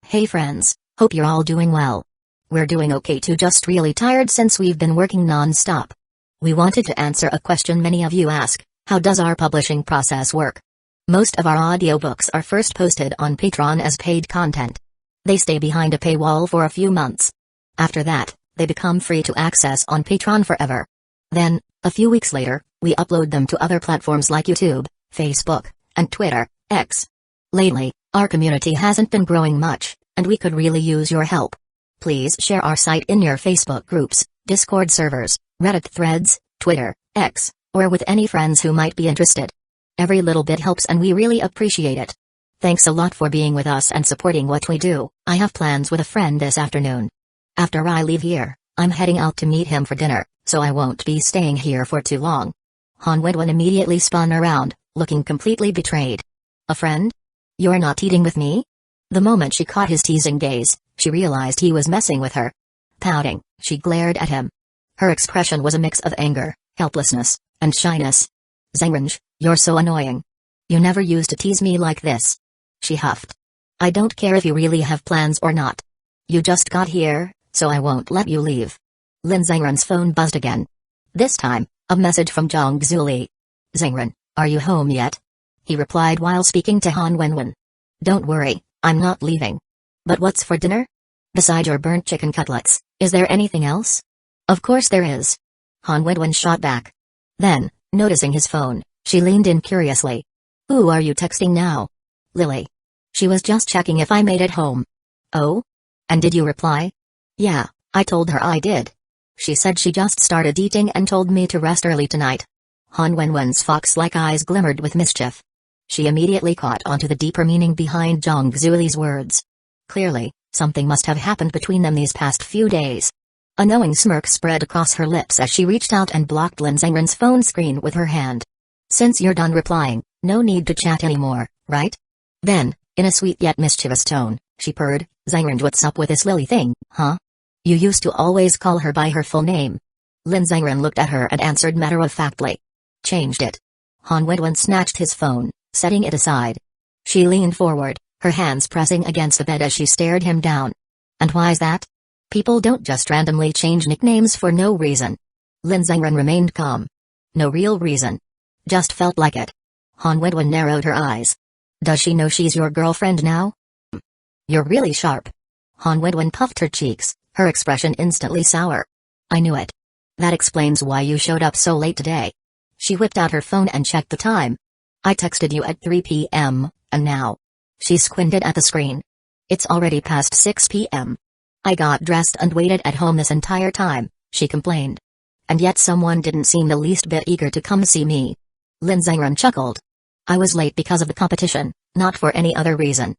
Hey friends, hope you're all doing well. We're doing okay too, just really tired since we've been working non-stop. We wanted to answer a question many of you ask: how does our publishing process work? Most of our audiobooks are first posted on Patreon as paid content. They stay behind a paywall for a few months. After that, they become free to access on Patreon forever. Then, a few weeks later, we upload them to other platforms like YouTube, Facebook, and Twitter, X. Lately, our community hasn't been growing much, and we could really use your help. Please share our site in your Facebook groups, Discord servers, Reddit threads, Twitter, X, or with any friends who might be interested. Every little bit helps and we really appreciate it. Thanks a lot for being with us and supporting what we do. I have plans with a friend this afternoon. After I leave here, I'm heading out to meet him for dinner, so I won't be staying here for too long. Han Wenwen immediately spun around, looking completely betrayed. A friend? You're not eating with me? The moment she caught his teasing gaze, she realized he was messing with her. Pouting, she glared at him. Her expression was a mix of anger, helplessness, and shyness. Zengrange, you're so annoying. You never used to tease me like this. She huffed. I don't care if you really have plans or not. You just got here, so I won't let you leave. Lin Zengran's phone buzzed again. This time, a message from Zhang Zuli. Zengran, are you home yet? He replied while speaking to Han Wenwen. Don't worry, I'm not leaving. But what's for dinner? Besides your burnt chicken cutlets, is there anything else? Of course there is. Han Wenwen shot back. Then, noticing his phone, she leaned in curiously. Who are you texting now? Lily. She was just checking if I made it home. Oh? And did you reply? Yeah, I told her I did. She said she just started eating and told me to rest early tonight. Han Wenwen's fox-like eyes glimmered with mischief. She immediately caught onto the deeper meaning behind Zhang Zuli's words. Clearly, something must have happened between them these past few days. A knowing smirk spread across her lips as she reached out and blocked Lin Zengran's phone screen with her hand. Since you're done replying, no need to chat anymore, right? Then, in a sweet yet mischievous tone, she purred, Zengran, what's up with this Lily thing, huh? You used to always call her by her full name. Lin Zengran looked at her and answered matter-of-factly. Changed it. Han Wenwen snatched his phone, setting it aside. She leaned forward, her hands pressing against the bed as she stared him down. And why's that? People don't just randomly change nicknames for no reason. Lin Zengran remained calm. No real reason. Just felt like it. Han Wenwen narrowed her eyes. Does she know she's your girlfriend now? You're really sharp. Han Wenwen puffed her cheeks, her expression instantly sour. I knew it. That explains why you showed up so late today. She whipped out her phone and checked the time. I texted you at 3 p.m., and now. She squinted at the screen. It's already past 6 p.m. I got dressed and waited at home this entire time, she complained. And yet someone didn't seem the least bit eager to come see me. Lin Zengran chuckled. I was late because of the competition, not for any other reason.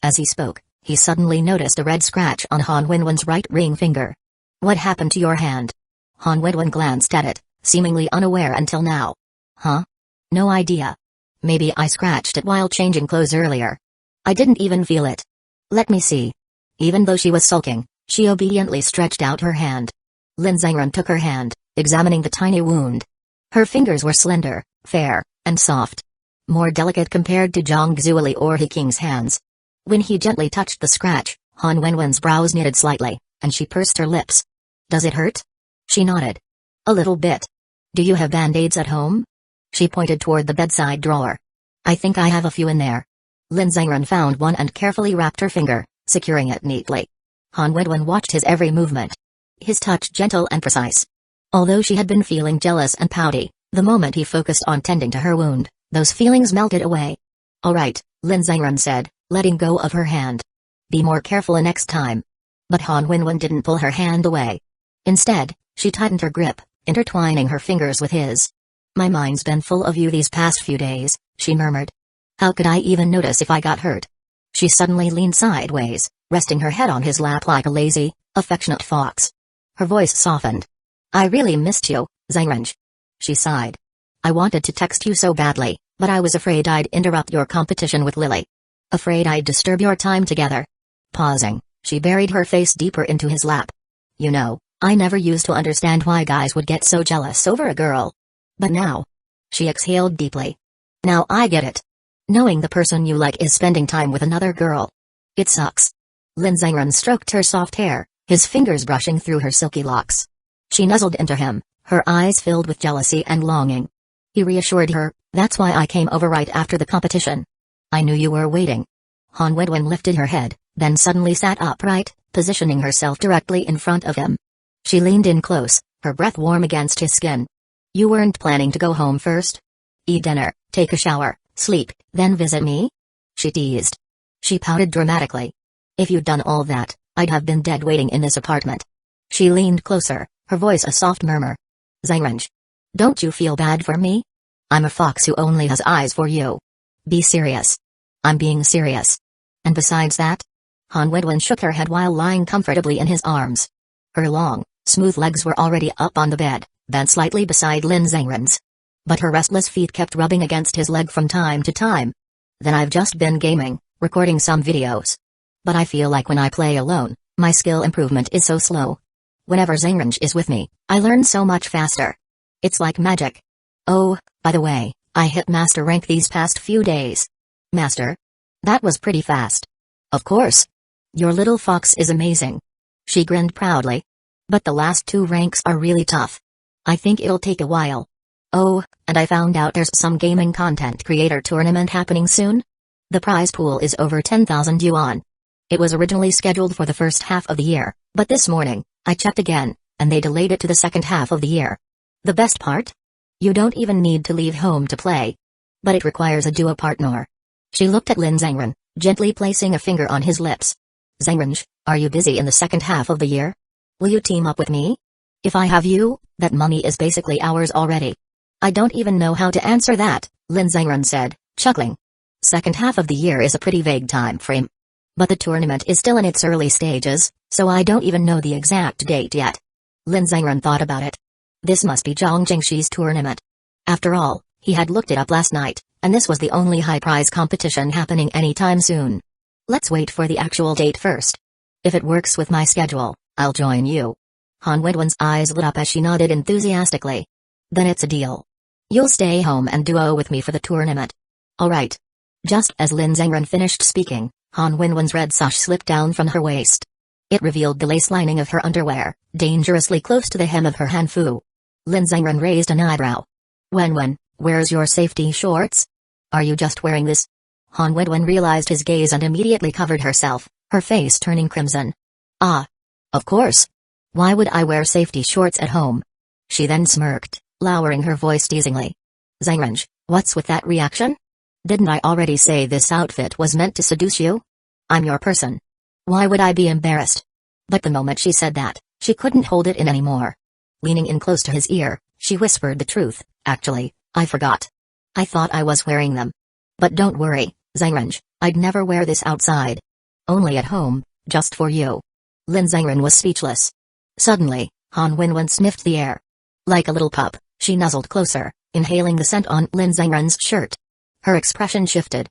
As he spoke, he suddenly noticed a red scratch on Han Wenwen's right ring finger. What happened to your hand? Han Wenwen glanced at it, seemingly unaware until now. Huh? No idea. Maybe I scratched it while changing clothes earlier. I didn't even feel it. Let me see. Even though she was sulking, she obediently stretched out her hand. Lin Zengran took her hand, examining the tiny wound. Her fingers were slender, fair, and soft. More delicate compared to Zhang Zuli or He King's hands. When he gently touched the scratch, Han Wenwen's brows knitted slightly, and she pursed her lips. Does it hurt? She nodded. A little bit. Do you have band-aids at home? She pointed toward the bedside drawer. I think I have a few in there. Lin Zengran found one and carefully wrapped her finger, securing it neatly. Han Wenwen watched his every movement. His touch gentle and precise. Although she had been feeling jealous and pouty, the moment he focused on tending to her wound, those feelings melted away. All right, Lin Zengran said, letting go of her hand. Be more careful next time. But Han Wenwen didn't pull her hand away. Instead, she tightened her grip, intertwining her fingers with his. My mind's been full of you these past few days, she murmured. How could I even notice if I got hurt? She suddenly leaned sideways, resting her head on his lap like a lazy, affectionate fox. Her voice softened. I really missed you, Zengrange. She sighed. I wanted to text you so badly, but I was afraid I'd interrupt your competition with Lily. Afraid I'd disturb your time together. Pausing, she buried her face deeper into his lap. You know, I never used to understand why guys would get so jealous over a girl. But now. She exhaled deeply. Now I get it. Knowing the person you like is spending time with another girl. It sucks. Lin Zhengren stroked her soft hair, his fingers brushing through her silky locks. She nuzzled into him, her eyes filled with jealousy and longing. He reassured her, "That's why I came over right after the competition. I knew you were waiting." Han Wenwen lifted her head, then suddenly sat upright, positioning herself directly in front of him. She leaned in close, her breath warm against his skin. "You weren't planning to go home first? Eat dinner, take a shower, sleep, then visit me?" she teased. She pouted dramatically. "If you'd done all that, I'd have been dead waiting in this apartment." She leaned closer, her voice a soft murmur. "Zhengren, don't you feel bad for me? I'm a fox who only has eyes for you. Be serious." "I'm being serious. And besides that?" Han Wenwen shook her head while lying comfortably in his arms. Her long, smooth legs were already up on the bed, bent slightly beside Lin Zhengren's. But her restless feet kept rubbing against his leg from time to time. "Then I've just been gaming, recording some videos. But I feel like when I play alone, my skill improvement is so slow. Whenever Zhengren is with me, I learn so much faster. It's like magic. Oh, by the way, I hit master rank these past few days." "Master? That was pretty fast." "Of course. Your little fox is amazing." She grinned proudly. "But the last 2 ranks are really tough. I think it'll take a while. Oh, and I found out there's some gaming content creator tournament happening soon. The prize pool is over 10,000 yuan. It was originally scheduled for the first half of the year, but this morning, I checked again, and they delayed it to the second half of the year. The best part? You don't even need to leave home to play. But it requires a duo partner." She looked at Lin Zhengren, gently placing a finger on his lips. "Zhengren, are you busy in the second half of the year? Will you team up with me? If I have you, that money is basically ours already." "I don't even know how to answer that," Lin Zhengren said, chuckling. "Second half of the year is a pretty vague time frame. But the tournament is still in its early stages, so I don't even know the exact date yet." Lin Zhengren thought about it. This must be Zhang Jingxi's tournament. After all, he had looked it up last night, and this was the only high-prize competition happening anytime soon. "Let's wait for the actual date first. If it works with my schedule, I'll join you." Han Wenwen's eyes lit up as she nodded enthusiastically. "Then it's a deal. You'll stay home and duo with me for the tournament." "All right." Just as Lin Zhengren finished speaking, Han Wenwen's red sash slipped down from her waist. It revealed the lace lining of her underwear, dangerously close to the hem of her hanfu. Lin Zhengren raised an eyebrow. "Wenwen, where's your safety shorts? Are you just wearing this?" Han Wenwen realized his gaze and immediately covered herself, her face turning crimson. "Ah. Of course. Why would I wear safety shorts at home?" She then smirked, lowering her voice teasingly. "Zhengren, what's with that reaction? Didn't I already say this outfit was meant to seduce you? I'm your person. Why would I be embarrassed?" But the moment she said that, she couldn't hold it in anymore. Leaning in close to his ear, she whispered the truth. "Actually, I forgot. I thought I was wearing them. But don't worry, Zhengren, I'd never wear this outside. Only at home, just for you." Lin Zhengren was speechless. Suddenly, Han Wenwen sniffed the air. Like a little pup, she nuzzled closer, inhaling the scent on Lin Zhengren's shirt. Her expression shifted.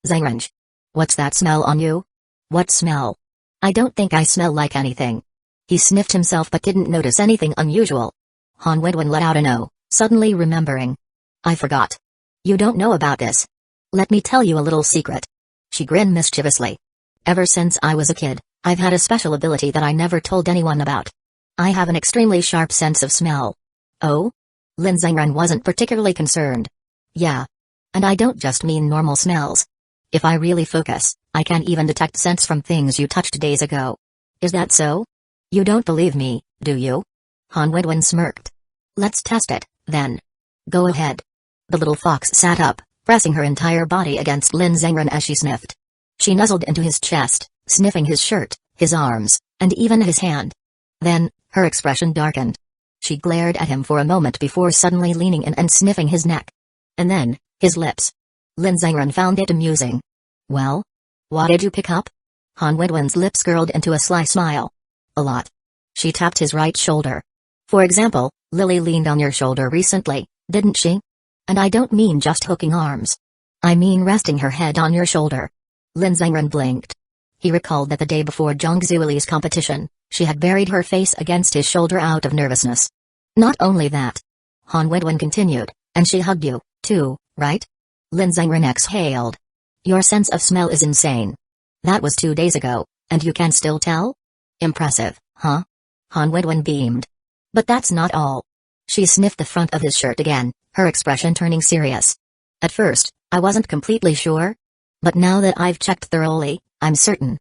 "Zhengren, what's that smell on you?" "What smell? I don't think I smell like anything." He sniffed himself but didn't notice anything unusual. Han Wenwen let out an "oh," suddenly remembering. "I forgot. You don't know about this. Let me tell you a little secret." She grinned mischievously. "Ever since I was a kid, I've had a special ability that I never told anyone about. I have an extremely sharp sense of smell." "Oh?" Lin Zhengren wasn't particularly concerned. "Yeah. And I don't just mean normal smells. If I really focus, I can even detect scents from things you touched days ago." "Is that so? You don't believe me, do you?" Han Wenwen smirked. "Let's test it, then. Go ahead." The little fox sat up, pressing her entire body against Lin Zhengren as she sniffed. She nuzzled into his chest, sniffing his shirt, his arms, and even his hand. Then, her expression darkened. She glared at him for a moment before suddenly leaning in and sniffing his neck. And then, his lips. Lin Zhengren found it amusing. "Well? What did you pick up?" Han Wenwen's lips curled into a sly smile. "A lot." She tapped his right shoulder. "For example, Lily leaned on your shoulder recently, didn't she? And I don't mean just hooking arms. I mean resting her head on your shoulder." Lin Zhengren blinked. He recalled that the day before Zhang Zuili's competition, she had buried her face against his shoulder out of nervousness. "Not only that," Han Wenwen continued, "and she hugged you, too, right?" Lin Zhengren exhaled. "Your sense of smell is insane. That was 2 days ago, And you can still tell? Impressive, huh? Han Wenwen beamed. But that's not all. She sniffed the front of his shirt again, her expression turning serious. At first, I wasn't completely sure. But now that I've checked thoroughly, I'm certain.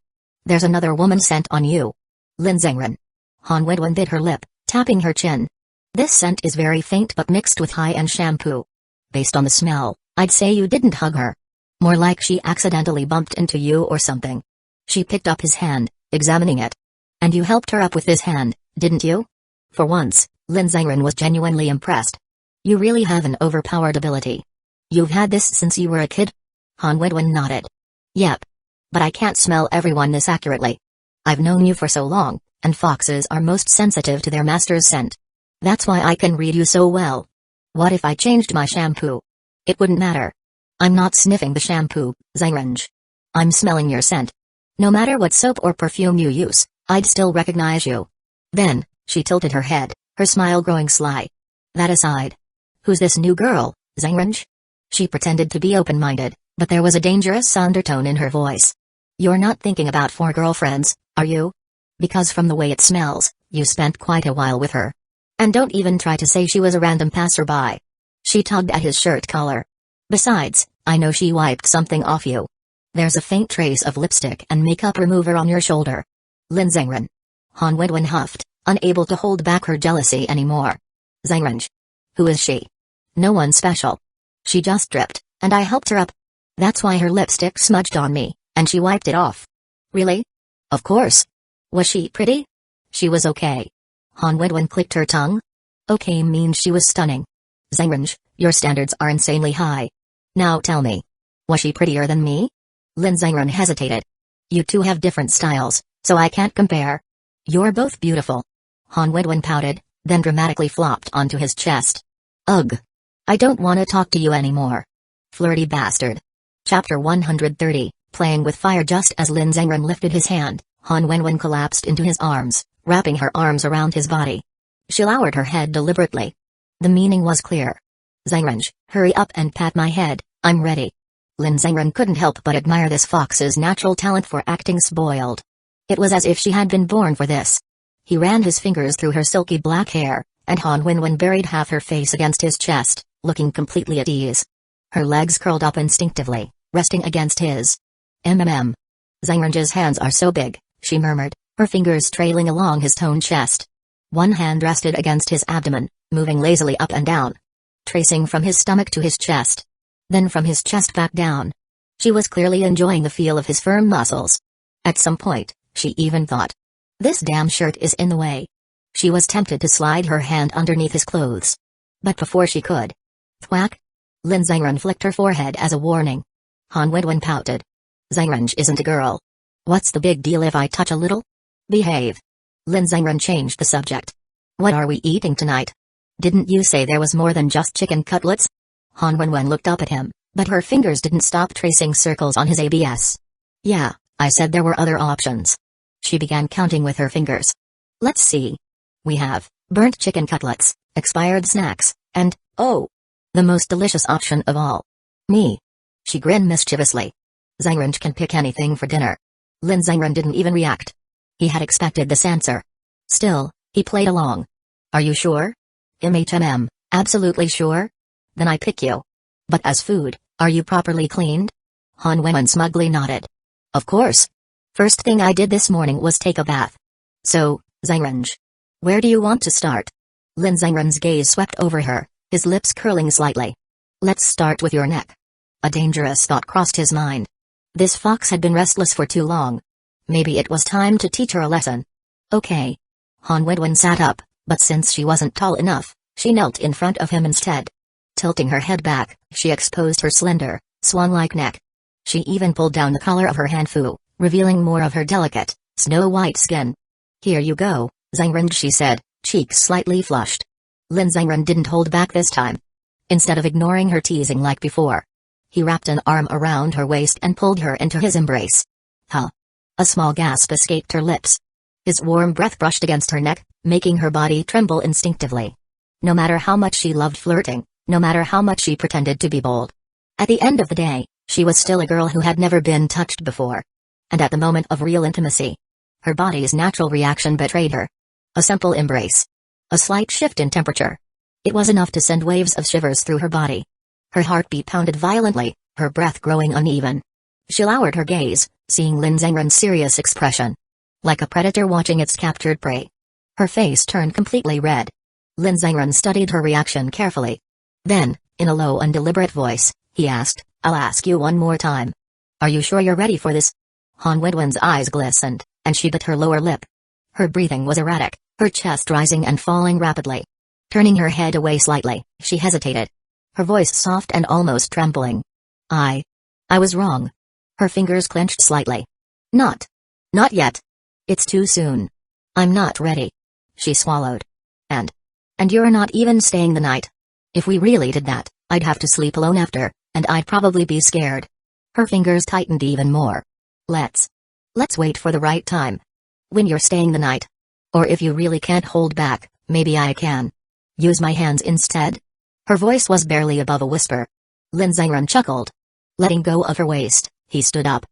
There's another woman scent on you. Lin Zengren. Han Wenwen bit her lip, tapping her chin. This scent is very faint but mixed with high-end shampoo. Based on the smell, I'd say you didn't hug her. More like she accidentally bumped into you or something. She picked up his hand, examining it. And you helped her up with this hand, didn't you? For once, Lin Zengren was genuinely impressed. You really have an overpowered ability. You've had this since you were a kid? Han Wenwen nodded. Yep. But I can't smell everyone this accurately. I've known you for so long, and foxes are most sensitive to their master's scent. That's why I can read you so well. What if I changed my shampoo? It wouldn't matter. I'm not sniffing the shampoo, Zengren. I'm smelling your scent. No matter what soap or perfume you use, I'd still recognize you. Then, she tilted her head, her smile growing sly. That aside. Who's this new girl, Zengren? She pretended to be open-minded, but there was a dangerous undertone in her voice. You're not thinking about 4 girlfriends, are you? Because from the way it smells, you spent quite a while with her. And don't even try to say she was a random passerby. She tugged at his shirt collar. Besides, I know she wiped something off you. There's a faint trace of lipstick and makeup remover on your shoulder. Lin Zengren. Han Wenwen huffed, unable to hold back her jealousy anymore. Zengren. Who is she? No one special. She just dripped, and I helped her up. That's why her lipstick smudged on me, and she wiped it off. Really? Of course. Was she pretty? She was okay. Han Wenwen clicked her tongue. Okay means she was stunning. Zengren, your standards are insanely high. Now tell me. Was she prettier than me? Lin Zengren hesitated. You two have different styles, so I can't compare. You're both beautiful. Han Wenwen pouted, then dramatically flopped onto his chest. Ugh. I don't want to talk to you anymore. Flirty bastard. Chapter 130, Playing with Fire. Just as Lin Zengren lifted his hand, Han Wenwen collapsed into his arms, wrapping her arms around his body. She lowered her head deliberately. The meaning was clear. Zengren, hurry up and pat my head, I'm ready. Lin Zengren couldn't help but admire this fox's natural talent for acting spoiled. It was as if she had been born for this. He ran his fingers through her silky black hair, and Han Wenwen buried half her face against his chest, looking completely at ease. Her legs curled up instinctively, resting against his. Zengren's hands are so big, she murmured, her fingers trailing along his toned chest. One hand rested against his abdomen, moving lazily up and down. Tracing from his stomach to his chest. Then from his chest back down. She was clearly enjoying the feel of his firm muscles. At some point, she even thought, this damn shirt is in the way. She was tempted to slide her hand underneath his clothes. But before she could. Thwack! Lin Zengren flicked her forehead as a warning. Han Wenwen pouted. Zengren isn't a girl. What's the big deal if I touch a little? Behave. Lin Zengren changed the subject. What are we eating tonight? Didn't you say there was more than just chicken cutlets? Han Wenwen looked up at him, but her fingers didn't stop tracing circles on his abs. Yeah, I said there were other options. She began counting with her fingers. Let's see. We have burnt chicken cutlets, expired snacks, and, oh, the most delicious option of all. Me. She grinned mischievously. Zengren can pick anything for dinner. Lin Zengren didn't even react. He had expected this answer. Still, he played along. Are you sure? Absolutely sure? Then I pick you. But as food, are you properly cleaned? Han Wenwen smugly nodded. Of course. First thing I did this morning was take a bath. So, Zengren. Where do you want to start? Lin Zengren's gaze swept over her, his lips curling slightly. Let's start with your neck. A dangerous thought crossed his mind. This fox had been restless for too long. Maybe it was time to teach her a lesson. Okay. Han Wenwen sat up, but since she wasn't tall enough, she knelt in front of him instead. Tilting her head back, she exposed her slender, swan-like neck. She even pulled down the collar of her hanfu, revealing more of her delicate, snow-white skin. Here you go, Zengren, she said, cheeks slightly flushed. Lin Zengren didn't hold back this time. Instead of ignoring her teasing like before, he wrapped an arm around her waist and pulled her into his embrace. Huh. A small gasp escaped her lips. His warm breath brushed against her neck, making her body tremble instinctively. No matter how much she loved flirting, no matter how much she pretended to be bold. At the end of the day, she was still a girl who had never been touched before. And at the moment of real intimacy, her body's natural reaction betrayed her. A simple embrace. A slight shift in temperature. It was enough to send waves of shivers through her body. Her heartbeat pounded violently, her breath growing uneven. She lowered her gaze, seeing Lin Zhengren's serious expression. Like a predator watching its captured prey. Her face turned completely red. Lin Zhengren studied her reaction carefully. Then, in a low and deliberate voice, he asked, "I'll ask you one more time. Are you sure you're ready for this?" Han Wenwen's eyes glistened, and she bit her lower lip. Her breathing was erratic, her chest rising and falling rapidly. Turning her head away slightly, she hesitated. Her voice soft and almost trembling. I was wrong." Her fingers clenched slightly. Not yet. It's too soon. I'm not ready." She swallowed. And you're not even staying the night. If we really did that, I'd have to sleep alone after, and I'd probably be scared." Her fingers tightened even more. Let's wait for the right time. When you're staying the night. Or if you really can't hold back, maybe I can. Use my hands instead?" Her voice was barely above a whisper. Lin Zhengren chuckled. Letting go of her waist, he stood up.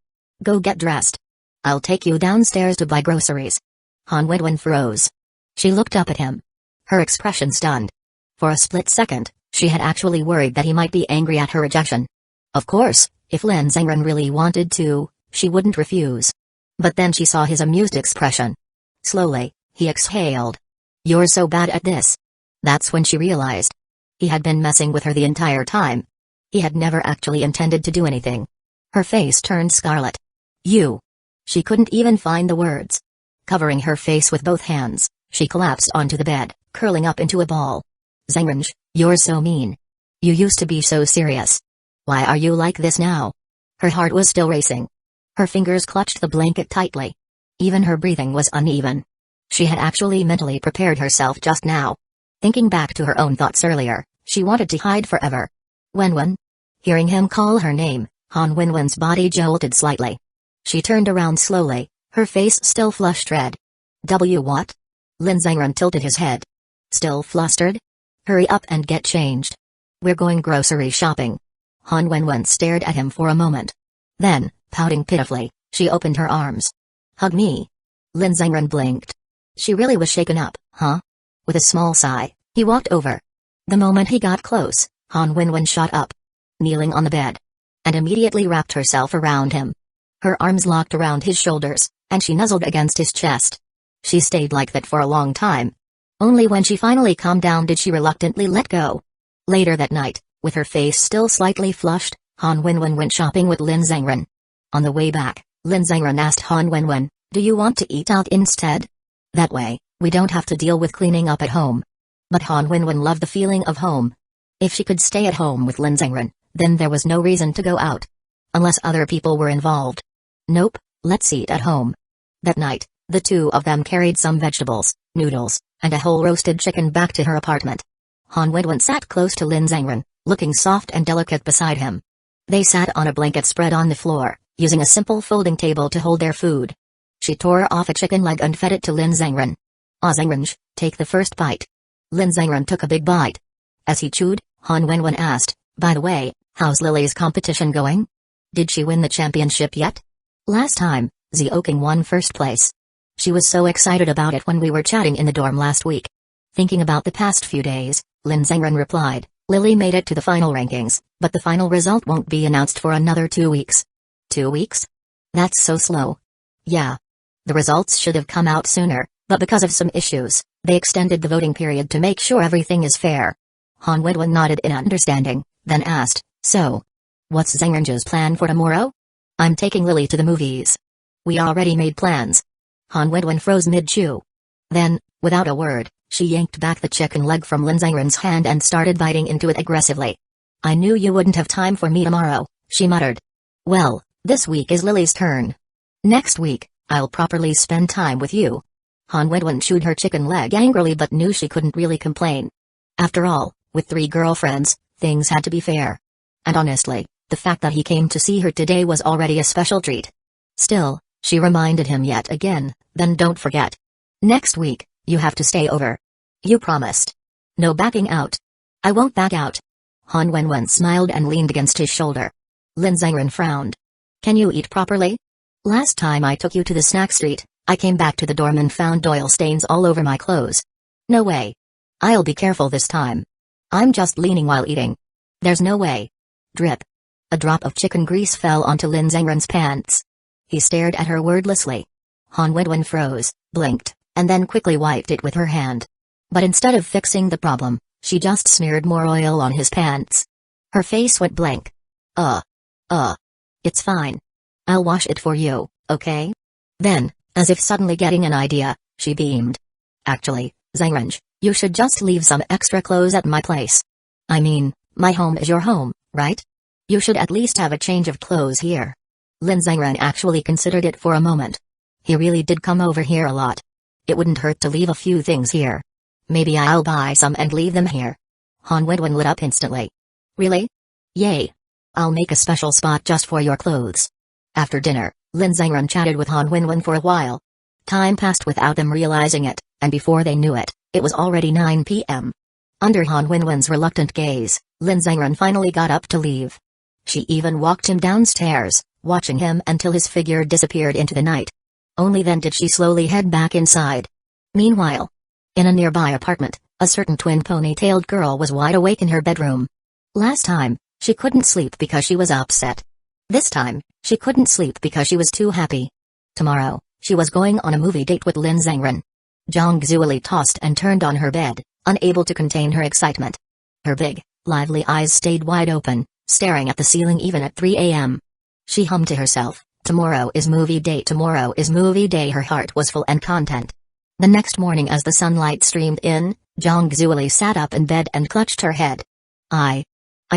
"Go get dressed. I'll take you downstairs to buy groceries." Han Wenwen froze. She looked up at him. Her expression stunned. For a split second, she had actually worried that he might be angry at her rejection. Of course, if Lin Zhengren really wanted to, she wouldn't refuse. But then she saw his amused expression. Slowly, he exhaled. "You're so bad at this." That's when she realized. He had been messing with her the entire time. He had never actually intended to do anything. Her face turned scarlet. "You." She couldn't even find the words. Covering her face with both hands, she collapsed onto the bed, curling up into a ball. "Zhengren, you're so mean. You used to be so serious. Why are you like this now?" Her heart was still racing. Her fingers clutched the blanket tightly. Even her breathing was uneven. She had actually mentally prepared herself just now. Thinking back to her own thoughts earlier, she wanted to hide forever. "Wenwen?" Hearing him call her name, Han Wenwen's body jolted slightly. She turned around slowly, her face still flushed red. What?" Lin Zhengren tilted his head. "Still flustered? Hurry up and get changed. We're going grocery shopping." Han Wenwen stared at him for a moment. Then, pouting pitifully, she opened her arms. "Hug me." Lin Zhengren blinked. She really was shaken up, huh? With a small sigh, he walked over. The moment he got close, Han Wenwen shot up, kneeling on the bed, and immediately wrapped herself around him. Her arms locked around his shoulders, and she nuzzled against his chest. She stayed like that for a long time. Only when she finally calmed down did she reluctantly let go. Later that night, with her face still slightly flushed, Han Wenwen went shopping with Lin Zhengren. On the way back, Lin Zhengren asked Han Wenwen, "Do you want to eat out instead? That way, we don't have to deal with cleaning up at home." But Han Wenwen loved the feeling of home. If she could stay at home with Lin Zhengren, then there was no reason to go out. Unless other people were involved. "Nope, let's eat at home." That night, the two of them carried some vegetables, noodles, and a whole roasted chicken back to her apartment. Han Wenwen sat close to Lin Zhengren, looking soft and delicate beside him. They sat on a blanket spread on the floor, using a simple folding table to hold their food. She tore off a chicken leg and fed it to Lin Zhengren. Zhengren, take the first bite." Lin Zhengren took a big bite. As he chewed, Han Wenwen asked, "By the way, how's Lily's competition going? Did she win the championship yet? Last time, Zioking won first place. She was so excited about it when we were chatting in the dorm last week." Thinking about the past few days, Lin Zhengren replied, "Lily made it to the final rankings, but the final result won't be announced for another 2 weeks." 2 weeks? That's so slow. Yeah. The results should have come out sooner, but because of some issues, they extended the voting period to make sure everything is fair. Han Wenwen nodded in understanding, then asked, "So, what's Zhengren's plan for tomorrow?" "I'm taking Lily to the movies." "We already made plans." Han Wenwen froze mid-chew. Then, without a word, she yanked back the chicken leg from Lin Zhengren's hand and started biting into it aggressively. "I knew you wouldn't have time for me tomorrow," she muttered. "Well, this week is Lily's turn. Next week, I'll properly spend time with you." Han Wenwen chewed her chicken leg angrily but knew she couldn't really complain. After all, with 3 girlfriends, things had to be fair. And honestly, the fact that he came to see her today was already a special treat. Still, she reminded him yet again, "Then don't forget. Next week, you have to stay over. You promised. No backing out." "I won't back out." Han Wenwen smiled and leaned against his shoulder. Lin Zhengren frowned. "Can you eat properly?" Last time I took you to the snack street, I came back to the dorm and found oil stains all over my clothes. No way. I'll be careful this time. I'm just leaning while eating. There's no way. Drip. A drop of chicken grease fell onto Lin Zhengren's pants. He stared at her wordlessly. Han Wenwen froze, blinked, and then quickly wiped it with her hand. But instead of fixing the problem, she just smeared more oil on his pants. Her face went blank. It's fine. I'll wash it for you, okay? Then, as if suddenly getting an idea, she beamed. Actually, Zhengren, you should just leave some extra clothes at my place. I mean, my home is your home, right? You should at least have a change of clothes here. Lin Zhengren actually considered it for a moment. He really did come over here a lot. It wouldn't hurt to leave a few things here. Maybe I'll buy some and leave them here. Han Wenwen lit up instantly. Really? Yay. I'll make a special spot just for your clothes. After dinner, Lin Zhengren chatted with Han Wenwen for a while. Time passed without them realizing it, and before they knew it, it was already 9 p.m. Under Han Wenwen's reluctant gaze, Lin Zhengren finally got up to leave. She even walked him downstairs, watching him until his figure disappeared into the night. Only then did she slowly head back inside. Meanwhile, in a nearby apartment, a certain twin ponytailed girl was wide awake in her bedroom. Last time, she couldn't sleep because she was upset. This time, she couldn't sleep because she was too happy. Tomorrow, she was going on a movie date with Lin Zhengren. Zhang Zueli tossed and turned on her bed, unable to contain her excitement. Her big, lively eyes stayed wide open, staring at the ceiling even at 3 a.m. She hummed to herself, tomorrow is movie day, tomorrow is movie day. Her heart was full and content. The next morning as the sunlight streamed in, Zhang Zueli sat up in bed and clutched her head. I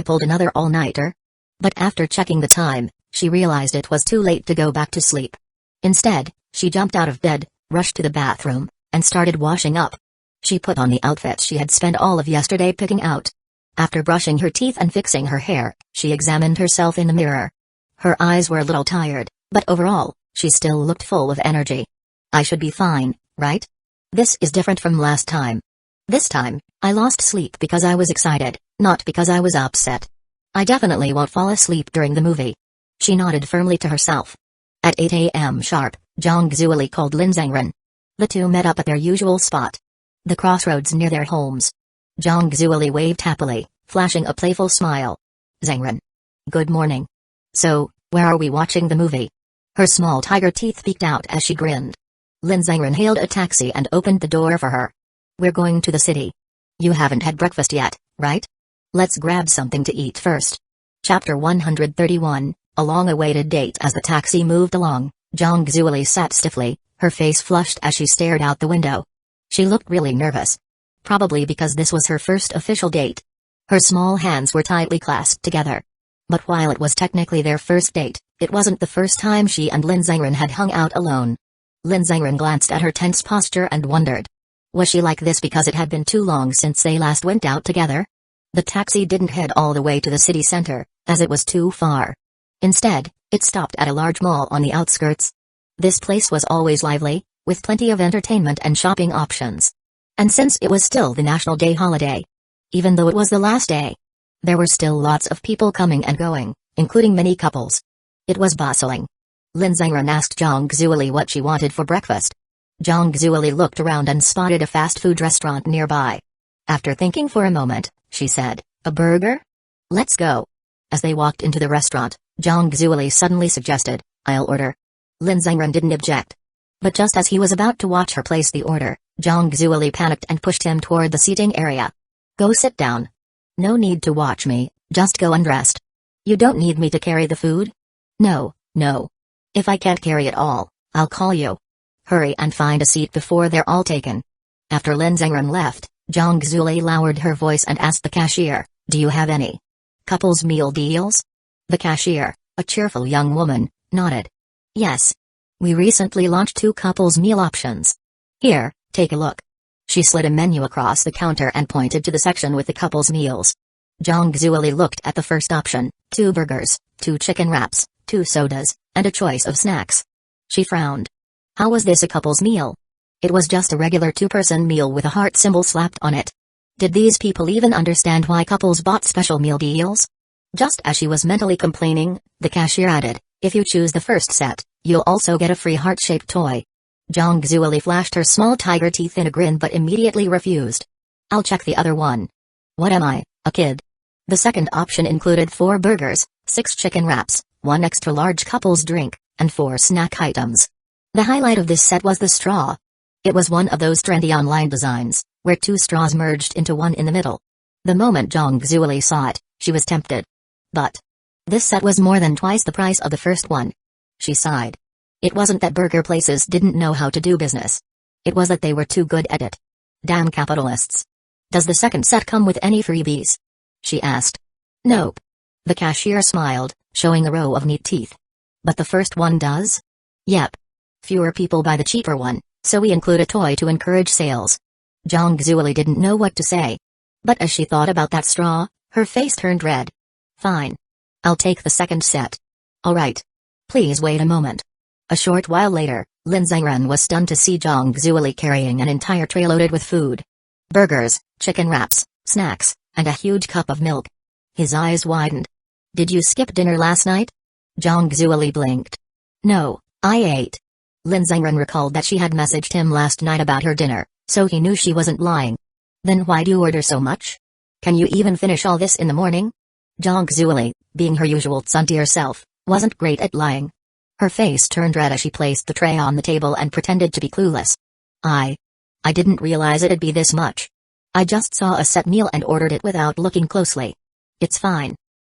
pulled another all-nighter. But after checking the time, she realized it was too late to go back to sleep. Instead, she jumped out of bed, rushed to the bathroom, and started washing up. She put on the outfit she had spent all of yesterday picking out. After brushing her teeth and fixing her hair, she examined herself in the mirror. Her eyes were a little tired, but overall, she still looked full of energy. I should be fine, right? This is different from last time. This time, I lost sleep because I was excited, not because I was upset. I definitely won't fall asleep during the movie. She nodded firmly to herself. At 8 a.m. sharp, Zhang Zueli called Lin Zhengren. The two met up at their usual spot. The crossroads near their homes. Zhang Zueli waved happily, flashing a playful smile. Zhengren. Good morning. So, where are we watching the movie? Her small tiger teeth peeked out as she grinned. Lin Zhengren hailed a taxi and opened the door for her. We're going to the city. You haven't had breakfast yet, right? Let's grab something to eat first. Chapter 131, a long-awaited date. As the taxi moved along, Zhang Zueli sat stiffly, her face flushed as she stared out the window. She looked really nervous. Probably because this was her first official date. Her small hands were tightly clasped together. But while it was technically their first date, it wasn't the first time she and Lin Zhengren had hung out alone. Lin Zhengren glanced at her tense posture and wondered. Was she like this because it had been too long since they last went out together? The taxi didn't head all the way to the city center, as it was too far. Instead, it stopped at a large mall on the outskirts. This place was always lively, with plenty of entertainment and shopping options. And since it was still the National Day holiday, even though it was the last day, there were still lots of people coming and going, including many couples. It was bustling. Lin Zhengren asked Zhang Zueli what she wanted for breakfast. Zhang Zueli looked around and spotted a fast food restaurant nearby. After thinking for a moment, she said, "A burger? Let's go." As they walked into the restaurant, Zhang Zueli suddenly suggested, "I'll order." Lin Zhengren didn't object. But just as he was about to watch her place the order, Zhang Zueli panicked and pushed him toward the seating area. "Go sit down. No need to watch me, just go undressed. You don't need me to carry the food?" No. If I can't carry it all, I'll call you. Hurry and find a seat before they're all taken." After Lin Zhengren left, Zhang Zueli lowered her voice and asked the cashier, "Do you have any couples meal deals?" The cashier, a cheerful young woman, nodded. "Yes. We recently launched 2 couples meal options. Here, take a look." She slid a menu across the counter and pointed to the section with the couples meals. Zhang Zueli looked at the first option, 2 burgers, 2 chicken wraps, 2 sodas, and a choice of snacks. She frowned. How was this a couple's meal? It was just a regular 2-person meal with a heart symbol slapped on it. Did these people even understand why couples bought special meal deals? Just as she was mentally complaining, the cashier added, "If you choose the first set, You'll also get a free heart-shaped toy. Zhang Zueli flashed her small tiger teeth in a grin but immediately refused. I'll check the other one. What am I, a kid? The second option included 4 burgers, 6 chicken wraps, 1 extra-large couple's drink, and 4 snack items. The highlight of this set was the straw. It was one of those trendy online designs, where 2 straws merged into one in the middle. The moment Zhang Zueli saw it, she was tempted. But this set was more than twice the price of the first one. She sighed. It wasn't that burger places didn't know how to do business. It was that they were too good at it. Damn capitalists. Does the second set come with any freebies? She asked. Nope. The cashier smiled, showing a row of neat teeth. But the first one does? Yep. Fewer people buy the cheaper one, so we include a toy to encourage sales. Zhang Zueli didn't know what to say. But as she thought about that straw, her face turned red. Fine. I'll take the second set. Alright. Please wait a moment. A short while later, Lin Zhengren was stunned to see Zhang Zueli carrying an entire tray loaded with food. Burgers, chicken wraps, snacks, and a huge cup of milk. His eyes widened. Did you skip dinner last night? Zhang Zueli blinked. No, I ate. Lin Zhengren recalled that she had messaged him last night about her dinner, so he knew she wasn't lying. Then why do you order so much? Can you even finish all this in the morning? Zhang Zueli, being her usual tsuntier self, wasn't great at lying. Her face turned red as she placed the tray on the table and pretended to be clueless. I didn't realize it'd be this much. I just saw a set meal and ordered it without looking closely. It's fine.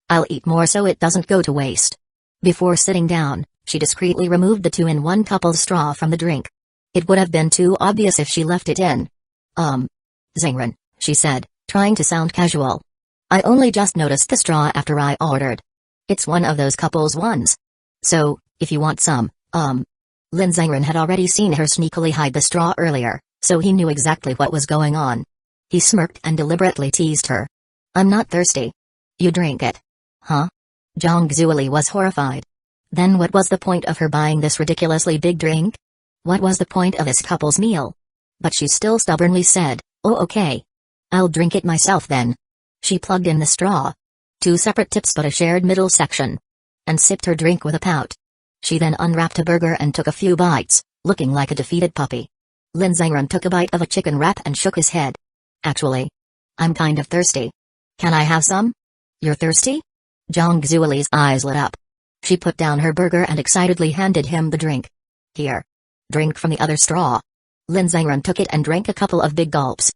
I'll eat more so it doesn't go to waste. Before sitting down, she discreetly removed the 2-in-1 couple's straw from the drink. It would have been too obvious if she left it in. Zhengren, she said, trying to sound casual. I only just noticed the straw after I ordered. It's one of those couple's ones. So, if you want some, Lin Zhengren had already seen her sneakily hide the straw earlier, so he knew exactly what was going on. He smirked and deliberately teased her. I'm not thirsty. You drink it. Huh? Zhang Zueli was horrified. Then what was the point of her buying this ridiculously big drink? What was the point of this couple's meal? But she still stubbornly said, oh okay. I'll drink it myself then. She plugged in the straw. 2 separate tips but a shared middle section. And sipped her drink with a pout. She then unwrapped a burger and took a few bites, looking like a defeated puppy. Lin Zhengren took a bite of a chicken wrap and shook his head. Actually, I'm kind of thirsty. Can I have some? You're thirsty? Zhang Zueli's eyes lit up. She put down her burger and excitedly handed him the drink. Here. Drink from the other straw. Lin Zhengren took it and drank a couple of big gulps.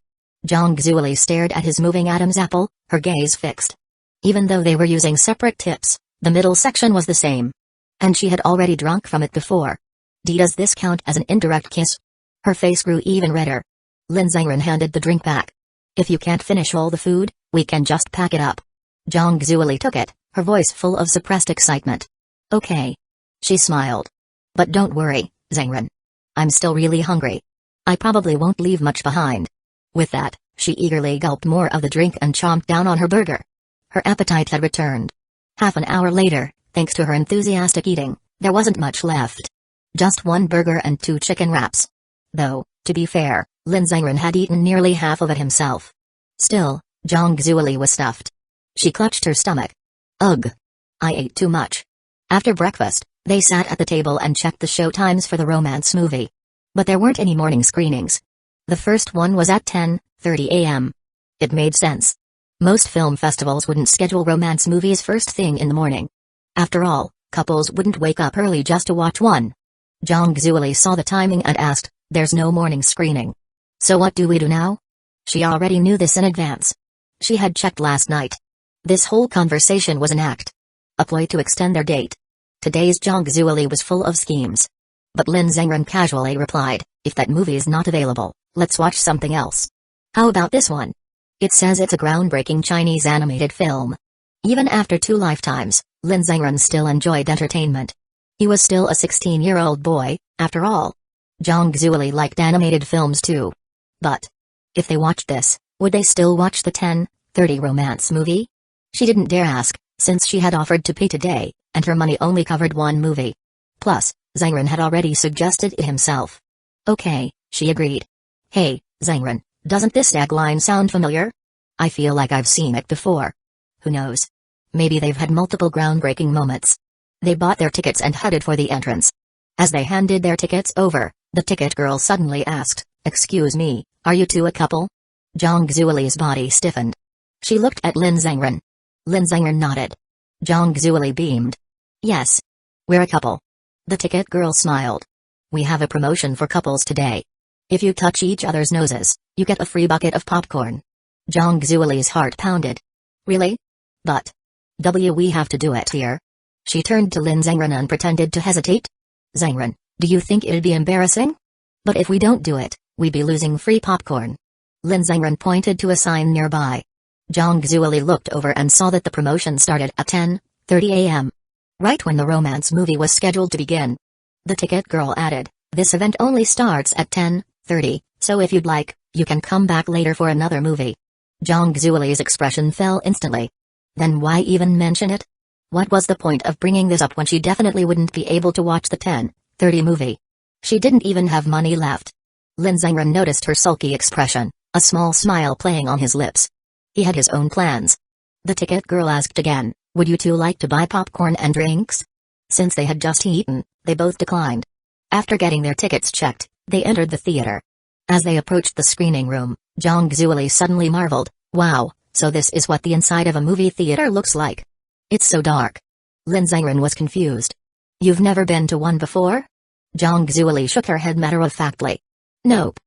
Zhang Zueli stared at his moving Adam's apple, her gaze fixed. Even though they were using separate tips, the middle section was the same. And she had already drunk from it before. Does this count as an indirect kiss? Her face grew even redder. Lin Zhengren handed the drink back. If you can't finish all the food, we can just pack it up. Zhang Zueli took it, her voice full of suppressed excitement. Okay. She smiled. But don't worry, Zhengren. I'm still really hungry. I probably won't leave much behind. With that, she eagerly gulped more of the drink and chomped down on her burger. Her appetite had returned. Half an hour later, thanks to her enthusiastic eating, there wasn't much left. Just 1 burger and 2 chicken wraps. Though, to be fair, Lin Zhengren had eaten nearly half of it himself. Still, Zhang Zueli was stuffed. She clutched her stomach. Ugh. I ate too much. After breakfast, they sat at the table and checked the show times for the romance movie. But there weren't any morning screenings. The first one was at 10:30 a.m. It made sense. Most film festivals wouldn't schedule romance movies first thing in the morning. After all, couples wouldn't wake up early just to watch one. Zhang Zueli saw the timing and asked, there's no morning screening. So what do we do now? She already knew this in advance. She had checked last night. This whole conversation was an act. A ploy to extend their date. Today's Zhang Zueli was full of schemes. But Lin Zhengren casually replied, if that movie is not available, let's watch something else. How about this one? It says it's a groundbreaking Chinese animated film. Even after 2 lifetimes, Lin Zhengren still enjoyed entertainment. He was still a 16-year-old boy, after all. Zhang Zueli liked animated films too. But if they watched this, would they still watch the 10:30 romance movie? She didn't dare ask, since she had offered to pay today, and her money only covered 1 movie. Plus, Zhengren had already suggested it himself. Okay, she agreed. Hey, Zhengren, doesn't this tagline sound familiar? I feel like I've seen it before. Who knows? Maybe they've had multiple groundbreaking moments. They bought their tickets and headed for the entrance. As they handed their tickets over, the ticket girl suddenly asked, "Excuse me, are you two a couple?" Zhang Zuoli's body stiffened. She looked at Lin Zhengren. Lin Zhengren nodded. Zhang Zuoli beamed. "Yes. We're a couple." The ticket girl smiled. "We have a promotion for couples today. If you touch each other's noses, you get a free bucket of popcorn." Zhang Zuoli's heart pounded. "Really? But we have to do it here." She turned to Lin Zhengren and pretended to hesitate. "Zhengren, do you think it'd be embarrassing? But if we don't do it, we'd be losing free popcorn." Lin Zhengren pointed to a sign nearby. Zhang Zuoli looked over and saw that the promotion started at 10:30 a.m. Right when the romance movie was scheduled to begin. The ticket girl added, "This event only starts at 10:30, so if you'd like, you can come back later for another movie." Zhang Zuoli's expression fell instantly. Then why even mention it? What was the point of bringing this up when she definitely wouldn't be able to watch the 10:30 movie? She didn't even have money left. Lin Zhengren noticed her sulky expression, a small smile playing on his lips. He had his own plans. The ticket girl asked again, "Would you two like to buy popcorn and drinks?" Since they had just eaten, they both declined. After getting their tickets checked, they entered the theater. As they approached the screening room, Zhang Zuoli suddenly marveled, "Wow, so this is what the inside of a movie theater looks like. It's so dark." Lin Zhengren was confused. "You've never been to one before?" Zhang Zuoli shook her head matter-of-factly. "Nope.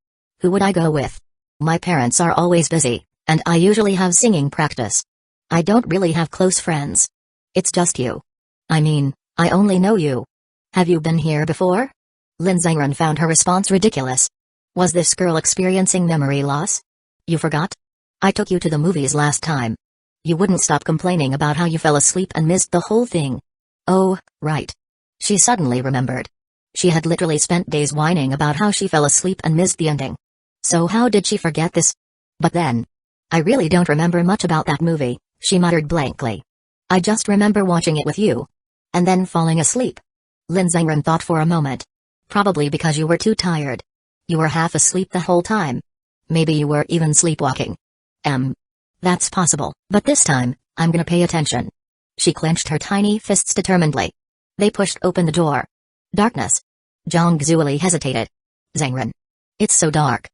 Who would I go with? My parents are always busy, and I usually have singing practice. I don't really have close friends. It's just you. I mean, I only know you. Have you been here before?" Lin Zhengren found her response ridiculous. Was this girl experiencing memory loss? "You forgot? I took you to the movies last time. You wouldn't stop complaining about how you fell asleep and missed the whole thing." Oh, right. She suddenly remembered. She had literally spent days whining about how she fell asleep and missed the ending. So how did she forget this? But then, "I really don't remember much about that movie," she muttered blankly. "I just remember watching it with you. And then falling asleep." Lin Zhengren thought for a moment. "Probably because you were too tired. You were half asleep the whole time. Maybe you were even sleepwalking." That's possible, but this time, I'm gonna pay attention." She clenched her tiny fists determinedly. They pushed open the door. Darkness. Zhang Zuoli hesitated. "Zhengren. It's so dark.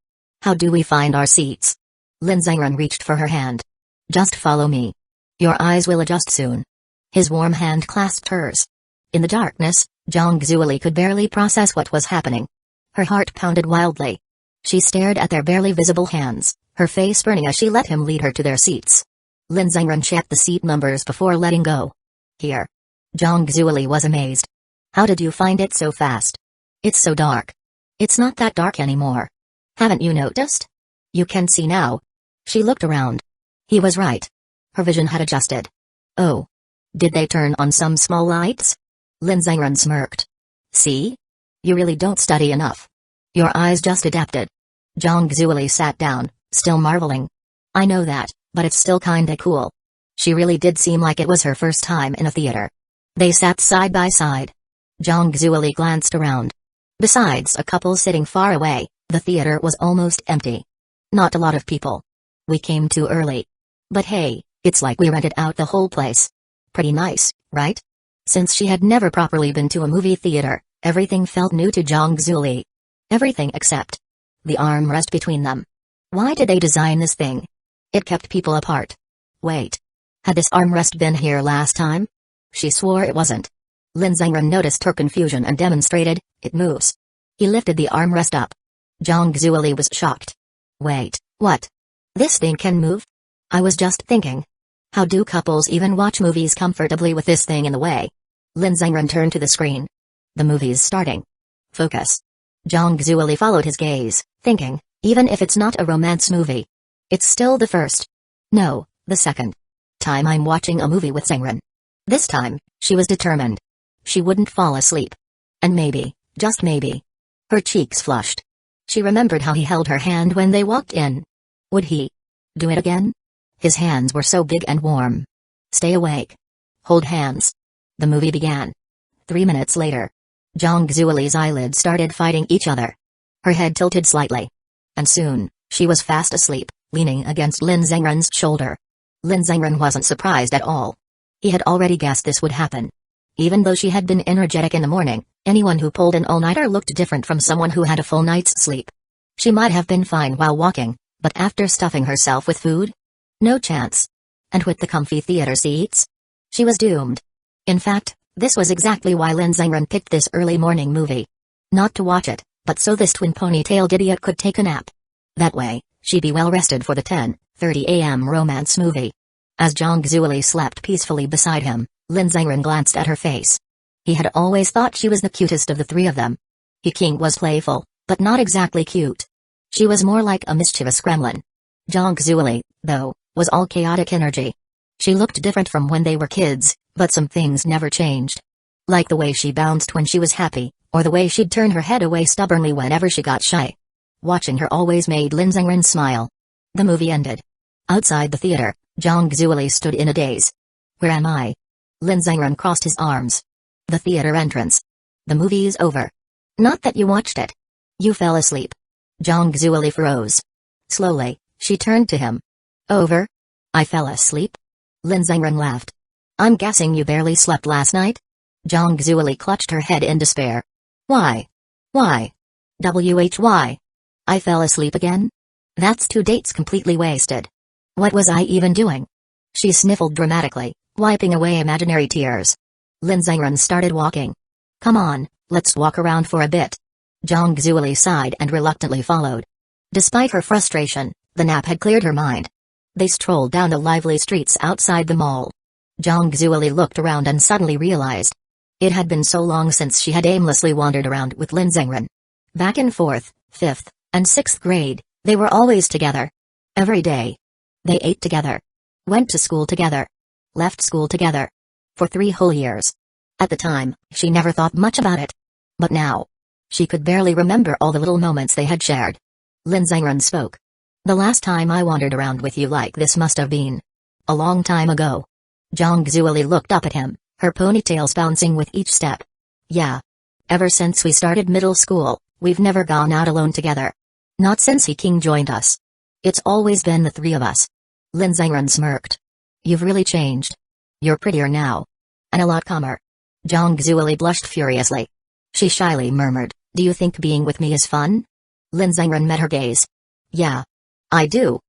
How do we find our seats?" Lin Zhengren reached for her hand. "Just follow me. Your eyes will adjust soon." His warm hand clasped hers. In the darkness, Zhang Zuoli could barely process what was happening. Her heart pounded wildly. She stared at their barely visible hands, her face burning as she let him lead her to their seats. Lin Zhengren checked the seat numbers before letting go. "Here." Zhang Zuoli was amazed. "How did you find it so fast? It's so dark." "It's not that dark anymore. Haven't you noticed? You can see now." She looked around. He was right. Her vision had adjusted. "Oh. Did they turn on some small lights?" Lin Zhengren smirked. "See? You really don't study enough. Your eyes just adapted." Zhang Zuoli sat down, still marveling. "I know that, but it's still kinda cool." She really did seem like it was her first time in a theater. They sat side by side. Zhang Zuoli glanced around. Besides a couple sitting far away, the theater was almost empty. Not a lot of people. "We came too early. But hey, it's like we rented out the whole place. Pretty nice, right?" Since she had never properly been to a movie theater, everything felt new to Zhang Zuoli. Everything except the armrest between them. Why did they design this thing? It kept people apart. Wait. Had this armrest been here last time? She swore it wasn't. Lin Zhengren noticed her confusion and demonstrated, "It moves." He lifted the armrest up. Zhang Zuoli was shocked. "Wait, what? This thing can move? I was just thinking. How do couples even watch movies comfortably with this thing in the way?" Lin Zhengren turned to the screen. "The movie's starting. Focus." Zhang Zuoli followed his gaze, thinking, even if it's not a romance movie, it's still the first. No, the second time I'm watching a movie with Zhengren. This time, she was determined. She wouldn't fall asleep. And maybe, just maybe. Her cheeks flushed. She remembered how he held her hand when they walked in. Would he do it again? His hands were so big and warm. Stay awake. Hold hands. The movie began. 3 minutes later. Zhang Zuoli's eyelids started fighting each other. Her head tilted slightly. And soon, she was fast asleep, leaning against Lin Zhengren's shoulder. Lin Zhengren wasn't surprised at all. He had already guessed this would happen. Even though she had been energetic in the morning, anyone who pulled an all-nighter looked different from someone who had a full night's sleep. She might have been fine while walking, but after stuffing herself with food? No chance. And with the comfy theater seats? She was doomed. In fact, this was exactly why Lin Zhengren picked this early morning movie. Not to watch it, but so this twin-ponytailed idiot could take a nap. That way, she'd be well rested for the 10:30 a.m. romance movie. As Zhang Zuoli slept peacefully beside him, Lin Zhengren glanced at her face. He had always thought she was the cutest of the three of them. He King was playful, but not exactly cute. She was more like a mischievous gremlin. Zhang Zuoli, though, was all chaotic energy. She looked different from when they were kids, but some things never changed. Like the way she bounced when she was happy, or the way she'd turn her head away stubbornly whenever she got shy. Watching her always made Lin Zhengren smile. The movie ended. Outside the theater, Zhang Zuoli stood in a daze. Where am I? Lin Zhengren crossed his arms. The theater entrance. The movie's over. Not that you watched it. You fell asleep. Zhang Zuoli froze. Slowly, she turned to him. Over? I fell asleep? Lin Zhengren laughed. I'm guessing you barely slept last night? Zhang Zuoli clutched her head in despair. Why? Why? Why? I fell asleep again? That's 2 dates completely wasted. What was I even doing? She sniffled dramatically, wiping away imaginary tears. Lin Zhengren started walking. Come on, let's walk around for a bit. Zhang Zuoli sighed and reluctantly followed. Despite her frustration, the nap had cleared her mind. They strolled down the lively streets outside the mall. Zhang Zuoli looked around and suddenly realized. It had been so long since she had aimlessly wandered around with Lin Zhengren. Back in 4th, 5th, and 6th grade, they were always together. Every day. They ate together. Went to school together. Left school together. For 3 whole years. At the time, she never thought much about it. But now. She could barely remember all the little moments they had shared. Lin Zhengren spoke. The last time I wandered around with you like this must have been a long time ago. Zhang Zuoli looked up at him, her ponytails bouncing with each step. Yeah. Ever since we started middle school, we've never gone out alone together. Not since He King joined us. It's always been the 3 of us. Lin Zhengren smirked. You've really changed. You're prettier now. And a lot calmer. Zhang Zuoli blushed furiously. She shyly murmured, Do you think being with me is fun? Lin Zhengren met her gaze. Yeah. I do.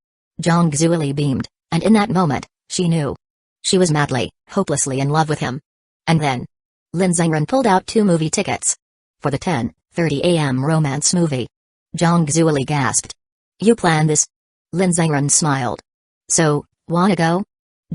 Zhang Zuoli beamed, and in that moment, she knew. She was madly, hopelessly in love with him. And then, Lin Zhengren pulled out 2 movie tickets. For the 10:30 a.m. romance movie. Zhang Zuoli gasped. You planned this? Lin Zhengren smiled. So, wanna go?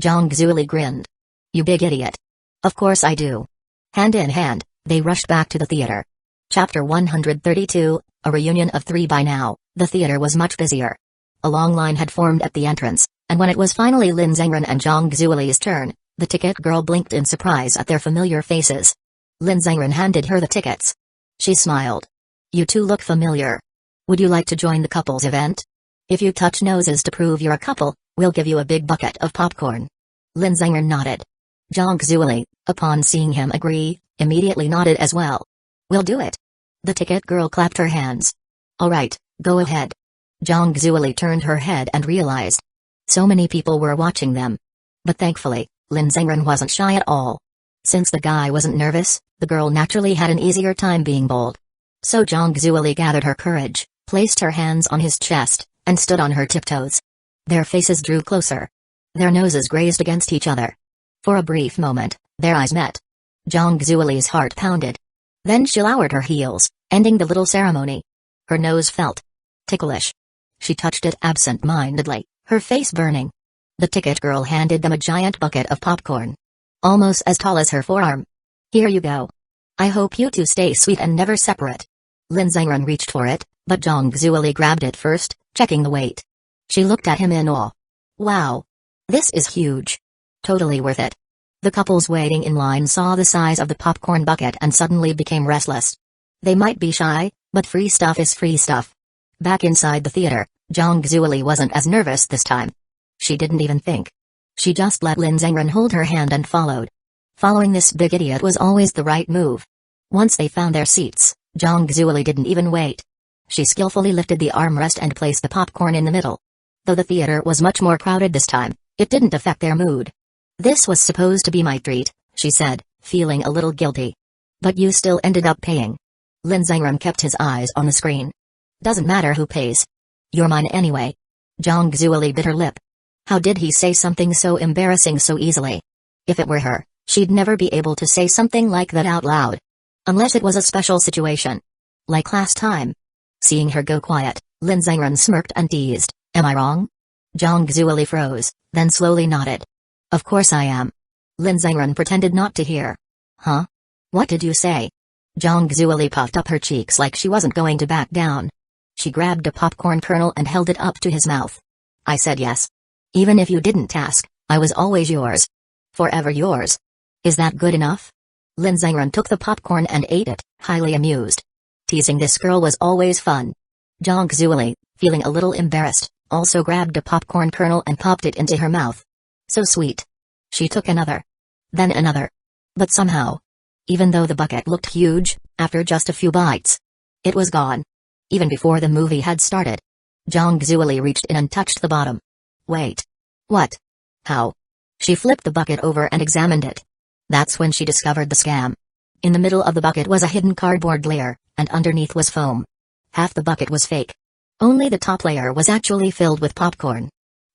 Zhang Zuoli grinned. You big idiot. Of course I do. Hand in hand, they rushed back to the theater. Chapter 132, a reunion of 3. By now, the theater was much busier. A long line had formed at the entrance, and when it was finally Lin Zhengren and Zhang Zuoli's turn, the ticket girl blinked in surprise at their familiar faces. Lin Zhengren handed her the tickets. She smiled. You two look familiar. Would you like to join the couple's event? If you touch noses to prove you're a couple, we'll give you a big bucket of popcorn. Lin Zhengren nodded. Zhang Zuoli, upon seeing him agree, immediately nodded as well. We'll do it. The ticket girl clapped her hands. All right, go ahead. Zhang Zuoli turned her head and realized. So many people were watching them. But thankfully, Lin Zhengren wasn't shy at all. Since the guy wasn't nervous, the girl naturally had an easier time being bold. So Zhang Zuoli gathered her courage, placed her hands on his chest, and stood on her tiptoes. Their faces drew closer. Their noses grazed against each other. For a brief moment, their eyes met. Zhang Zuoli's heart pounded. Then she lowered her heels, ending the little ceremony. Her nose felt ticklish. She touched it absent-mindedly, her face burning. The ticket girl handed them a giant bucket of popcorn. Almost as tall as her forearm. Here you go. I hope you two stay sweet and never separate. Lin Zhengren reached for it, but Zhang Zuoli grabbed it first, checking the weight. She looked at him in awe. Wow. This is huge. Totally worth it. The couples waiting in line saw the size of the popcorn bucket and suddenly became restless. They might be shy, but free stuff is free stuff. Back inside the theater, Zhang Zuoli wasn't as nervous this time. She didn't even think. She just let Lin Zhengren hold her hand and followed. Following this big idiot was always the right move. Once they found their seats, Zhang Zuoli didn't even wait. She skillfully lifted the armrest and placed the popcorn in the middle. Though the theater was much more crowded this time, it didn't affect their mood. This was supposed to be my treat, she said, feeling a little guilty. But you still ended up paying. Lin Zhengren kept his eyes on the screen. Doesn't matter who pays. You're mine anyway. Zhang Zuoli bit her lip. How did he say something so embarrassing so easily? If it were her, she'd never be able to say something like that out loud. Unless it was a special situation. Like last time. Seeing her go quiet, Lin Zhengren smirked and teased, "Am I wrong?" Zhang Zuoli froze, then slowly nodded. "Of course I am." Lin Zhengren pretended not to hear. "Huh? What did you say?" Zhang Zuoli puffed up her cheeks like she wasn't going to back down. She grabbed a popcorn kernel and held it up to his mouth. "I said yes. Even if you didn't ask, I was always yours. Forever yours. Is that good enough?" Lin Zhengren took the popcorn and ate it, highly amused. Teasing this girl was always fun. Zhang Zuoli, feeling a little embarrassed, also grabbed a popcorn kernel and popped it into her mouth. So sweet. She took another. Then another. But somehow, even though the bucket looked huge, after just a few bites, it was gone. Even before the movie had started. Zhang Zuoli reached in and touched the bottom. Wait. What? How? She flipped the bucket over and examined it. That's when she discovered the scam. In the middle of the bucket was a hidden cardboard layer, and underneath was foam. Half the bucket was fake. Only the top layer was actually filled with popcorn.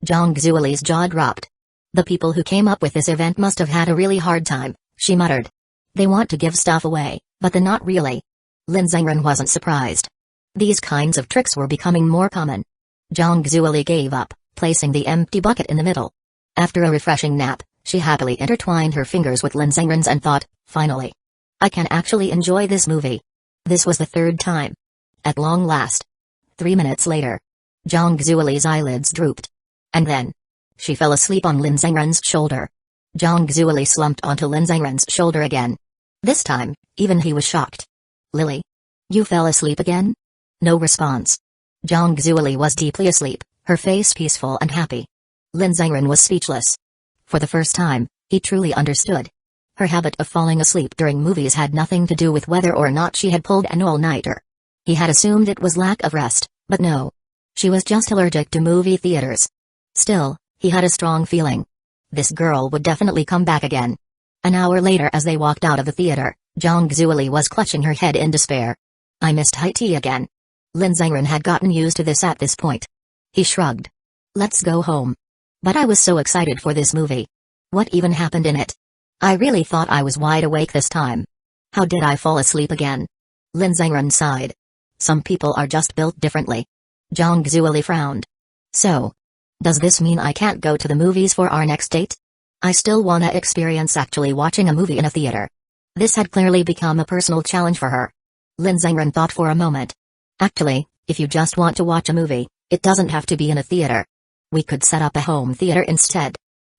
Zhang Zuoli's jaw dropped. The people who came up with this event must have had a really hard time, she muttered. They want to give stuff away, but then not really. Lin Zhengren wasn't surprised. These kinds of tricks were becoming more common. Zhang Zuoli gave up, placing the empty bucket in the middle. After a refreshing nap, she happily intertwined her fingers with Lin Zhengren's and thought, finally. I can actually enjoy this movie. This was the third time. At long last. 3 minutes later. Zhang Zuoli's eyelids drooped. And then. She fell asleep on Lin Zhengren's shoulder. Zhang Zuoli slumped onto Lin Zhengren's shoulder again. This time, even he was shocked. Lily? You fell asleep again? No response. Zhang Zuoli was deeply asleep, her face peaceful and happy. Lin Zhengren was speechless. For the first time, he truly understood. Her habit of falling asleep during movies had nothing to do with whether or not she had pulled an all-nighter. He had assumed it was lack of rest, but no. She was just allergic to movie theaters. Still, he had a strong feeling. This girl would definitely come back again. An hour later as they walked out of the theater, Zhang Zuoli was clutching her head in despair. I missed high tea again. Lin Zhengren had gotten used to this at this point. He shrugged. Let's go home. But I was so excited for this movie. What even happened in it? I really thought I was wide awake this time. How did I fall asleep again? Lin Zhengren sighed. Some people are just built differently. Zhang Zuoli frowned. So, does this mean I can't go to the movies for our next date? I still wanna experience actually watching a movie in a theater. This had clearly become a personal challenge for her. Lin Zhengren thought for a moment. Actually, if you just want to watch a movie, it doesn't have to be in a theater. We could set up a home theater instead.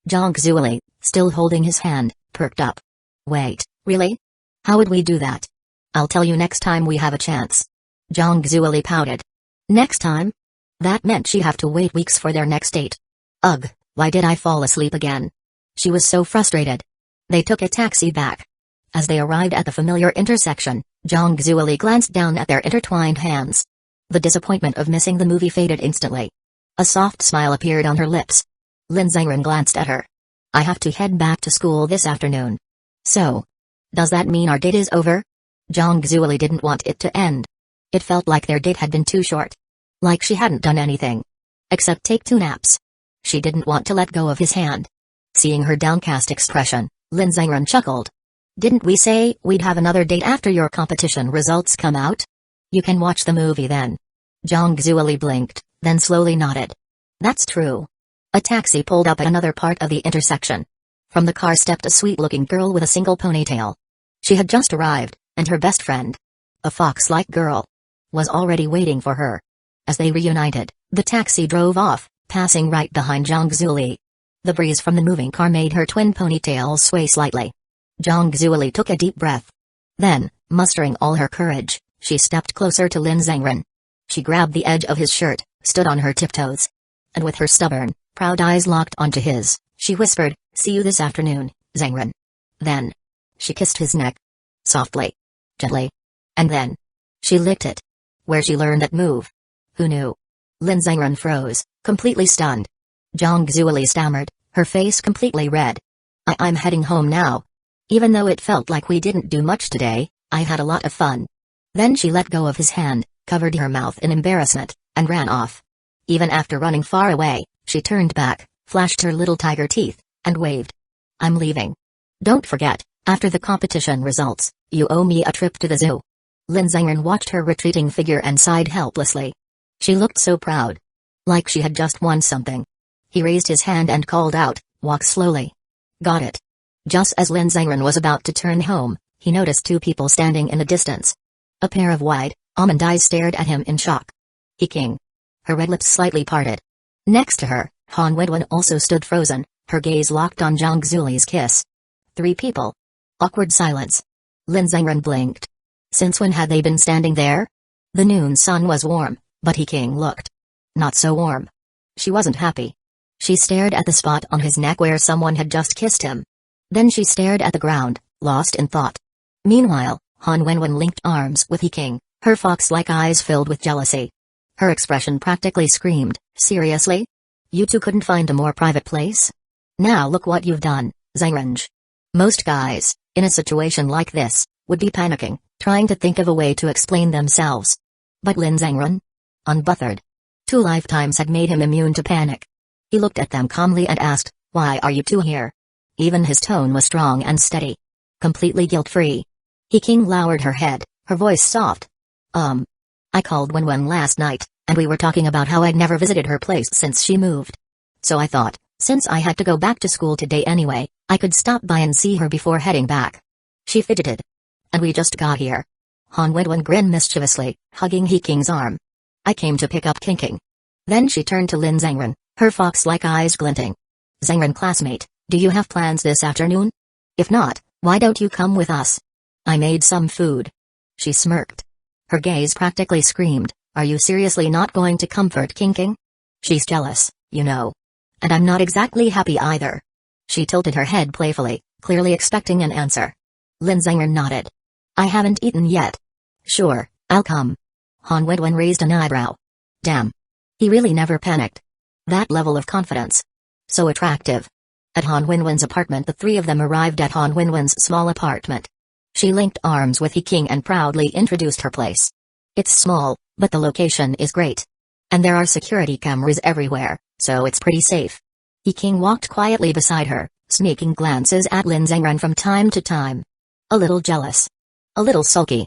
Zhang Zuoli, still holding his hand, perked up. Wait, really? How would we do that? I'll tell you next time we have a chance. Zhang Zuoli pouted. Next time? That meant she'd have to wait weeks for their next date. Ugh, why did I fall asleep again? She was so frustrated. They took a taxi back. As they arrived at the familiar intersection, Zhang Zuoli glanced down at their intertwined hands. The disappointment of missing the movie faded instantly. A soft smile appeared on her lips. Lin Zhengren glanced at her. I have to head back to school this afternoon. So, does that mean our date is over? Zhang Zuoli didn't want it to end. It felt like their date had been too short. Like she hadn't done anything. Except take 2 naps. She didn't want to let go of his hand. Seeing her downcast expression, Lin Zhengren chuckled. Didn't we say we'd have another date after your competition results come out? You can watch the movie then. Zhang Zuoli blinked, then slowly nodded. That's true. A taxi pulled up at another part of the intersection. From the car stepped a sweet-looking girl with a single ponytail. She had just arrived, and her best friend, a fox-like girl, was already waiting for her. As they reunited, the taxi drove off, passing right behind Zhang Zuoli. The breeze from the moving car made her twin ponytails sway slightly. Zhang Zuoli took a deep breath. Then, mustering all her courage, she stepped closer to Lin Zhengren. She grabbed the edge of his shirt, stood on her tiptoes. And with her stubborn, proud eyes locked onto his, she whispered, see you this afternoon, Zhengren. Then, she kissed his neck. Softly. Gently. And then, she licked it. Where she learned that move. Who knew? Lin Zhengren froze, completely stunned. Zhang Zuoli stammered, her face completely red. I'm heading home now. Even though it felt like we didn't do much today, I had a lot of fun. Then she let go of his hand, covered her mouth in embarrassment, and ran off. Even after running far away, she turned back, flashed her little tiger teeth, and waved. I'm leaving. Don't forget, after the competition results, you owe me a trip to the zoo. Lin Zhengren watched her retreating figure and sighed helplessly. She looked so proud. Like she had just won something. He raised his hand and called out, walk slowly. Got it. Just as Lin Zhengren was about to turn home, he noticed two people standing in the distance. A pair of wide, almond eyes stared at him in shock. He King. Her red lips slightly parted. Next to her, Han Wenwen also stood frozen, her gaze locked on Zhang Xuli's kiss. Three people. Awkward silence. Lin Zhengren blinked. Since when had they been standing there? The noon sun was warm, but He King looked not so warm. She wasn't happy. She stared at the spot on his neck where someone had just kissed him. Then she stared at the ground, lost in thought. Meanwhile, Han Wenwen linked arms with He King, her fox-like eyes filled with jealousy. Her expression practically screamed, seriously? You two couldn't find a more private place? Now look what you've done, Zhengren. Most guys, in a situation like this, would be panicking, trying to think of a way to explain themselves. But Lin Zhengren? Unbothered. 2 lifetimes had made him immune to panic. He looked at them calmly and asked, why are you two here? Even his tone was strong and steady. Completely guilt-free. He King lowered her head, her voice soft. I called Wenwen last night, and we were talking about how I'd never visited her place since she moved. So I thought, since I had to go back to school today anyway, I could stop by and see her before heading back. She fidgeted. And we just got here. Han Wenwen grinned mischievously, hugging He King's arm. I came to pick up King. Then she turned to Lin Zhengren, her fox-like eyes glinting. Zhengren classmate, do you have plans this afternoon? If not, why don't you come with us? I made some food. She smirked. Her gaze practically screamed, are you seriously not going to comfort King? She's jealous, you know. And I'm not exactly happy either. She tilted her head playfully, clearly expecting an answer. Lin Zhengren nodded. I haven't eaten yet. Sure, I'll come. Han Wenwen raised an eyebrow. Damn. He really never panicked. That level of confidence. So attractive. At Han Wenwen's apartment, the three of them arrived at Han Wenwen's small apartment. She linked arms with He King and proudly introduced her place. It's small, but the location is great. And there are security cameras everywhere, so it's pretty safe. He King walked quietly beside her, sneaking glances at Lin Zhengren from time to time. A little jealous. A little sulky.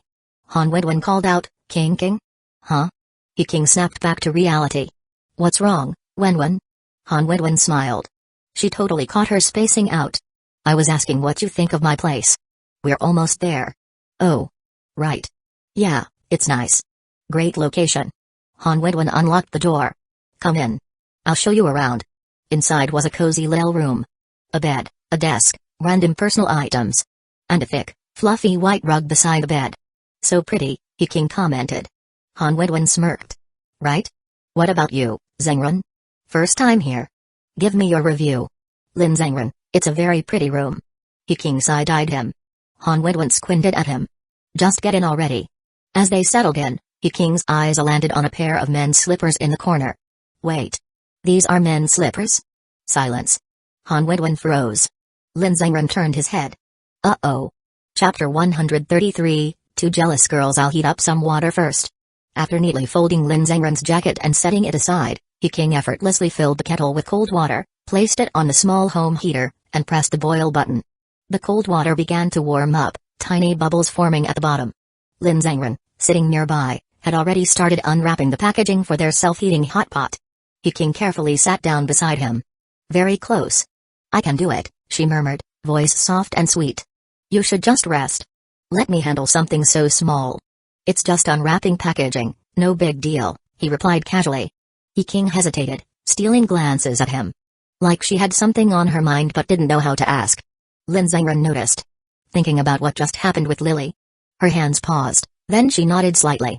Han Wenwen called out, King? Huh? He King snapped back to reality. What's wrong, Wenwen? Han Wenwen smiled. She totally caught her spacing out. I was asking what you think of my place. We're almost there. Oh. Right. Yeah, it's nice. Great location. Han Wenwen unlocked the door. Come in. I'll show you around. Inside was a cozy little room. A bed, a desk, random personal items. And a thick, fluffy white rug beside the bed. So pretty, He King commented. Han Wenwen smirked. Right? What about you, Zhengren? First time here. Give me your review. Lin Zhengren, it's a very pretty room. He King side-eyed him. Han Wenwen squinted at him. Just get in already. As they settled in, He King's eyes landed on a pair of men's slippers in the corner. Wait. These are men's slippers? Silence. Han Wenwen froze. Lin Zhengren turned his head. Uh-oh. Chapter 133, Two Jealous Girls. I'll heat up some water first. After neatly folding Lin Zhengren's jacket and setting it aside, He King effortlessly filled the kettle with cold water, placed it on the small home heater, and pressed the boil button. The cold water began to warm up, tiny bubbles forming at the bottom. Lin Zhengren, sitting nearby, had already started unwrapping the packaging for their self-heating hot pot. He King carefully sat down beside him. Very close. I can do it, she murmured, voice soft and sweet. You should just rest. Let me handle something so small. It's just unwrapping packaging, no big deal, he replied casually. He King hesitated, stealing glances at him. Like she had something on her mind but didn't know how to ask. Lin Zhengren noticed. Thinking about what just happened with Lily. Her hands paused, then she nodded slightly.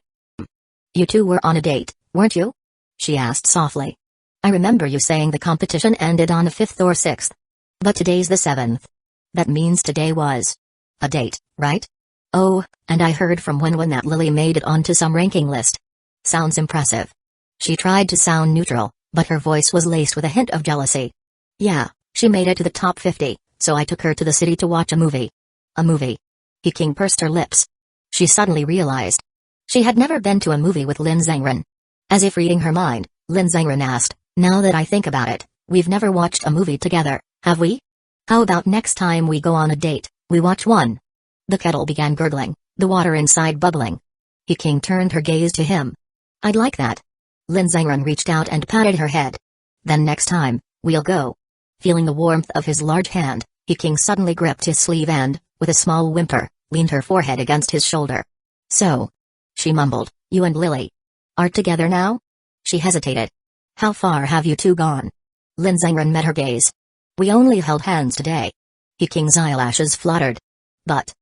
You two were on a date, weren't you? She asked softly. I remember you saying the competition ended on the 5th or 6th. But today's the 7th. That means today was a date, right? Oh, and I heard from Wenwen that Lily made it onto some ranking list. Sounds impressive. She tried to sound neutral, but her voice was laced with a hint of jealousy. Yeah, she made it to the top 50, so I took her to the city to watch a movie. A movie. He pursed her lips. She suddenly realized. She had never been to a movie with Lin Zhengren. As if reading her mind, Lin Zhengren asked, now that I think about it, we've never watched a movie together, have we? How about next time we go on a date, we watch one? The kettle began gurgling, the water inside bubbling. He turned her gaze to him. I'd like that. Lin Zhengren reached out and patted her head. Then next time, we'll go. Feeling the warmth of his large hand, he suddenly gripped his sleeve and, with a small whimper, leaned her forehead against his shoulder. So, she mumbled, you and Lily are together now? She hesitated. How far have you two gone? Lin Zhengren met her gaze. We only held hands today. He eyelashes fluttered. But,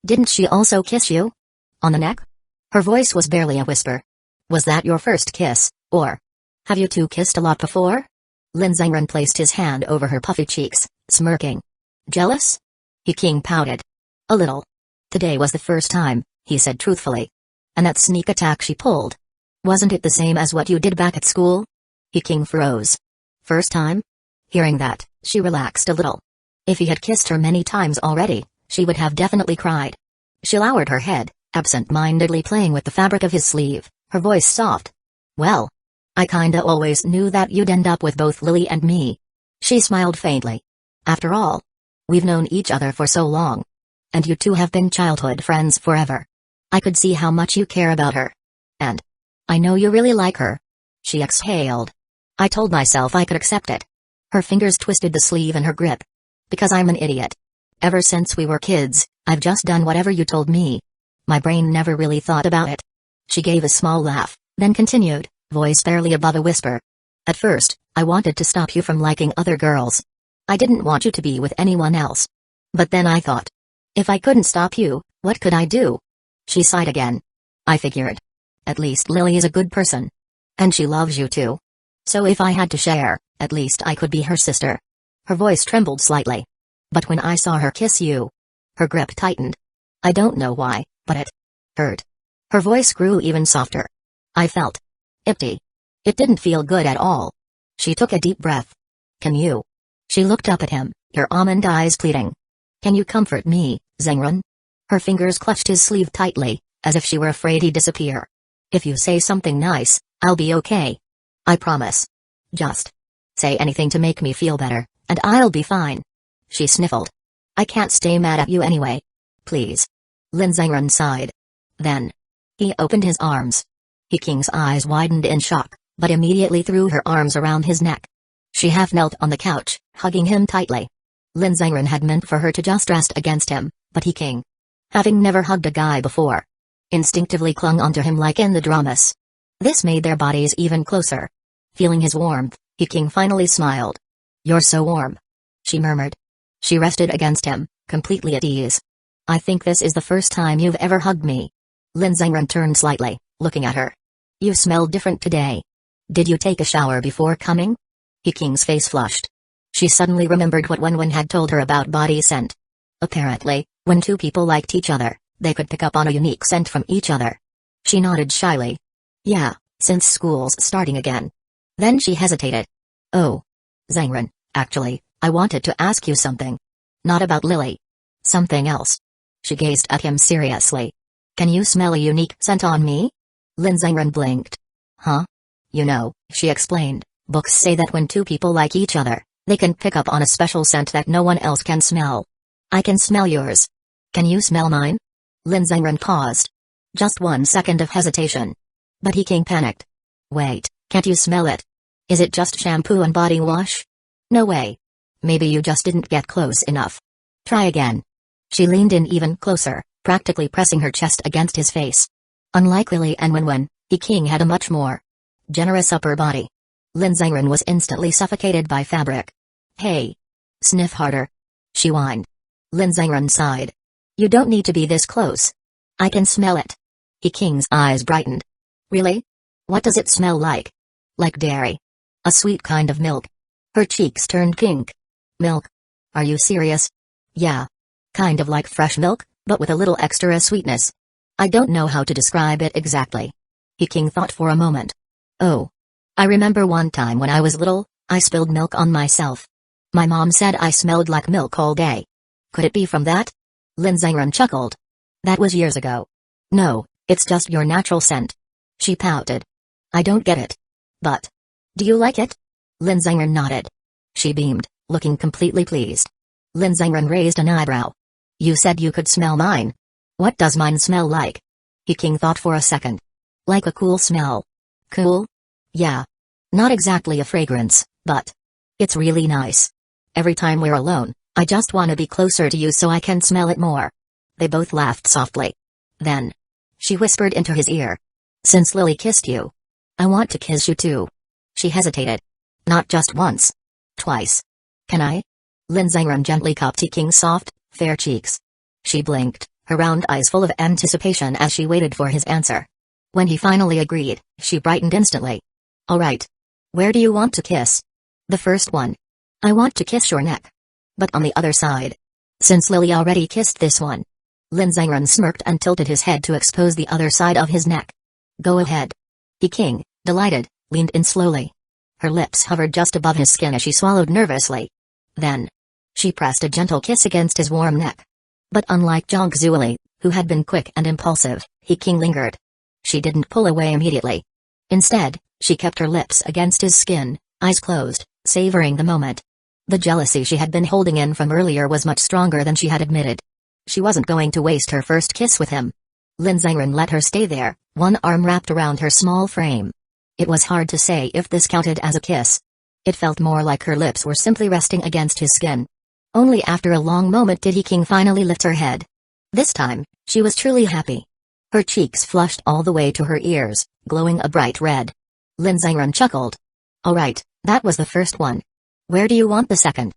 didn't she also kiss you? On the neck? Her voice was barely a whisper. Was that your first kiss, or have you two kissed a lot before? Lin Zhengren placed his hand over her puffy cheeks, smirking. Jealous? He pouted. A little. Today was the first time, he said truthfully. And that sneak attack she pulled. Wasn't it the same as what you did back at school? He froze. First time? Hearing that, she relaxed a little. If he had kissed her many times already, she would have definitely cried. She lowered her head, absent-mindedly playing with the fabric of his sleeve, her voice soft. Well, I kinda always knew that you'd end up with both Lily and me. She smiled faintly. After all, we've known each other for so long. And you two have been childhood friends forever. I could see how much you care about her. And I know you really like her. She exhaled. I told myself I could accept it. Her fingers twisted the sleeve in her grip. Because I'm an idiot. Ever since we were kids, I've just done whatever you told me. My brain never really thought about it. She gave a small laugh, then continued, voice barely above a whisper. At first, I wanted to stop you from liking other girls. I didn't want you to be with anyone else. But then I thought. If I couldn't stop you, what could I do? She sighed again. I figured. At least Lily is a good person. And she loves you too. So if I had to share, at least I could be her sister. Her voice trembled slightly. But when I saw her kiss you, her grip tightened. I don't know why, but it hurt. Her voice grew even softer. I felt empty. It didn't feel good at all. She took a deep breath. Can you? She looked up at him, her almond eyes pleading. Can you comfort me, Zhengren? Her fingers clutched his sleeve tightly, as if she were afraid he'd disappear. If you say something nice, I'll be okay. I promise. Just say anything to make me feel better, and I'll be fine. She sniffled. I can't stay mad at you anyway. Please. Lin Zhengren sighed. Then he opened his arms. King's eyes widened in shock, but immediately threw her arms around his neck. She half knelt on the couch, hugging him tightly. Lin Zhengren had meant for her to just rest against him, but he having never hugged a guy before, instinctively clung onto him like in the dramas. This made their bodies even closer. Feeling his warmth, he finally smiled. You're so warm. She murmured. She rested against him, completely at ease. I think this is the first time you've ever hugged me. Lin Zhengren turned slightly, looking at her. You smell different today. Did you take a shower before coming? King's face flushed. She suddenly remembered what Wenwen had told her about body scent. Apparently, when two people liked each other, they could pick up on a unique scent from each other. She nodded shyly. Yeah, since school's starting again. Then she hesitated. Oh. Zhengren, actually, I wanted to ask you something. Not about Lily. Something else. She gazed at him seriously. Can you smell a unique scent on me? Lin Zhengren blinked. Huh? You know, she explained, books say that when two people like each other, they can pick up on a special scent that no one else can smell. I can smell yours. Can you smell mine? Lin Zhengren paused. Just 1 second of hesitation. But he panicked. Wait, can't you smell it? Is it just shampoo and body wash? No way. Maybe you just didn't get close enough. Try again. She leaned in even closer, practically pressing her chest against his face. Unlike Lily and Wenwen, King had a much more generous upper body. Lin Zhengren was instantly suffocated by fabric. Hey. Sniff harder. She whined. Lin Zhengren sighed. You don't need to be this close. I can smell it. King's eyes brightened. Really? What does it smell like? Like dairy. A sweet kind of milk. Her cheeks turned pink. Milk? Are you serious? Yeah. Kind of like fresh milk, but with a little extra sweetness. I don't know how to describe it exactly. King thought for a moment. Oh. I remember one time when I was little, I spilled milk on myself. My mom said I smelled like milk all day. Could it be from that? Lin Zhengren chuckled. That was years ago. No, it's just your natural scent. She pouted. I don't get it. But. Do you like it? Lin Zhengren nodded. She beamed, looking completely pleased. Lin Zhengren raised an eyebrow. You said you could smell mine. What does mine smell like? King thought for a second. Like a cool smell. Cool? Yeah. Not exactly a fragrance, but. It's really nice. Every time we're alone, I just want to be closer to you so I can smell it more. They both laughed softly. Then. She whispered into his ear. Since Lily kissed you. I want to kiss you too. She hesitated. Not just once. Twice. Can I? Lin Zhengren gently cupped King's soft, fair cheeks. She blinked, her round eyes full of anticipation as she waited for his answer. When he finally agreed, she brightened instantly. All right. Where do you want to kiss? The first one. I want to kiss your neck. But on the other side. Since Lily already kissed this one. Lin Zhengren smirked and tilted his head to expose the other side of his neck. Go ahead. King, delighted, leaned in slowly. Her lips hovered just above his skin as she swallowed nervously. Then. She pressed a gentle kiss against his warm neck. But unlike Zhang Zuoli, who had been quick and impulsive, King lingered. She didn't pull away immediately. Instead, she kept her lips against his skin, eyes closed, savoring the moment. The jealousy she had been holding in from earlier was much stronger than she had admitted. She wasn't going to waste her first kiss with him. Lin Zhengren let her stay there, one arm wrapped around her small frame. It was hard to say if this counted as a kiss. It felt more like her lips were simply resting against his skin. Only after a long moment did King finally lift her head. This time, she was truly happy. Her cheeks flushed all the way to her ears, glowing a bright red. Lin Zhengren chuckled. All right, that was the first one. Where do you want the second?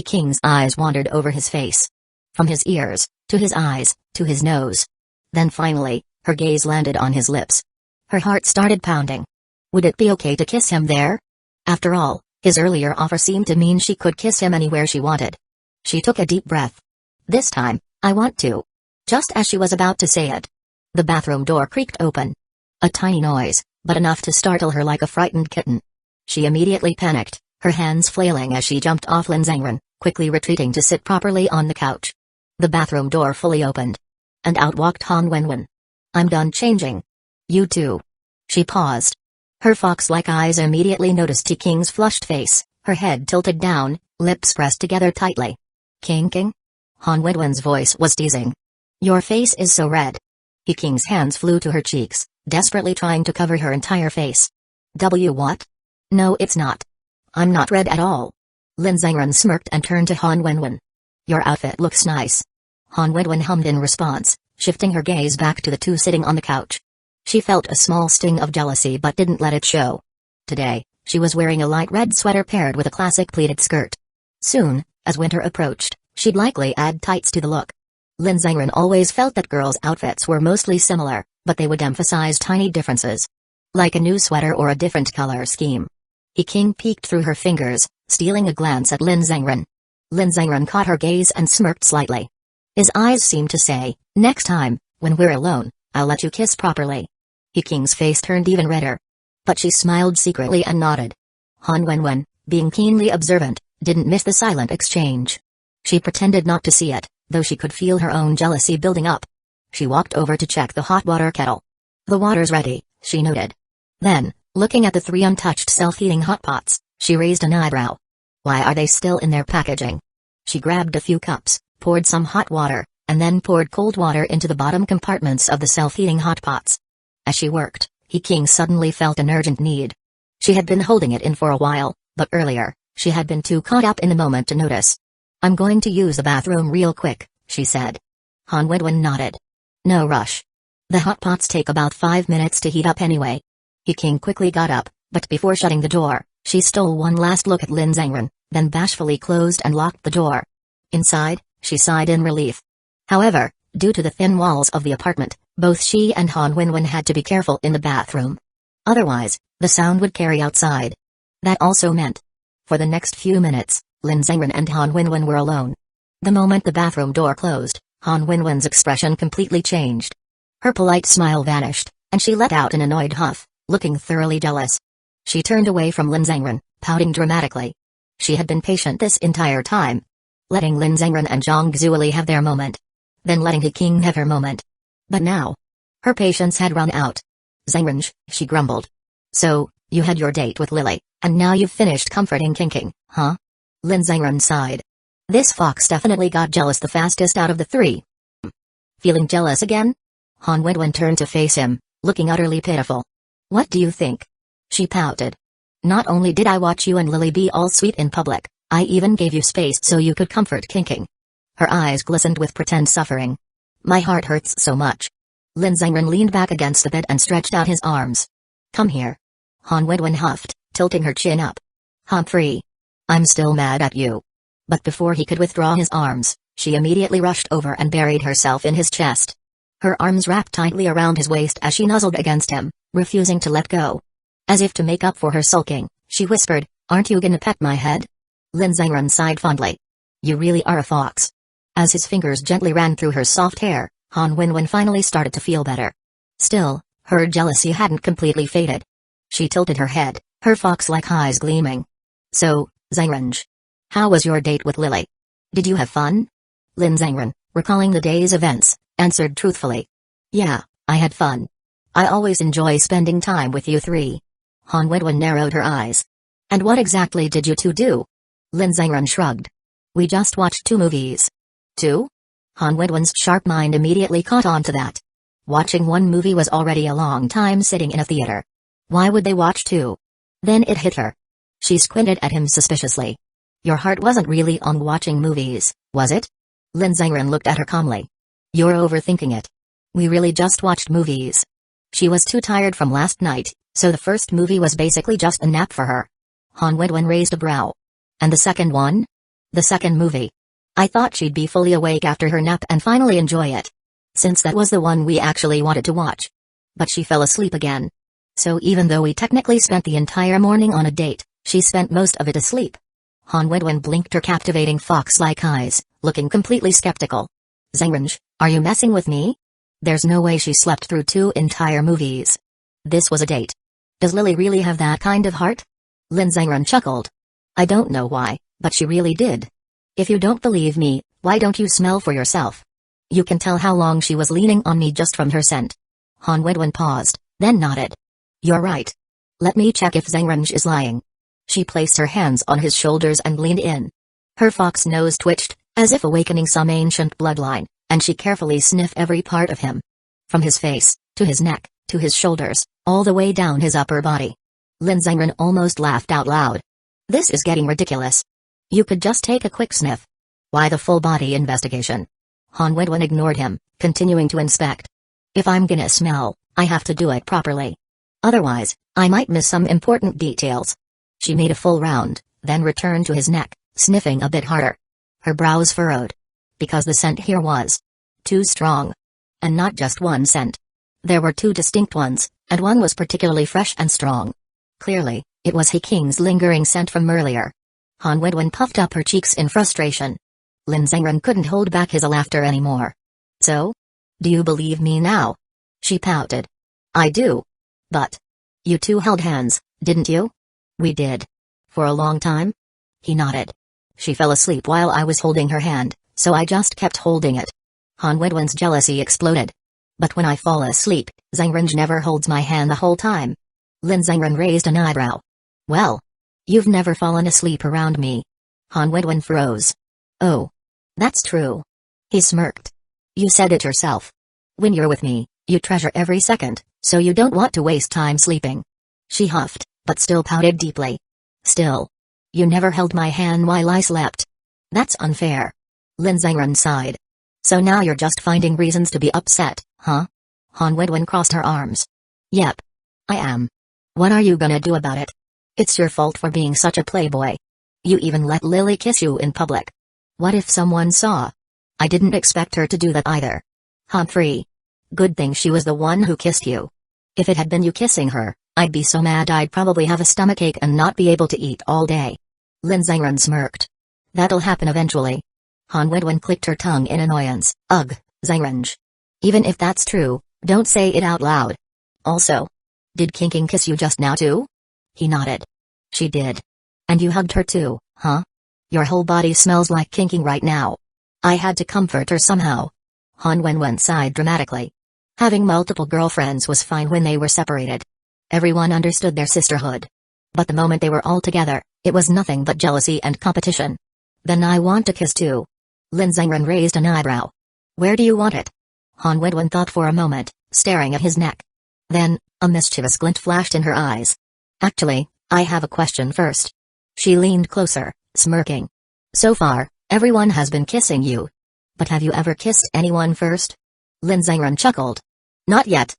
King's eyes wandered over his face. From his ears, to his eyes, to his nose. Then finally, her gaze landed on his lips. Her heart started pounding. Would it be okay to kiss him there? After all, his earlier offer seemed to mean she could kiss him anywhere she wanted. She took a deep breath. This time, I want to. Just as she was about to say it. The bathroom door creaked open. A tiny noise, but enough to startle her like a frightened kitten. She immediately panicked, her hands flailing as she jumped off Lin Zhengren, quickly retreating to sit properly on the couch. The bathroom door fully opened. And out walked Han Wenwen. I'm done changing. You too. She paused. Her fox-like eyes immediately noticed King's flushed face, her head tilted down, lips pressed together tightly. King? Han Wenwen's voice was teasing. Your face is so red. King's hands flew to her cheeks, desperately trying to cover her entire face. What? No, it's not. I'm not red at all. Lin Zhengren smirked and turned to Han Wenwen. Your outfit looks nice. Han Wenwen hummed in response, shifting her gaze back to the two sitting on the couch. She felt a small sting of jealousy but didn't let it show. Today, she was wearing a light red sweater paired with a classic pleated skirt. Soon, as winter approached, she'd likely add tights to the look. Lin Zhengren always felt that girls' outfits were mostly similar, but they would emphasize tiny differences. Like a new sweater or a different color scheme. King peeked through her fingers, stealing a glance at Lin Zhengren. Lin Zhengren caught her gaze and smirked slightly. His eyes seemed to say, next time, when we're alone, I'll let you kiss properly. King's face turned even redder. But she smiled secretly and nodded. Han Wenwen, being keenly observant, didn't miss the silent exchange. She pretended not to see it, though she could feel her own jealousy building up. She walked over to check the hot water kettle. The water's ready, she noted. Then, looking at the three untouched self-heating hot pots, she raised an eyebrow. Why are they still in their packaging? She grabbed a few cups, poured some hot water, and then poured cold water into the bottom compartments of the self-heating hot pots. As she worked, King suddenly felt an urgent need. She had been holding it in for a while, but earlier, she had been too caught up in the moment to notice. I'm going to use the bathroom real quick, she said. Han Wenwen nodded. No rush. The hot pots take about 5 minutes to heat up anyway. King quickly got up, but before shutting the door, she stole one last look at Lin Zhengren, then bashfully closed and locked the door. Inside, she sighed in relief. However, due to the thin walls of the apartment, both she and Han Wenwen had to be careful in the bathroom. Otherwise, the sound would carry outside. That also meant. For the next few minutes, Lin Zhengren and Han Wenwen were alone. The moment the bathroom door closed, Han Wenwen's expression completely changed. Her polite smile vanished, and she let out an annoyed huff, looking thoroughly jealous. She turned away from Lin Zhengren, pouting dramatically. She had been patient this entire time. Letting Lin Zhengren and Zhang Zuoli have their moment. then letting the king have her moment. But now, her patience had run out. "Zangrange," she grumbled. "So, you had your date with Lily, and now you've finished comforting Kinking, huh?" Lin Zangran sighed. This fox definitely got jealous the fastest out of the three. Feeling jealous again? Han Wenwen turned to face him, looking utterly pitiful. "What do you think?" She pouted. "Not only did I watch you and Lily be all sweet in public, I even gave you space so you could comfort Kinking." Her eyes glistened with pretend suffering. "My heart hurts so much." Lin Zangran leaned back against the bed and stretched out his arms. "Come here." Han Wenwen huffed, tilting her chin up. "Humphrey. I'm still mad at you." But before he could withdraw his arms, she immediately rushed over and buried herself in his chest. Her arms wrapped tightly around his waist as she nuzzled against him, refusing to let go. As if to make up for her sulking, she whispered, "Aren't you gonna pet my head?" Lin Zangran sighed fondly. "You really are a fox." As his fingers gently ran through her soft hair, Han Wenwen finally started to feel better. Still, her jealousy hadn't completely faded. She tilted her head, her fox-like eyes gleaming. "So, Zangrange, how was your date with Lily? Did you have fun?" Lin Zangran, recalling the day's events, answered truthfully. "Yeah, I had fun. I always enjoy spending time with you three." Han Wenwen narrowed her eyes. "And what exactly did you two do?" Lin Zangran shrugged. "We just watched 2 movies." "Two?" Han Wenwen's sharp mind immediately caught on to that. Watching 1 movie was already a long time sitting in a theater. Why would they watch 2? Then it hit her. She squinted at him suspiciously. "Your heart wasn't really on watching movies, was it?" Lin Zangran looked at her calmly. "You're overthinking it. We really just watched movies." She was too tired from last night, so the first movie was basically just a nap for her. Han Wenwen raised a brow. "And the second one?" "The second movie. I thought she'd be fully awake after her nap and finally enjoy it. Since that was the one we actually wanted to watch. But she fell asleep again. So even though we technically spent the entire morning on a date, she spent most of it asleep." Han Wenwen blinked her captivating fox-like eyes, looking completely skeptical. "Zangrange, are you messing with me? There's no way she slept through 2 entire movies. This was a date. Does Lily really have that kind of heart?" Lin Zangran chuckled. "I don't know why, but she really did. If you don't believe me, why don't you smell for yourself? You can tell how long she was leaning on me just from her scent." Han Wenwen paused, then nodded. "You're right. Let me check if Zangrange is lying." She placed her hands on his shoulders and leaned in. Her fox nose twitched, as if awakening some ancient bloodline, and she carefully sniffed every part of him. From his face, to his neck, to his shoulders, all the way down his upper body. Lin Zangran almost laughed out loud. "This is getting ridiculous. You could just take a quick sniff. Why the full-body investigation?" Han Wenwen ignored him, continuing to inspect. "If I'm gonna smell, I have to do it properly. Otherwise, I might miss some important details." She made a full round, then returned to his neck, sniffing a bit harder. Her brows furrowed. Because the scent here was too strong. And not just one scent. There were 2 distinct ones, and one was particularly fresh and strong. Clearly, it was He King's lingering scent from earlier. Han Wenwen puffed up her cheeks in frustration. Lin Zangran couldn't hold back his laughter anymore. "So? Do you believe me now?" She pouted. "I do. But you two held hands, didn't you?" "We did. For a long time?" He nodded. "She fell asleep while I was holding her hand, so I just kept holding it." Han Wenwen's jealousy exploded. "But when I fall asleep, Zangrange never holds my hand the whole time." Lin Zangran raised an eyebrow. "Well, you've never fallen asleep around me." Han Wenwen froze. "Oh. That's true." He smirked. "You said it yourself. When you're with me, you treasure every second, so you don't want to waste time sleeping." She huffed, but still pouted deeply. "Still. You never held my hand while I slept." "That's unfair." Lin Zangran sighed. "So now you're just finding reasons to be upset, huh?" Han Wenwen crossed her arms. "Yep. I am. What are you gonna do about it? It's your fault for being such a playboy. You even let Lily kiss you in public. What if someone saw? I didn't expect her to do that either. Humphrey. Good thing she was the one who kissed you. If it had been you kissing her, I'd be so mad I'd probably have a stomachache and not be able to eat all day." Lin Zangran smirked. "That'll happen eventually." Han Wenwen clicked her tongue in annoyance. "Ugh, Zangrange. Even if that's true, don't say it out loud. Also, did Kinking kiss you just now too?" He nodded. "She did. And you hugged her too, huh? Your whole body smells like Kinking right now." "I had to comfort her somehow." Han Wenwen sighed dramatically. Having multiple girlfriends was fine when they were separated. Everyone understood their sisterhood. But the moment they were all together, it was nothing but jealousy and competition. Then I want to kiss too. Lin Zhengren raised an eyebrow. Where do you want it? Han Wenwen thought for a moment, staring at his neck. Then, a mischievous glint flashed in her eyes. Actually, I have a question first. She leaned closer, smirking. So far, everyone has been kissing you. But have you ever kissed anyone first? Lin Zhengren chuckled. Not yet.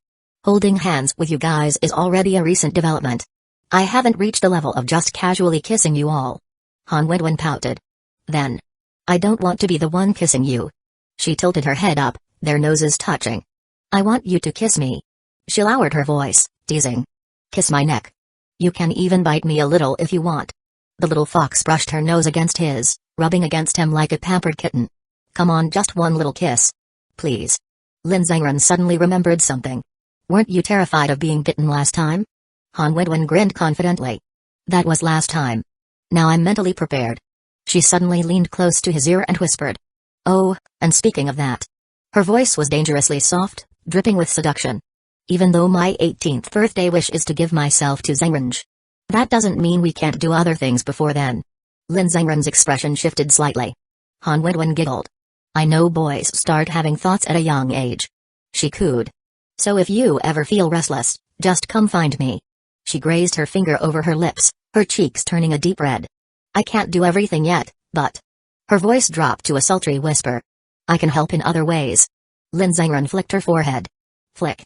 Holding hands with you guys is already a recent development. I haven't reached the level of just casually kissing you all. Han Wenwen pouted. Then. I don't want to be the one kissing you. She tilted her head up, their noses touching. I want you to kiss me. She lowered her voice, teasing. Kiss my neck. You can even bite me a little if you want. The little fox brushed her nose against his, rubbing against him like a pampered kitten. Come on, just one little kiss. Please. Lin Zhengren suddenly remembered something. Weren't you terrified of being bitten last time? Han Wenwen grinned confidently. That was last time. Now I'm mentally prepared. She suddenly leaned close to his ear and whispered. Oh, and speaking of that. Her voice was dangerously soft, dripping with seduction. Even though my 18th birthday wish is to give myself to Zhengren. That doesn't mean we can't do other things before then. Lin Zhengren's expression shifted slightly. Han Wenwen giggled. I know boys start having thoughts at a young age. She cooed. So if you ever feel restless, just come find me. She grazed her finger over her lips, her cheeks turning a deep red. I can't do everything yet, but... Her voice dropped to a sultry whisper. I can help in other ways. Lin Zhengren flicked her forehead. Flick.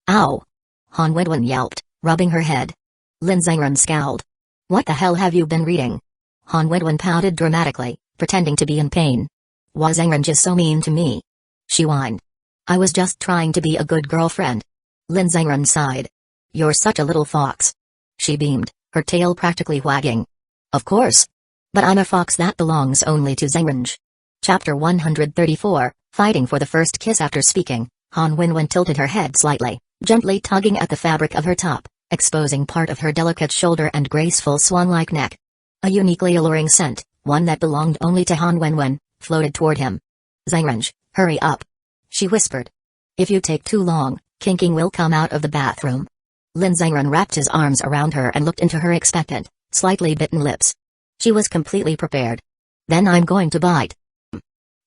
Ow! Han Wenwen yelped, rubbing her head. Lin Zhengren scowled. What the hell have you been reading? Han Wenwen pouted dramatically, pretending to be in pain. Why Zhengren is so mean to me? She whined. I was just trying to be a good girlfriend. Lin Zhengren sighed. You're such a little fox. She beamed, her tail practically wagging. Of course. But I'm a fox that belongs only to Zhengren. Chapter 134, Fighting for the First Kiss. After speaking, Han Wenwen tilted her head slightly, gently tugging at the fabric of her top, exposing part of her delicate shoulder and graceful swan-like neck. A uniquely alluring scent, one that belonged only to Han Wenwen, floated toward him. Zhengren, hurry up. She whispered. If you take too long, Kinking will come out of the bathroom. Lin Zhengren wrapped his arms around her and looked into her expectant, slightly bitten lips. She was completely prepared. Then I'm going to bite.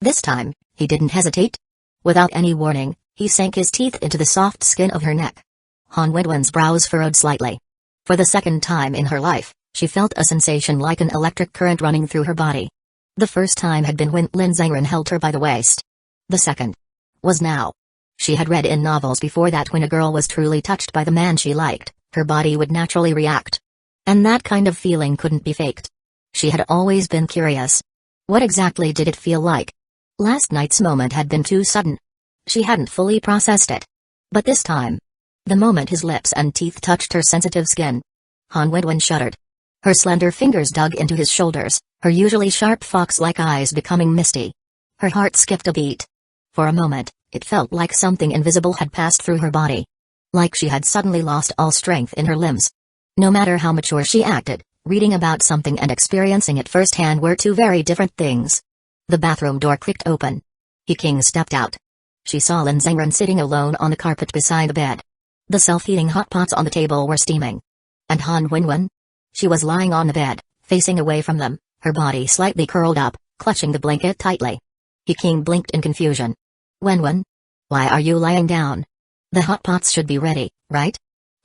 This time, he didn't hesitate. Without any warning, he sank his teeth into the soft skin of her neck. Han Wenwen's brows furrowed slightly. For the second time in her life, she felt a sensation like an electric current running through her body. The first time had been when Lin Zhengren held her by the waist. The second was now. She had read in novels before that when a girl was truly touched by the man she liked, her body would naturally react. And that kind of feeling couldn't be faked. She had always been curious. What exactly did it feel like? Last night's moment had been too sudden. She hadn't fully processed it. But this time, the moment his lips and teeth touched her sensitive skin, Han Wenwen shuddered. Her slender fingers dug into his shoulders, her usually sharp fox-like eyes becoming misty. Her heart skipped a beat. For a moment, it felt like something invisible had passed through her body. Like she had suddenly lost all strength in her limbs. No matter how mature she acted, reading about something and experiencing it firsthand were two very different things. The bathroom door clicked open. King stepped out. She saw Lin Zhengren sitting alone on the carpet beside the bed. The self-heating hot pots on the table were steaming. And Han Wenwen? She was lying on the bed, facing away from them, her body slightly curled up, clutching the blanket tightly. King blinked in confusion. Wenwen? Why are you lying down? The hot pots should be ready, right?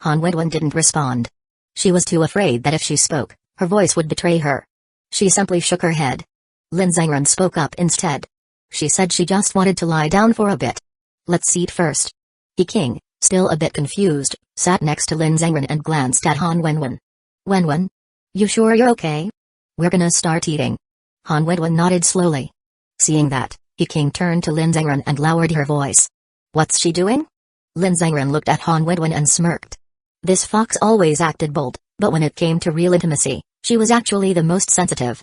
Han Wenwen didn't respond. She was too afraid that if she spoke, her voice would betray her. She simply shook her head. Lin Zhengren spoke up instead. She said she just wanted to lie down for a bit. Let's eat first. King, still a bit confused, sat next to Lin Zhengren and glanced at Han Wenwen. Wenwen? You sure you're okay? We're gonna start eating. Han Wenwen nodded slowly. Seeing that, King turned to Lin Zhengren and lowered her voice. What's she doing? Lin Zhengren looked at Han Wenwen and smirked. This fox always acted bold, but when it came to real intimacy, she was actually the most sensitive.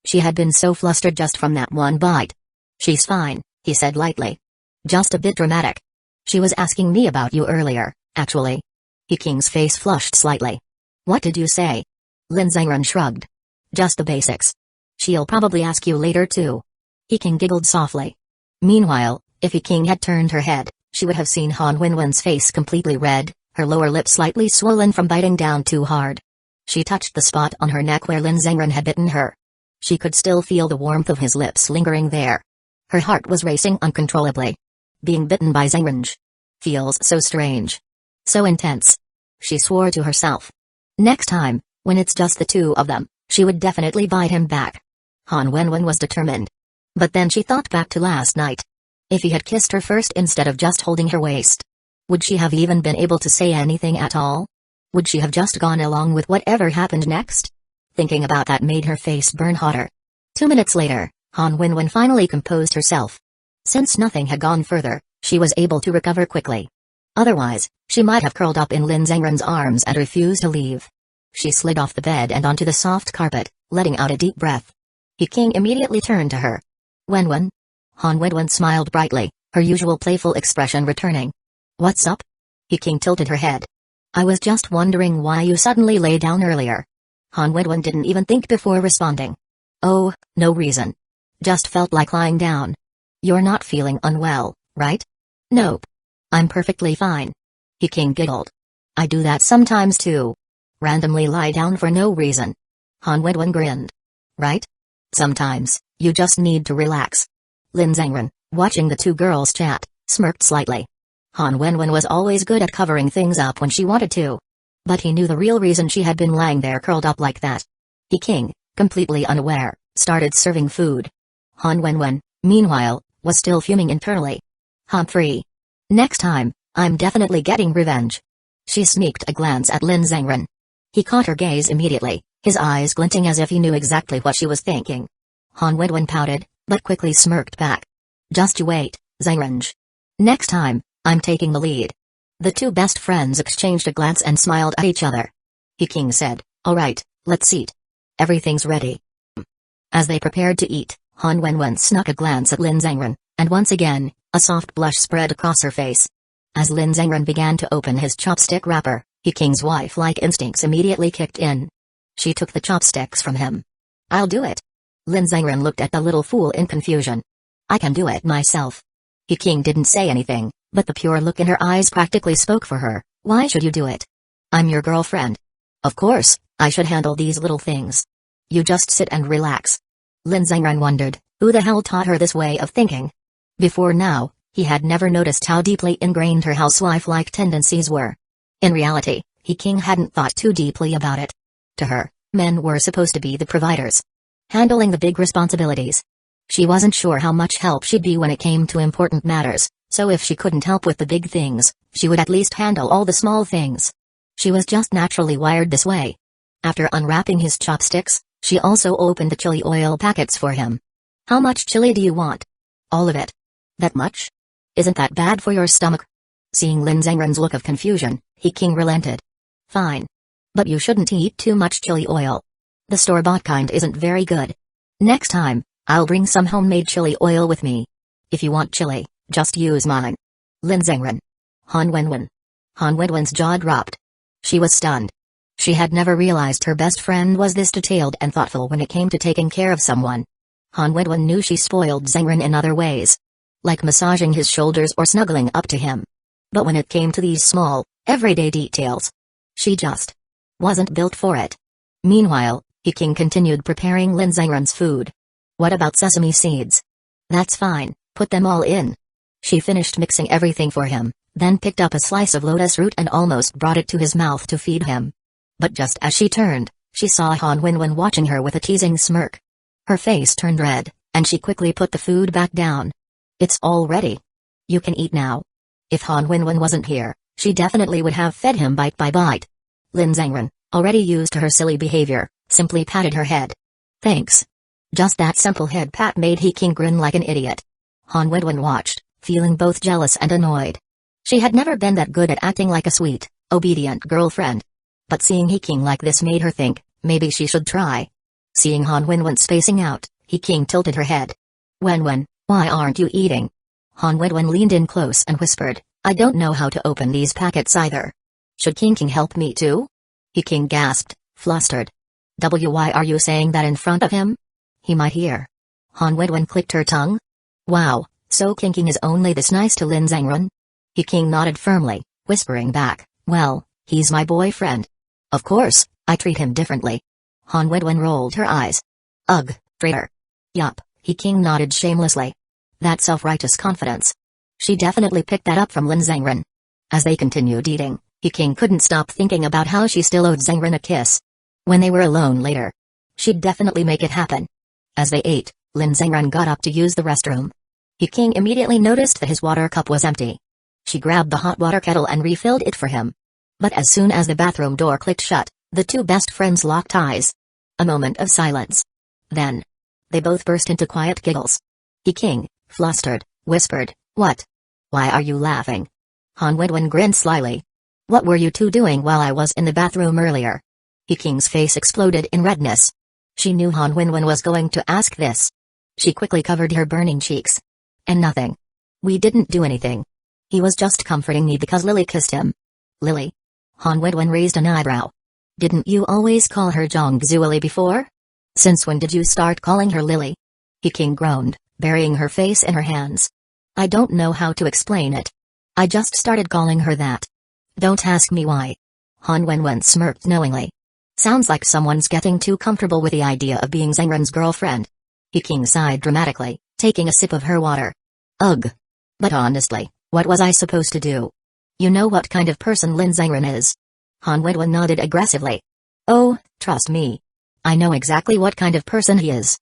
She had been so flustered just from that one bite. She's fine, he said lightly. Just a bit dramatic. She was asking me about you earlier, actually. King's face flushed slightly. What did you say? Lin Zhengren shrugged. Just the basics. She'll probably ask you later too. King giggled softly. Meanwhile, If He King had turned her head, she would have seen Han Wenwen's face completely red, her lower lip slightly swollen from biting down too hard. She touched the spot on her neck where Lin Zengren had bitten her. She could still feel the warmth of his lips lingering there. Her heart was racing uncontrollably. Being bitten by Zengren feels so strange. So intense. She swore to herself. Next time, when it's just the two of them, she would definitely bite him back. Han Wenwen was determined. But then she thought back to last night. If he had kissed her first instead of just holding her waist, would she have even been able to say anything at all? Would she have just gone along with whatever happened next? Thinking about that made her face burn hotter. 2 minutes later, Han Wenwen finally composed herself. Since nothing had gone further, she was able to recover quickly. Otherwise, she might have curled up in Lin Zengren's arms and refused to leave. She slid off the bed and onto the soft carpet, letting out a deep breath. He King immediately turned to her. Wenwen? Han Wenwen smiled brightly, her usual playful expression returning. What's up? He King tilted her head. I was just wondering why you suddenly lay down earlier. Han Wenwen didn't even think before responding. Oh, no reason. Just felt like lying down. You're not feeling unwell, right? Nope. I'm perfectly fine. He King giggled. I do that sometimes too. Randomly lie down for no reason. Han Wenwen grinned. Right? Sometimes, you just need to relax. Lin Zengren, watching the two girls chat, smirked slightly. Han Wenwen was always good at covering things up when she wanted to. But he knew the real reason she had been lying there curled up like that. He King, completely unaware, started serving food. Han Wenwen, meanwhile, was still fuming internally. Humphrey. Next time, I'm definitely getting revenge. She sneaked a glance at Lin Zengren. He caught her gaze immediately, his eyes glinting as if he knew exactly what she was thinking. Han Wenwen pouted, but quickly smirked back. Just you wait, Zengren. Next time, I'm taking the lead. The two best friends exchanged a glance and smiled at each other. He King said, Alright, let's eat. Everything's ready. As they prepared to eat, Han Wenwen snuck a glance at Lin Zengren, and once again, a soft blush spread across her face. As Lin Zengren began to open his chopstick wrapper, He King's wife-like instincts immediately kicked in. She took the chopsticks from him. I'll do it. Lin Zengren looked at the little fool in confusion. I can do it myself. He King didn't say anything, but the pure look in her eyes practically spoke for her. Why should you do it? I'm your girlfriend. Of course, I should handle these little things. You just sit and relax. Lin Zengren wondered, who the hell taught her this way of thinking? Before now, he had never noticed how deeply ingrained her housewife-like tendencies were. In reality, He King hadn't thought too deeply about it. To her, men were supposed to be the providers, handling the big responsibilities. She wasn't sure how much help she'd be when it came to important matters, so if she couldn't help with the big things, she would at least handle all the small things. She was just naturally wired this way. After unwrapping his chopsticks, she also opened the chili oil packets for him. How much chili do you want? All of it. That much? Isn't that bad for your stomach? Seeing Lin Zengren's look of confusion, He King relented. Fine. But you shouldn't eat too much chili oil. The store-bought kind isn't very good. Next time, I'll bring some homemade chili oil with me. If you want chili, just use mine. Lin Zengren. Han Wenwen. Han Wenwen's jaw dropped. She was stunned. She had never realized her best friend was this detailed and thoughtful when it came to taking care of someone. Han Wenwen knew she spoiled Zengren in other ways, like massaging his shoulders or snuggling up to him. But when it came to these small, everyday details, she just wasn't built for it. Meanwhile, He King continued preparing Lin Zengren's food. What about sesame seeds? That's fine, put them all in. She finished mixing everything for him, then picked up a slice of lotus root and almost brought it to his mouth to feed him. But just as she turned, she saw Han Wenwen watching her with a teasing smirk. Her face turned red, and she quickly put the food back down. It's all ready. You can eat now. If Han Wenwen wasn't here, she definitely would have fed him bite by bite. Lin Zengren, already used to her silly behavior, simply patted her head. Thanks. Just that simple head pat made He King grin like an idiot. Han Wenwen watched, feeling both jealous and annoyed. She had never been that good at acting like a sweet, obedient girlfriend. But seeing He King like this made her think, maybe she should try. Seeing Han Wenwen spacing out, He King tilted her head. Wenwen, why aren't you eating? Han Wenwen leaned in close and whispered, I don't know how to open these packets either. Should King help me too? He King gasped, flustered. Why are you saying that in front of him? He might hear. Han Wenwen clicked her tongue. Wow, So King is only this nice to Lin Zhangren? King nodded firmly, whispering back, well, he's my boyfriend. Of course, I treat him differently. Han Wenwen rolled her eyes. Ugh, traitor. Yup, King nodded shamelessly. That self-righteous confidence. She definitely picked that up from Lin Zhangren. As they continued eating, King couldn't stop thinking about how she still owed Zhangren a kiss. When they were alone later, she'd definitely make it happen. As they ate, Lin Zhangren got up to use the restroom. King immediately noticed that his water cup was empty. She grabbed the hot water kettle and refilled it for him. But as soon as the bathroom door clicked shut, the two best friends locked eyes. A moment of silence. Then, they both burst into quiet giggles. King, flustered, whispered, "What? Why are you laughing?" Han Wenwen grinned slyly. "What were you two doing while I was in the bathroom earlier?" King's face exploded in redness. She knew Han Wenwen was going to ask this. She quickly covered her burning cheeks. "And nothing. We didn't do anything. He was just comforting me because Lily kissed him." "Lily?" Han Wenwen raised an eyebrow. "Didn't you always call her Zhongzhuili before? Since when did you start calling her Lily?" King groaned, burying her face in her hands. "I don't know how to explain it. I just started calling her that. Don't ask me why." Han Wenwen smirked knowingly. "Sounds like someone's getting too comfortable with the idea of being Zhangren's girlfriend." King sighed dramatically, taking a sip of her water. "Ugh. But honestly, what was I supposed to do? You know what kind of person Lin Zhangren is." Han Wenwen nodded aggressively. "Oh, trust me. I know exactly what kind of person he is."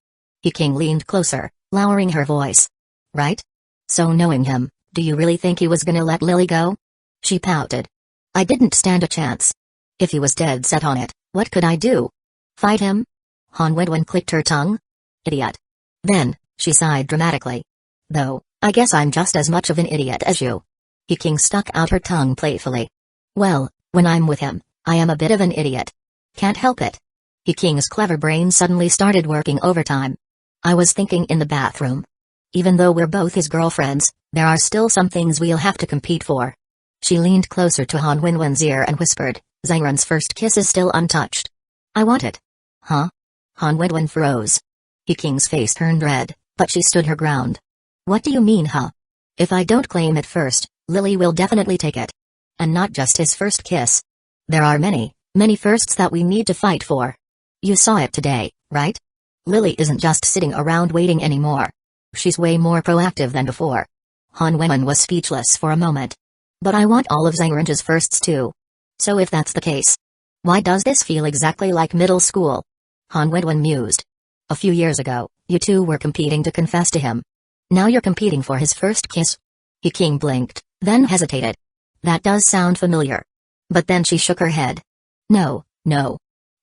King leaned closer, lowering her voice. "Right? So knowing him, do you really think he was gonna let Lily go?" She pouted. "I didn't stand a chance. If he was dead set on it, what could I do? Fight him?" Han Wenwen clicked her tongue. "Idiot." Then, she sighed dramatically. "Though, I guess I'm just as much of an idiot as you." King stuck out her tongue playfully. "Well, when I'm with him, I am a bit of an idiot. Can't help it." King's clever brain suddenly started working overtime. "I was thinking in the bathroom. Even though we're both his girlfriends, there are still some things we'll have to compete for." She leaned closer to Han Wenwen's ear and whispered, "Zhangren's first kiss is still untouched. I want it." "Huh?" Han Wenwen froze. King's face turned red, but she stood her ground. "What do you mean, huh? If I don't claim it first, Lily will definitely take it. And not just his first kiss. There are many, many firsts that we need to fight for. You saw it today, right? Lily isn't just sitting around waiting anymore. She's way more proactive than before." Han Wenwen was speechless for a moment. "But I want all of Zhangren's firsts too. So if that's the case, why does this feel exactly like middle school?" Han Wenwen mused. "A few years ago, you two were competing to confess to him. Now you're competing for his first kiss?" King blinked, then hesitated. "That does sound familiar." But then she shook her head. No.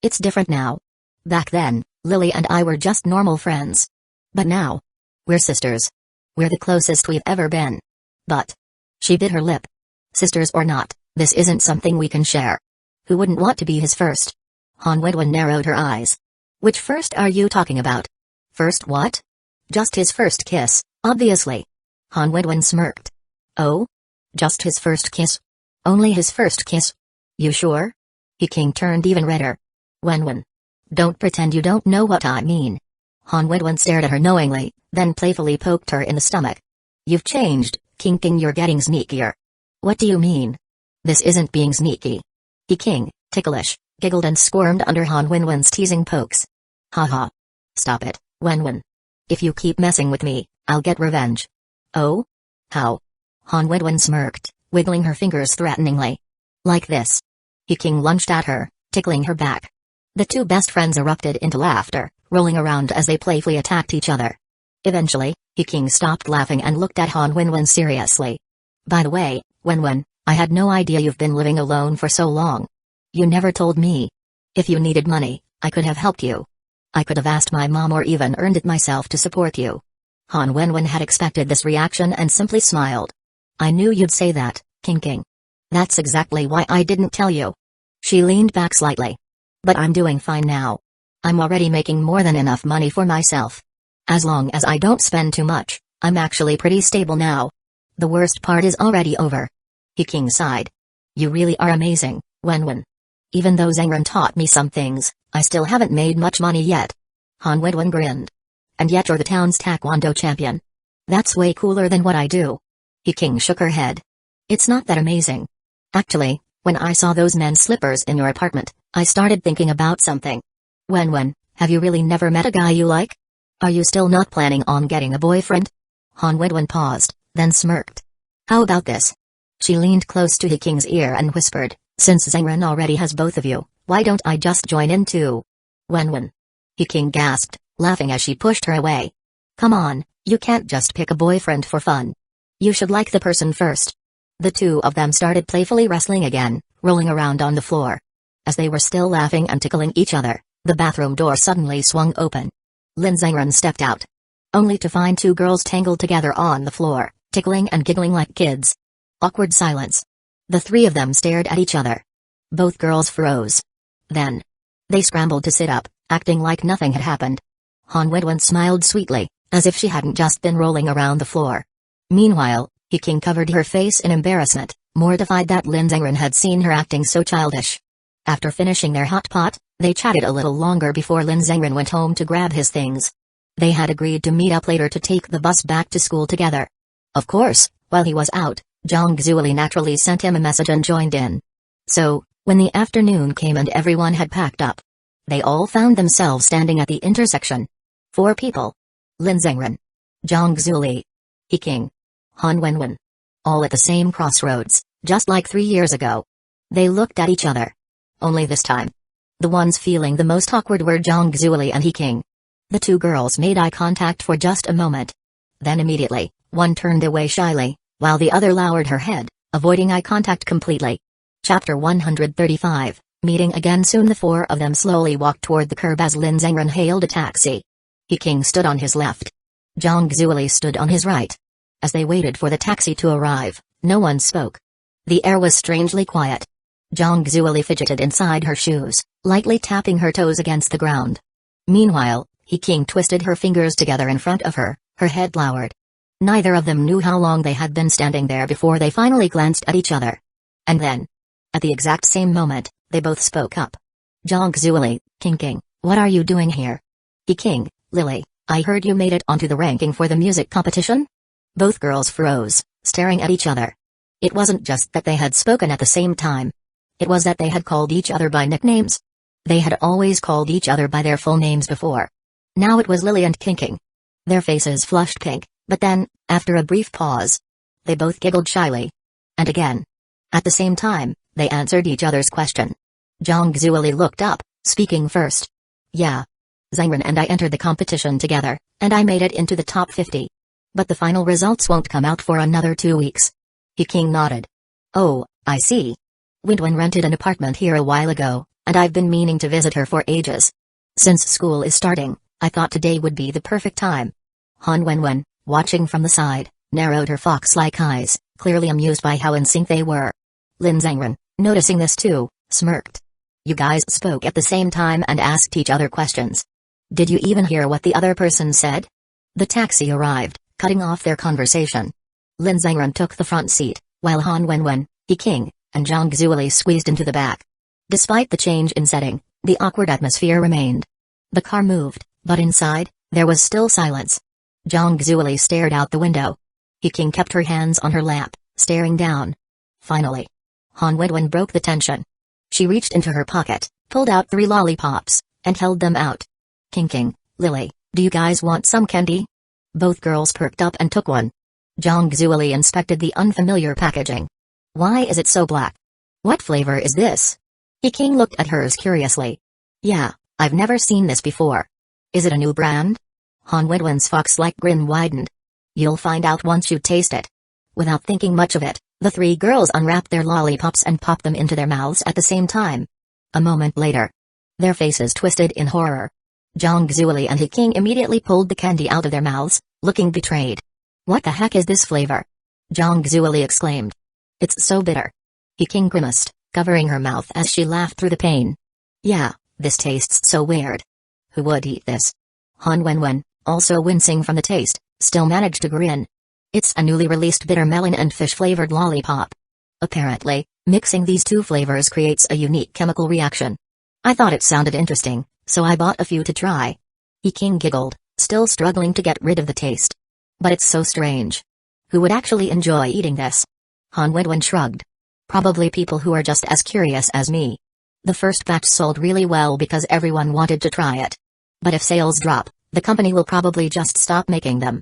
It's different now. Back then, Lily and I were just normal friends. But now, we're sisters. We're the closest we've ever been. But..." She bit her lip. "Sisters or not, this isn't something we can share. Who wouldn't want to be his first?" Han Wenwen narrowed her eyes. "Which first are you talking about?" "First what?" "Just his first kiss, obviously." Han Wenwen smirked. "Oh? Just his first kiss? Only his first kiss? You sure?" King turned even redder. "Wenwen. Don't pretend you don't know what I mean." Han Wenwen stared at her knowingly, then playfully poked her in the stomach. "You've changed, King. You're getting sneakier." "What do you mean?" "This isn't being sneaky." King, ticklish, giggled and squirmed under Han Wenwen's teasing pokes. "Haha. Stop it, Wenwen. If you keep messing with me, I'll get revenge." "Oh? How?" Han Wenwen smirked, wiggling her fingers threateningly. "Like this." King lunged at her, tickling her back. The two best friends erupted into laughter, rolling around as they playfully attacked each other. Eventually, King stopped laughing and looked at Han Wenwen seriously. "By the way, Wenwen, I had no idea you've been living alone for so long. You never told me. If you needed money, I could have helped you. I could have asked my mom or even earned it myself to support you." Han Wenwen had expected this reaction and simply smiled. "I knew you'd say that, King. That's exactly why I didn't tell you." She leaned back slightly. "But I'm doing fine now. I'm already making more than enough money for myself. As long as I don't spend too much, I'm actually pretty stable now. The worst part is already over." King sighed. "You really are amazing, Wenwen. Even though Zhangren taught me some things, I still haven't made much money yet." Han Wenwen grinned. "And yet you're the town's taekwondo champion." That's way cooler than what I do. King shook her head. It's not that amazing. Actually, when I saw those men's slippers in your apartment, I started thinking about something. When, have you really never met a guy you like? Are you still not planning on getting a boyfriend? Han Wenwen paused, then smirked. How about this? She leaned close to King's ear and whispered, since Zengren already has both of you, why don't I just join in too? Wenwen. King gasped, laughing as she pushed her away. Come on, you can't just pick a boyfriend for fun. You should like the person first. The two of them started playfully wrestling again, rolling around on the floor. As they were still laughing and tickling each other, the bathroom door suddenly swung open. Lin Zengren stepped out. Only to find two girls tangled together on the floor, tickling and giggling like kids. Awkward silence. The three of them stared at each other. Both girls froze. Then, they scrambled to sit up, acting like nothing had happened. Han Wenwen smiled sweetly, as if she hadn't just been rolling around the floor. Meanwhile, King covered her face in embarrassment, mortified that Lin Zengren had seen her acting so childish. After finishing their hot pot, they chatted a little longer before Lin Zengren went home to grab his things. They had agreed to meet up later to take the bus back to school together. Of course, while he was out, Zhang Zuoli naturally sent him a message and joined in. So, when the afternoon came and everyone had packed up, they all found themselves standing at the intersection. 4 people. Lin Zengren, Zhang Zuoli, King, Han Wenwen. All at the same crossroads, just like 3 years ago. They looked at each other. Only this time, the ones feeling the most awkward were Zhang Zuoli and King. The two girls made eye contact for just a moment. Then immediately, one turned away shyly, while the other lowered her head, avoiding eye contact completely. Chapter 135, meeting again soon. The 4 of them slowly walked toward the curb as Lin Zengren hailed a taxi. King stood on his left. Zhang Zuoli stood on his right. As they waited for the taxi to arrive, no one spoke. The air was strangely quiet. Zhang Zuoli fidgeted inside her shoes, lightly tapping her toes against the ground. Meanwhile, King twisted her fingers together in front of her, her head lowered. Neither of them knew how long they had been standing there before they finally glanced at each other. And then, at the exact same moment, they both spoke up. Zhang Zuoli, King, what are you doing here? King, Lily, I heard you made it onto the ranking for the music competition? Both girls froze, staring at each other. It wasn't just that they had spoken at the same time. It was that they had called each other by nicknames. They had always called each other by their full names before. Now it was Lily and King. Their faces flushed pink, but then, after a brief pause, they both giggled shyly. And again. At the same time, they answered each other's question. Zhang Zuoli looked up, speaking first. Yeah. Zengren and I entered the competition together, and I made it into the top 50. But the final results won't come out for another 2 weeks. King nodded. Oh, I see. Wenwen rented an apartment here a while ago, and I've been meaning to visit her for ages. Since school is starting, I thought today would be the perfect time. Han Wenwen, watching from the side, narrowed her fox-like eyes, clearly amused by how in sync they were. Lin Zengren, noticing this too, smirked. You guys spoke at the same time and asked each other questions. Did you even hear what the other person said? The taxi arrived, cutting off their conversation. Lin Zengren took the front seat, while Han Wenwen, King, and Zhang Zuoli squeezed into the back. Despite the change in setting, the awkward atmosphere remained. The car moved, but inside, there was still silence. Zhang Zuoli stared out the window. King kept her hands on her lap, staring down. Finally, Han Wenwen broke the tension. She reached into her pocket, pulled out 3 lollipops, and held them out. King, Lily, do you guys want some candy? Both girls perked up and took one. Zhang Zuoli inspected the unfamiliar packaging. Why is it so black? What flavor is this? King looked at hers curiously. Yeah, I've never seen this before. Is it a new brand? Han Wenwen's fox-like grin widened. You'll find out once you taste it. Without thinking much of it, the 3 girls unwrapped their lollipops and popped them into their mouths at the same time. A moment later, their faces twisted in horror. Zhang Zuoli and King immediately pulled the candy out of their mouths, looking betrayed. What the heck is this flavor? Zhang Zuoli exclaimed. It's so bitter. King grimaced, covering her mouth as she laughed through the pain. Yeah, this tastes so weird. Who would eat this? Han Wenwen, also wincing from the taste, still managed to grin. It's a newly released bitter melon and fish-flavored lollipop. Apparently, mixing these 2 flavors creates a unique chemical reaction. I thought it sounded interesting, so I bought a few to try. King giggled, still struggling to get rid of the taste. But it's so strange. Who would actually enjoy eating this? Han Wenwen shrugged. Probably people who are just as curious as me. The first batch sold really well because everyone wanted to try it. But if sales drop, the company will probably just stop making them.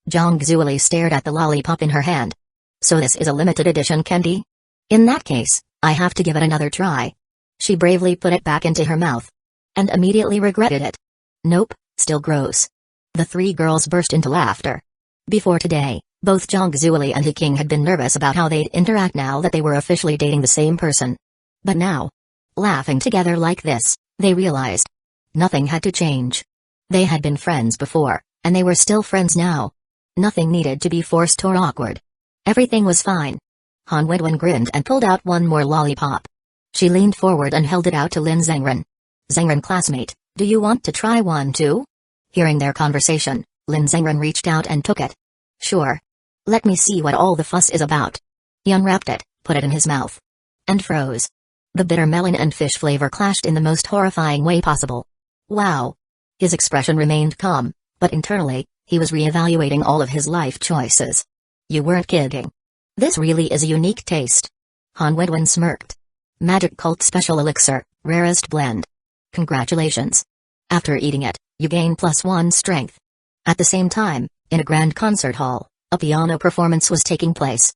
Zhang Zuili stared at the lollipop in her hand. So this is a limited edition candy? In that case, I have to give it another try. She bravely put it back into her mouth. And immediately regretted it. Nope, still gross. The three girls burst into laughter. Before today, both Zhang Zuili and He King had been nervous about how they'd interact now that they were officially dating the same person. But now, laughing together like this, they realized nothing had to change. They had been friends before, and they were still friends now. Nothing needed to be forced or awkward. Everything was fine. Han Wenwen grinned and pulled out one more lollipop. She leaned forward and held it out to Lin Zhengren. Zhengren classmate, do you want to try one too? Hearing their conversation, Lin Zhengren reached out and took it. Sure. Let me see what all the fuss is about. He unwrapped it, put it in his mouth. And froze. The bitter melon and fish flavor clashed in the most horrifying way possible. Wow. His expression remained calm, but internally, he was reevaluating all of his life choices. You weren't kidding. This really is a unique taste. Han Wenwen smirked. Magic Cult Special Elixir, rarest blend. Congratulations. After eating it, you gain +1 strength. At the same time, in a grand concert hall, a piano performance was taking place.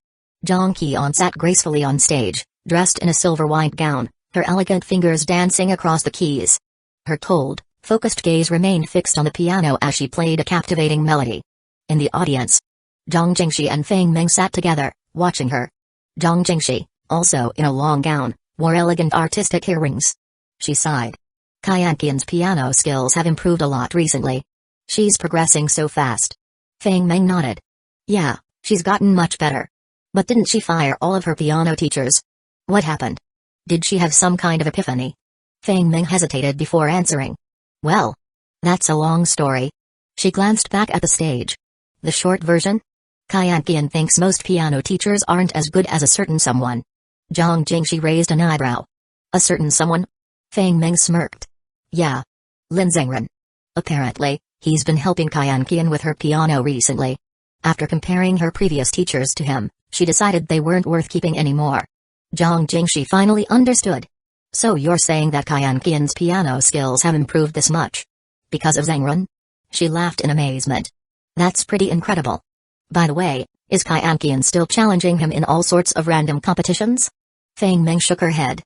Zhang Qian sat gracefully on stage, dressed in a silver white gown, her elegant fingers dancing across the keys. Her cold, focused gaze remained fixed on the piano as she played a captivating melody. In the audience, Zhang Jingxi and Feng Meng sat together, watching her. Zhang Jingxi, also in a long gown, wore elegant artistic earrings. She sighed. Qianqian's piano skills have improved a lot recently. She's progressing so fast. Feng Meng nodded. Yeah, she's gotten much better. But didn't she fire all of her piano teachers? What happened? Did she have some kind of epiphany? Feng Meng hesitated before answering. Well, that's a long story. She glanced back at the stage. The short version? Qianqian thinks most piano teachers aren't as good as a certain someone. Zhang Jingxi raised an eyebrow. A certain someone? Feng Meng smirked. Yeah. Lin Zhengren. Apparently, he's been helping Qianqian with her piano recently. After comparing her previous teachers to him, she decided they weren't worth keeping anymore. Zhang Jingxi finally understood. So you're saying that Qianqian's piano skills have improved this much? Because of Zhengren? She laughed in amazement. That's pretty incredible. By the way, is Qianqian still challenging him in all sorts of random competitions? Feng Meng shook her head.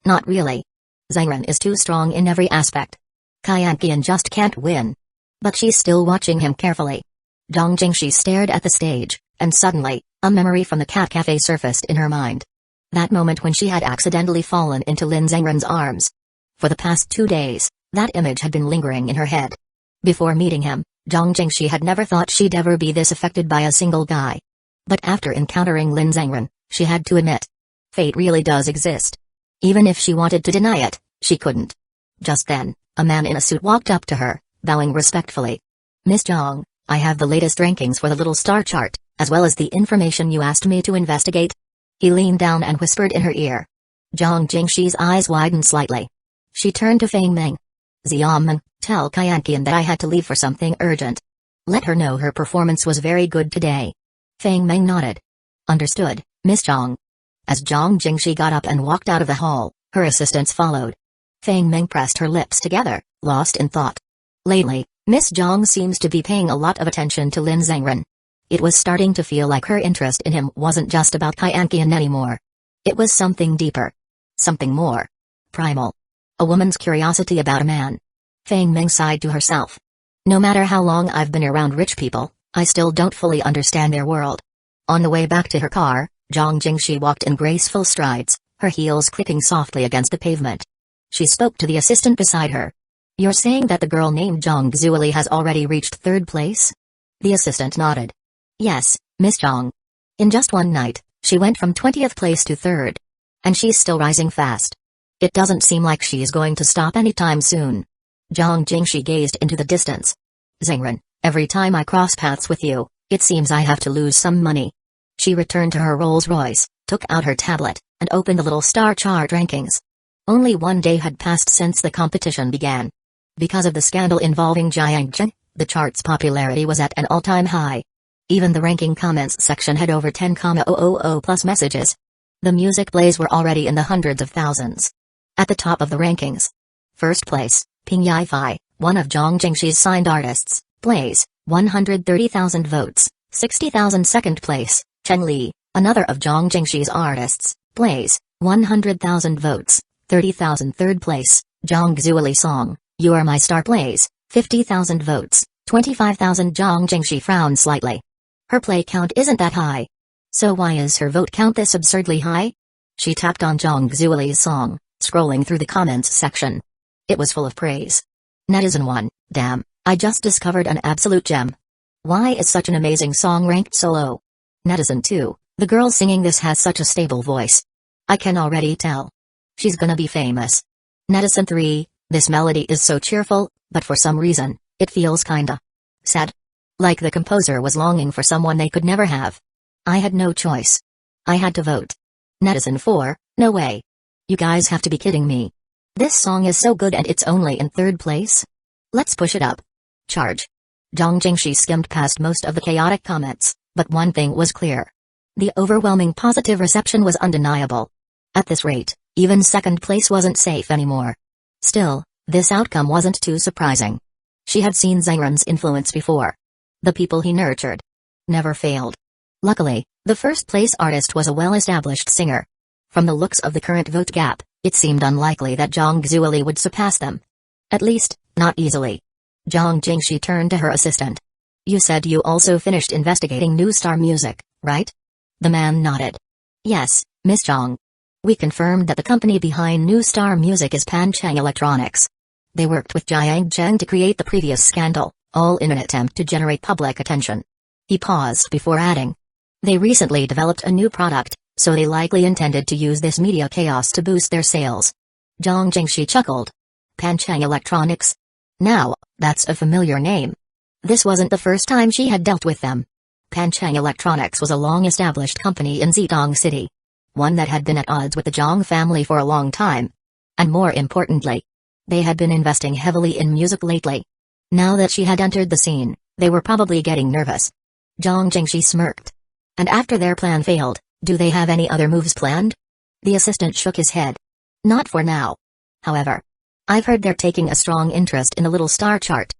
Not really. Zhengren is too strong in every aspect. Qianqian just can't win. But she's still watching him carefully. Zhang Jingxi stared at the stage, and suddenly, a memory from the cat cafe surfaced in her mind. That moment when she had accidentally fallen into Lin Zhengren's arms. For the past 2 days, that image had been lingering in her head. Before meeting him, Zhang Jingxi had never thought she'd ever be this affected by a single guy. But after encountering Lin Zhengren, she had to admit. Fate really does exist. Even if she wanted to deny it, she couldn't. Just then, a man in a suit walked up to her, bowing respectfully. Miss Zhang, I have the latest rankings for the little star chart, as well as the information you asked me to investigate. He leaned down and whispered in her ear. Zhang Jingxi's eyes widened slightly. She turned to Feng Meng. Xiamen, tell Qianqian that I had to leave for something urgent. Let her know her performance was very good today. Feng Meng nodded. Understood, Miss Zhang. As Zhang Jingxi got up and walked out of the hall, her assistants followed. Feng Meng pressed her lips together, lost in thought. Lately, Miss Zhang seems to be paying a lot of attention to Lin Zhengren. It was starting to feel like her interest in him wasn't just about Qianqian anymore. It was something deeper. Something more primal. A woman's curiosity about a man. Feng Meng sighed to herself. No matter how long I've been around rich people, I still don't fully understand their world. On the way back to her car, Zhang Jingxi walked in graceful strides, her heels clicking softly against the pavement. She spoke to the assistant beside her. You're saying that the girl named Zhang Zuili has already reached 3rd place? The assistant nodded. Yes, Miss Zhang. In just one night, she went from 20th place to 3rd. And she's still rising fast. It doesn't seem like she's going to stop anytime soon. Zhang Jingxi gazed into the distance. Zhengren, every time I cross paths with you, it seems I have to lose some money. She returned to her Rolls Royce, took out her tablet, and opened the little star chart rankings. Only 1 day had passed since the competition began. Because of the scandal involving Jiangchen, the chart's popularity was at an all-time high. Even the ranking comments section had over 10,000 plus messages. The music plays were already in the hundreds of thousands. At the top of the rankings. First place, Ping Yifei, one of Zhang Jingshi's signed artists, plays 130,000 votes, 60,000. Second place, Chen Li, another of Zhang Jingshi's artists, plays 100,000 votes, 30,000. Third place, Zhang Zuoli Song, You Are My Star, plays 50,000 votes, 25,000. Zhang Jingshi frowned slightly. Her play count isn't that high. So why is her vote count this absurdly high? She tapped on Zhang Zuoli's song, scrolling through the comments section. It was full of praise. Netizen 1, damn, I just discovered an absolute gem. Why is such an amazing song ranked so low? Netizen 2, the girl singing this has such a stable voice. I can already tell. She's gonna be famous. Netizen 3, this melody is so cheerful, but for some reason, it feels kinda sad. Like the composer was longing for someone they could never have. I had no choice. I had to vote. Netizen 4, no way. You guys have to be kidding me. This song is so good and it's only in third place? Let's push it up. Charge. Zhang Jingshi skimmed past most of the chaotic comments, but one thing was clear. The overwhelming positive reception was undeniable. At this rate, even second place wasn't safe anymore. Still, this outcome wasn't too surprising. She had seen Zhangren's influence before. The people he nurtured never failed. Luckily, the first-place artist was a well-established singer. From the looks of the current vote gap, it seemed unlikely that Zhang Zuoli would surpass them. At least, not easily. Zhang Jingshi turned to her assistant. You said you also finished investigating New Star Music, right? The man nodded. Yes, Miss Zhang. We confirmed that the company behind New Star Music is Panchang Electronics. They worked with Jiang Zheng to create the previous scandal, all in an attempt to generate public attention. He paused before adding. They recently developed a new product, so they likely intended to use this media chaos to boost their sales. Zhang Jingshi chuckled. Panchang Electronics? Now, that's a familiar name. This wasn't the first time she had dealt with them. Panchang Electronics was a long-established company in Zhejiang City. One that had been at odds with the Zhang family for a long time. And more importantly, they had been investing heavily in music lately. Now that she had entered the scene, they were probably getting nervous. Zhang Jingshi smirked. And after their plan failed, do they have any other moves planned? The assistant shook his head. Not for now. However, I've heard they're taking a strong interest in the Little Star chart.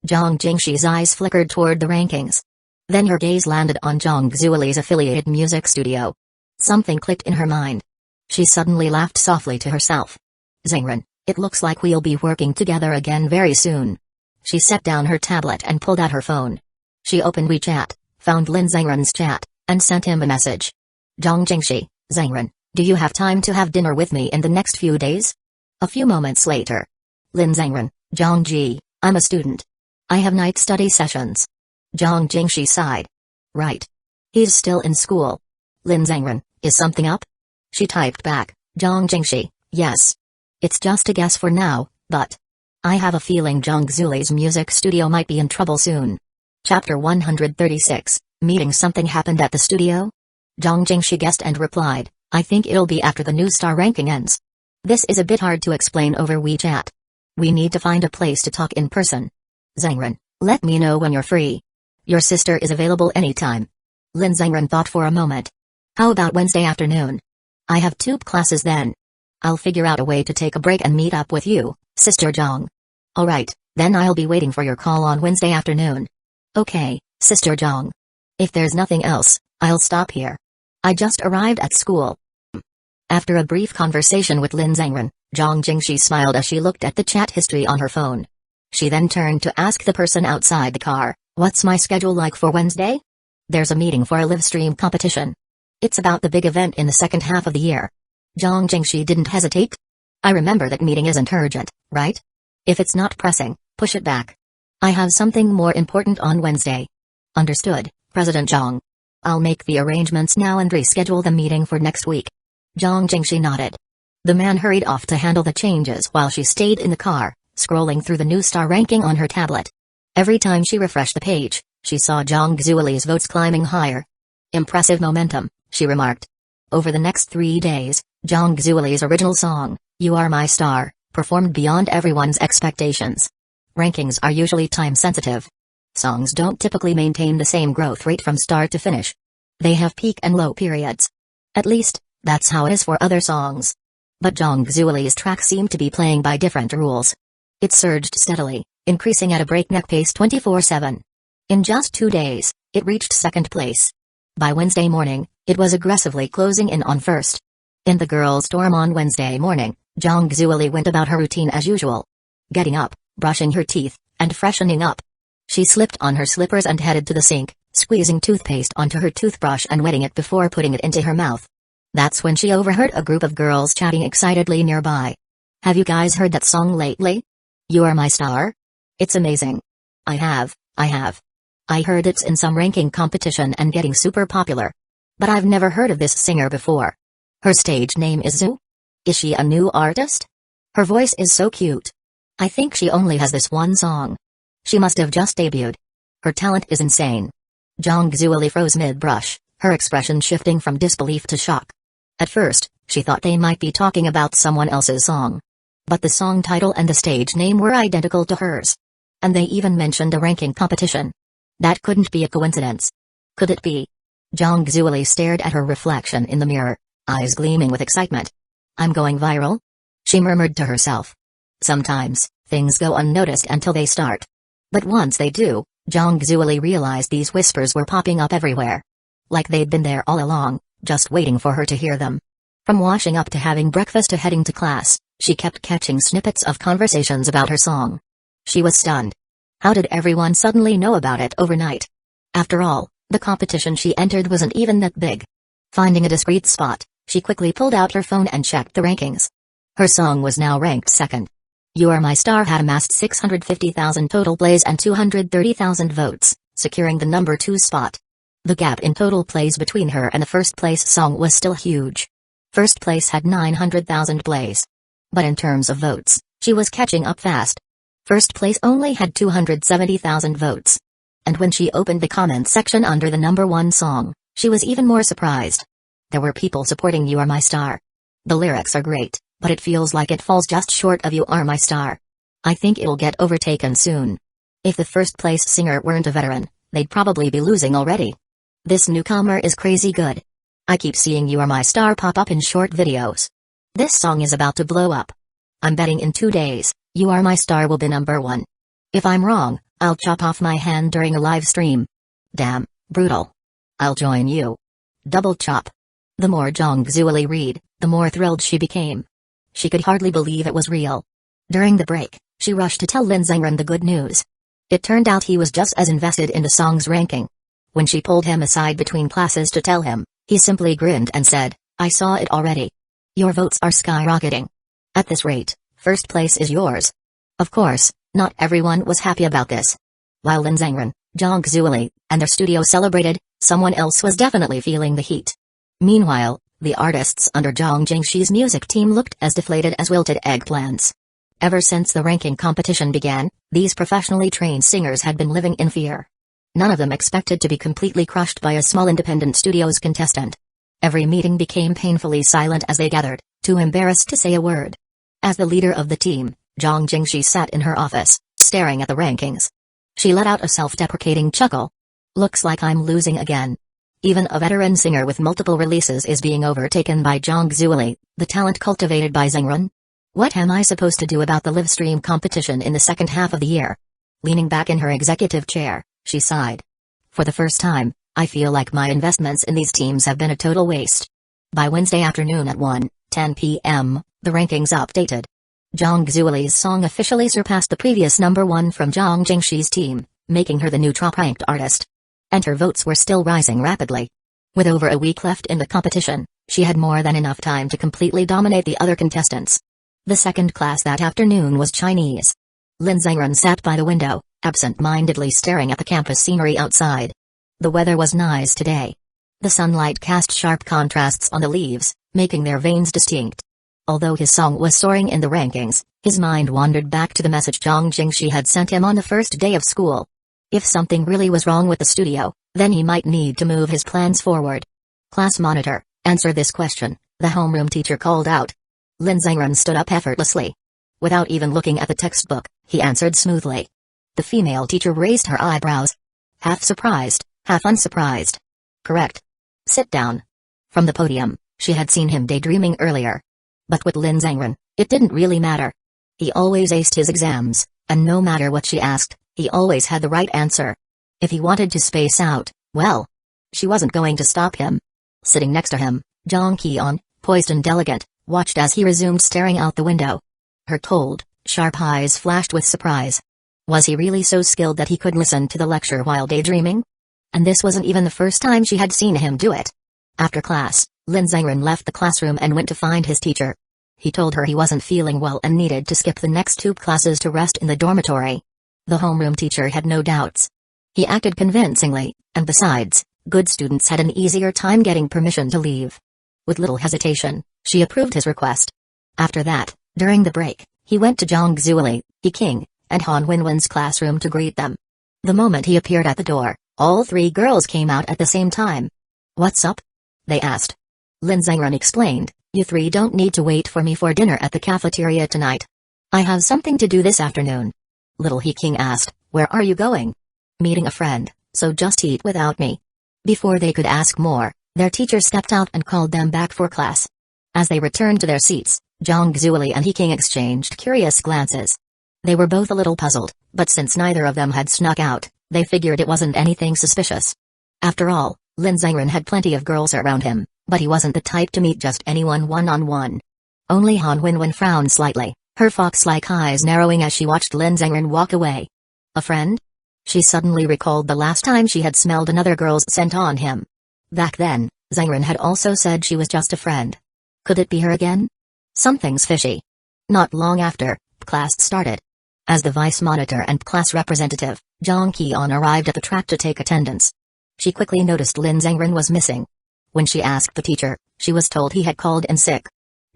Zhang Jingshi's eyes flickered toward the rankings. Then her gaze landed on Zhang Zuoli's affiliated music studio. Something clicked in her mind. She suddenly laughed softly to herself. Zhangren, it looks like we'll be working together again very soon. She set down her tablet and pulled out her phone. She opened WeChat, found Lin Zhangren's chat, and sent him a message. Zhang Jingshi, Zhangren, do you have time to have dinner with me in the next few days? A few moments later. Lin Zhangren, Zhang Ji, I'm a student. I have night study sessions. Zhang Jingshi sighed. Right. He's still in school. Lin Zhangren, is something up? She typed back, Zhang Jingshi, yes. It's just a guess for now, but I have a feeling Zhang Zuoli's music studio might be in trouble soon. Chapter 136, Meeting. Something happened at the studio? Zhang Jingshi guessed and replied, I think it'll be after the New Star ranking ends. This is a bit hard to explain over WeChat. We need to find a place to talk in person. Zhangren, let me know when you're free. Your sister is available anytime. Lin Zhangren thought for a moment. How about Wednesday afternoon? I have 2 classes then. I'll figure out a way to take a break and meet up with you, Sister Zhang. Alright, then I'll be waiting for your call on Wednesday afternoon. Okay, Sister Zhang. If there's nothing else, I'll stop here. I just arrived at school. After a brief conversation with Lin Zhangren, Zhang Jingshi smiled as she looked at the chat history on her phone. She then turned to ask the person outside the car, what's my schedule like for Wednesday? There's a meeting for a live stream competition. It's about the big event in the second half of the year. Zhang Jingshi didn't hesitate. I remember that meeting isn't urgent, right? If it's not pressing, push it back. I have something more important on Wednesday. Understood, President Zhang. I'll make the arrangements now and reschedule the meeting for next week. Zhang Jingshi nodded. The man hurried off to handle the changes while she stayed in the car, scrolling through the New Star ranking on her tablet. Every time she refreshed the page, she saw Zhang Zuoli's votes climbing higher. Impressive momentum, she remarked. Over the next 3 days, Zhang Zuoli's original song, You Are My Star, performed beyond everyone's expectations. Rankings are usually time-sensitive. Songs don't typically maintain the same growth rate from start to finish. They have peak and low periods. At least, that's how it is for other songs. But Jang Zueli's track seemed to be playing by different rules. It surged steadily, increasing at a breakneck pace 24/7. In just 2 days, it reached second place. By Wednesday morning, it was aggressively closing in on first. In the girls' dorm on Wednesday morning, Jang Zueli went about her routine as usual. Getting up, brushing her teeth, and freshening up. She slipped on her slippers and headed to the sink, squeezing toothpaste onto her toothbrush and wetting it before putting it into her mouth. That's when she overheard a group of girls chatting excitedly nearby. "Have you guys heard that song lately? You Are My Star? It's amazing. I have. I heard it's in some ranking competition and getting super popular. But I've never heard of this singer before. Her stage name is Zu? Is she a new artist? Her voice is so cute. I think she only has this one song. She must have just debuted. Her talent is insane." Jang Zueli froze mid-brush, her expression shifting from disbelief to shock. At first, she thought they might be talking about someone else's song. But the song title and the stage name were identical to hers. And they even mentioned a ranking competition. That couldn't be a coincidence. Could it be? Jang Zueli stared at her reflection in the mirror, eyes gleaming with excitement. "I'm going viral?" she murmured to herself. Sometimes, things go unnoticed until they start. But once they do, Jang Zueli realized these whispers were popping up everywhere. Like they'd been there all along, just waiting for her to hear them. From washing up to having breakfast to heading to class, she kept catching snippets of conversations about her song. She was stunned. How did everyone suddenly know about it overnight? After all, the competition she entered wasn't even that big. Finding a discreet spot, she quickly pulled out her phone and checked the rankings. Her song was now ranked second. You Are My Star had amassed 650,000 total plays and 230,000 votes, securing the number 2 spot. The gap in total plays between her and the first place song was still huge. First place had 900,000 plays. But in terms of votes, she was catching up fast. First place only had 270,000 votes. And when she opened the comment section under the number 1 song, she was even more surprised. There were people supporting You Are My Star. The lyrics are great, but it feels like it falls just short of You Are My Star. I think it'll get overtaken soon. If the first place singer weren't a veteran, they'd probably be losing already. This newcomer is crazy good. I keep seeing You Are My Star pop up in short videos. This song is about to blow up. I'm betting in 2 days, You Are My Star will be number 1. If I'm wrong, I'll chop off my hand during a live stream. Damn, brutal. I'll join you. Double chop. The more Jang Zueli read, the more thrilled she became. She could hardly believe it was real. During the break, she rushed to tell Lin Zhengren the good news. It turned out he was just as invested in the song's ranking. When she pulled him aside between classes to tell him, he simply grinned and said, "I saw it already. Your votes are skyrocketing. At this rate, first place is yours." Of course, not everyone was happy about this. While Lin Zhengren, Jang Zueli, and their studio celebrated, someone else was definitely feeling the heat. Meanwhile, the artists under Zhang Jingshi's music team looked as deflated as wilted eggplants. Ever since the ranking competition began, these professionally trained singers had been living in fear. None of them expected to be completely crushed by a small independent studio's contestant. Every meeting became painfully silent as they gathered, too embarrassed to say a word. As the leader of the team, Zhang Jingshi sat in her office, staring at the rankings. She let out a self-deprecating chuckle. Looks like I'm losing again. Even a veteran singer with multiple releases is being overtaken by Jang Zueli, the talent cultivated by Zhengren. What am I supposed to do about the live stream competition in the second half of the year? Leaning back in her executive chair, she sighed. For the first time, I feel like my investments in these teams have been a total waste. By Wednesday afternoon at 1:10 p.m., the rankings updated. Jang Zueli's song officially surpassed the previous number 1 from Zhang Jingshi's team, making her the new top-ranked artist. And her votes were still rising rapidly. With over a week left in the competition, she had more than enough time to completely dominate the other contestants. The second class that afternoon was Chinese. Lin Zhengren sat by the window, absent-mindedly staring at the campus scenery outside. The weather was nice today. The sunlight cast sharp contrasts on the leaves, making their veins distinct. Although his song was soaring in the rankings, his mind wandered back to the message Zhang Jingshi had sent him on the first day of school. If something really was wrong with the studio, then he might need to move his plans forward. "Class monitor, answer this question," the homeroom teacher called out. Lin Zhengren stood up effortlessly. Without even looking at the textbook, he answered smoothly. The female teacher raised her eyebrows. Half surprised, half unsurprised. Correct. Sit down. From the podium, she had seen him daydreaming earlier. But with Lin Zhangren, it didn't really matter. He always aced his exams, and no matter what she asked, he always had the right answer. If he wanted to space out, well, she wasn't going to stop him. Sitting next to him, Jang Ki-on, poised and delicate, watched as he resumed staring out the window. Her cold, sharp eyes flashed with surprise. Was he really so skilled that he could listen to the lecture while daydreaming? And this wasn't even the first time she had seen him do it. After class, Lin Zhangren left the classroom and went to find his teacher. He told her he wasn't feeling well and needed to skip the next 2 classes to rest in the dormitory. The homeroom teacher had no doubts. He acted convincingly, and besides, good students had an easier time getting permission to leave. With little hesitation, she approved his request. After that, during the break, he went to Zhang Zuoli, King, and Han Winwen's classroom to greet them. The moment he appeared at the door, all 3 girls came out at the same time. "What's up?" they asked. Lin Zhangren explained, "You 3 don't need to wait for me for dinner at the cafeteria tonight. I have something to do this afternoon." Little King asked, "Where are you going?" "Meeting a friend, so just eat without me." Before they could ask more, their teacher stepped out and called them back for class. As they returned to their seats, Zhang Zuoli and King exchanged curious glances. They were both a little puzzled, but since neither of them had snuck out, they figured it wasn't anything suspicious. After all, Lin Zhangren had plenty of girls around him, but he wasn't the type to meet just anyone one-on-one. Only Han Winwen frowned slightly, her fox-like eyes narrowing as she watched Lin Zhangren walk away. A friend? She suddenly recalled the last time she had smelled another girl's scent on him. Back then, Zhangren had also said she was just a friend. Could it be her again? Something's fishy. Not long after, class started. As the vice monitor and class representative, Jang Ki-on arrived at the track to take attendance. She quickly noticed Lin Zhangren was missing. When she asked the teacher, she was told he had called in sick.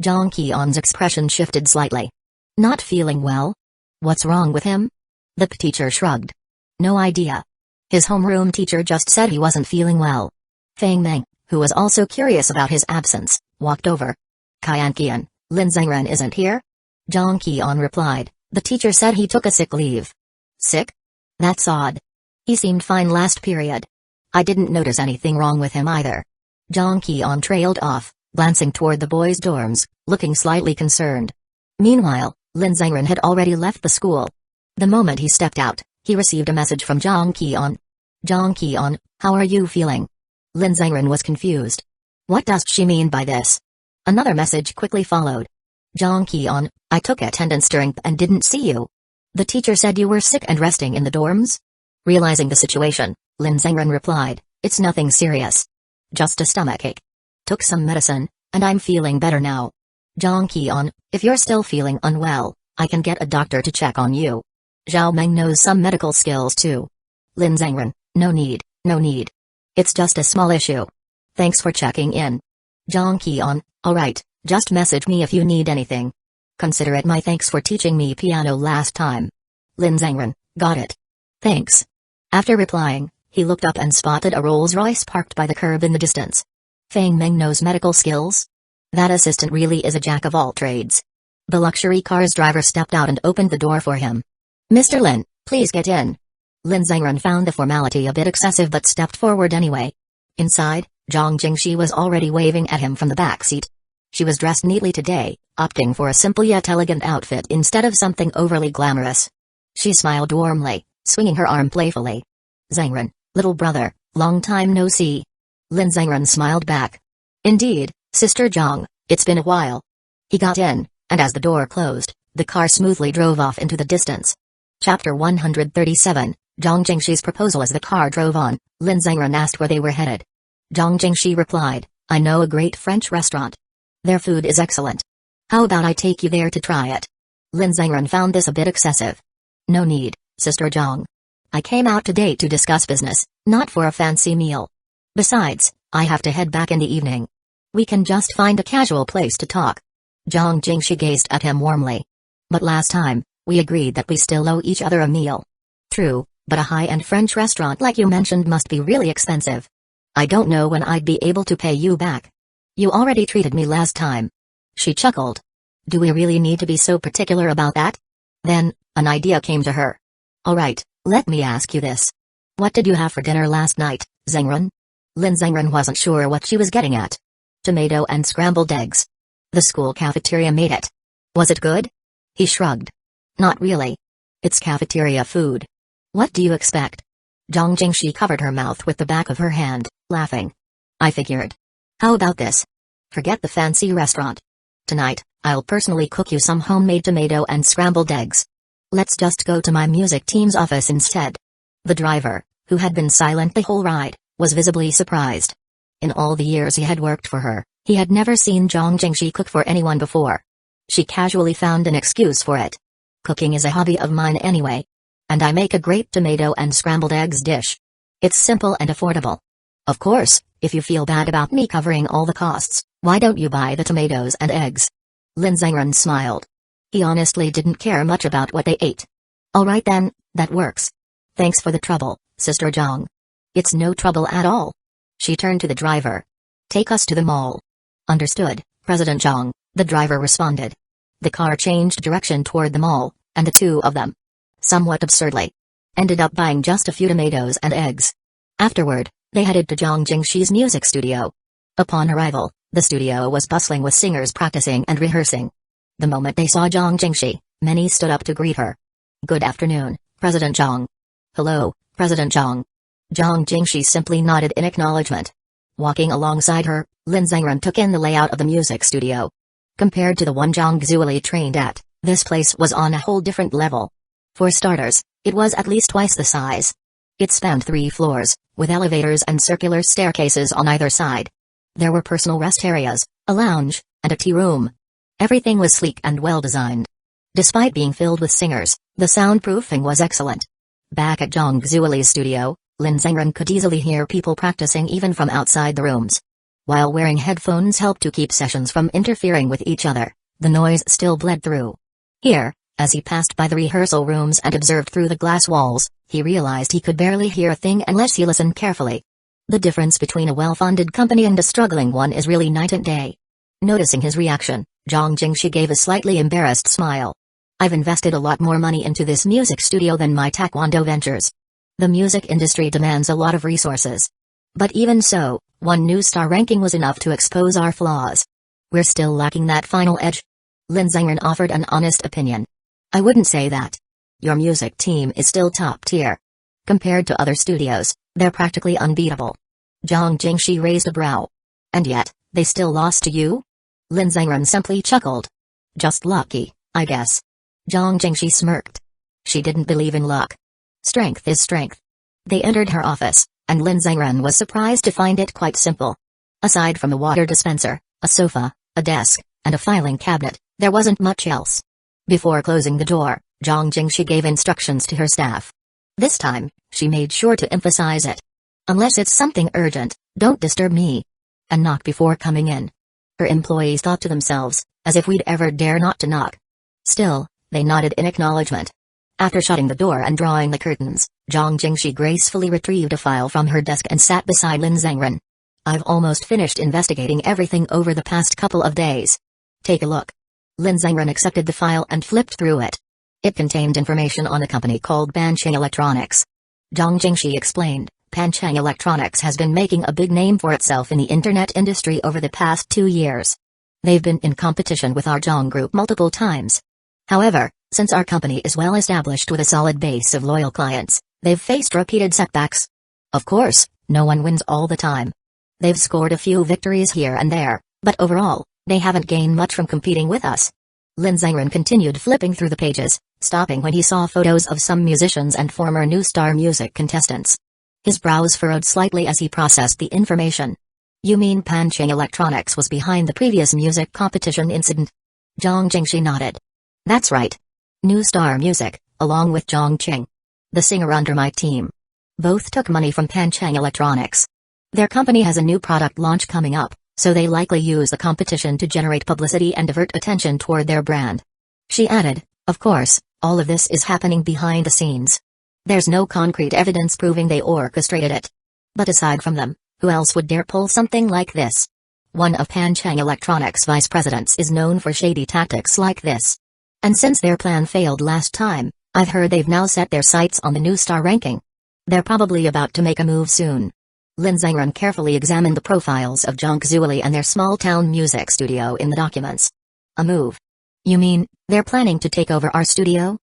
Jang Ki-on's expression shifted slightly. Not feeling well? What's wrong with him? The teacher shrugged. No idea. His homeroom teacher just said he wasn't feeling well. Fang Meng, who was also curious about his absence, walked over. Kian, Lin Zhangren isn't here? Jang Ki-on replied. The teacher said he took a sick leave. Sick? That's odd. He seemed fine last period. I didn't notice anything wrong with him either. Jang Ki-on trailed off, glancing toward the boys' dorms, looking slightly concerned. Meanwhile, Lin Zhangren had already left the school. The moment he stepped out, he received a message from Jang Ki-on. Jang Ki-on, how are you feeling? Lin Zhangren was confused. What does she mean by this? Another message quickly followed. Jang Ki-on, I took attendance during and didn't see you. The teacher said you were sick and resting in the dorms? Realizing the situation, Lin Zhangren replied, it's nothing serious. Just a stomachache. Took some medicine, and I'm feeling better now. Jang Ki-on, if you're still feeling unwell, I can get a doctor to check on you. Zhao Meng knows some medical skills too. Lin Zhangren, no need. It's just a small issue. Thanks for checking in. Jang Ki-on, alright, just message me if you need anything. Consider it my thanks for teaching me piano last time. Lin Zhangren, got it. Thanks. After replying, he looked up and spotted a Rolls-Royce parked by the curb in the distance. Fang Meng knows medical skills? That assistant really is a jack of all trades. The luxury car's driver stepped out and opened the door for him. Mr. Lin, please get in. Lin Zhangren found the formality a bit excessive but stepped forward anyway. Inside, Zhang Jingxi was already waving at him from the back seat. She was dressed neatly today, opting for a simple yet elegant outfit instead of something overly glamorous. She smiled warmly, swinging her arm playfully. Zhangren, little brother, long time no see. Lin Zhangren smiled back. Indeed, Sister Zhang, it's been a while. He got in, and as the door closed, the car smoothly drove off into the distance. Chapter 137, Zhang Jingxi's proposal. As the car drove on, Lin Zhangren asked where they were headed. Zhang Jingxi replied, I know a great French restaurant. Their food is excellent. How about I take you there to try it? Lin Zhangren found this a bit excessive. No need, Sister Zhang. I came out today to discuss business, not for a fancy meal. Besides, I have to head back in the evening. We can just find a casual place to talk. Zhang Jingxi gazed at him warmly. But last time, we agreed that we still owe each other a meal. True, but a high-end French restaurant like you mentioned must be really expensive. I don't know when I'd be able to pay you back. You already treated me last time. She chuckled. Do we really need to be so particular about that? Then, an idea came to her. Alright, let me ask you this. What did you have for dinner last night, Zengran? Lin Zengran wasn't sure what she was getting at. Tomato and scrambled eggs. The school cafeteria made it. Was it good? He shrugged. Not really. It's cafeteria food. What do you expect? Zhang Jingshi covered her mouth with the back of her hand, laughing. I figured. How about this? Forget the fancy restaurant. Tonight, I'll personally cook you some homemade tomato and scrambled eggs. Let's just go to my music team's office instead. The driver, who had been silent the whole ride, was visibly surprised. In all the years he had worked for her, he had never seen Zhang Jingshi cook for anyone before. She casually found an excuse for it. Cooking is a hobby of mine anyway. And I make a great tomato and scrambled eggs dish. It's simple and affordable. Of course, if you feel bad about me covering all the costs, why don't you buy the tomatoes and eggs? Lin Zengran smiled. He honestly didn't care much about what they ate. Alright then, that works. Thanks for the trouble, Sister Zhang. It's no trouble at all. She turned to the driver. Take us to the mall. Understood, President Zhang, the driver responded. The car changed direction toward the mall, and the two of them, somewhat absurdly, ended up buying just a few tomatoes and eggs. Afterward, they headed to Zhang Jingshi's music studio. Upon arrival, the studio was bustling with singers practicing and rehearsing. The moment they saw Zhang Jingshi, many stood up to greet her. Good afternoon, President Zhang. Hello, President Zhang. Zhang Jingshi simply nodded in acknowledgement. Walking alongside her, Lin Zengran took in the layout of the music studio. Compared to the one Zhang Zuoli trained at, this place was on a whole different level. For starters, it was at least twice the size. It spanned 3 floors, with elevators and circular staircases on either side. There were personal rest areas, a lounge, and a tea room. Everything was sleek and well-designed. Despite being filled with singers, the soundproofing was excellent. Back at Zhang Zuoli's studio, Lin Zengran could easily hear people practicing even from outside the rooms. While wearing headphones helped to keep sessions from interfering with each other, the noise still bled through. Here, as he passed by the rehearsal rooms and observed through the glass walls, he realized he could barely hear a thing unless he listened carefully. The difference between a well-funded company and a struggling one is really night and day. Noticing his reaction, Zhang Jingshi gave a slightly embarrassed smile. I've invested a lot more money into this music studio than my taekwondo ventures. The music industry demands a lot of resources. But even so, one new star ranking was enough to expose our flaws. We're still lacking that final edge. Lin Zengran offered an honest opinion. I wouldn't say that. Your music team is still top tier. Compared to other studios, they're practically unbeatable. Zhang Jingshi raised a brow. And yet, they still lost to you? Lin Zengran simply chuckled. Just lucky, I guess. Zhang Jingshi smirked. She didn't believe in luck. Strength is strength. They entered her office, and Lin Zengran was surprised to find it quite simple. Aside from a water dispenser, a sofa, a desk, and a filing cabinet, there wasn't much else. Before closing the door, Zhang Jingshi gave instructions to her staff. This time, she made sure to emphasize it. Unless it's something urgent, don't disturb me. And knock before coming in. Her employees thought to themselves, as if we'd ever dare not to knock. Still, they nodded in acknowledgement. After shutting the door and drawing the curtains, Zhang Jingshi gracefully retrieved a file from her desk and sat beside Lin Zengran. I've almost finished investigating everything over the past couple of days. Take a look. Lin Zengran accepted the file and flipped through it. It contained information on a company called Panchang Electronics. Zhang Jingshi explained, Panchang Electronics has been making a big name for itself in the internet industry over the past 2 years. They've been in competition with our Zhang Group multiple times. However, since our company is well established with a solid base of loyal clients, they've faced repeated setbacks. Of course, no one wins all the time. They've scored a few victories here and there, but overall, they haven't gained much from competing with us. Lin Zengran continued flipping through the pages, stopping when he saw photos of some musicians and former New Star music contestants. His brows furrowed slightly as he processed the information. You mean Panchang Electronics was behind the previous music competition incident? Zhang Jingshi nodded. That's right. New Star Music, along with Zhang Qing, the singer under my team. Both took money from Panchang Electronics. Their company has a new product launch coming up, so they likely use the competition to generate publicity and divert attention toward their brand. She added, of course, all of this is happening behind the scenes. There's no concrete evidence proving they orchestrated it. But aside from them, who else would dare pull something like this? One of Panchang Electronics' vice presidents is known for shady tactics like this. And since their plan failed last time, I've heard they've now set their sights on the new star ranking. They're probably about to make a move soon. Lin Zhengren carefully examined the profiles of Zhang Zuoli and their small-town music studio in the documents. A move? You mean, they're planning to take over our studio?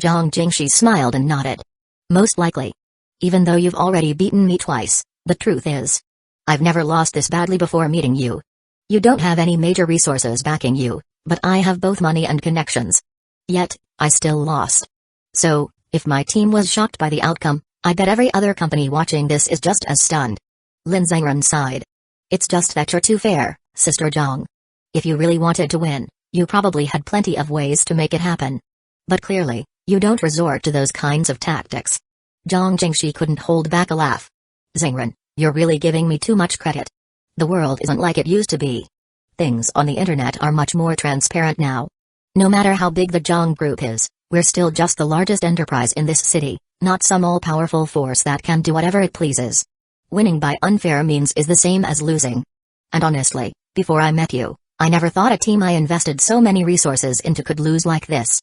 Zhang Jingshi smiled and nodded. Most likely. Even though you've already beaten me twice, the truth is, I've never lost this badly before meeting you. You don't have any major resources backing you, but I have both money and connections. Yet, I still lost. So, if my team was shocked by the outcome, I bet every other company watching this is just as stunned. Lin Zhengren sighed. It's just that you're too fair, Sister Zhang. If you really wanted to win, you probably had plenty of ways to make it happen. But clearly, you don't resort to those kinds of tactics. Zhang Jingshi couldn't hold back a laugh. Zhengren, you're really giving me too much credit. The world isn't like it used to be. Things on the internet are much more transparent now. No matter how big the Zhang group is, we're still just the largest enterprise in this city, not some all-powerful force that can do whatever it pleases. Winning by unfair means is the same as losing. And honestly, before I met you, I never thought a team I invested so many resources into could lose like this.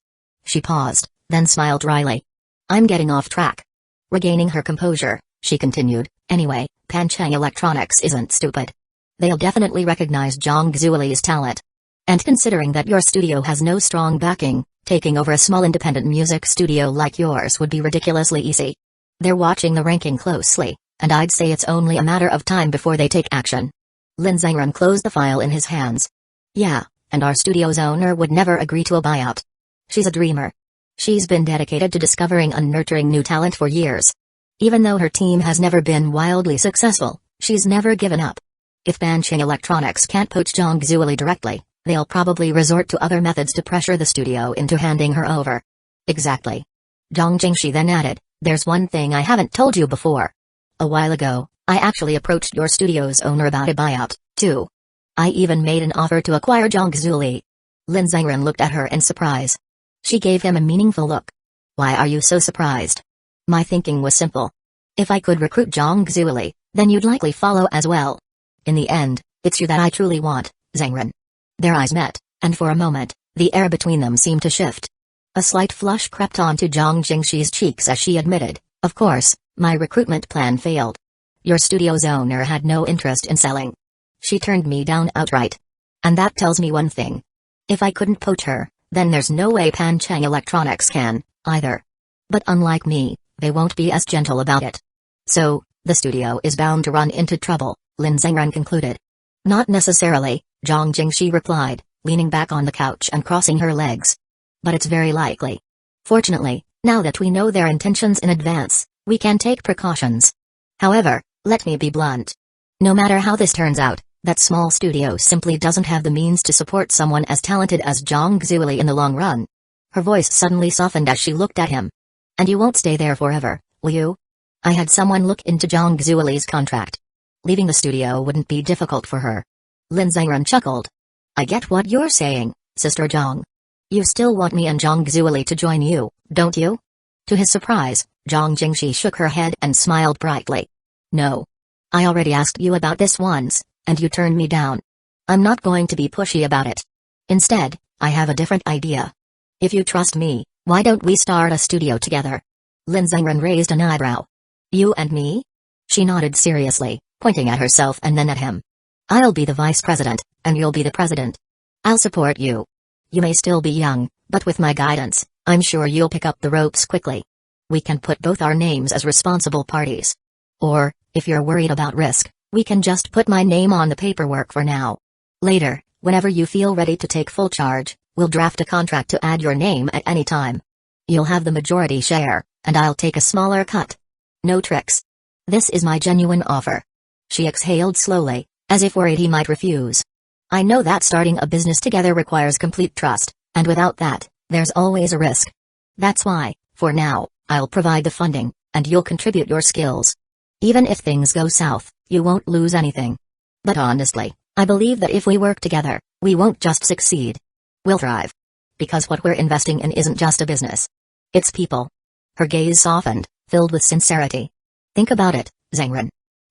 She paused, then smiled wryly. I'm getting off track. Regaining her composure, she continued, anyway, Panchang Electronics isn't stupid. They'll definitely recognize Zhang Zuoli's talent. And considering that your studio has no strong backing, taking over a small independent music studio like yours would be ridiculously easy. They're watching the ranking closely, and I'd say it's only a matter of time before they take action. Lin Zhengren closed the file in his hands. Yeah, and our studio's owner would never agree to a buyout. She's a dreamer. She's been dedicated to discovering and nurturing new talent for years. Even though her team has never been wildly successful, she's never given up. If Panchang Electronics can't poach Zhang Zuoli directly, they'll probably resort to other methods to pressure the studio into handing her over. Exactly. Zhang Jingshi then added, there's one thing I haven't told you before. A while ago, I actually approached your studio's owner about a buyout, too. I even made an offer to acquire Zhang Zuoli. Lin Zhengren looked at her in surprise. She gave him a meaningful look. Why are you so surprised? My thinking was simple. If I could recruit Zhang Zuoli, then you'd likely follow as well. In the end, it's you that I truly want, Zhengren. Their eyes met, and for a moment, the air between them seemed to shift. A slight flush crept onto Zhang Jingshi's cheeks as she admitted, of course, my recruitment plan failed. Your studio's owner had no interest in selling. She turned me down outright. And that tells me one thing. If I couldn't poach her, then there's no way Panchang Electronics can, either. But unlike me, they won't be as gentle about it. So, the studio is bound to run into trouble, Lin Zhengren concluded. Not necessarily, Zhang Jingshi replied, leaning back on the couch and crossing her legs. But it's very likely. Fortunately, now that we know their intentions in advance, we can take precautions. However, let me be blunt. No matter how this turns out, that small studio simply doesn't have the means to support someone as talented as Zhang Zuoli in the long run. Her voice suddenly softened as she looked at him. And you won't stay there forever, will you? I had someone look into Zhang Zuoli's contract. Leaving the studio wouldn't be difficult for her. Lin Zhengren chuckled. I get what you're saying, Sister Zhang. You still want me and Zhang Zuoli to join you, don't you? To his surprise, Zhang Jingshi shook her head and smiled brightly. No. I already asked you about this once, and you turned me down. I'm not going to be pushy about it. Instead, I have a different idea. If you trust me, why don't we start a studio together? Lin Zhengren raised an eyebrow. You and me? She nodded seriously, pointing at herself and then at him. I'll be the vice president, and you'll be the president. I'll support you. You may still be young, but with my guidance, I'm sure you'll pick up the ropes quickly. We can put both our names as responsible parties. Or, if you're worried about risk, we can just put my name on the paperwork for now. Later, whenever you feel ready to take full charge, we'll draft a contract to add your name at any time. You'll have the majority share, and I'll take a smaller cut. No tricks. This is my genuine offer. She exhaled slowly, as if worried he might refuse. I know that starting a business together requires complete trust, and without that, there's always a risk. That's why, for now, I'll provide the funding, and you'll contribute your skills. Even if things go south, you won't lose anything. But honestly, I believe that if we work together, we won't just succeed. We'll thrive. Because what we're investing in isn't just a business. It's people. Her gaze softened, filled with sincerity. Think about it, Zhengren.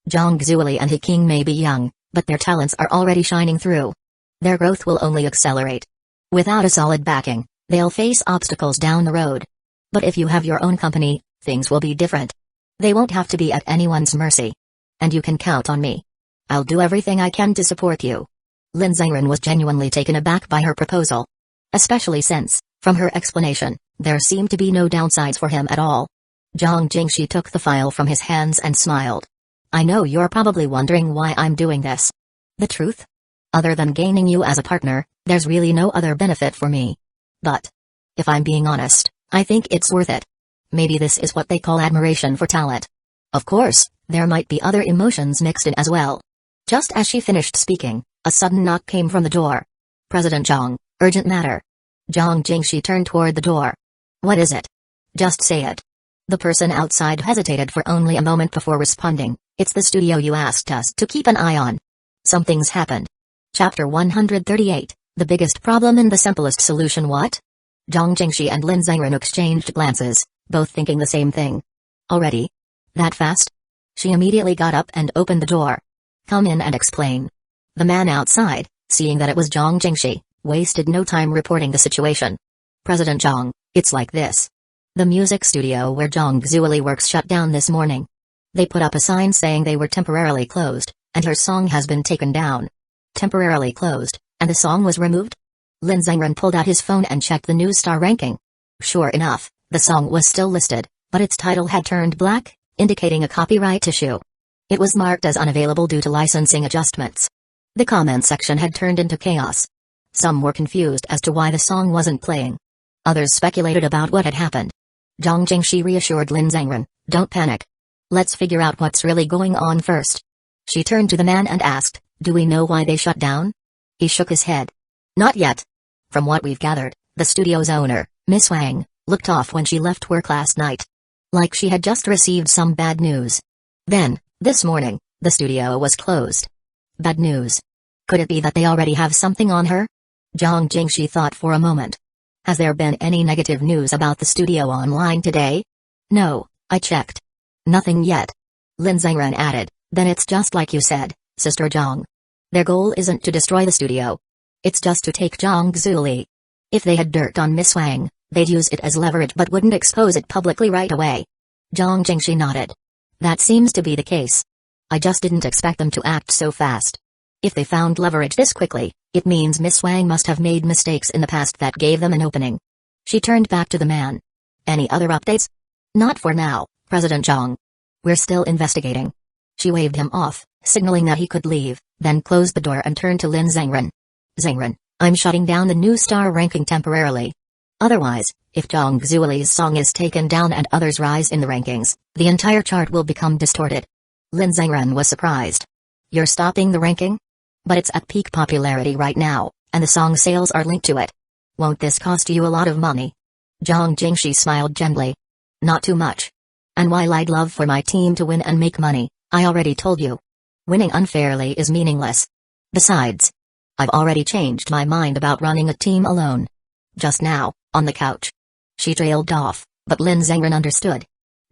Zhang Zuoli and He King may be young, but their talents are already shining through. Their growth will only accelerate. Without a solid backing, they'll face obstacles down the road. But if you have your own company, things will be different. They won't have to be at anyone's mercy. And you can count on me. I'll do everything I can to support you. Lin Zhengren was genuinely taken aback by her proposal. Especially since, from her explanation, there seemed to be no downsides for him at all. Zhang Jingshi took the file from his hands and smiled. I know you're probably wondering why I'm doing this. The truth? Other than gaining you as a partner, there's really no other benefit for me. But, if I'm being honest, I think it's worth it. Maybe this is what they call admiration for talent. Of course, there might be other emotions mixed in as well. Just as she finished speaking, a sudden knock came from the door. President Zhang, urgent matter. Zhang Jingshi turned toward the door. What is it? Just say it. The person outside hesitated for only a moment before responding. It's the studio you asked us to keep an eye on. Something's happened. Chapter 138, The Biggest Problem and the Simplest Solution. What? Zhang Jingshi and Lin Zhengren exchanged glances, both thinking the same thing. Already? That fast? She immediately got up and opened the door. Come in and explain. The man outside, seeing that it was Zhang Jingshi, wasted no time reporting the situation. President Zhang, it's like this. The music studio where Zhang Xueli works shut down this morning. They put up a sign saying they were temporarily closed, and her song has been taken down. Temporarily closed, and the song was removed? Lin Zhengren pulled out his phone and checked the news star ranking. Sure enough, the song was still listed, but its title had turned black, indicating a copyright issue. It was marked as unavailable due to licensing adjustments. The comment section had turned into chaos. Some were confused as to why the song wasn't playing. Others speculated about what had happened. Zhang Jingshi reassured Lin Zhengren, don't panic. Let's figure out what's really going on first. She turned to the man and asked, do we know why they shut down? He shook his head. Not yet. From what we've gathered, the studio's owner, Miss Wang, looked off when she left work last night. Like she had just received some bad news. Then, this morning, the studio was closed. Bad news. Could it be that they already have something on her? Zhang Jingshi thought for a moment. Has there been any negative news about the studio online today? No, I checked. Nothing yet. Lin Zhengren added, then it's just like you said, Sister Zhang. Their goal isn't to destroy the studio. It's just to take Zhang Xueli. If they had dirt on Miss Wang, they'd use it as leverage but wouldn't expose it publicly right away. Zhang Jingshi nodded. That seems to be the case. I just didn't expect them to act so fast. If they found leverage this quickly, it means Miss Wang must have made mistakes in the past that gave them an opening. She turned back to the man. Any other updates? Not for now, President Zhang. We're still investigating. She waved him off, signaling that he could leave, then closed the door and turned to Lin Zhengren. Zhengren, I'm shutting down the new star ranking temporarily. Otherwise, if Zhang Xueli's song is taken down and others rise in the rankings, the entire chart will become distorted. Lin Zhengren was surprised. You're stopping the ranking? But it's at peak popularity right now, and the song sales are linked to it. Won't this cost you a lot of money? Zhang Jingshi smiled gently. Not too much. And while I'd love for my team to win and make money, I already told you. Winning unfairly is meaningless. Besides, I've already changed my mind about running a team alone. Just now, on the couch. She trailed off, but Lin Zhengren understood.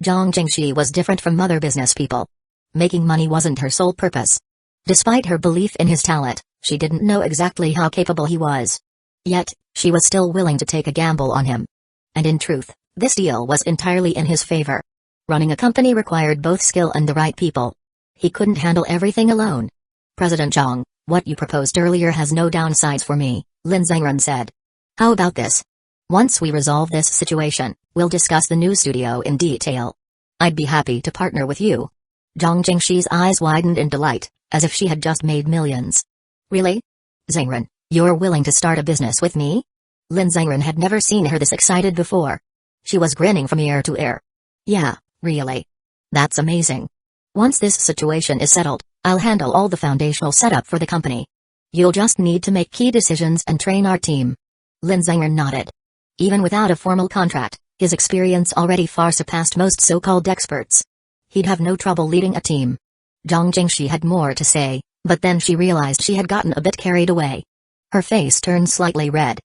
Zhang Jingshi was different from other business people. Making money wasn't her sole purpose. Despite her belief in his talent, she didn't know exactly how capable he was. Yet, she was still willing to take a gamble on him. And in truth, this deal was entirely in his favor. Running a company required both skill and the right people. He couldn't handle everything alone. President Zhang, what you proposed earlier has no downsides for me, Lin Zhengren said. How about this? Once we resolve this situation, we'll discuss the new studio in detail. I'd be happy to partner with you. Zhang Jingshi's eyes widened in delight, as if she had just made millions. Really? Zhengren, you're willing to start a business with me? Lin Zhengren had never seen her this excited before. She was grinning from ear to ear. Yeah, really. That's amazing. Once this situation is settled, I'll handle all the foundational setup for the company. You'll just need to make key decisions and train our team. Lin Zhengren nodded. Even without a formal contract, his experience already far surpassed most so-called experts. He'd have no trouble leading a team. Zhang Jingshi had more to say, but then she realized she had gotten a bit carried away. Her face turned slightly red.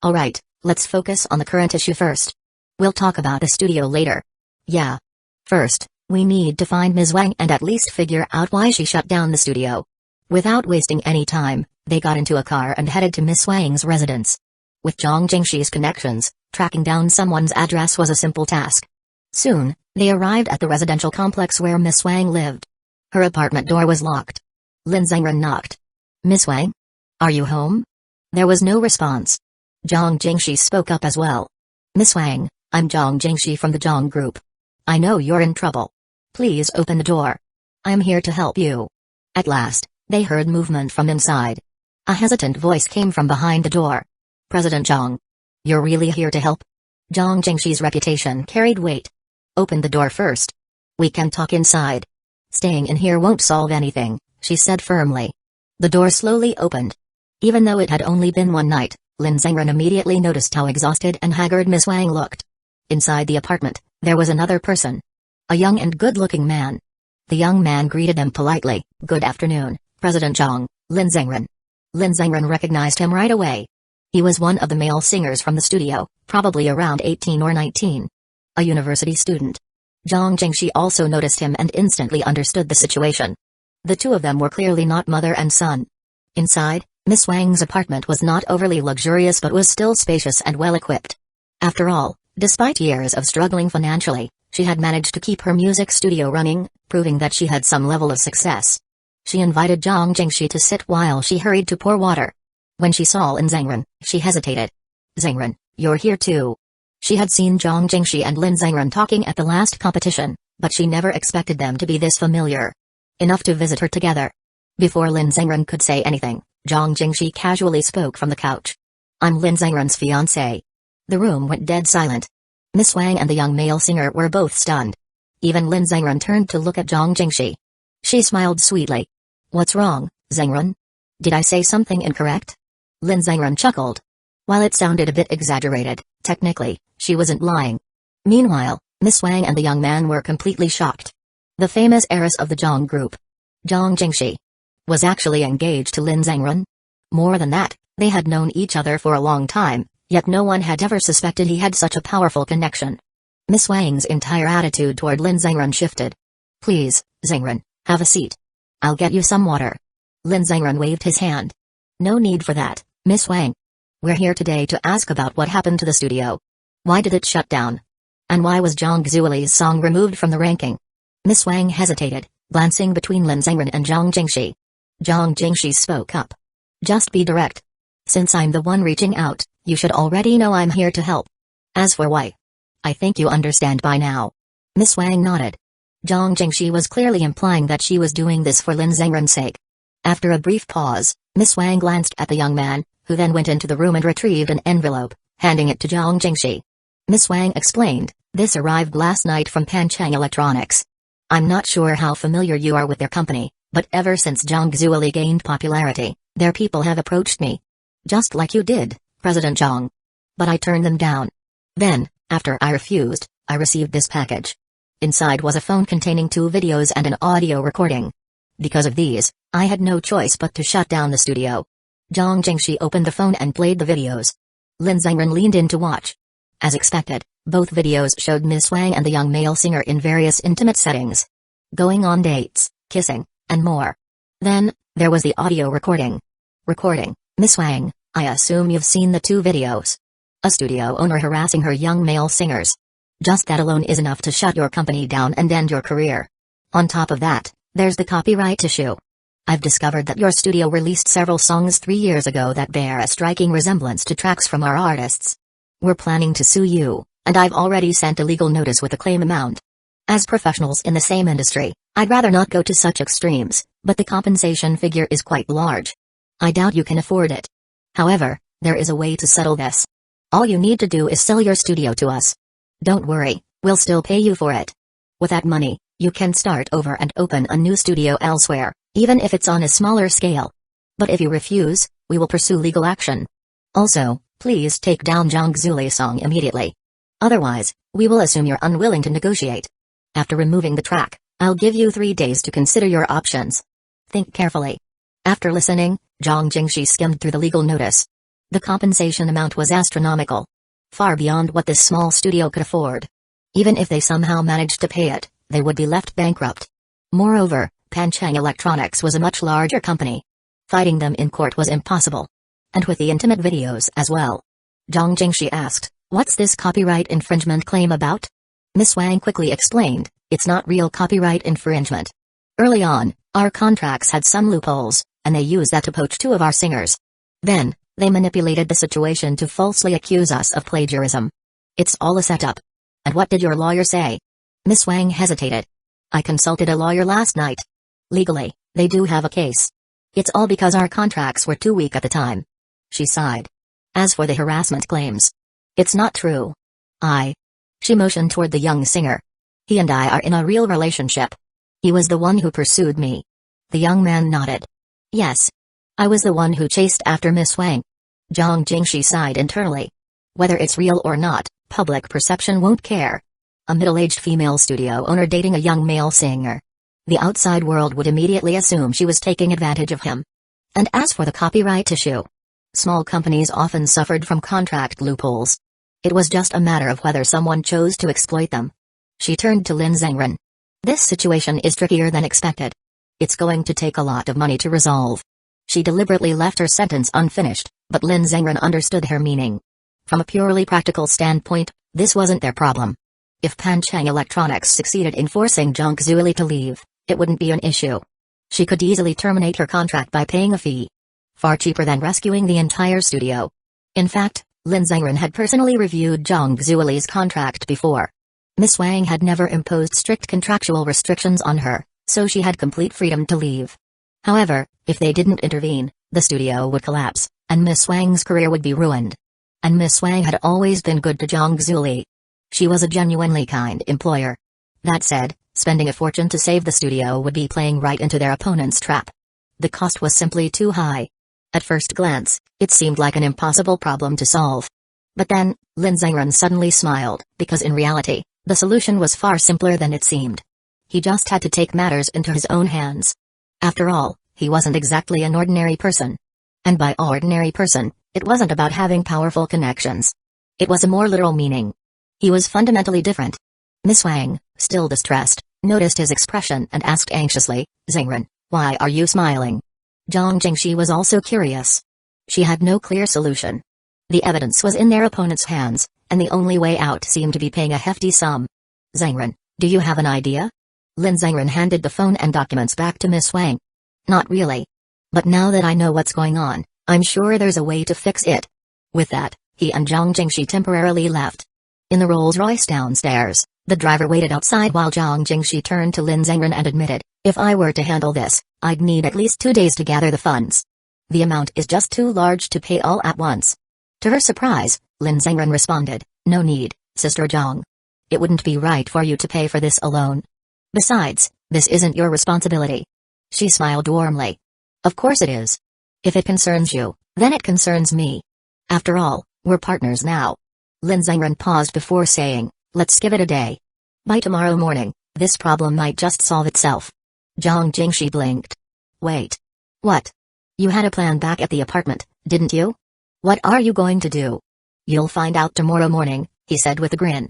Alright, let's focus on the current issue first. We'll talk about the studio later. Yeah. First, we need to find Ms. Wang and at least figure out why she shut down the studio. Without wasting any time, they got into a car and headed to Miss Wang's residence. With Zhang Jingshi's connections, Tracking down someone's address was a simple task. Soon, they arrived at the residential complex where Miss Wang lived. Her apartment door was locked. Lin Zhengren knocked. "Miss Wang? Are you home?" There was no response. Zhang Jingshi spoke up as well. "Miss Wang, I'm Zhang Jingshi from the Zhang Group. I know you're in trouble. Please open the door. I'm here to help you." At last, they heard movement from inside. A hesitant voice came from behind the door. "President Zhang. You're really here to help?" Zhang Jingshi's reputation carried weight. "Open the door first. We can talk inside. Staying in here won't solve anything," she said firmly. The door slowly opened. Even though it had only been one night, Lin Zhengren immediately noticed how exhausted and haggard Miss Wang looked. Inside the apartment, there was another person. A young and good-looking man. The young man greeted them politely. "Good afternoon, President Zhang, Lin Zhengren." Lin Zhengren recognized him right away. He was one of the male singers from the studio, probably around 18 or 19. A university student. Zhang Jingshi also noticed him and instantly understood the situation. The two of them were clearly not mother and son. Inside, Miss Wang's apartment was not overly luxurious but was still spacious and well-equipped. After all, despite years of struggling financially, she had managed to keep her music studio running, proving that she had some level of success. She invited Zhang Jingshi to sit while she hurried to pour water. When she saw Lin Zhengren, she hesitated. "Zhengren, you're here too." She had seen Zhang Jingshi and Lin Zhengren talking at the last competition, but she never expected them to be this familiar. Enough to visit her together. Before Lin Zhengren could say anything, Zhang Jingshi casually spoke from the couch. "I'm Lin Zhengren's fiancé." The room went dead silent. Miss Wang and the young male singer were both stunned. Even Lin Zhengren turned to look at Zhang Jingshi. She smiled sweetly. "What's wrong, Zhengren? Did I say something incorrect?" Lin Zhengren chuckled. While it sounded a bit exaggerated, technically, she wasn't lying. Meanwhile, Miss Wang and the young man were completely shocked. The famous heiress of the Zhang Group, Zhang Jingshi, was actually engaged to Lin Zhengren. More than that, they had known each other for a long time, yet no one had ever suspected he had such a powerful connection. Miss Wang's entire attitude toward Lin Zhengren shifted. "Please, Zhengren, have a seat. I'll get you some water." Lin Zhengren waved his hand. "No need for that, Miss Wang. We're here today to ask about what happened to the studio. Why did it shut down? And why was Zhang Xueli's song removed from the ranking?" Miss Wang hesitated, glancing between Lin Zhengren and Zhang Jingshi. Zhang Jingshi spoke up. "Just be direct. Since I'm the one reaching out, you should already know I'm here to help. As for why, I think you understand by now." Miss Wang nodded. Zhang Jingshi was clearly implying that she was doing this for Lin Zhengren's sake. After a brief pause, Miss Wang glanced at the young man, who then went into the room and retrieved an envelope, handing it to Zhang Jingshi. Miss Wang explained, "This arrived last night from Panchang Electronics. I'm not sure how familiar you are with their company, but ever since Zhang Xueli gained popularity, their people have approached me. Just like you did, President Zhang. But I turned them down. Then, after I refused, I received this package. Inside was a phone containing 2 videos and an audio recording. Because of these, I had no choice but to shut down the studio." Zhang Jingshi opened the phone and played the videos. Lin Zhengren leaned in to watch. As expected, both videos showed Miss Wang and the young male singer in various intimate settings. Going on dates, kissing, and more. Then, there was the audio recording. Recording, "Miss Wang, I assume you've seen the 2 videos. A studio owner harassing her young male singers. Just that alone is enough to shut your company down and end your career. On top of that, there's the copyright issue. I've discovered that your studio released several songs 3 years ago that bear a striking resemblance to tracks from our artists. We're planning to sue you, and I've already sent a legal notice with a claim amount. As professionals in the same industry, I'd rather not go to such extremes, but the compensation figure is quite large. I doubt you can afford it. However, there is a way to settle this. All you need to do is sell your studio to us. Don't worry, we'll still pay you for it. With that money, you can start over and open a new studio elsewhere, even if it's on a smaller scale. But if you refuse, we will pursue legal action. Also, please take down Zhang Xueli's song immediately. Otherwise, we will assume you're unwilling to negotiate. After removing the track, I'll give you 3 days to consider your options. Think carefully." After listening, Zhang Jingshi skimmed through the legal notice. The compensation amount was astronomical. Far beyond what this small studio could afford. Even if they somehow managed to pay it, they would be left bankrupt. Moreover, Panchang Electronics was a much larger company. Fighting them in court was impossible. And with the intimate videos as well. Zhang Jingshi asked, What's this copyright infringement claim about? Miss Wang quickly explained, it's not real copyright infringement. Early on, our contracts had some loopholes, and they used that to poach 2 of our singers. Then, they manipulated the situation to falsely accuse us of plagiarism. It's all a setup. And what did your lawyer say? Miss Wang hesitated. I consulted a lawyer last night. Legally, they do have a case. It's all because our contracts were too weak at the time. She sighed. As for the harassment claims, it's not true. She motioned toward the young singer. He and I are in a real relationship. He was the one who pursued me. The young man nodded. Yes. I was the one who chased after Miss Wang. Zhang Jingshi sighed internally. Whether it's real or not, public perception won't care. A middle-aged female studio owner dating a young male singer. The outside world would immediately assume she was taking advantage of him. And as for the copyright issue, small companies often suffered from contract loopholes. It was just a matter of whether someone chose to exploit them. She turned to Lin Zhengren. This situation is trickier than expected. It's going to take a lot of money to resolve. She deliberately left her sentence unfinished, but Lin Zhengren understood her meaning. From a purely practical standpoint, this wasn't their problem. If Panchang Electronics succeeded in forcing Zhang Zuili to leave, it wouldn't be an issue. She could easily terminate her contract by paying a fee. Far cheaper than rescuing the entire studio. In fact, Lin Zhengren had personally reviewed Zhang Zuili's contract before. Miss Wang had never imposed strict contractual restrictions on her, so she had complete freedom to leave. However, if they didn't intervene, the studio would collapse, and Miss Wang's career would be ruined. And Miss Wang had always been good to Zhang Zuili. She was a genuinely kind employer. That said, spending a fortune to save the studio would be playing right into their opponent's trap. The cost was simply too high. At first glance, it seemed like an impossible problem to solve. But then, Lin Zhengren suddenly smiled, because in reality, the solution was far simpler than it seemed. He just had to take matters into his own hands. After all, he wasn't exactly an ordinary person. And by ordinary person, it wasn't about having powerful connections. It was a more literal meaning. He was fundamentally different. Miss Wang, still distressed, noticed his expression and asked anxiously, Zhengren, why are you smiling? Zhang Jingshi was also curious. She had no clear solution. The evidence was in their opponent's hands, and the only way out seemed to be paying a hefty sum. Zhengren, do you have an idea? Lin Zhengren handed the phone and documents back to Miss Wang. Not really. But now that I know what's going on, I'm sure there's a way to fix it. With that, he and Zhang Jingshi temporarily left. In the Rolls-Royce downstairs, the driver waited outside while Zhang Jingshi turned to Lin Zhengren and admitted, if I were to handle this, I'd need at least 2 days to gather the funds. The amount is just too large to pay all at once. To her surprise, Lin Zhengren responded, no need, Sister Zhang. It wouldn't be right for you to pay for this alone. Besides, this isn't your responsibility. She smiled warmly. Of course it is. If it concerns you, then it concerns me. After all, we're partners now. Lin Zhengren paused before saying, let's give it a day. By tomorrow morning, this problem might just solve itself. Zhang Jingshi blinked. Wait. What? You had a plan back at the apartment, didn't you? What are you going to do? You'll find out tomorrow morning, he said with a grin.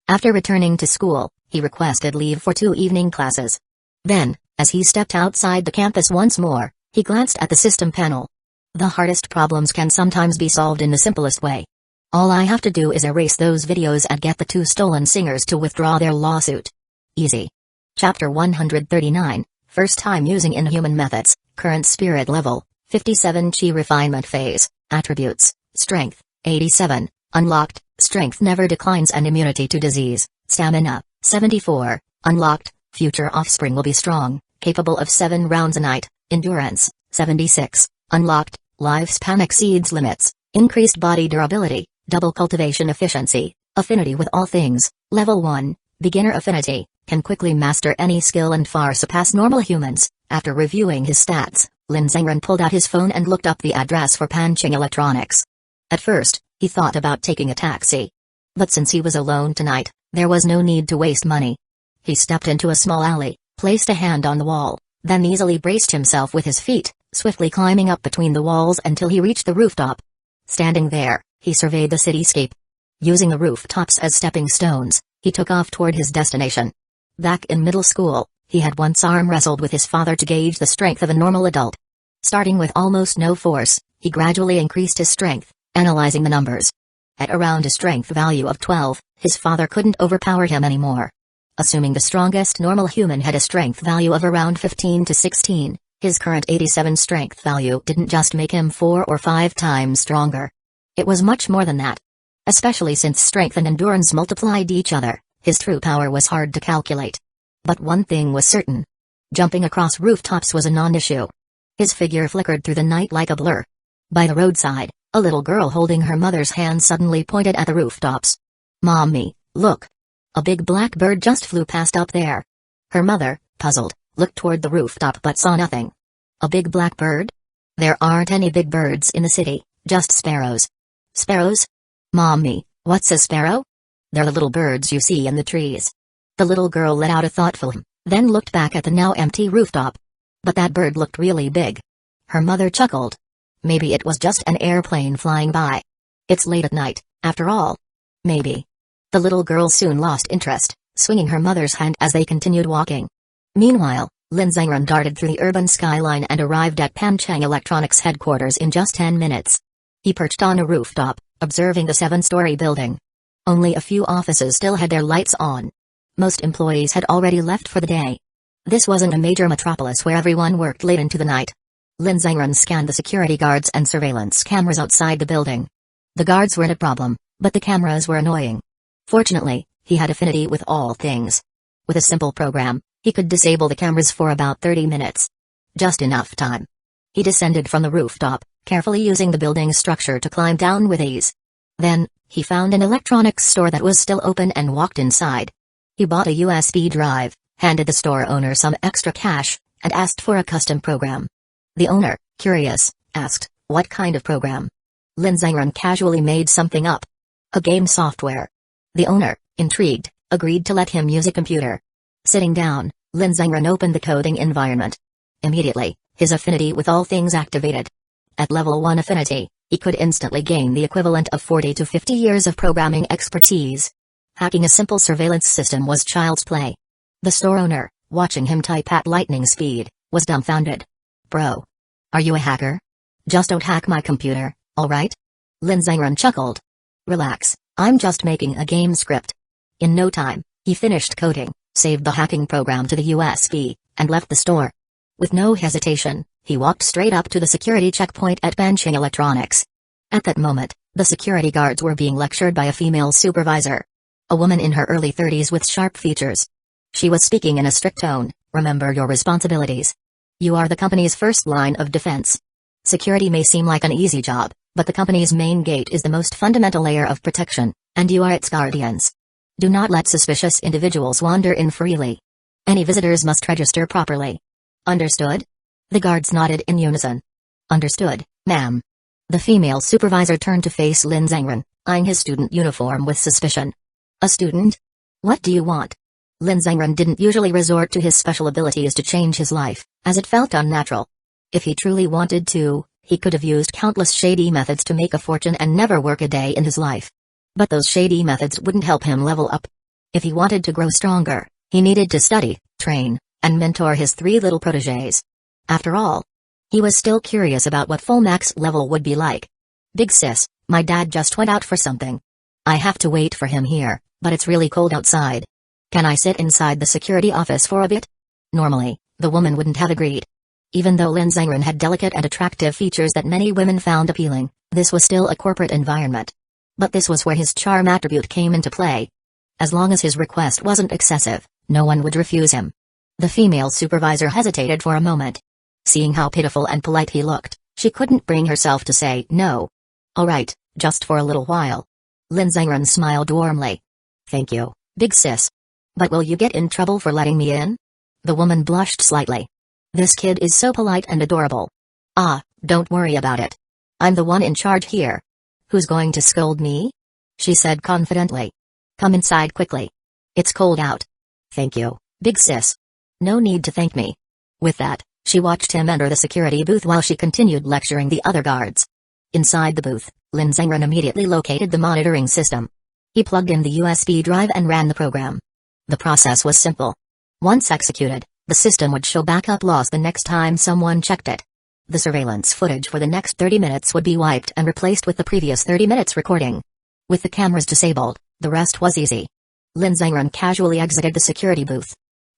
After returning to school, he requested leave for 2 evening classes. Then, as he stepped outside the campus once more, he glanced at the system panel. The hardest problems can sometimes be solved in the simplest way. All I have to do is erase those videos and get the 2 stolen singers to withdraw their lawsuit. Easy. Chapter 139, First time using inhuman methods, current spirit level, 57 chi refinement phase, attributes, strength, 87, unlocked, strength never declines and immunity to disease, stamina, 74, unlocked, future offspring will be strong, capable of 7 rounds a night, endurance, 76, unlocked, lifespan exceeds limits, increased body durability, double cultivation efficiency, affinity with all things, level 1, beginner affinity, can quickly master any skill and far surpass normal humans. After reviewing his stats, Lin Zhengren pulled out his phone and looked up the address for Panchang Electronics. At first, he thought about taking a taxi. But since he was alone tonight, there was no need to waste money. He stepped into a small alley, placed a hand on the wall, then easily braced himself with his feet, swiftly climbing up between the walls until he reached the rooftop. Standing there, he surveyed the cityscape. Using the rooftops as stepping stones, he took off toward his destination. Back in middle school, he had once arm wrestled with his father to gauge the strength of a normal adult. Starting with almost no force, he gradually increased his strength, analyzing the numbers. At around a strength value of 12, his father couldn't overpower him anymore. Assuming the strongest normal human had a strength value of around 15 to 16, his current 87 strength value didn't just make him 4 or 5 times stronger. It was much more than that. Especially since strength and endurance multiplied each other, his true power was hard to calculate. But one thing was certain. Jumping across rooftops was a non-issue. His figure flickered through the night like a blur. By the roadside, a little girl holding her mother's hand suddenly pointed at the rooftops. "Mommy, look. A big black bird just flew past up there." Her mother, puzzled, looked toward the rooftop but saw nothing. "A big black bird? There aren't any big birds in the city, just sparrows." "Sparrows? Mommy, what's a sparrow?" "They're the little birds you see in the trees." The little girl let out a thoughtful then looked back at the now empty rooftop. But that bird looked really big. Her mother chuckled. Maybe it was just an airplane flying by. It's late at night, after all. Maybe. The little girl soon lost interest, swinging her mother's hand as they continued walking. Meanwhile, Lin Zhengren darted through the urban skyline and arrived at Panchang Electronics headquarters in just 10 minutes. He perched on a rooftop, observing the 7-story building. Only a few offices still had their lights on. Most employees had already left for the day. This wasn't a major metropolis where everyone worked late into the night. Lin Zhengren scanned the security guards and surveillance cameras outside the building. The guards weren't a problem, but the cameras were annoying. Fortunately, he had affinity with all things. With a simple program, he could disable the cameras for about 30 minutes. Just enough time. He descended from the rooftop, carefully using the building's structure to climb down with ease. Then, he found an electronics store that was still open and walked inside. He bought a USB drive, handed the store owner some extra cash, and asked for a custom program. The owner, curious, asked, "What kind of program?" Lin Zhengren casually made something up. "A game software." The owner, intrigued, agreed to let him use a computer. Sitting down, Lin Zhengren opened the coding environment. Immediately, his affinity with all things activated. At level 1 affinity, he could instantly gain the equivalent of 40 to 50 years of programming expertise. Hacking a simple surveillance system was child's play. The store owner, watching him type at lightning speed, was dumbfounded. "Bro. Are you a hacker? Just don't hack my computer, alright?" Lin Zhengren chuckled. "Relax, I'm just making a game script." In no time, he finished coding, saved the hacking program to the USB, and left the store. With no hesitation, he walked straight up to the security checkpoint at Panchang Electronics. At that moment, the security guards were being lectured by a female supervisor. A woman in her early 30s with sharp features. She was speaking in a strict tone, "Remember your responsibilities. You are the company's first line of defense. Security may seem like an easy job, but the company's main gate is the most fundamental layer of protection, and you are its guardians. Do not let suspicious individuals wander in freely. Any visitors must register properly. Understood?" The guards nodded in unison. "Understood, ma'am." The female supervisor turned to face Lin Zhengren, eyeing his student uniform with suspicion. "A student? What do you want?" Lin Zhengren didn't usually resort to his special abilities to change his life, as it felt unnatural. If he truly wanted to, he could have used countless shady methods to make a fortune and never work a day in his life. But those shady methods wouldn't help him level up. If he wanted to grow stronger, he needed to study, train, and mentor his 3 little protégés. After all, he was still curious about what full max level would be like. "Big sis, my dad just went out for something. I have to wait for him here, but it's really cold outside. Can I sit inside the security office for a bit?" Normally, the woman wouldn't have agreed. Even though Lin Zhengren had delicate and attractive features that many women found appealing, this was still a corporate environment. But this was where his charm attribute came into play. As long as his request wasn't excessive, no one would refuse him. The female supervisor hesitated for a moment. Seeing how pitiful and polite he looked, she couldn't bring herself to say no. "Alright, just for a little while." Lin Zhengren smiled warmly. "Thank you, big sis. But will you get in trouble for letting me in?" The woman blushed slightly. "This kid is so polite and adorable." "Ah, don't worry about it. I'm the one in charge here." "Who's going to scold me?" she said confidently. "Come inside quickly. It's cold out." "Thank you, big sis. No need to thank me." With that, she watched him enter the security booth while she continued lecturing the other guards. Inside the booth, Lin Zhengren immediately located the monitoring system. He plugged in the USB drive and ran the program. The process was simple. Once executed, the system would show backup loss the next time someone checked it. The surveillance footage for the next 30 minutes would be wiped and replaced with the previous 30 minutes recording. With the cameras disabled, the rest was easy. Lin Zhengren casually exited the security booth.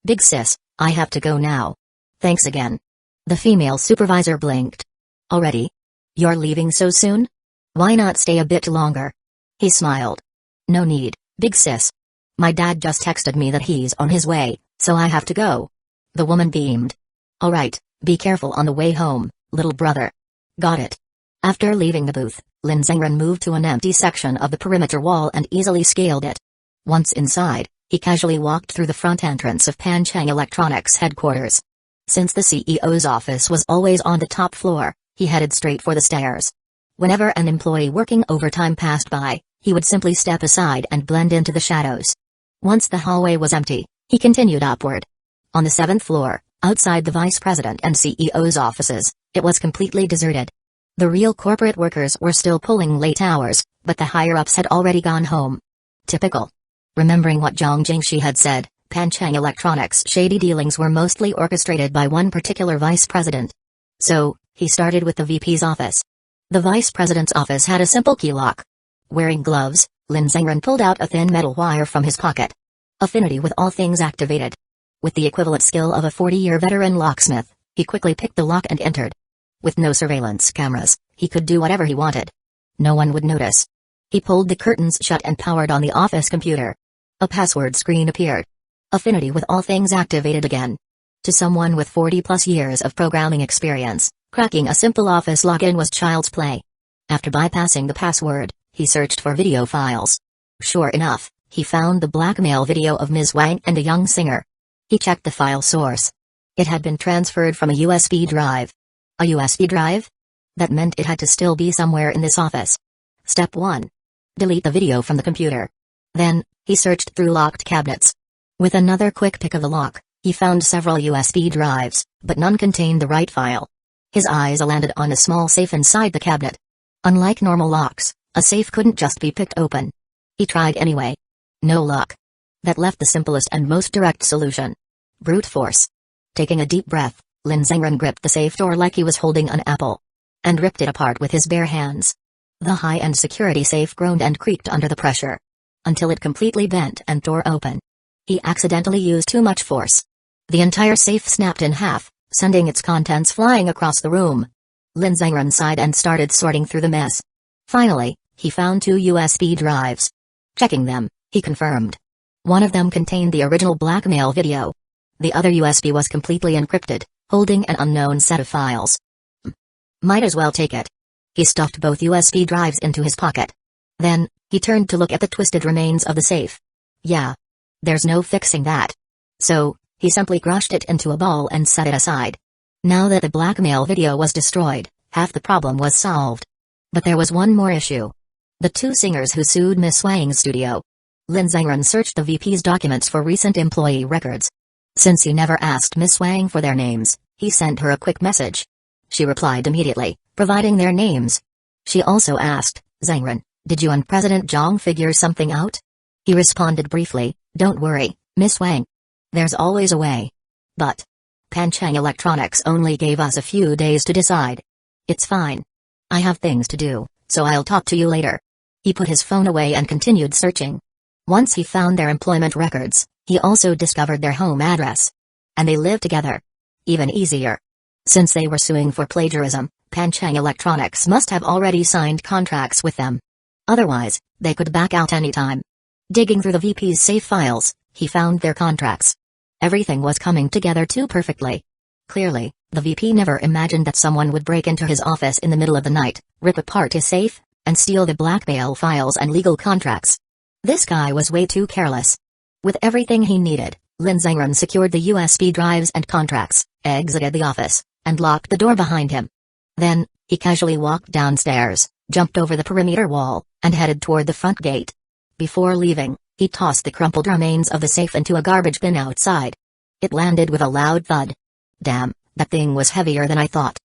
Big sis, I have to go now. Thanks again. The female supervisor blinked. Already? You're leaving so soon? Why not stay a bit longer? He smiled. No need, big sis. My dad just texted me that he's on his way, so I have to go. The woman beamed. Alright, be careful on the way home, little brother. Got it. After leaving the booth, Lin Zhengren moved to an empty section of the perimeter wall and easily scaled it. Once inside, he casually walked through the front entrance of Panchang Electronics headquarters. Since the CEO's office was always on the top floor, he headed straight for the stairs. Whenever an employee working overtime passed by, he would simply step aside and blend into the shadows. Once the hallway was empty, he continued upward. On the 7th floor, outside the vice president and CEO's offices, it was completely deserted. The real corporate workers were still pulling late hours, but the higher-ups had already gone home. Typical. Remembering what Zhang Jingshi had said, Panchang Electronics' shady dealings were mostly orchestrated by one particular vice president. So, he started with the VP's office. The vice president's office had a simple key lock. Wearing gloves, Lin Zhengren pulled out a thin metal wire from his pocket. Affinity with all things activated. With the equivalent skill of a 40-year veteran locksmith, he quickly picked the lock and entered. With no surveillance cameras, he could do whatever he wanted. No one would notice. He pulled the curtains shut and powered on the office computer. A password screen appeared. Affinity with all things activated again. To someone with 40-plus years of programming experience, cracking a simple office login was child's play. After bypassing the password, he searched for video files. Sure enough, he found the blackmail video of Ms. Wang and a young singer. He checked the file source. It had been transferred from a USB drive. A USB drive? That meant it had to still be somewhere in this office. Step 1. Delete the video from the computer. Then, he searched through locked cabinets. With another quick pick of the lock, he found several USB drives, but none contained the right file. His eyes landed on a small safe inside the cabinet. Unlike normal locks, a safe couldn't just be picked open. He tried anyway. No luck. That left the simplest and most direct solution. Brute force. Taking a deep breath, Lin Zhengren gripped the safe door like he was holding an apple. And ripped it apart with his bare hands. The high-end security safe groaned and creaked under the pressure. Until it completely bent and tore open. He accidentally used too much force. The entire safe snapped in half, sending its contents flying across the room. Lin Zhengren sighed and started sorting through the mess. Finally, he found 2 USB drives. Checking them, he confirmed. One of them contained the original blackmail video. The other USB was completely encrypted, holding an unknown set of files. Might as well take it. He stuffed both USB drives into his pocket. Then, he turned to look at the twisted remains of the safe. Yeah. There's no fixing that. So, he simply crushed it into a ball and set it aside. Now that the blackmail video was destroyed, half the problem was solved. But there was one more issue. The 2 singers who sued Miss Wang's studio. Lin Zhengren searched the VP's documents for recent employee records. Since he never asked Miss Wang for their names, he sent her a quick message. She replied immediately, providing their names. She also asked, Zhengren, did you and President Zhang figure something out? He responded briefly, don't worry, Miss Wang. There's always a way. But Panchang Electronics only gave us a few days to decide. It's fine. I have things to do, so I'll talk to you later. He put his phone away and continued searching. Once he found their employment records, he also discovered their home address. And they lived together. Even easier. Since they were suing for plagiarism, Panchang Electronics must have already signed contracts with them. Otherwise, they could back out anytime. Digging through the VP's safe files, he found their contracts. Everything was coming together too perfectly. Clearly, the VP never imagined that someone would break into his office in the middle of the night, rip apart his safe, and steal the blackmail files and legal contracts. This guy was way too careless. With everything he needed, Lin Zhengren secured the USB drives and contracts, exited the office, and locked the door behind him. Then, he casually walked downstairs, jumped over the perimeter wall, and headed toward the front gate. Before leaving, he tossed the crumpled remains of the safe into a garbage bin outside. It landed with a loud thud. Damn, that thing was heavier than I thought.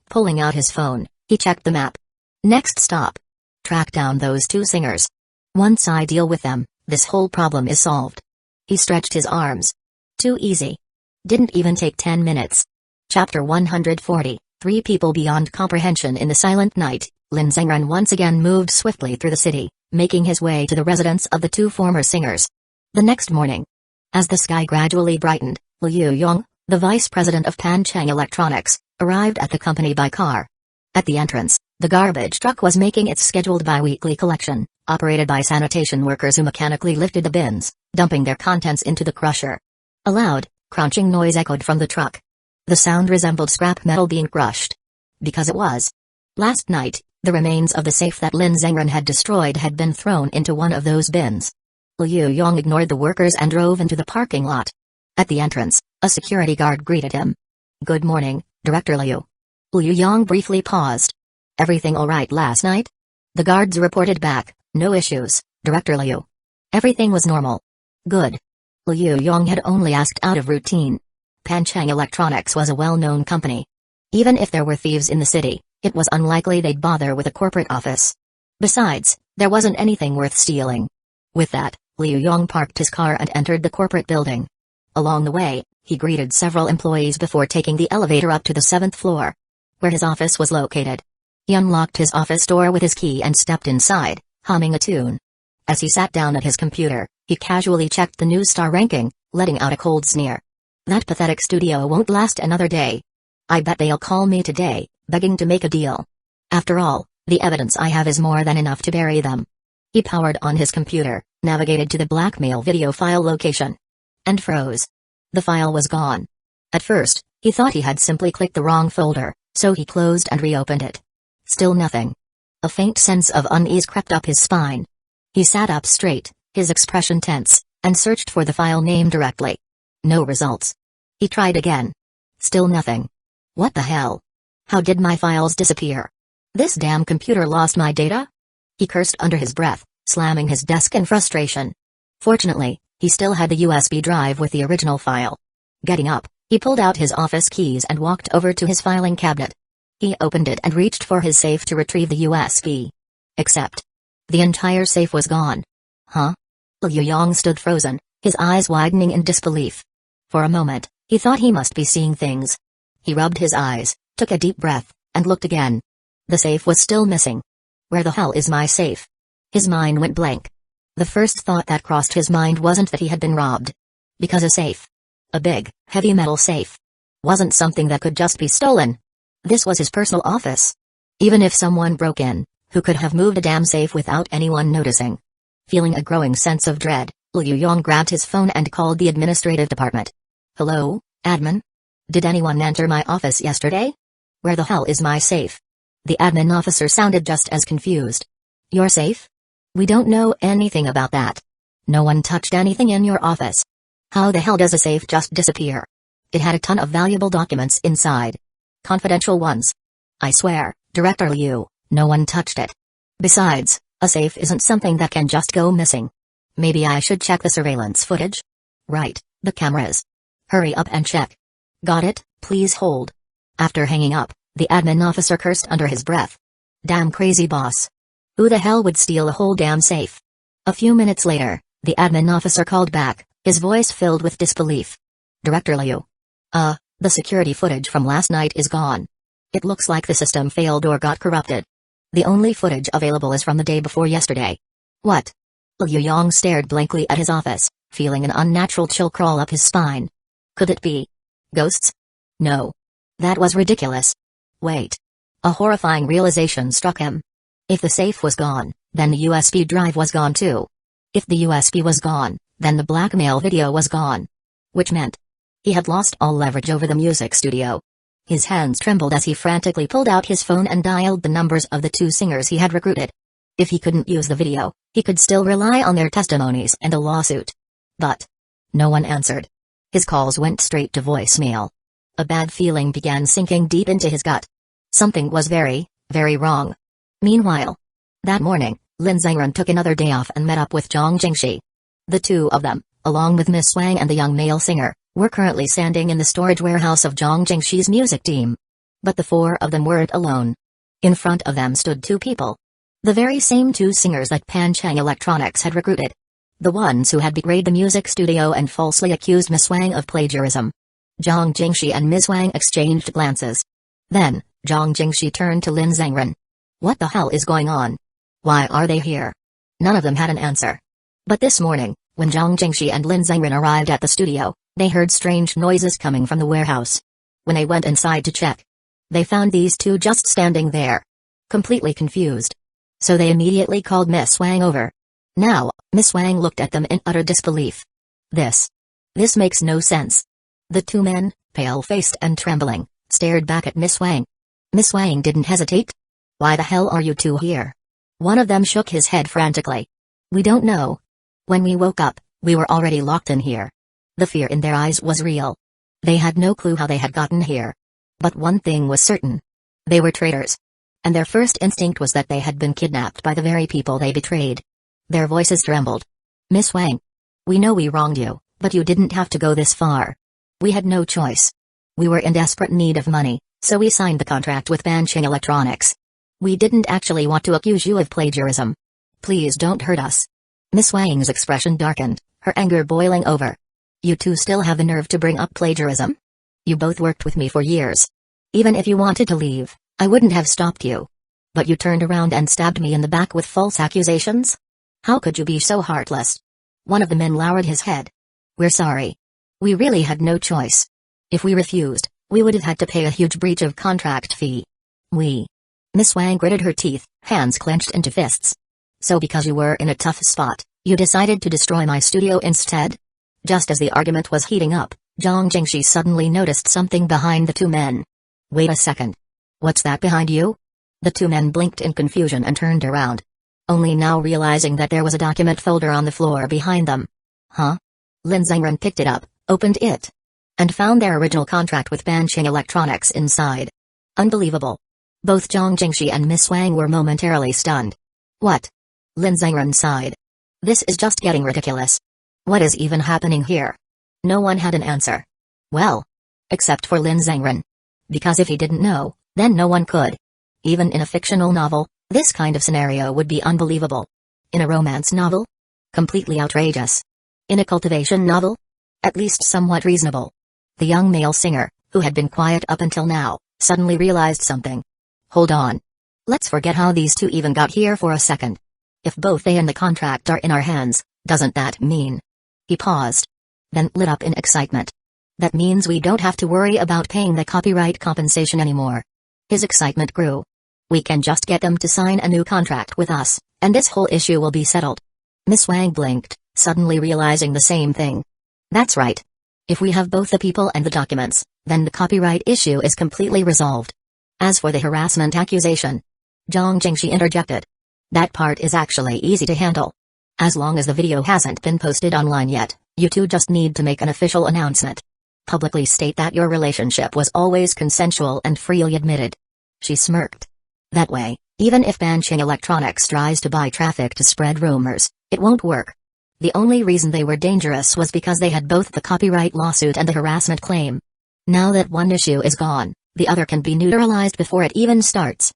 Pulling out his phone, he checked the map. Next stop. Track down those 2 singers. Once I deal with them, this whole problem is solved. He stretched his arms. Too easy. Didn't even take 10 minutes. Chapter 140, 3 People Beyond Comprehension. In the silent night, Lin Zhengren once again moved swiftly through the city, making his way to the residence of the two former singers. The next morning, as the sky gradually brightened, Liu Yong, the vice president of Panchang Electronics, arrived at the company by car. At the entrance, the garbage truck was making its scheduled bi-weekly collection, operated by sanitation workers who mechanically lifted the bins, dumping their contents into the crusher. A loud, crunching noise echoed from the truck. The sound resembled scrap metal being crushed. Because it was. Last night, the remains of the safe that Lin Zhengren had destroyed had been thrown into one of those bins. Liu Yong ignored the workers and drove into the parking lot. At the entrance, a security guard greeted him. "Good morning, Director Liu." Liu Yong briefly paused. "Everything all right last night?" The guards reported back, "No issues, Director Liu. Everything was normal." "Good." Liu Yong had only asked out of routine. Panchang Electronics was a well-known company. Even if there were thieves in the city, it was unlikely they'd bother with a corporate office. Besides, there wasn't anything worth stealing. With that, Liu Yong parked his car and entered the corporate building. Along the way, he greeted several employees before taking the elevator up to the 7th floor, where his office was located. He unlocked his office door with his key and stepped inside, humming a tune. As he sat down at his computer, he casually checked the news star ranking, letting out a cold sneer. "That pathetic studio won't last another day. I bet they'll call me today, begging to make a deal. After all, the evidence I have is more than enough to bury them." He powered on his computer, navigated to the blackmail video file location, and froze. The file was gone. At first, he thought he had simply clicked the wrong folder, so he closed and reopened it. Still nothing. A faint sense of unease crept up his spine. He sat up straight, his expression tense, and searched for the file name directly. No results. He tried again. Still nothing. What the hell? How did my files disappear? This damn computer lost my data? He cursed under his breath, slamming his desk in frustration. Fortunately, he still had the USB drive with the original file. Getting up, he pulled out his office keys and walked over to his filing cabinet. He opened it and reached for his safe to retrieve the USB. Except, the entire safe was gone. Huh? Liu Yong stood frozen, his eyes widening in disbelief. For a moment, he thought he must be seeing things. He rubbed his eyes, took a deep breath, and looked again. The safe was still missing. Where the hell is my safe? His mind went blank. The first thought that crossed his mind wasn't that he had been robbed. Because a safe, a big, heavy metal safe, wasn't something that could just be stolen. This was his personal office. Even if someone broke in, who could have moved a damn safe without anyone noticing? Feeling a growing sense of dread, Liu Yong grabbed his phone and called the administrative department. "Hello, admin? Did anyone enter my office yesterday? Where the hell is my safe?" The admin officer sounded just as confused. "Your safe? We don't know anything about that. No one touched anything in your office. How the hell does a safe just disappear? It had a ton of valuable documents inside. Confidential ones. I swear, Director Liu, no one touched it. Besides, a safe isn't something that can just go missing. Maybe I should check the surveillance footage? Right, the cameras. Hurry up and check. Got it, please hold." After hanging up, the admin officer cursed under his breath. Damn crazy boss. Who the hell would steal a whole damn safe? A few minutes later, the admin officer called back, his voice filled with disbelief. "Director Liu. The security footage from last night is gone. It looks like the system failed or got corrupted. The only footage available is from the day before yesterday." "What?" Liu Yong stared blankly at his office, feeling an unnatural chill crawl up his spine. Could it be ghosts? No. That was ridiculous. Wait. A horrifying realization struck him. If the safe was gone, then the USB drive was gone too. If the USB was gone, then the blackmail video was gone. Which meant he had lost all leverage over the music studio. His hands trembled as he frantically pulled out his phone and dialed the numbers of the two singers he had recruited. If he couldn't use the video, he could still rely on their testimonies and a lawsuit. But no one answered. His calls went straight to voicemail. A bad feeling began sinking deep into his gut. Something was very, very wrong. Meanwhile, that morning, Lin Zhengren took another day off and met up with Zhang Jingxi. The two of them, along with Miss Wang and the young male singer, were currently standing in the storage warehouse of Zhang Jingxi's music team. But the four of them weren't alone. In front of them stood two people. The very same two singers that Panchang Electronics had recruited. The ones who had betrayed the music studio and falsely accused Miss Wang of plagiarism. Zhang Jingxi and Miss Wang exchanged glances. Then, Zhang Jingxi turned to Lin Zhengren. "What the hell is going on? Why are they here? None of them had an answer. But this morning, when Zhang Jingxi and Lin Zhengren arrived at the studio, they heard strange noises coming from the warehouse. When they went inside to check, they found these two just standing there, completely confused. So they immediately called Miss Wang over. Now, Miss Wang looked at them in utter disbelief. This makes no sense. The two men, pale-faced and trembling, stared back at Miss Wang. Miss Wang didn't hesitate. Why the hell are you two here? One of them shook his head frantically. We don't know. When we woke up, we were already locked in here. The fear in their eyes was real. They had no clue how they had gotten here. But one thing was certain. They were traitors. And their first instinct was that they had been kidnapped by the very people they betrayed. Their voices trembled. Miss Wang. We know we wronged you, but you didn't have to go this far. We had no choice. We were in desperate need of money, so we signed the contract with Banqing Electronics. We didn't actually want to accuse you of plagiarism. Please don't hurt us. Miss Wang's expression darkened, her anger boiling over. You two still have the nerve to bring up plagiarism? You both worked with me for years. Even if you wanted to leave, I wouldn't have stopped you. But you turned around and stabbed me in the back with false accusations? How could you be so heartless? One of the men lowered his head. We're sorry. We really had no choice. If we refused, we would have had to pay a huge breach of contract fee. Miss Wang gritted her teeth, hands clenched into fists. So because you were in a tough spot, you decided to destroy my studio instead? Just as the argument was heating up, Zhang Jingxi suddenly noticed something behind the two men. Wait a second. What's that behind you? The two men blinked in confusion and turned around. Only now realizing that there was a document folder on the floor behind them. Huh? Lin Zhengren picked it up, opened it, and found their original contract with Banqing Electronics inside. Unbelievable. Both Zhang Jingxi and Miss Wang were momentarily stunned. What? Lin Zhengren sighed. This is just getting ridiculous. What is even happening here? No one had an answer. Well, except for Lin Zhengren. Because if he didn't know, then no one could. Even in a fictional novel, this kind of scenario would be unbelievable. In a romance novel? Completely outrageous. In a cultivation novel? At least somewhat reasonable. The young male singer, who had been quiet up until now, suddenly realized something. Hold on. Let's forget how these two even got here for a second. If both they and the contract are in our hands, doesn't that mean? He paused. Then lit up in excitement. That means we don't have to worry about paying the copyright compensation anymore. His excitement grew. We can just get them to sign a new contract with us, and this whole issue will be settled. Miss Wang blinked, suddenly realizing the same thing. That's right. If we have both the people and the documents, then the copyright issue is completely resolved. As for the harassment accusation, Zhang Jingxi interjected. That part is actually easy to handle. As long as the video hasn't been posted online yet, you two just need to make an official announcement. Publicly state that your relationship was always consensual and freely admitted. She smirked. That way, even if Banqing Electronics tries to buy traffic to spread rumors, it won't work. The only reason they were dangerous was because they had both the copyright lawsuit and the harassment claim. Now that one issue is gone, the other can be neutralized before it even starts.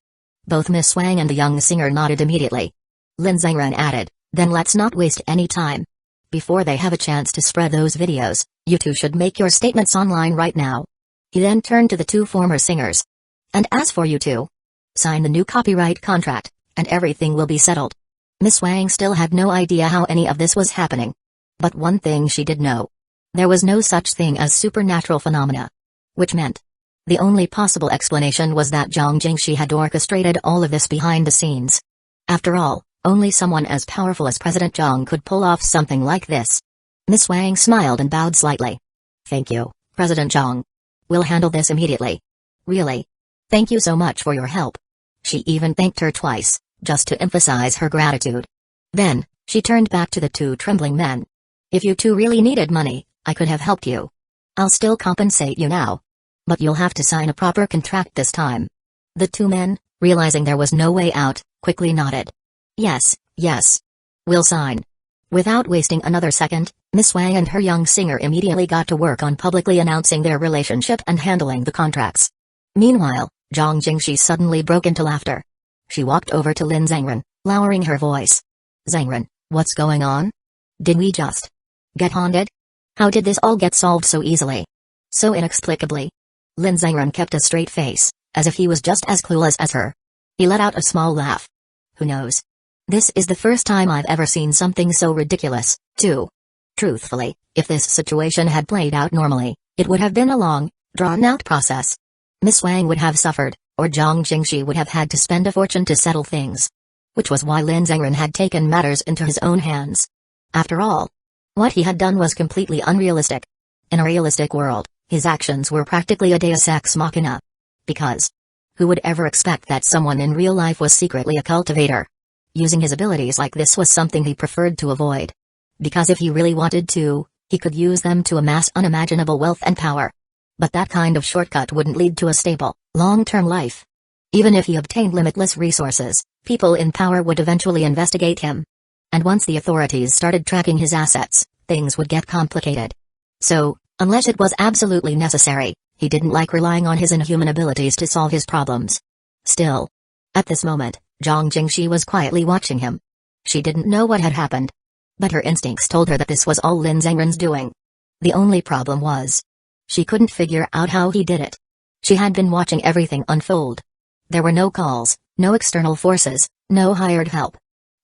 Both Miss Wang and the young singer nodded immediately. Lin Zhengren added, then let's not waste any time. Before they have a chance to spread those videos, you two should make your statements online right now. He then turned to the two former singers. And as for you two, sign the new copyright contract, and everything will be settled. Miss Wang still had no idea how any of this was happening. But one thing she did know. There was no such thing as supernatural phenomena. Which meant, the only possible explanation was that Zhang Jingxi had orchestrated all of this behind the scenes. After all, only someone as powerful as President Zhang could pull off something like this. Miss Wang smiled and bowed slightly. Thank you, President Zhang. We'll handle this immediately. Really? Thank you so much for your help. She even thanked her twice, just to emphasize her gratitude. Then, she turned back to the two trembling men. If you two really needed money, I could have helped you. I'll still compensate you now. But you'll have to sign a proper contract this time. The two men, realizing there was no way out, quickly nodded. Yes. We'll sign. Without wasting another second, Miss Wang and her young singer immediately got to work on publicly announcing their relationship and handling the contracts. Meanwhile, Zhang Jingxi suddenly broke into laughter. She walked over to Lin Zhengren, lowering her voice. Zhengren, what's going on? Did we just get haunted? How did this all get solved so easily? So inexplicably. Lin Zhengren kept a straight face, as if he was just as clueless as her. He let out a small laugh. Who knows? This is the first time I've ever seen something so ridiculous, too. Truthfully, if this situation had played out normally, it would have been a long, drawn-out process. Miss Wang would have suffered, or Zhang Jingshi would have had to spend a fortune to settle things. Which was why Lin Zengren had taken matters into his own hands. After all, what he had done was completely unrealistic. In a realistic world, his actions were practically a deus ex machina. Because who would ever expect that someone in real life was secretly a cultivator? Using his abilities like this was something he preferred to avoid. Because if he really wanted to, he could use them to amass unimaginable wealth and power. But that kind of shortcut wouldn't lead to a stable, long-term life. Even if he obtained limitless resources, people in power would eventually investigate him. And once the authorities started tracking his assets, things would get complicated. So, unless it was absolutely necessary, he didn't like relying on his inhuman abilities to solve his problems. Still, at this moment, Zhang Jingshi was quietly watching him. She didn't know what had happened. But her instincts told her that this was all Lin Zengren's doing. The only problem was, she couldn't figure out how he did it. She had been watching everything unfold. There were no calls, no external forces, no hired help.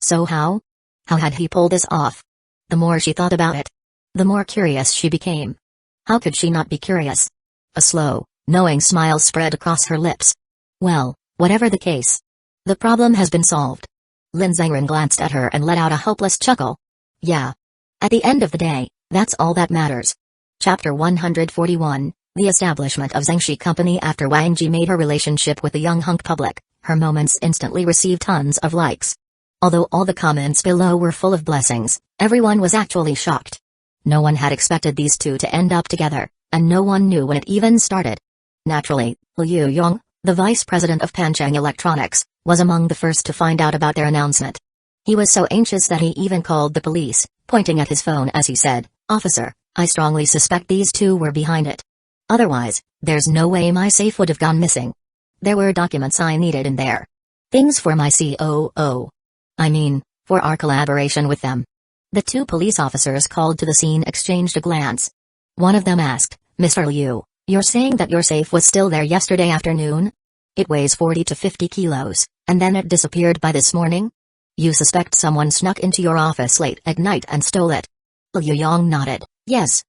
So how? How had he pulled this off? The more she thought about it, the more curious she became. How could she not be curious? A slow, knowing smile spread across her lips. Well, whatever the case, the problem has been solved. Lin Zengren glanced at her and let out a hopeless chuckle. Yeah. At the end of the day, that's all that matters. Chapter 141, The Establishment of Zhengxi Company. After Wang Ji made her relationship with the young hunk public, her moments instantly received tons of likes. Although all the comments below were full of blessings, everyone was actually shocked. No one had expected these two to end up together, and no one knew when it even started. Naturally, Liu Yong, the vice president of Panchang Electronics, was among the first to find out about their announcement. He was so anxious that he even called the police, pointing at his phone as he said, "Officer, I strongly suspect these two were behind it. Otherwise, there's no way my safe would have gone missing. There were documents I needed in there. Things for my COO. I mean, for our collaboration with them." The two police officers called to the scene exchanged a glance. One of them asked, "Mr. Liu, you're saying that your safe was still there yesterday afternoon? It weighs 40 to 50 kilos, and then it disappeared by this morning? You suspect someone snuck into your office late at night and stole it?" Liu Yong nodded. Yes.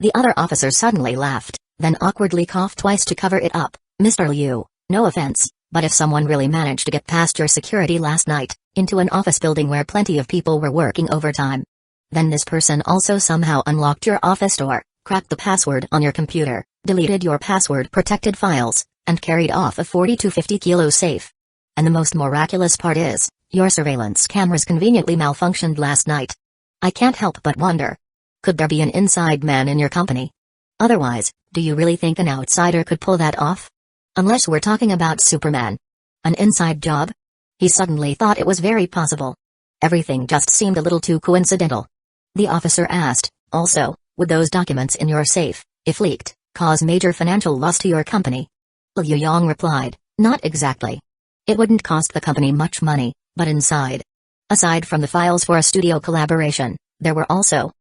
The other officer suddenly laughed, then awkwardly coughed twice to cover it up. "Mr. Liu, no offense, but if someone really managed to get past your security last night, into an office building where plenty of people were working overtime, then this person also somehow unlocked your office door, cracked the password on your computer, deleted your password-protected files, and carried off a 40 to 50 kilo safe. And the most miraculous part is, your surveillance cameras conveniently malfunctioned last night. I can't help but wonder, could there be an inside man in your company? Otherwise, do you really think an outsider could pull that off? Unless we're talking about Superman. An inside job?" He suddenly thought it was very possible. Everything just seemed a little too coincidental. The officer asked, "Also, would those documents in your safe, if leaked, cause major financial loss to your company?" Liu Yong replied, "Not exactly. It wouldn't cost the company much money, but aside from the files for a studio collaboration, there were also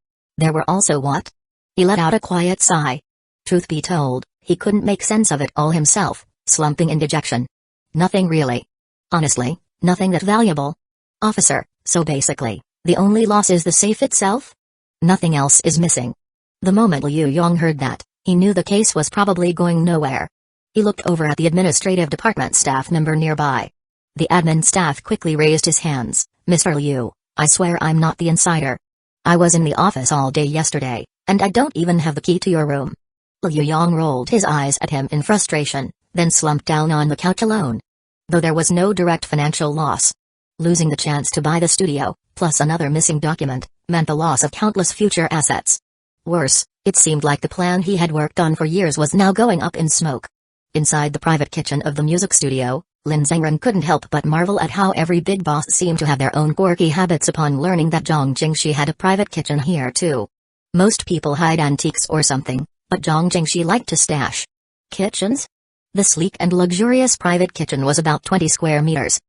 what?" He let out a quiet sigh. Truth be told, he couldn't make sense of it all himself, slumping in dejection. "Nothing really. Honestly, nothing that valuable. Officer, so basically, the only loss is the safe itself? Nothing else is missing." The moment Liu Yong heard that, he knew the case was probably going nowhere. He looked over at the administrative department staff member nearby. The admin staff quickly raised his hands. "Mr. Liu, I swear I'm not the insider. I was in the office all day yesterday, and I don't even have the key to your room." Liu Yong rolled his eyes at him in frustration, then slumped down on the couch alone. Though there was no direct financial loss, losing the chance to buy the studio, plus another missing document, meant the loss of countless future assets. Worse, it seemed like the plan he had worked on for years was now going up in smoke. Inside the private kitchen of the music studio, Lin Zengren couldn't help but marvel at how every big boss seemed to have their own quirky habits upon learning that Zhang Jingshi had a private kitchen here too. Most people hide antiques or something, but Zhang Jingshi liked to stash kitchens? The sleek and luxurious private kitchen was about 20 square meters.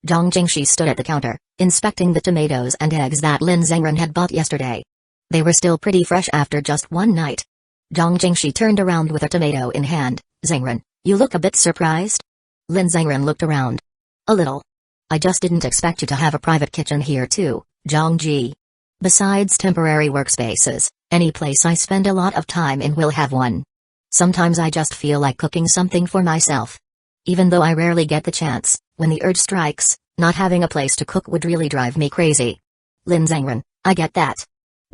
Zhang Jingshi stood at the counter, inspecting the tomatoes and eggs that Lin Zengren had bought yesterday. They were still pretty fresh after just one night. Zhang Jingshi turned around with a tomato in hand. "Zengren, you look a bit surprised?" Lin Zengren looked around. "A little. I just didn't expect you to have a private kitchen here too, Zhongji. Besides temporary workspaces, any place I spend a lot of time in will have one. Sometimes I just feel like cooking something for myself. Even though I rarely get the chance, when the urge strikes, not having a place to cook would really drive me crazy. Lin Zhengren, I get that.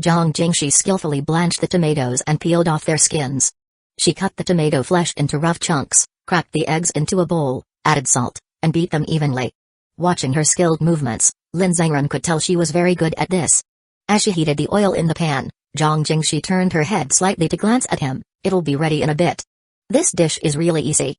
Zhang Jingshi skillfully blanched the tomatoes and peeled off their skins. She cut the tomato flesh into rough chunks, cracked the eggs into a bowl, added salt, and beat them evenly. Watching her skilled movements, Lin Zhengren could tell she was very good at this. As she heated the oil in the pan, Zhang Jingshi turned her head slightly to glance at him. It'll be ready in a bit. This dish is really easy.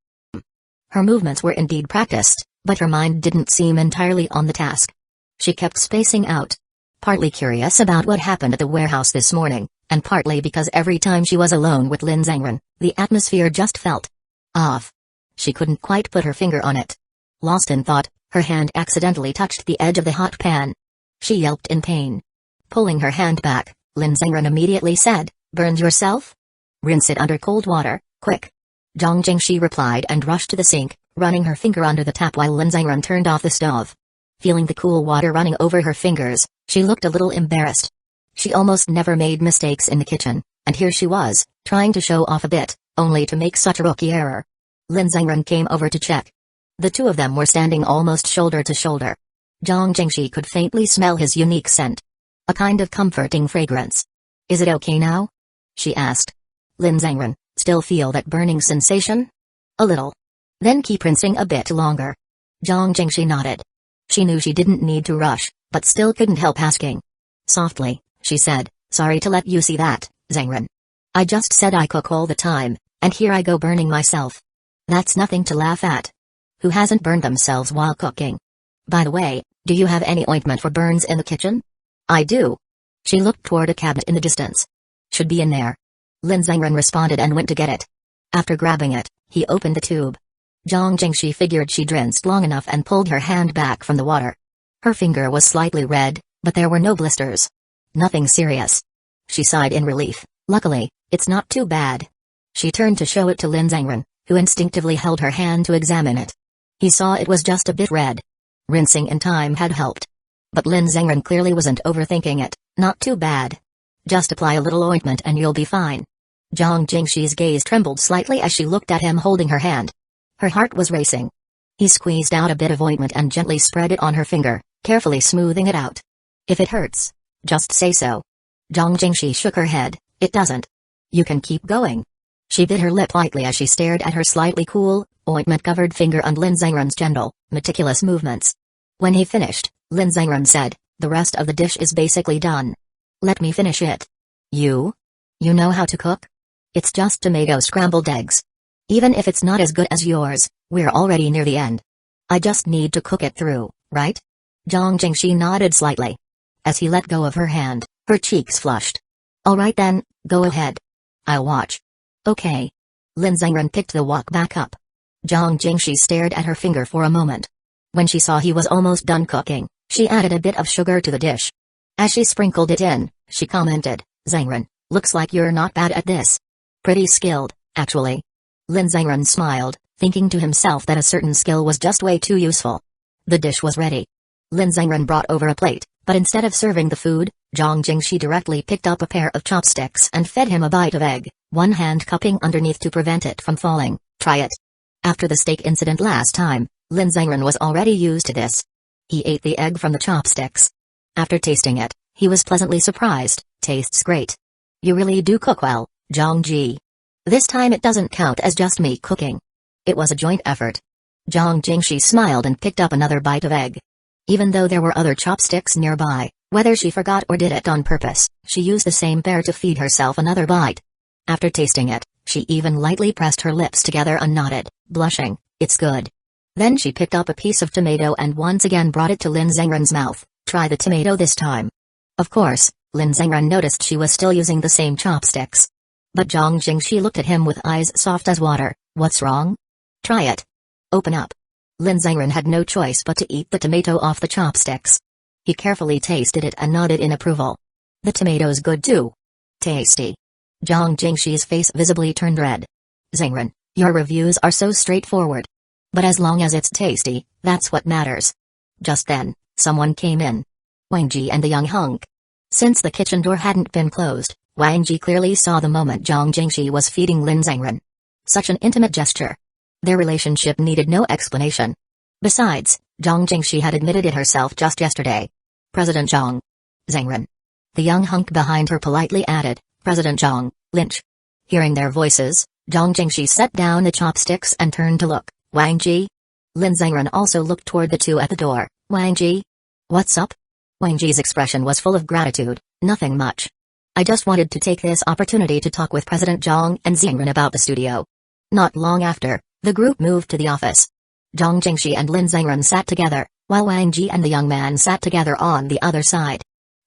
Her movements were indeed practiced, but her mind didn't seem entirely on the task. She kept spacing out. Partly curious about what happened at the warehouse this morning, and partly because every time she was alone with Lin Zhengren, the atmosphere just felt off. She couldn't quite put her finger on it. Lost in thought, her hand accidentally touched the edge of the hot pan. She yelped in pain. Pulling her hand back, Lin Zhengren immediately said, "Burned yourself? Rinse it under cold water, quick." Zhang Jingshi replied and rushed to the sink, running her finger under the tap while Lin Zhengren turned off the stove. Feeling the cool water running over her fingers, she looked a little embarrassed. She almost never made mistakes in the kitchen, and here she was, trying to show off a bit, only to make such a rookie error. Lin Zhengren came over to check. The two of them were standing almost shoulder to shoulder. Zhang Jingshi could faintly smell his unique scent. A kind of comforting fragrance. "Is it okay now?" she asked. Lin Zhengren, still feel that burning sensation? "A little." "Then keep rinsing a bit longer." Zhang Jingshi nodded. She knew she didn't need to rush, but still couldn't help asking. Softly, she said, "Sorry to let you see that, Zhengren. I just said I cook all the time, and here I go burning myself. That's nothing to laugh at. Who hasn't burned themselves while cooking? By the way, do you have any ointment for burns in the kitchen?" "I do." She looked toward a cabinet in the distance. "Should be in there." Lin Zhengren responded and went to get it. After grabbing it, he opened the tube. Zhang Jingshi figured she'd rinsed long enough and pulled her hand back from the water. Her finger was slightly red, but there were no blisters. Nothing serious. She sighed in relief. Luckily, it's not too bad. She turned to show it to Lin Zhengren, who instinctively held her hand to examine it. He saw it was just a bit red. Rinsing in time had helped. But Lin Zhengren clearly wasn't overthinking it. "Not too bad. Just apply a little ointment and you'll be fine." Zhang Jingshi's gaze trembled slightly as she looked at him holding her hand. Her heart was racing. He squeezed out a bit of ointment and gently spread it on her finger, carefully smoothing it out. "If it hurts, just say so." Zhang Jingshi shook her head. "It doesn't. You can keep going." She bit her lip lightly as she stared at her slightly cool, ointment-covered finger and Lin Zhengren's gentle, meticulous movements. When he finished, Lin Zhengren said, "The rest of the dish is basically done. Let me finish it." You know how to cook? It's just tomato scrambled eggs. Even if it's not as good as yours, we're already near the end. I just need to cook it through, right?" Zhang Jingshi nodded slightly. As he let go of her hand, her cheeks flushed. "All right then, go ahead. I'll watch." "Okay." Lin Zhengren picked the wok back up. Zhang Jingshi stared at her finger for a moment. When she saw he was almost done cooking, she added a bit of sugar to the dish. As she sprinkled it in, she commented, "Zhengren, looks like you're not bad at this. Pretty skilled, actually." Lin Zhengren smiled, thinking to himself that a certain skill was just way too useful. The dish was ready. Lin Zhengren brought over a plate, but instead of serving the food, Zhang Jingshi directly picked up a pair of chopsticks and fed him a bite of egg, one hand cupping underneath to prevent it from falling. "Try it." After the steak incident last time, Lin Zhengren was already used to this. He ate the egg from the chopsticks. After tasting it, he was pleasantly surprised. "Tastes great. You really do cook well, Zhang Ji. This time it doesn't count as just me cooking. It was a joint effort." Zhang Jingshi smiled and picked up another bite of egg. Even though there were other chopsticks nearby, whether she forgot or did it on purpose, she used the same pair to feed herself another bite. After tasting it, she even lightly pressed her lips together and nodded, blushing, "It's good." Then she picked up a piece of tomato and once again brought it to Lin Zhengren's mouth. "Try the tomato this time." Of course, Lin Zhengren noticed she was still using the same chopsticks. But Zhang Jingshi looked at him with eyes soft as water. "What's wrong? Try it. Open up." Lin Zhengren had no choice but to eat the tomato off the chopsticks. He carefully tasted it and nodded in approval. "The tomato's good too. Tasty." Zhang Jingshi's face visibly turned red. "Zhengren, your reviews are so straightforward. But as long as it's tasty, that's what matters." Just then, someone came in. Wang Ji and the young hunk. Since the kitchen door hadn't been closed, Wang Ji clearly saw the moment Zhang Jingxi was feeding Lin Zhengren. Such an intimate gesture. Their relationship needed no explanation. Besides, Zhang Jingxi had admitted it herself just yesterday. President Zhang. Zhengren. The young hunk behind her politely added, President Zhang, Lynch. Hearing their voices, Zhang Jingxi set down the chopsticks and turned to look. Wang Ji? Lin Zhengren also looked toward the two at the door. Wang Ji? What's up? Wang Ji's expression was full of gratitude. Nothing much. I just wanted to take this opportunity to talk with President Zhang and Zhengren about the studio. Not long after, the group moved to the office. Zhang Jingxi and Lin Zhengren sat together, while Wang Ji and the young man sat together on the other side.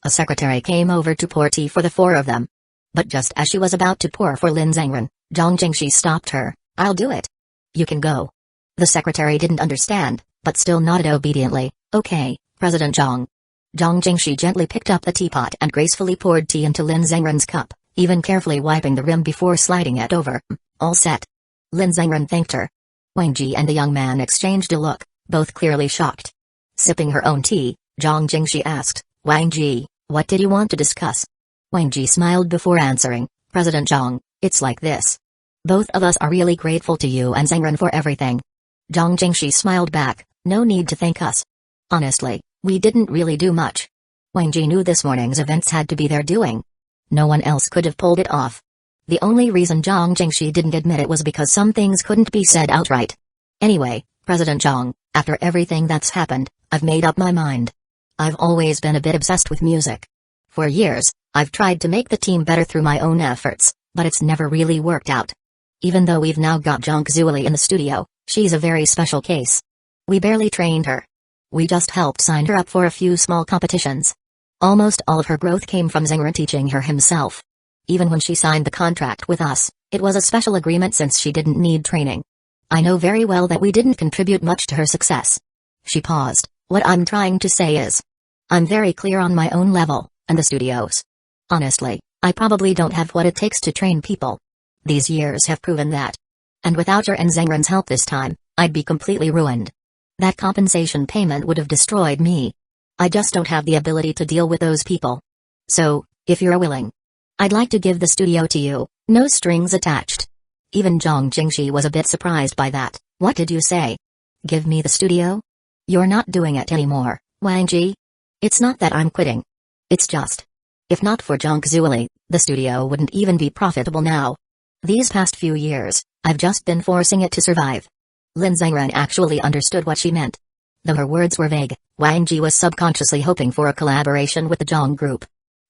A secretary came over to pour tea for the four of them. But just as she was about to pour for Lin Zhengren, Zhang Jingxi stopped her. I'll do it. You can go. The secretary didn't understand, but still nodded obediently. Okay, President Zhang. Zhang Jingxi gently picked up the teapot and gracefully poured tea into Lin Zhengren's cup, even carefully wiping the rim before sliding it over. All set. Lin Zhengren thanked her. Wang Ji and the young man exchanged a look, both clearly shocked. Sipping her own tea, Zhang Jingxi asked, Wang Ji, what did you want to discuss? Wang Ji smiled before answering, President Zhang, it's like this. Both of us are really grateful to you and Zhengren for everything. Zhang Jingxi smiled back, no need to thank us. Honestly, we didn't really do much. Wang Ji knew this morning's events had to be their doing. No one else could have pulled it off. The only reason Zhang Jingxi didn't admit it was because some things couldn't be said outright. Anyway, President Zhang, after everything that's happened, I've made up my mind. I've always been a bit obsessed with music. For years, I've tried to make the team better through my own efforts, but it's never really worked out. Even though we've now got Zhang Zueli in the studio, she's a very special case. We barely trained her. We just helped sign her up for a few small competitions. Almost all of her growth came from Zhengren teaching her himself. Even when she signed the contract with us, it was a special agreement since she didn't need training. I know very well that we didn't contribute much to her success. She paused. What I'm trying to say is, I'm very clear on my own level, and the studio's. Honestly, I probably don't have what it takes to train people. These years have proven that. And without your and Zhengren's help this time, I'd be completely ruined. That compensation payment would have destroyed me. I just don't have the ability to deal with those people. So, if you're willing, I'd like to give the studio to you, no strings attached. Even Zhang Jingxi was a bit surprised by that. What did you say? Give me the studio? You're not doing it anymore, Wang Ji. It's not that I'm quitting. It's just, if not for Zhang Zueli, the studio wouldn't even be profitable now. These past few years, I've just been forcing it to survive. Lin Zhengren actually understood what she meant. Though her words were vague, Wang Ji was subconsciously hoping for a collaboration with the Zhang group.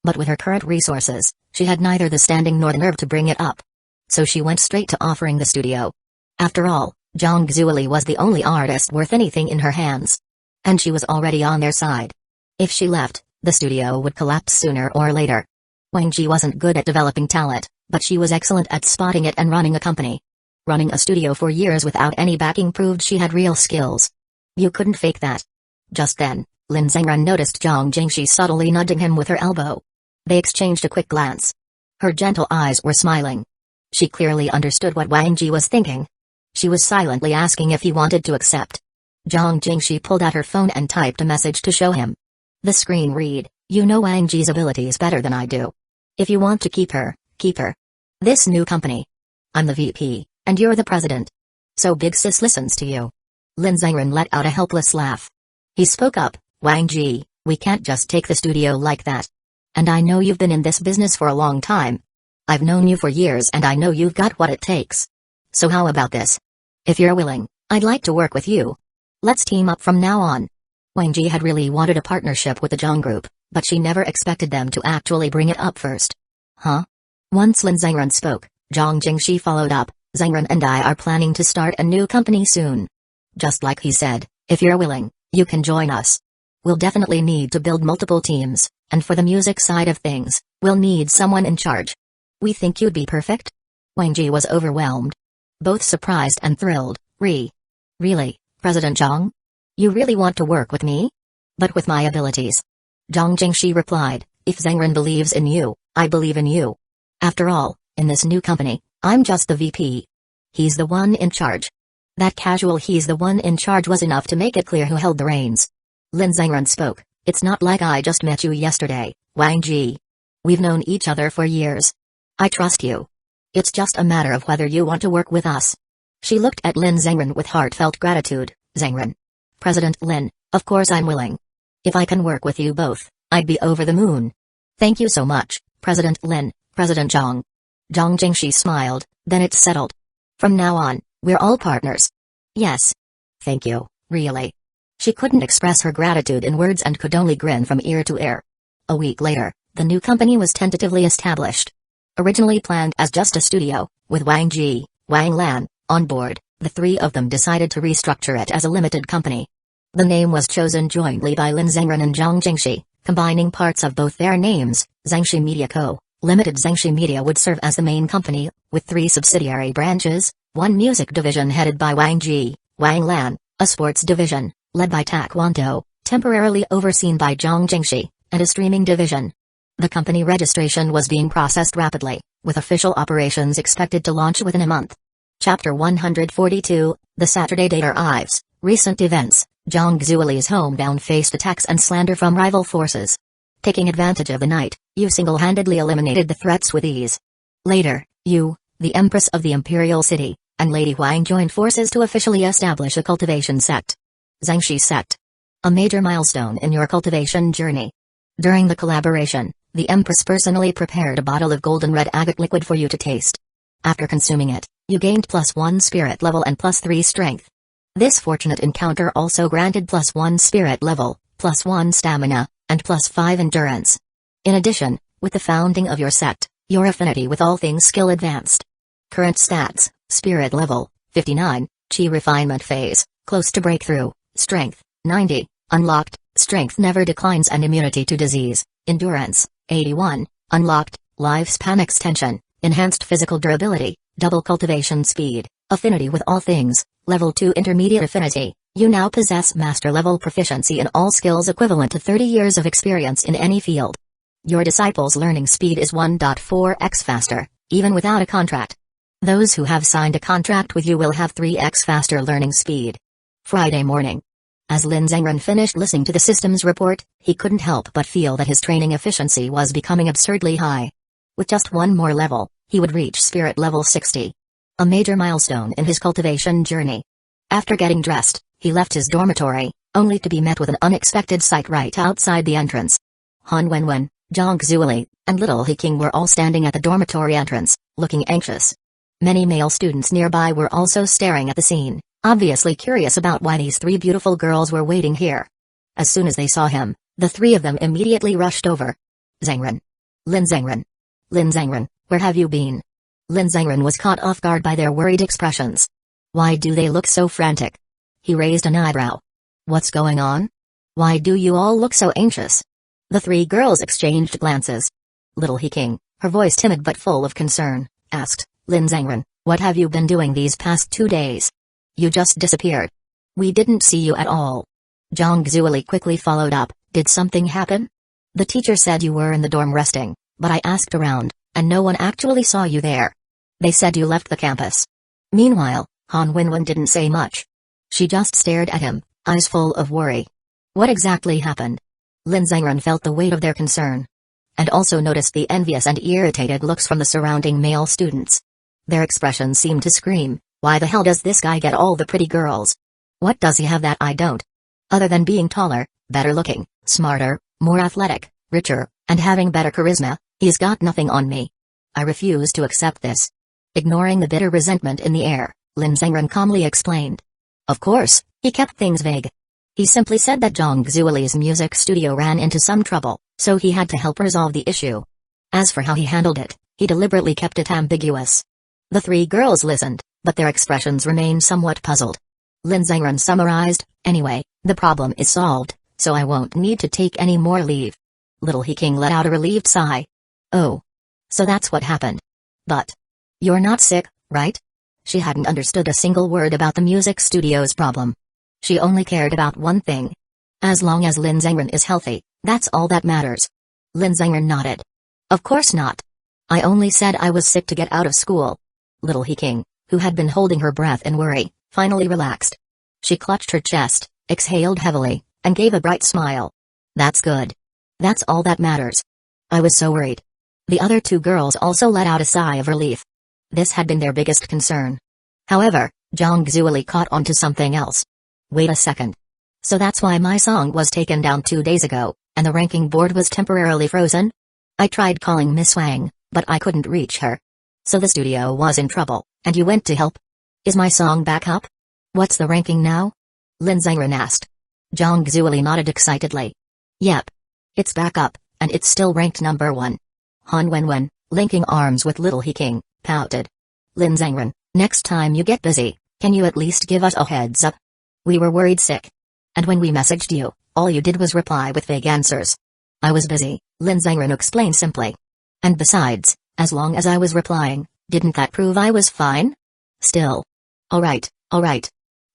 But with her current resources, she had neither the standing nor the nerve to bring it up. So she went straight to offering the studio. After all, Zhang Zueli was the only artist worth anything in her hands. And she was already on their side. If she left, the studio would collapse sooner or later. Wang Ji wasn't good at developing talent, but she was excellent at spotting it and running a company. Running a studio for years without any backing proved she had real skills. You couldn't fake that. Just then, Lin Zhengren noticed Zhang Jingxi subtly nudging him with her elbow. They exchanged a quick glance. Her gentle eyes were smiling. She clearly understood what Wang Ji was thinking. She was silently asking if he wanted to accept. Zhang Jingxi pulled out her phone and typed a message to show him. The screen read, you know Wang Ji's abilities better than I do. If you want to keep her, keep her. This new company. I'm the VP, and you're the president. So Big Sis listens to you. Lin Zhengren let out a helpless laugh. He spoke up, Wang Ji, we can't just take the studio like that. And I know you've been in this business for a long time. I've known you for years and I know you've got what it takes. So how about this? If you're willing, I'd like to work with you. Let's team up from now on. Wang Ji had really wanted a partnership with the Zhang group, but she never expected them to actually bring it up first. Huh? Once Lin Zhengren spoke, Zhang Jingxi followed up, Zhengren and I are planning to start a new company soon. Just like he said, if you're willing, you can join us. We'll definitely need to build multiple teams, and for the music side of things, we'll need someone in charge. We think you'd be perfect? Wang Ji was overwhelmed. Both surprised and thrilled. Really, President Zhang? You really want to work with me? But with my abilities. Zhang Jingxi replied, if Zhengren believes in you, I believe in you. After all, in this new company, I'm just the VP. He's the one in charge. That casual he's the one in charge was enough to make it clear who held the reins. Lin Zhengren spoke. It's not like I just met you yesterday, Wang Ji. We've known each other for years. I trust you. It's just a matter of whether you want to work with us. She looked at Lin Zhengren with heartfelt gratitude. Zhengren. President Lin, of course I'm willing. If I can work with you both, I'd be over the moon. Thank you so much, President Lin, President Zhang. Zhang Jingshi smiled, then it's settled. From now on, we're all partners. Yes. Thank you, really. She couldn't express her gratitude in words and could only grin from ear to ear. A week later, the new company was tentatively established. Originally planned as just a studio, with Wang Ji, Wang Lan, on board, the three of them decided to restructure it as a limited company. The name was chosen jointly by Lin Zhengren and Zhang Jingshi, combining parts of both their names. Zhangxi Media Co., Limited. Zhangxi Media would serve as the main company, with 3 subsidiary branches, one music division headed by Wang Ji, Wang Lan, a sports division, led by Taekwondo, temporarily overseen by Zhang Jingshi, and a streaming division. The company registration was being processed rapidly, with official operations expected to launch within a month. Chapter 142, The Saturday Day Arrives. Recent events. Zhang Xueli's hometown faced attacks and slander from rival forces. Taking advantage of the night, you single-handedly eliminated the threats with ease. Later, you, the Empress of the Imperial City, and Lady Huang joined forces to officially establish a cultivation sect. Zhangxi Sect. A major milestone in your cultivation journey. During the collaboration, the Empress personally prepared a bottle of golden red agate liquid for you to taste. After consuming it, you gained +1 spirit level and +3 strength. This fortunate encounter also granted +1 spirit level, +1 stamina, and +5 endurance. In addition, with the founding of your sect, your affinity with all things skill advanced. Current stats: spirit level, 59, chi refinement phase, close to breakthrough, strength, 90, unlocked, strength never declines and immunity to disease, endurance, 81, unlocked, lifespan extension, enhanced physical durability, double cultivation speed, affinity with all things, level 2 intermediate affinity. You now possess master-level proficiency in all skills equivalent to 30 years of experience in any field. Your disciples' learning speed is 1.4x faster, even without a contract. Those who have signed a contract with you will have 3x faster learning speed. Friday morning. As Lin Zhengren finished listening to the system's report, he couldn't help but feel that his training efficiency was becoming absurdly high. With just one more level, he would reach spirit level 60. A major milestone in his cultivation journey. After getting dressed, he left his dormitory, only to be met with an unexpected sight right outside the entrance. Han Wenwen, Zhang Xueli, and Little He King were all standing at the dormitory entrance, looking anxious. Many male students nearby were also staring at the scene, obviously curious about why these 3 beautiful girls were waiting here. As soon as they saw him, the 3 of them immediately rushed over. Zhengren. Lin Zhengren. Lin Zhengren, where have you been? Lin Zhengren was caught off guard by their worried expressions. Why do they look so frantic? He raised an eyebrow. What's going on? Why do you all look so anxious? The 3 girls exchanged glances. Little He King, her voice timid but full of concern, asked, Lin Zhengren, what have you been doing these past 2 days? You just disappeared. We didn't see you at all. Zhang Xueli quickly followed up, did something happen? The teacher said you were in the dorm resting, but I asked around, and no one actually saw you there. They said you left the campus. Meanwhile, Han Wenwen didn't say much. She just stared at him, eyes full of worry. What exactly happened? Lin Zhengren felt the weight of their concern. And also noticed the envious and irritated looks from the surrounding male students. Their expressions seemed to scream, why the hell does this guy get all the pretty girls? What does he have that I don't? Other than being taller, better looking, smarter, more athletic, richer, and having better charisma, he's got nothing on me. I refuse to accept this. Ignoring the bitter resentment in the air, Lin Zhengren calmly explained. Of course, he kept things vague. He simply said that Zhang Xueli's music studio ran into some trouble, so he had to help resolve the issue. As for how he handled it, he deliberately kept it ambiguous. The 3 girls listened, but their expressions remained somewhat puzzled. Lin Zhengren summarized, anyway, the problem is solved, so I won't need to take any more leave. Little He King let out a relieved sigh. Oh. So that's what happened. But. You're not sick, right? She hadn't understood a single word about the music studio's problem. She only cared about one thing. As long as Lin Zhengren is healthy, that's all that matters. Lin Zhengren nodded. Of course not. I only said I was sick to get out of school. Little He King, who had been holding her breath in worry, finally relaxed. She clutched her chest, exhaled heavily, and gave a bright smile. That's good. That's all that matters. I was so worried. The other two girls also let out a sigh of relief. This had been their biggest concern. However, Zhang Zuoli caught on to something else. Wait a second. So that's why my song was taken down 2 days ago, and the ranking board was temporarily frozen? I tried calling Miss Wang, but I couldn't reach her. So the studio was in trouble, and you went to help? Is my song back up? What's the ranking now? Lin Zhengren asked. Zhang Zuoli nodded excitedly. Yep. It's back up, and it's still ranked number 1. Han Wenwen, linking arms with Little He-King, pouted. Lin Zhengren, next time you get busy, can you at least give us a heads up? We were worried sick. And when we messaged you, all you did was reply with vague answers. I was busy, Lin Zhengren explained simply. And besides, as long as I was replying, didn't that prove I was fine? Still. Alright.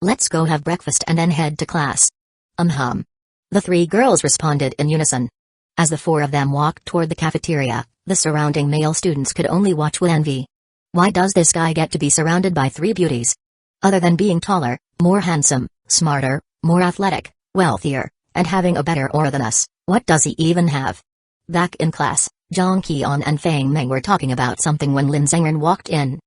Let's go have breakfast and then head to class. The 3 girls responded in unison. As the 4 of them walked toward the cafeteria, the surrounding male students could only watch with envy. Why does this guy get to be surrounded by 3 beauties? Other than being taller, more handsome, smarter, more athletic, wealthier, and having a better aura than us, what does he even have? Back in class, Zhang Qian and Fang Meng were talking about something when Lin Zhengren walked in.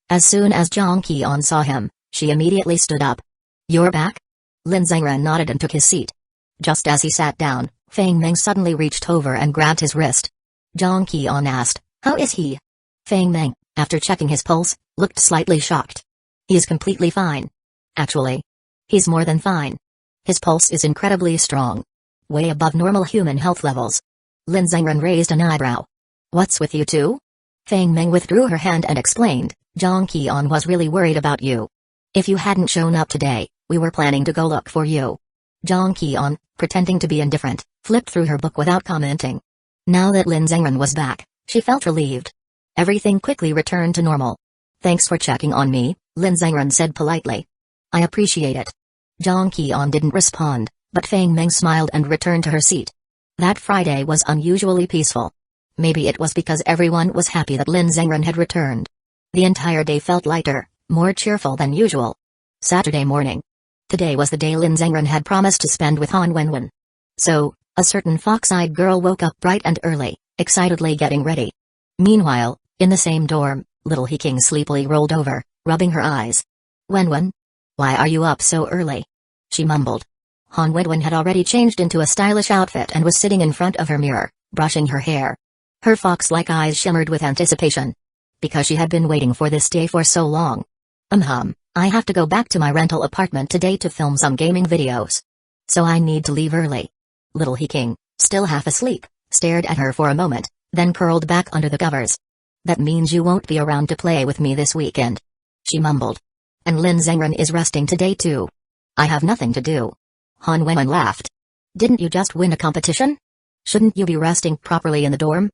As soon as Zhang Qian saw him, she immediately stood up. You're back? Lin Zhengren nodded and took his seat. Just as he sat down, Fang Meng suddenly reached over and grabbed his wrist. Zhang Qian asked, how is he? Fang Meng, after checking his pulse, looked slightly shocked. He's completely fine. Actually, he's more than fine. His pulse is incredibly strong. Way above normal human health levels. Lin Zhengren raised an eyebrow. What's with you two? Fang Meng withdrew her hand and explained, Zhang Qian was really worried about you. If you hadn't shown up today, we were planning to go look for you. Zhang Qian, pretending to be indifferent, flipped through her book without commenting. Now that Lin Zhengren was back, she felt relieved. Everything quickly returned to normal. Thanks for checking on me, Lin Zhengren said politely. I appreciate it. Zhang Qian didn't respond, but Fang Meng smiled and returned to her seat. That Friday was unusually peaceful. Maybe it was because everyone was happy that Lin Zhengren had returned. The entire day felt lighter, more cheerful than usual. Saturday morning. Today was the day Lin Zhengren had promised to spend with Han Wenwen. So, a certain fox-eyed girl woke up bright and early, excitedly getting ready. Meanwhile, in the same dorm, Little He-King sleepily rolled over, rubbing her eyes. Wenwen? Why are you up so early? She mumbled. Han Wenwen had already changed into a stylish outfit and was sitting in front of her mirror, brushing her hair. Her fox-like eyes shimmered with anticipation. Because she had been waiting for this day for so long. I have to go back to my rental apartment today to film some gaming videos. So I need to leave early. Little He-King, still half asleep, stared at her for a moment, then curled back under the covers. That means you won't be around to play with me this weekend. She mumbled. And Lin Zhengren is resting today too. I have nothing to do. Han Wenwen laughed. Didn't you just win a competition? Shouldn't you be resting properly in the dorm?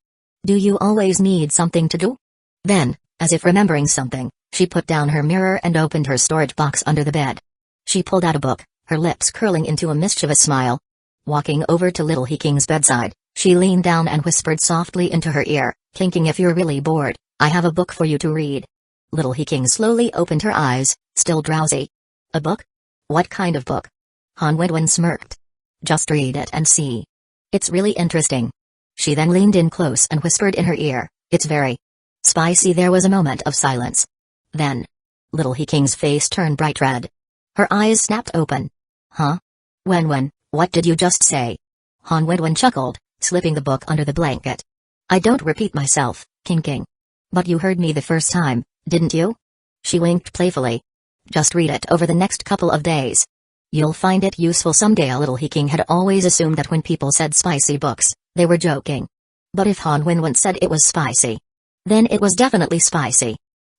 Do you always need something to do? Then, as if remembering something, she put down her mirror and opened her storage box under the bed. She pulled out a book, her lips curling into a mischievous smile. Walking over to Little He-King's bedside, she leaned down and whispered softly into her ear, "King, if you're really bored, I have a book for you to read." Little He-King slowly opened her eyes, still drowsy. A book? What kind of book? Han Wenwen smirked. Just read it and see. It's really interesting. She then leaned in close and whispered in her ear, "It's very spicy." There was a moment of silence. Then, Little He-King's face turned bright red. Her eyes snapped open. Huh? Wenwen, what did you just say? Han Wenwen chuckled, slipping the book under the blanket. I don't repeat myself, King. But you heard me the first time, didn't you? She winked playfully. Just read it over the next couple of days. You'll find it useful someday. Little He-King had always assumed that when people said spicy books, they were joking. But if Han Wenwen said it was spicy, then it was definitely spicy.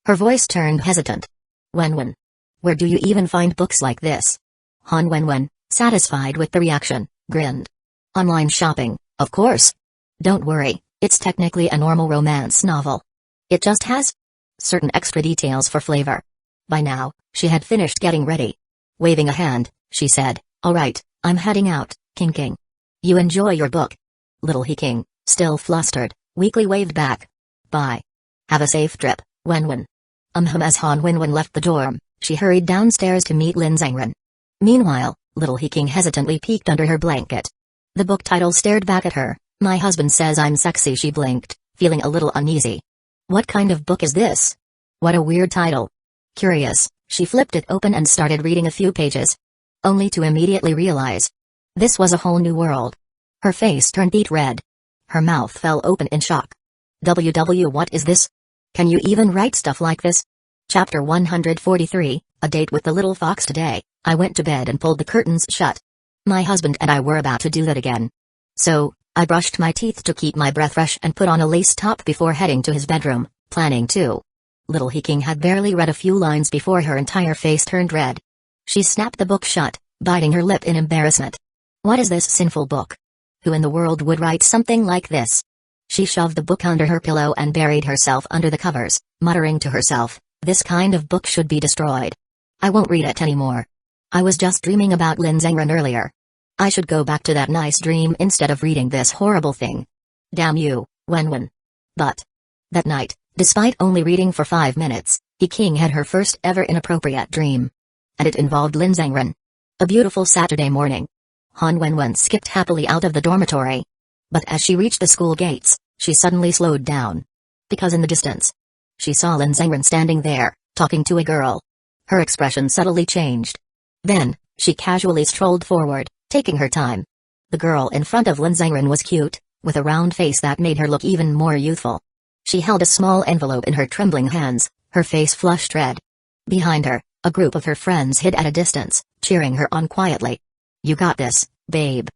Her voice turned hesitant. Wenwen, where do you even find books like this? Han Wenwen, satisfied with the reaction, grinned. Online shopping, of course. Don't worry, it's technically a normal romance novel. It just has certain extra details for flavor. By now, she had finished getting ready. Waving a hand, she said, "All right, I'm heading out, King. You enjoy your book." Little He-King, still flustered, weakly waved back. Bye. Have a safe trip, Wenwen. As Han Wenwen left the dorm, she hurried downstairs to meet Lin Zhengren. Meanwhile, Little Hiking hesitantly peeked under her blanket. The book title stared back at her. My husband says I'm sexy, she blinked, feeling a little uneasy. What kind of book is this? What a weird title. Curious, she flipped it open and started reading a few pages. Only to immediately realize. This was a whole new world. Her face turned beet red. Her mouth fell open in shock. What is this? Can you even write stuff like this? Chapter 143, A Date with the Little Fox. Today, I went to bed and pulled the curtains shut. My husband and I were about to do that again. So, I brushed my teeth to keep my breath fresh and put on a lace top before heading to his bedroom, planning to. Little Hiking had barely read a few lines before her entire face turned red. She snapped the book shut, biting her lip in embarrassment. What is this sinful book? Who in the world would write something like this? She shoved the book under her pillow and buried herself under the covers, muttering to herself, this kind of book should be destroyed. I won't read it anymore. I was just dreaming about Lin Zhengren earlier. I should go back to that nice dream instead of reading this horrible thing. Damn you, Wenwen. But that night, despite only reading for 5 minutes, Hiking had her first ever inappropriate dream. And it involved Lin Zhengren. A beautiful Saturday morning. Han Wenwen skipped happily out of the dormitory. But as she reached the school gates, she suddenly slowed down. Because in the distance, she saw Lin Zhengren standing there, talking to a girl. Her expression subtly changed. Then, she casually strolled forward, taking her time. The girl in front of Lin Zhengren was cute, with a round face that made her look even more youthful. She held a small envelope in her trembling hands, her face flushed red. Behind her, a group of her friends hid at a distance, cheering her on quietly. You got this, babe.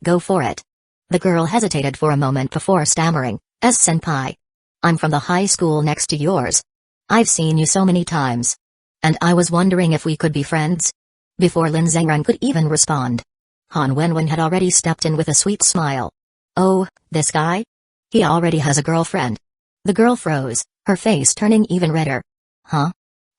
Go for it. The girl hesitated for a moment before stammering, senpai. I'm from the high school next to yours. I've seen you so many times. And I was wondering if we could be friends? Before Lin Zhengren could even respond, Han Wenwen had already stepped in with a sweet smile. Oh, this guy? He already has a girlfriend. The girl froze, her face turning even redder. Huh?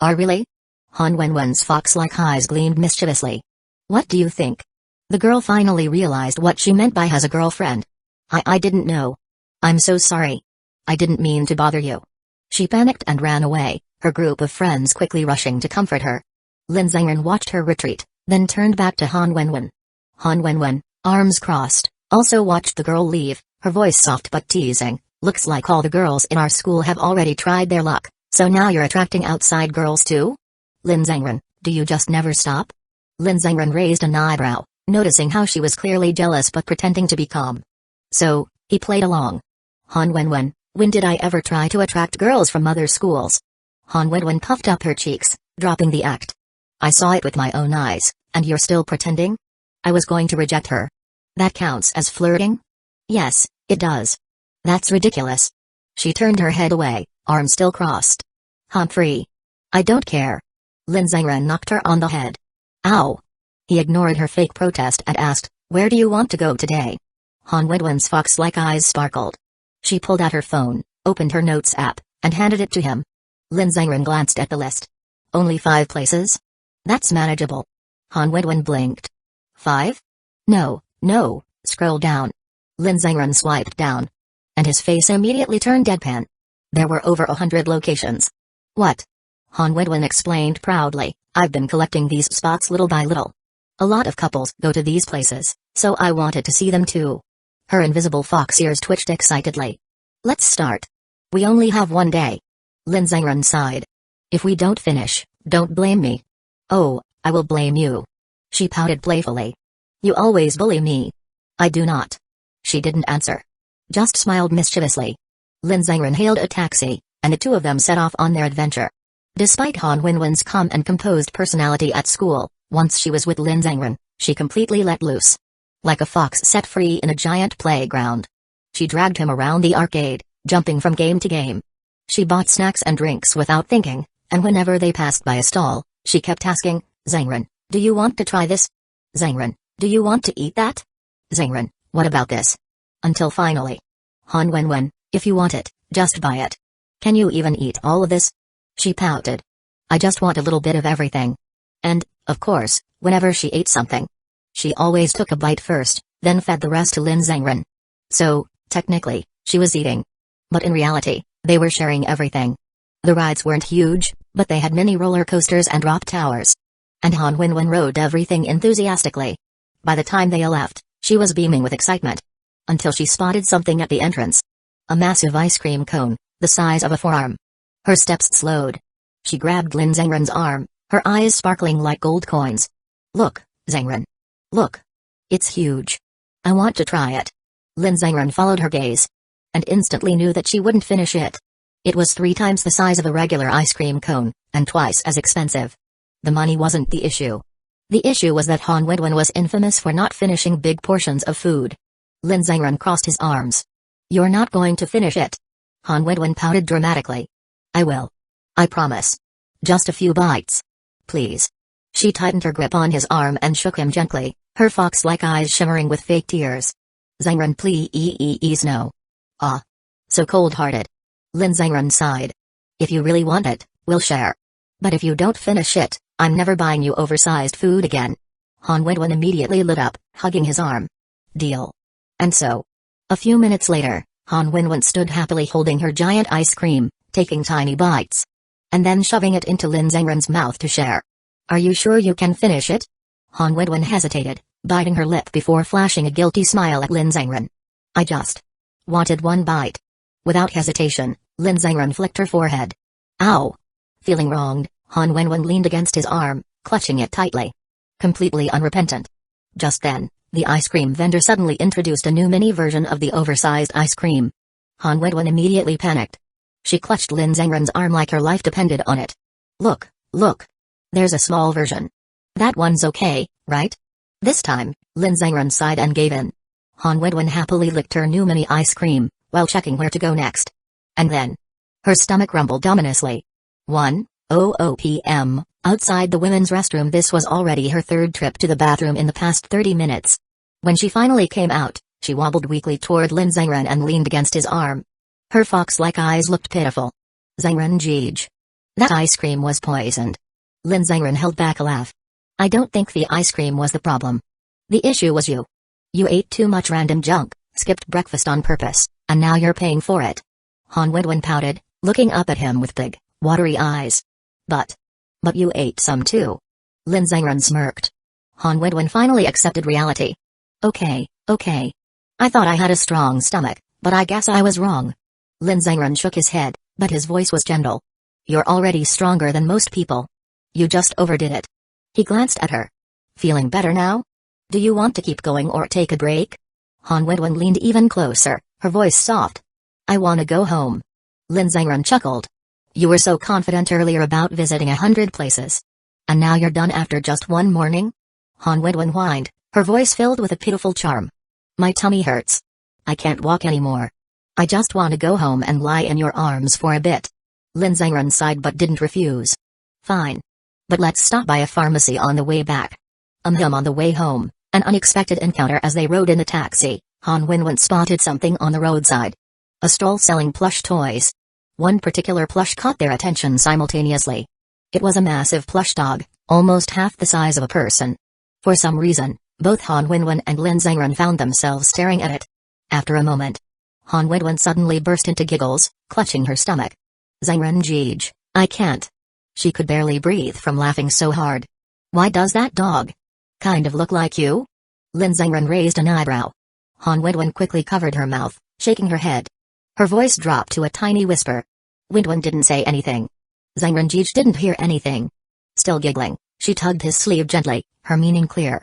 Really? Han Wenwen's fox-like eyes gleamed mischievously. What do you think? The girl finally realized what she meant by has a girlfriend. I didn't know. I'm so sorry. I didn't mean to bother you. She panicked and ran away, her group of friends quickly rushing to comfort her. Lin Zhengren watched her retreat, then turned back to Han Wenwen. Han Wenwen, arms crossed, also watched the girl leave, her voice soft but teasing. Looks like all the girls in our school have already tried their luck, so now you're attracting outside girls too? Lin Zhengren, do you just never stop? Lin Zhengren raised an eyebrow, noticing how she was clearly jealous but pretending to be calm. So, he played along. Han Wenwen, when did I ever try to attract girls from other schools? Han Wenwen puffed up her cheeks, dropping the act. I saw it with my own eyes, and you're still pretending? I was going to reject her. That counts as flirting? Yes, it does. That's ridiculous. She turned her head away, arms still crossed. Humphrey. I don't care. Lin Zhengren knocked her on the head. Ow. He ignored her fake protest and asked, where do you want to go today? Han Wenwen's fox-like eyes sparkled. She pulled out her phone, opened her notes app, and handed it to him. Lin Zhengren glanced at the list. Only 5 places? That's manageable. Han Wenwen blinked. 5? No, scroll down. Lin Zhengren swiped down. And his face immediately turned deadpan. There were over 100 locations. What? Han Wenwen explained proudly, I've been collecting these spots little by little. A lot of couples go to these places, so I wanted to see them too. Her invisible fox ears twitched excitedly. Let's start. We only have 1 day. Lin Zhengren sighed. If we don't finish, don't blame me. Oh, I will blame you. She pouted playfully. You always bully me. I do not. She didn't answer. Just smiled mischievously. Lin Zhengren hailed a taxi, and the two of them set off on their adventure. Despite Han Wenwen's calm and composed personality at school, once she was with Lin Zhengren, she completely let loose. Like a fox set free in a giant playground. She dragged him around the arcade, jumping from game to game. She bought snacks and drinks without thinking, and whenever they passed by a stall, she kept asking, Zhengren, do you want to try this? Zhengren, do you want to eat that? Zhengren, what about this? Until finally. Han Wenwen, if you want it, just buy it. Can you even eat all of this? She pouted. I just want a little bit of everything. And, of course, whenever she ate something, she always took a bite first, then fed the rest to Lin Zhengren. So, technically, she was eating. But in reality, they were sharing everything. The rides weren't huge, but they had mini roller coasters and drop towers. and Han Wenwen rode everything enthusiastically. By the time they left, she was beaming with excitement. Until she spotted something at the entrance. A massive ice cream cone, the size of a forearm. Her steps slowed. She grabbed Lin Zhengren's arm, her eyes sparkling like gold coins. Look, Zhengren. Look. It's huge. I want to try it. Lin Zhengren followed her gaze. And instantly knew that she wouldn't finish it. It was 3 times the size of a regular ice cream cone, and twice as expensive. The money wasn't the issue. The issue was that Han Wenwen was infamous for not finishing big portions of food. Lin Zhengren crossed his arms. You're not going to finish it. Han Wenwen pouted dramatically. I will. I promise. Just a few bites. Please. She tightened her grip on his arm and shook him gently, her fox-like eyes shimmering with fake tears. Zhengren, please no. Ah. So cold-hearted. Lin Zhengren sighed. If you really want it, we'll share. But if you don't finish it, I'm never buying you oversized food again. Han Wenwen immediately lit up, hugging his arm. Deal. And so. A few minutes later, Han Wenwen stood happily holding her giant ice cream, taking tiny bites. And then shoving it into Lin Zhengren's mouth to share. Are you sure you can finish it? Han Wenwen hesitated, biting her lip before flashing a guilty smile at Lin Zhengren. I just wanted one bite. Without hesitation, Lin Zhengren flicked her forehead. Ow! Feeling wronged, Han Wenwen leaned against his arm, clutching it tightly. Completely unrepentant. Just then, the ice cream vendor suddenly introduced a new mini version of the oversized ice cream. Han Wenwen immediately panicked. She clutched Lin Zhengren's arm like her life depended on it. Look, look. There's a small version. That one's okay, right? This time, Lin Zhengren sighed and gave in. Han Wenwen happily licked her new mini ice cream, while checking where to go next. And then, her stomach rumbled ominously. 1:00 p.m., outside the women's restroom. This was already her 3rd trip to the bathroom in the past 30 minutes. When she finally came out, she wobbled weakly toward Lin Zhengren and leaned against his arm. Her fox-like eyes looked pitiful. Zhengren Jeej. That ice cream was poisoned. Lin Zhengren held back a laugh. I don't think the ice cream was the problem. The issue was you. You ate too much random junk, skipped breakfast on purpose, and now you're paying for it. Han Wenwen pouted, looking up at him with big, watery eyes. But you ate some too. Lin Zhengren smirked. Han Wenwen finally accepted reality. Okay. I thought I had a strong stomach, but I guess I was wrong. Lin Zhengren shook his head, but his voice was gentle. You're already stronger than most people. You just overdid it. He glanced at her. Feeling better now? Do you want to keep going or take a break? Han Wenwen leaned even closer, her voice soft. I want to go home. Lin Zhengren chuckled. You were so confident earlier about visiting 100 places. And now you're done after just one morning? Han Wenwen whined, her voice filled with a pitiful charm. My tummy hurts. I can't walk anymore. I just want to go home and lie in your arms for a bit. Lin Zhengren sighed but didn't refuse. Fine. But let's stop by a pharmacy on the way back. On the way home, an unexpected encounter as they rode in the taxi. Han Wenwen spotted something on the roadside. A stall selling plush toys. One particular plush caught their attention simultaneously. It was a massive plush dog, almost half the size of a person. For some reason, both Han Wenwen and Lin Zhengren found themselves staring at it. After a moment, Han Wenwen suddenly burst into giggles, clutching her stomach. Zhengren Jeej, I can't. She could barely breathe from laughing so hard. Why does that dog kind of look like you? Lin Zhengren raised an eyebrow. Han Wenwen quickly covered her mouth, shaking her head. Her voice dropped to a tiny whisper. Wenwen didn't say anything. Zhengren Jeej didn't hear anything. Still giggling, she tugged his sleeve gently, her meaning clear.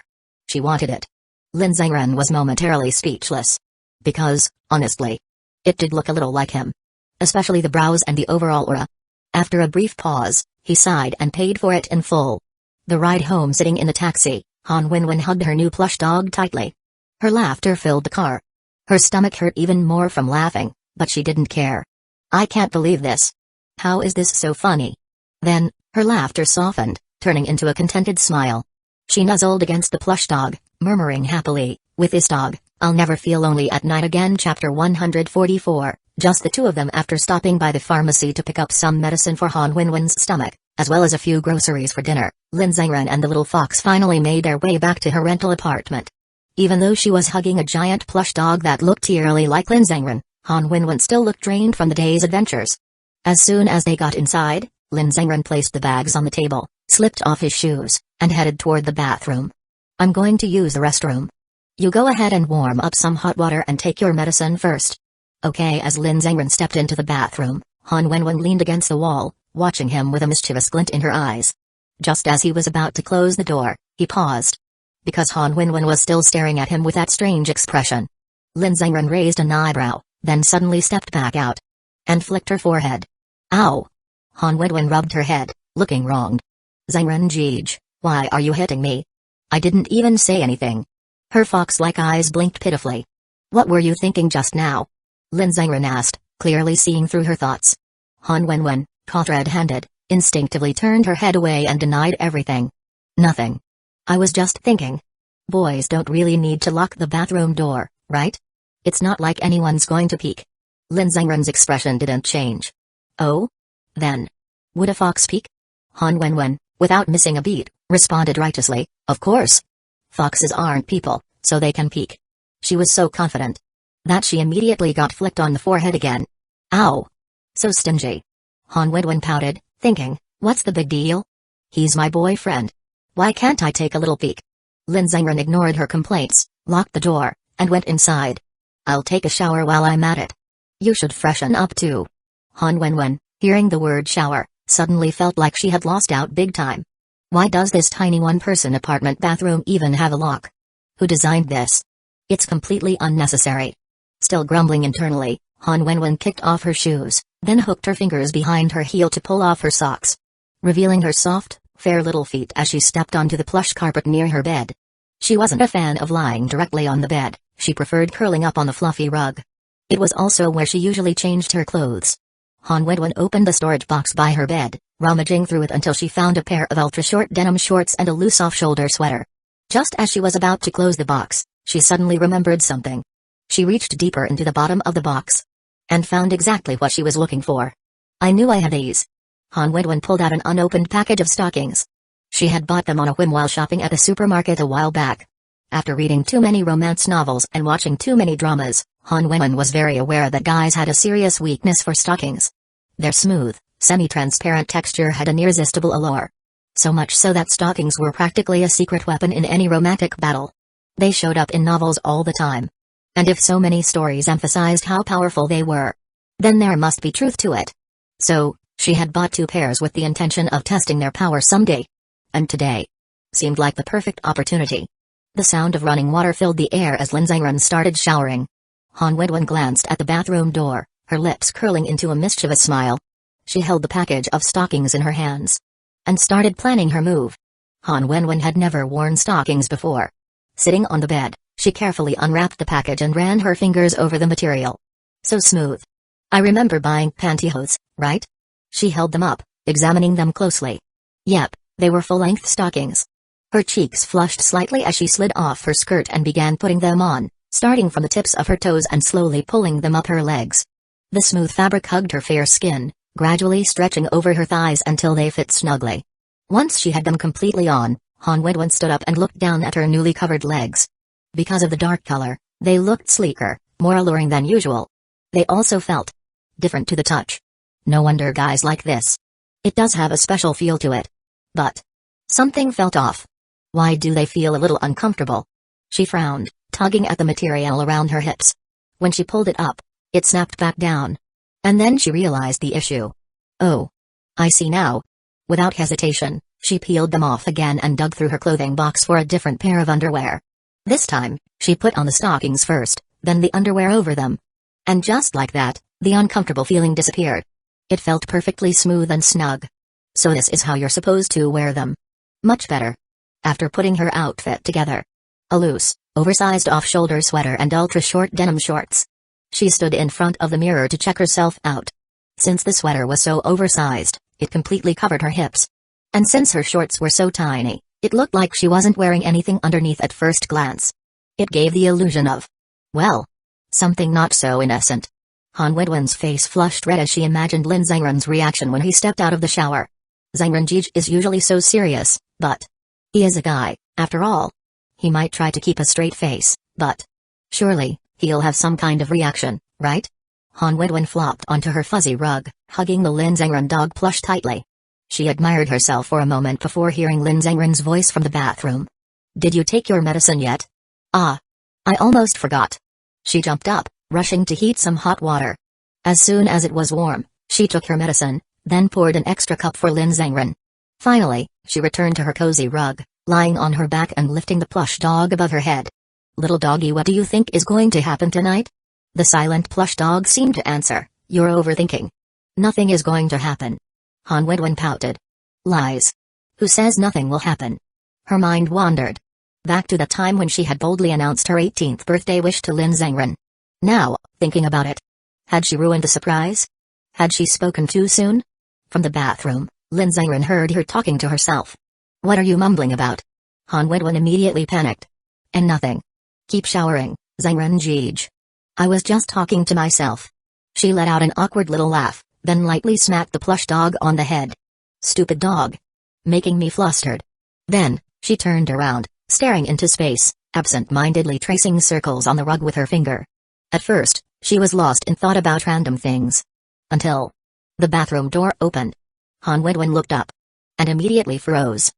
She wanted it. Lin Zhengren was momentarily speechless. Because, honestly, it did look a little like him. Especially the brows and the overall aura. After a brief pause, he sighed and paid for it in full. The ride home sitting in the taxi, Han Wenwen hugged her new plush dog tightly. Her laughter filled the car. Her stomach hurt even more from laughing, but she didn't care. I can't believe this. How is this so funny? Then, her laughter softened, turning into a contented smile. She nuzzled against the plush dog, murmuring happily, with this dog, I'll never feel lonely at night again. Chapter 144, just the two of them after stopping by the pharmacy to pick up some medicine for Han Wenwen's stomach, as well as a few groceries for dinner. Lin Zhengren and the little fox finally made their way back to her rental apartment. Even though she was hugging a giant plush dog that looked eerily like Lin Zhengren, Han Wenwen still looked drained from the day's adventures. As soon as they got inside, Lin Zhengren placed the bags on the table, slipped off his shoes, and headed toward the bathroom. I'm going to use the restroom. You go ahead and warm up some hot water and take your medicine first. Okay. As Lin Zhengren stepped into the bathroom, Han Wenwen leaned against the wall, watching him with a mischievous glint in her eyes. Just as he was about to close the door, he paused. Because Han Wenwen was still staring at him with that strange expression. Lin Zhengren raised an eyebrow, then suddenly stepped back out. And flicked her forehead. Ow! Han Wenwen rubbed her head, looking wronged. Zhengren Jij, why are you hitting me? I didn't even say anything. Her fox-like eyes blinked pitifully. What were you thinking just now? Lin Zhengren asked, clearly seeing through her thoughts. Han Wenwen, caught red-handed, instinctively turned her head away and denied everything. Nothing. I was just thinking. Boys don't really need to lock the bathroom door, right? It's not like anyone's going to peek. Lin Zhengren's expression didn't change. Oh? Then. Would a fox peek? Han Wenwen, without missing a beat, responded righteously, of course. Foxes aren't people, so they can peek. She was so confident that she immediately got flicked on the forehead again. Ow! So stingy. Han Wenwen pouted, thinking, what's the big deal? He's my boyfriend. Why can't I take a little peek? Lin Zhengren ignored her complaints, locked the door, and went inside. I'll take a shower while I'm at it. You should freshen up too. Han Wenwen, hearing the word shower, suddenly felt like she had lost out big time. Why does this tiny one-person apartment bathroom even have a lock? Who designed this? It's completely unnecessary. Still grumbling internally, Han Wenwen kicked off her shoes, then hooked her fingers behind her heel to pull off her socks, revealing her soft, fair little feet as she stepped onto the plush carpet near her bed. She wasn't a fan of lying directly on the bed, she preferred curling up on the fluffy rug. It was also where she usually changed her clothes. Han Wenwen opened the storage box by her bed, rummaging through it until she found a pair of ultra-short denim shorts and a loose off-shoulder sweater. Just as she was about to close the box, she suddenly remembered something. She reached deeper into the bottom of the box and found exactly what she was looking for. I knew I had these. Han Wenwen pulled out an unopened package of stockings. She had bought them on a whim while shopping at the supermarket a while back. After reading too many romance novels and watching too many dramas, Han Wenwen was very aware that guys had a serious weakness for stockings. Their smooth, semi-transparent texture had an irresistible allure. So much so that stockings were practically a secret weapon in any romantic battle. They showed up in novels all the time. And if so many stories emphasized how powerful they were, then there must be truth to it. So, she had bought 2 pairs with the intention of testing their power someday. And today seemed like the perfect opportunity. The sound of running water filled the air as Lin Zhengren started showering. Han Wenwen glanced at the bathroom door, her lips curling into a mischievous smile. She held the package of stockings in her hands and started planning her move. Han Wenwen had never worn stockings before. Sitting on the bed, she carefully unwrapped the package and ran her fingers over the material. So smooth. I remember buying pantyhose, right? She held them up, examining them closely. Yep, they were full-length stockings. Her cheeks flushed slightly as she slid off her skirt and began putting them on, starting from the tips of her toes and slowly pulling them up her legs. The smooth fabric hugged her fair skin, gradually stretching over her thighs until they fit snugly. Once she had them completely on, Han Wenwen stood up and looked down at her newly covered legs. Because of the dark color, they looked sleeker, more alluring than usual. They also felt different to the touch. No wonder guys like this. It does have a special feel to it. But something felt off. Why do they feel a little uncomfortable? She frowned, tugging at the material around her hips. When she pulled it up, it snapped back down. And then she realized the issue. Oh. I see now. Without hesitation, she peeled them off again and dug through her clothing box for a different pair of underwear. This time, she put on the stockings first, then the underwear over them. And just like that, the uncomfortable feeling disappeared. It felt perfectly smooth and snug. So this is how you're supposed to wear them. Much better. After putting her outfit together, a loose, oversized off-shoulder sweater and ultra-short denim shorts, she stood in front of the mirror to check herself out. Since the sweater was so oversized, it completely covered her hips. And since her shorts were so tiny, it looked like she wasn't wearing anything underneath at first glance. It gave the illusion of, well, something not so innocent. Han Wenwen's face flushed red as she imagined Lin Zhengren's reaction when he stepped out of the shower. Zhengren Jij is usually so serious, but he is a guy, after all. He might try to keep a straight face, but surely, he'll have some kind of reaction, right? Han Wenwen flopped onto her fuzzy rug, hugging the Lin Zhengren dog plush tightly. She admired herself for a moment before hearing Lin Zhengren's voice from the bathroom. Did you take your medicine yet? Ah. I almost forgot. She jumped up, rushing to heat some hot water. As soon as it was warm, she took her medicine, then poured an extra cup for Lin Zhengren. Finally, she returned to her cozy rug, lying on her back and lifting the plush dog above her head. Little doggy, what do you think is going to happen tonight? The silent plush dog seemed to answer, you're overthinking. Nothing is going to happen. Han Wenwen pouted. Lies. Who says nothing will happen? Her mind wandered back to the time when she had boldly announced her 18th birthday wish to Lin Zhengren. Now, thinking about it. Had she ruined the surprise? Had she spoken too soon? From the bathroom, Lin Zhengren heard her talking to herself. What are you mumbling about? Han Wenwen immediately panicked. And nothing. Keep showering, Zhengren Jij. I was just talking to myself. She let out an awkward little laugh, then lightly smacked the plush dog on the head. Stupid dog. Making me flustered. Then, she turned around, staring into space, absent-mindedly tracing circles on the rug with her finger. At first, she was lost in thought about random things. Until the bathroom door opened. Han Wenwen looked up. And immediately froze.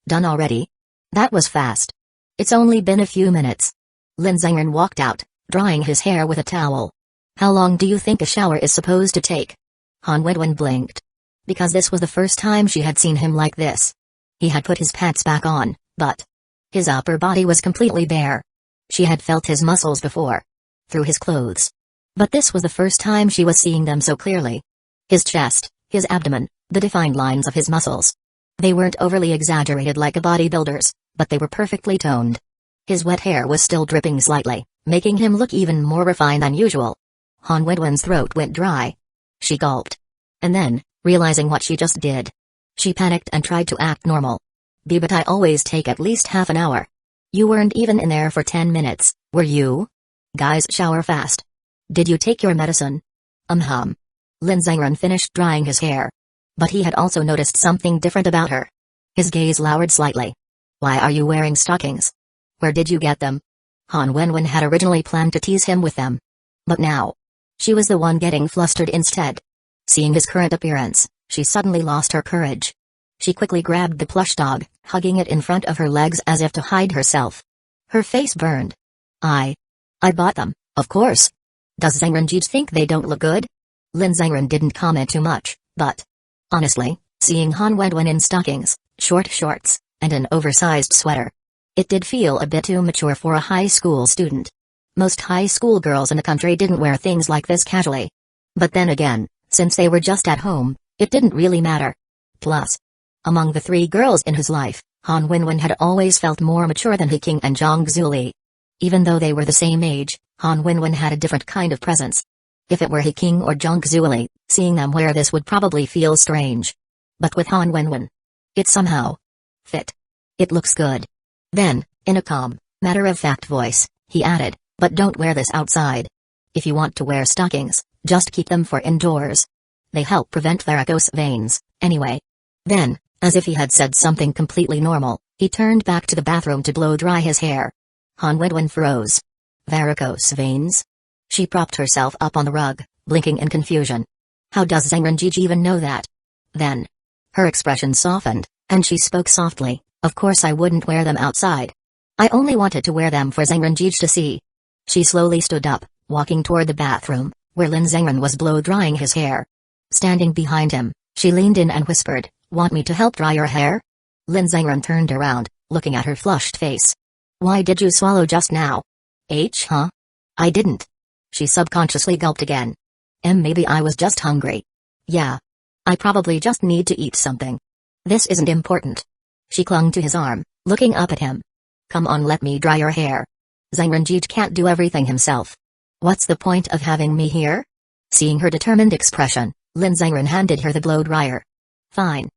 Done already? That was fast. It's only been a few minutes. Lin Zhengren walked out, drying his hair with a towel. How long do you think a shower is supposed to take? Han Wenwen blinked. Because this was the first time she had seen him like this. He had put his pants back on, but his upper body was completely bare. She had felt his muscles before. Through his clothes. But this was the first time she was seeing them so clearly. His chest, his abdomen, the defined lines of his muscles. They weren't overly exaggerated like a bodybuilder's, but they were perfectly toned. His wet hair was still dripping slightly, making him look even more refined than usual. Han Wenwen's throat went dry. She gulped. And then, realizing what she just did, she panicked and tried to act normal. But I always take at least half an hour. You weren't even in there for 10 minutes, were you? Guys shower fast. Did you take your medicine? Lin Zhengren finished drying his hair. But he had also noticed something different about her. His gaze lowered slightly. Why are you wearing stockings? Where did you get them? Han Wenwen had originally planned to tease him with them. But now, she was the one getting flustered instead. Seeing his current appearance, she suddenly lost her courage. She quickly grabbed the plush dog, hugging it in front of her legs as if to hide herself. Her face burned. I bought them, of course. Does Zhengren Jij think they don't look good? Lin Zhengren didn't comment too much, but honestly, seeing Han Wenwen in stockings, short shorts, and an oversized sweater, it did feel a bit too mature for a high school student. Most high school girls in the country didn't wear things like this casually. But then again, since they were just at home, it didn't really matter. Plus, among the three girls in his life, Han Wenwen had always felt more mature than He King and Zhang Zuli. Even though they were the same age, Han Wenwen had a different kind of presence. If it were He King or Zhang Zuli, seeing them wear this would probably feel strange. But with Han Wenwen, it somehow fit. It looks good. Then, in a calm, matter-of-fact voice, he added, but don't wear this outside. If you want to wear stockings, just keep them for indoors. They help prevent varicose veins, anyway. Then, as if he had said something completely normal, he turned back to the bathroom to blow-dry his hair. Han Wenwen froze. Varicose veins? She propped herself up on the rug, blinking in confusion. How does Zhengren Jij even know that? Then, her expression softened, and she spoke softly, of course I wouldn't wear them outside. I only wanted to wear them for Zhengren Jij to see. She slowly stood up, walking toward the bathroom, where Lin Zhengren was blow-drying his hair. Standing behind him, she leaned in and whispered, want me to help dry your hair? Lin Zhengren turned around, looking at her flushed face. Why did you swallow just now? Huh? I didn't. She subconsciously gulped again. Maybe I was just hungry. Yeah. I probably just need to eat something. This isn't important. She clung to his arm, looking up at him. Come on, let me dry your hair. Zhengren Jij can't do everything himself. What's the point of having me here? Seeing her determined expression, Lin Zhengren handed her the blow dryer. Fine.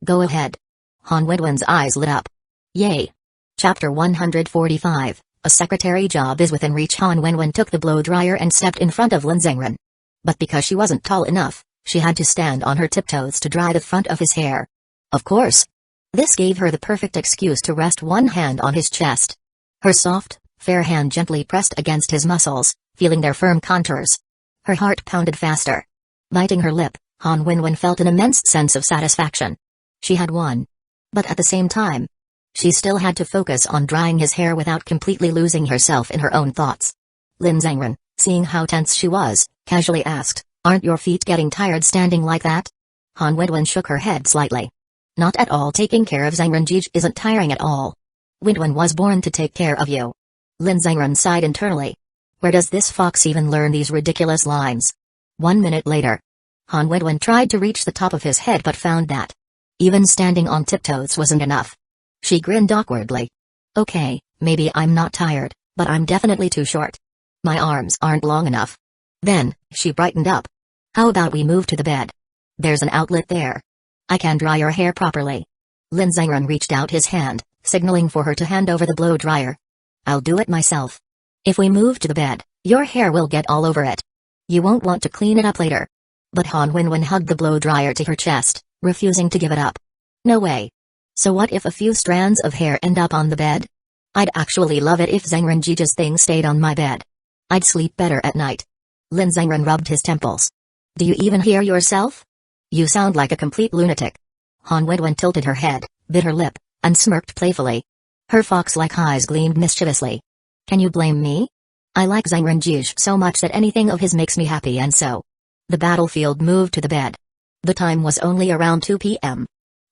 Go ahead. Han Wenwen's eyes lit up. Yay. Chapter 145, A secretary job is within reach. Han Wenwen took the blow dryer and stepped in front of Lin Zhengren. But because she wasn't tall enough, she had to stand on her tiptoes to dry the front of his hair. Of course. This gave her the perfect excuse to rest one hand on his chest. Her soft, fair hand gently pressed against his muscles, feeling their firm contours. Her heart pounded faster. Biting her lip, Han Wenwen felt an immense sense of satisfaction. She had won. But at the same time, she still had to focus on drying his hair without completely losing herself in her own thoughts. Lin Zhengren, seeing how tense she was, casually asked, "Aren't your feet getting tired standing like that?" Han Wenwen shook her head slightly. "Not at all. Taking care of Zhengrenjij isn't tiring at all. Wenwen was born to take care of you." Lin Zhengren sighed internally. Where does this fox even learn these ridiculous lines? 1 minute later, Han Wenwen tried to reach the top of his head but found that even standing on tiptoes wasn't enough. She grinned awkwardly. "Okay, maybe I'm not tired, but I'm definitely too short. My arms aren't long enough." Then, she brightened up. "How about we move to the bed? There's an outlet there. I can dry your hair properly." Lin Zhengren reached out his hand, signaling for her to hand over the blow dryer. "I'll do it myself. If we move to the bed, your hair will get all over it. You won't want to clean it up later." But Han Wenwen hugged the blow dryer to her chest, refusing to give it up. "No way. So what if a few strands of hair end up on the bed? I'd actually love it if Zhengrenji's thing stayed on my bed. I'd sleep better at night." Lin Zhengren rubbed his temples. "Do you even hear yourself? You sound like a complete lunatic." Han Wenwen tilted her head, bit her lip, and smirked playfully. Her fox-like eyes gleamed mischievously. "Can you blame me? I like Zhengrenji so much that anything of his makes me happy, and so." The battlefield moved to the bed. The time was only around 2 p.m.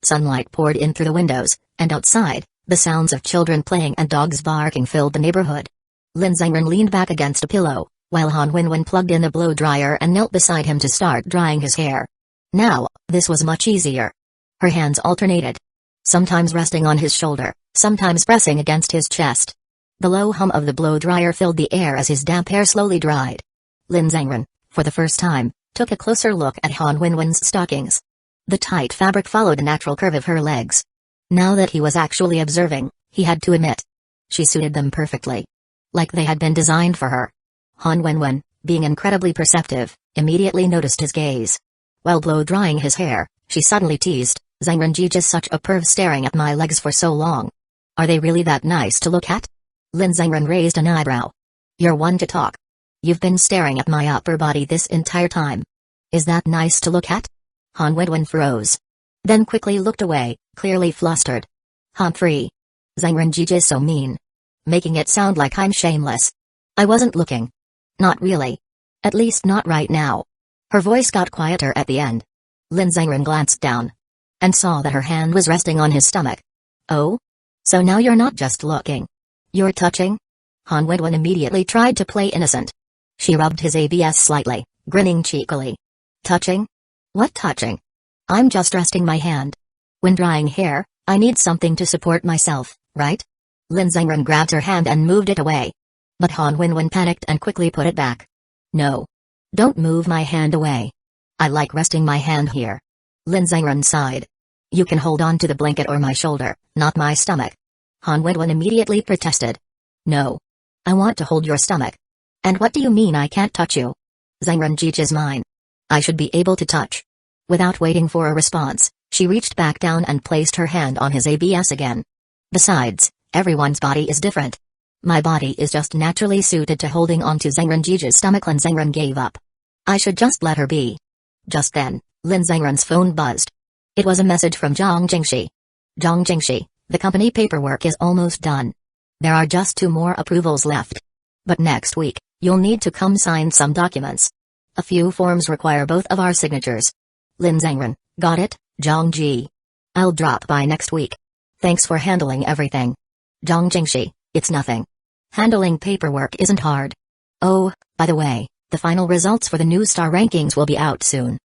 Sunlight poured in through the windows, and outside, the sounds of children playing and dogs barking filled the neighborhood. Lin Zhengren leaned back against a pillow, while Han Wenwen plugged in a blow dryer and knelt beside him to start drying his hair. Now, this was much easier. Her hands alternated, sometimes resting on his shoulder, sometimes pressing against his chest. The low hum of the blow dryer filled the air as his damp hair slowly dried. Lin Zhengren, for the first time, took a closer look at Han Wenwen's stockings. The tight fabric followed the natural curve of her legs. Now that he was actually observing, he had to admit, she suited them perfectly. Like they had been designed for her. Han Wenwen, being incredibly perceptive, immediately noticed his gaze. While blow-drying his hair, she suddenly teased, "Zhengrenji just such a perv staring at my legs for so long. Are they really that nice to look at?" Lin Zhengren raised an eyebrow. "You're one to talk. You've been staring at my upper body this entire time. Is that nice to look at?" Han Wenwen froze. Then quickly looked away, clearly flustered. "Humphrey. Zhengrenji is so mean. Making it sound like I'm shameless. I wasn't looking. Not really. At least not right now." Her voice got quieter at the end. Lin Zhengren glanced down and saw that her hand was resting on his stomach. "Oh? So now you're not just looking. You're touching?" Han Wenwen immediately tried to play innocent. She rubbed his abs slightly, grinning cheekily. "Touching? What touching? I'm just resting my hand. When drying hair, I need something to support myself, right?" Lin Zhengren grabbed her hand and moved it away. But Han Wenwen panicked and quickly put it back. "No. Don't move my hand away. I like resting my hand here." Lin Zhengren sighed. "You can hold on to the blanket or my shoulder, not my stomach." Han Wenwen immediately protested. "No. I want to hold your stomach." "And what do you mean I can't touch you? Zhengrenji is mine. I should be able to touch." Without waiting for a response, she reached back down and placed her hand on his abs again. "Besides, everyone's body is different. My body is just naturally suited to holding onto Zhengrenji's stomach." Lin Zhengren gave up. "I should just let her be." Just then, Lin Zhengren's phone buzzed. It was a message from Zhang Jingxi. "Zhang Jingxi, the company paperwork is almost done. There are just 2 more approvals left. But next week, you'll need to come sign some documents. A few forms require both of our signatures." Lin Zhengren, "Got it, Zhang Ji. I'll drop by next week. Thanks for handling everything." Zhang Jingxi, "It's nothing. Handling paperwork isn't hard. Oh, by the way, the final results for the new star rankings will be out soon.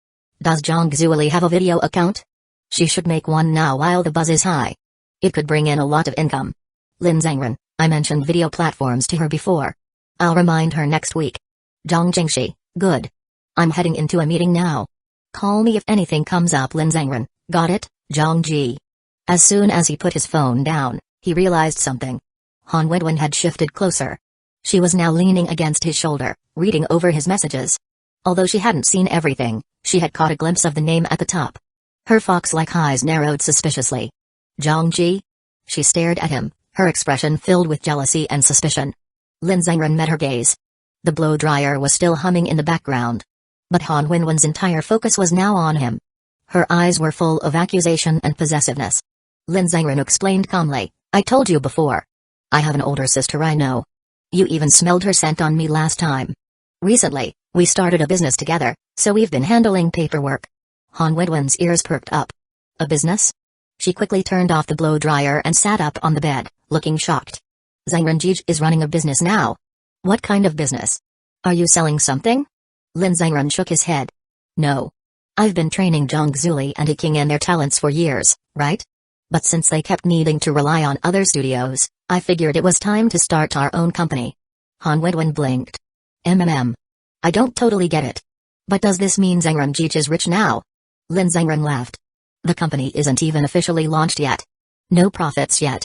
Does Zhang Zueli have a video account? She should make one now while the buzz is high. It could bring in a lot of income." Lin Zhengren, "I mentioned video platforms to her before. I'll remind her next week." Zhang Jingxi, "Good. I'm heading into a meeting now. Call me if anything comes up." Lin Zhengren, "Got it, Zhang Ji." As soon as he put his phone down, he realized something. Han Wenwen had shifted closer. She was now leaning against his shoulder, reading over his messages. Although she hadn't seen everything, she had caught a glimpse of the name at the top. Her fox-like eyes narrowed suspiciously. "Zhang Ji?" She stared at him, her expression filled with jealousy and suspicion. Lin Zhengren met her gaze. The blow dryer was still humming in the background. But Han Wenwen's entire focus was now on him. Her eyes were full of accusation and possessiveness. Lin Zhengren explained calmly, I told you before. I have an older sister I know. You even smelled her scent on me last time. Recently, we started a business together, so we've been handling paperwork. Han Wenwen's ears perked up. A business? She quickly turned off the blow dryer and sat up on the bed, looking shocked. Zhengren Jige is running a business now. What kind of business? Are you selling something? Lin Zhengren shook his head. No. I've been training Zhang Zuli and Iking in their talents for years, right? But since they kept needing to rely on other studios, I figured it was time to start our own company. Han Wenwen blinked. I don't totally get it. But does this mean Zhengren Jige is rich now? Lin Zhengren laughed. The company isn't even officially launched yet. No profits yet.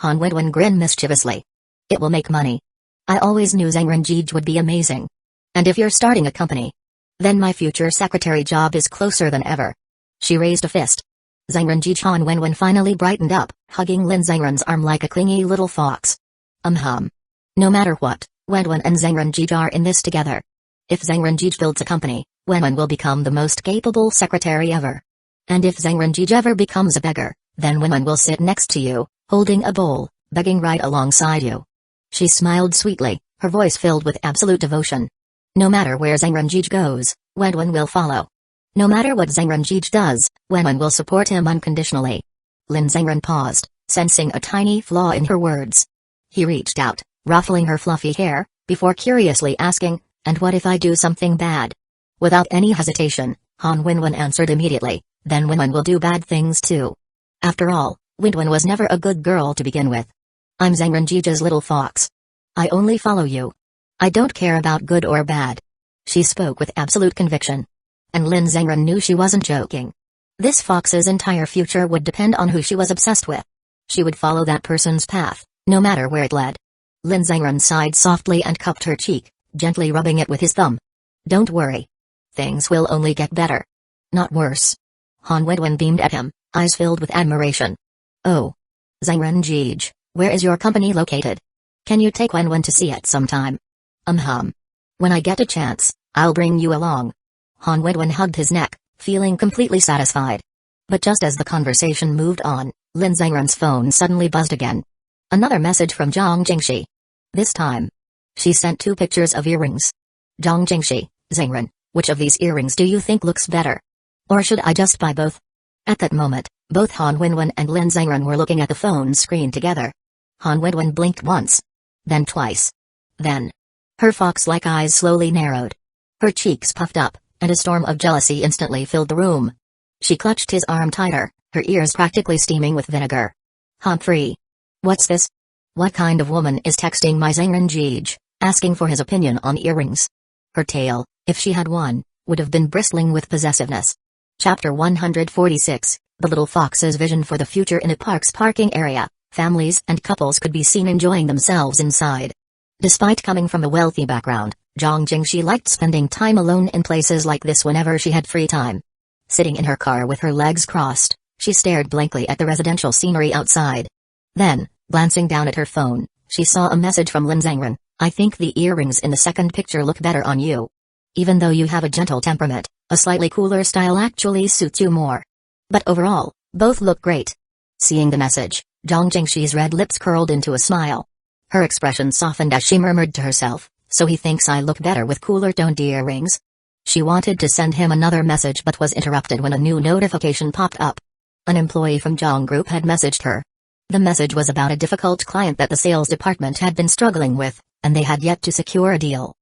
Han Wenwen grinned mischievously. It will make money. I always knew Zhengren Jige would be amazing. And if you're starting a company, then my future secretary job is closer than ever. She raised a fist. Zhengren Jige. Han Wenwen finally brightened up, hugging Lin Zhengren's arm like a clingy little fox. No matter what, Wenwen and Zhengren Jige are in this together. If Zhengren Jige builds a company, Wenwen will become the most capable secretary ever. And if Zhengren Jige ever becomes a beggar, then Wenwen will sit next to you, holding a bowl, begging right alongside you. She smiled sweetly, her voice filled with absolute devotion. No matter where Zhengren Jige goes, Wenwen will follow. No matter what Zhengren Jige does, Wenwen will support him unconditionally. Lin Zhengren paused, sensing a tiny flaw in her words. He reached out, ruffling her fluffy hair, before curiously asking, and what if I do something bad? Without any hesitation, Han Wenwen answered immediately, then Wenwen will do bad things too. After all, Wenwen was never a good girl to begin with. I'm Zhengren Jige's little fox. I only follow you. I don't care about good or bad. She spoke with absolute conviction. And Lin Zhengren knew she wasn't joking. This fox's entire future would depend on who she was obsessed with. She would follow that person's path, no matter where it led. Lin Zhengren sighed softly and cupped her cheek, gently rubbing it with his thumb. Don't worry. Things will only get better. Not worse. Han Wenwen beamed at him, eyes filled with admiration. Oh. Zhengren Jige, where is your company located? Can you take Wenwen to see it sometime? When I get a chance, I'll bring you along. Han Wenwen hugged his neck, feeling completely satisfied. But just as the conversation moved on, Lin Zhengren's phone suddenly buzzed again. Another message from Zhang Jingxi. This time, she sent 2 pictures of earrings. Zhang Jingxi, Zhengren, which of these earrings do you think looks better? Or should I just buy both? At that moment, both Han Wenwen and Lin Zhengren were looking at the phone screen together. Han Wenwen blinked once. Then twice. Then, her fox-like eyes slowly narrowed. Her cheeks puffed up, and a storm of jealousy instantly filled the room. She clutched his arm tighter, her ears practically steaming with vinegar. Humphrey. What's this? What kind of woman is texting my Zhengren Jige, asking for his opinion on earrings? Her tail, if she had one, would have been bristling with possessiveness. Chapter 146, The Little Fox's Vision for the Future. In a park's parking area, families and couples could be seen enjoying themselves inside. Despite coming from a wealthy background, Zhang Jingxi liked spending time alone in places like this whenever she had free time. Sitting in her car with her legs crossed, she stared blankly at the residential scenery outside. Then, glancing down at her phone, she saw a message from Lin Zhengren. I think the earrings in the second picture look better on you. Even though you have a gentle temperament, a slightly cooler style actually suits you more. But overall, both look great. Seeing the message, Zhang Jingxi's red lips curled into a smile. Her expression softened as she murmured to herself, so he thinks I look better with cooler toned earrings? She wanted to send him another message but was interrupted when a new notification popped up. An employee from Zhang Group had messaged her. The message was about a difficult client that the sales department had been struggling with, and they had yet to secure a deal.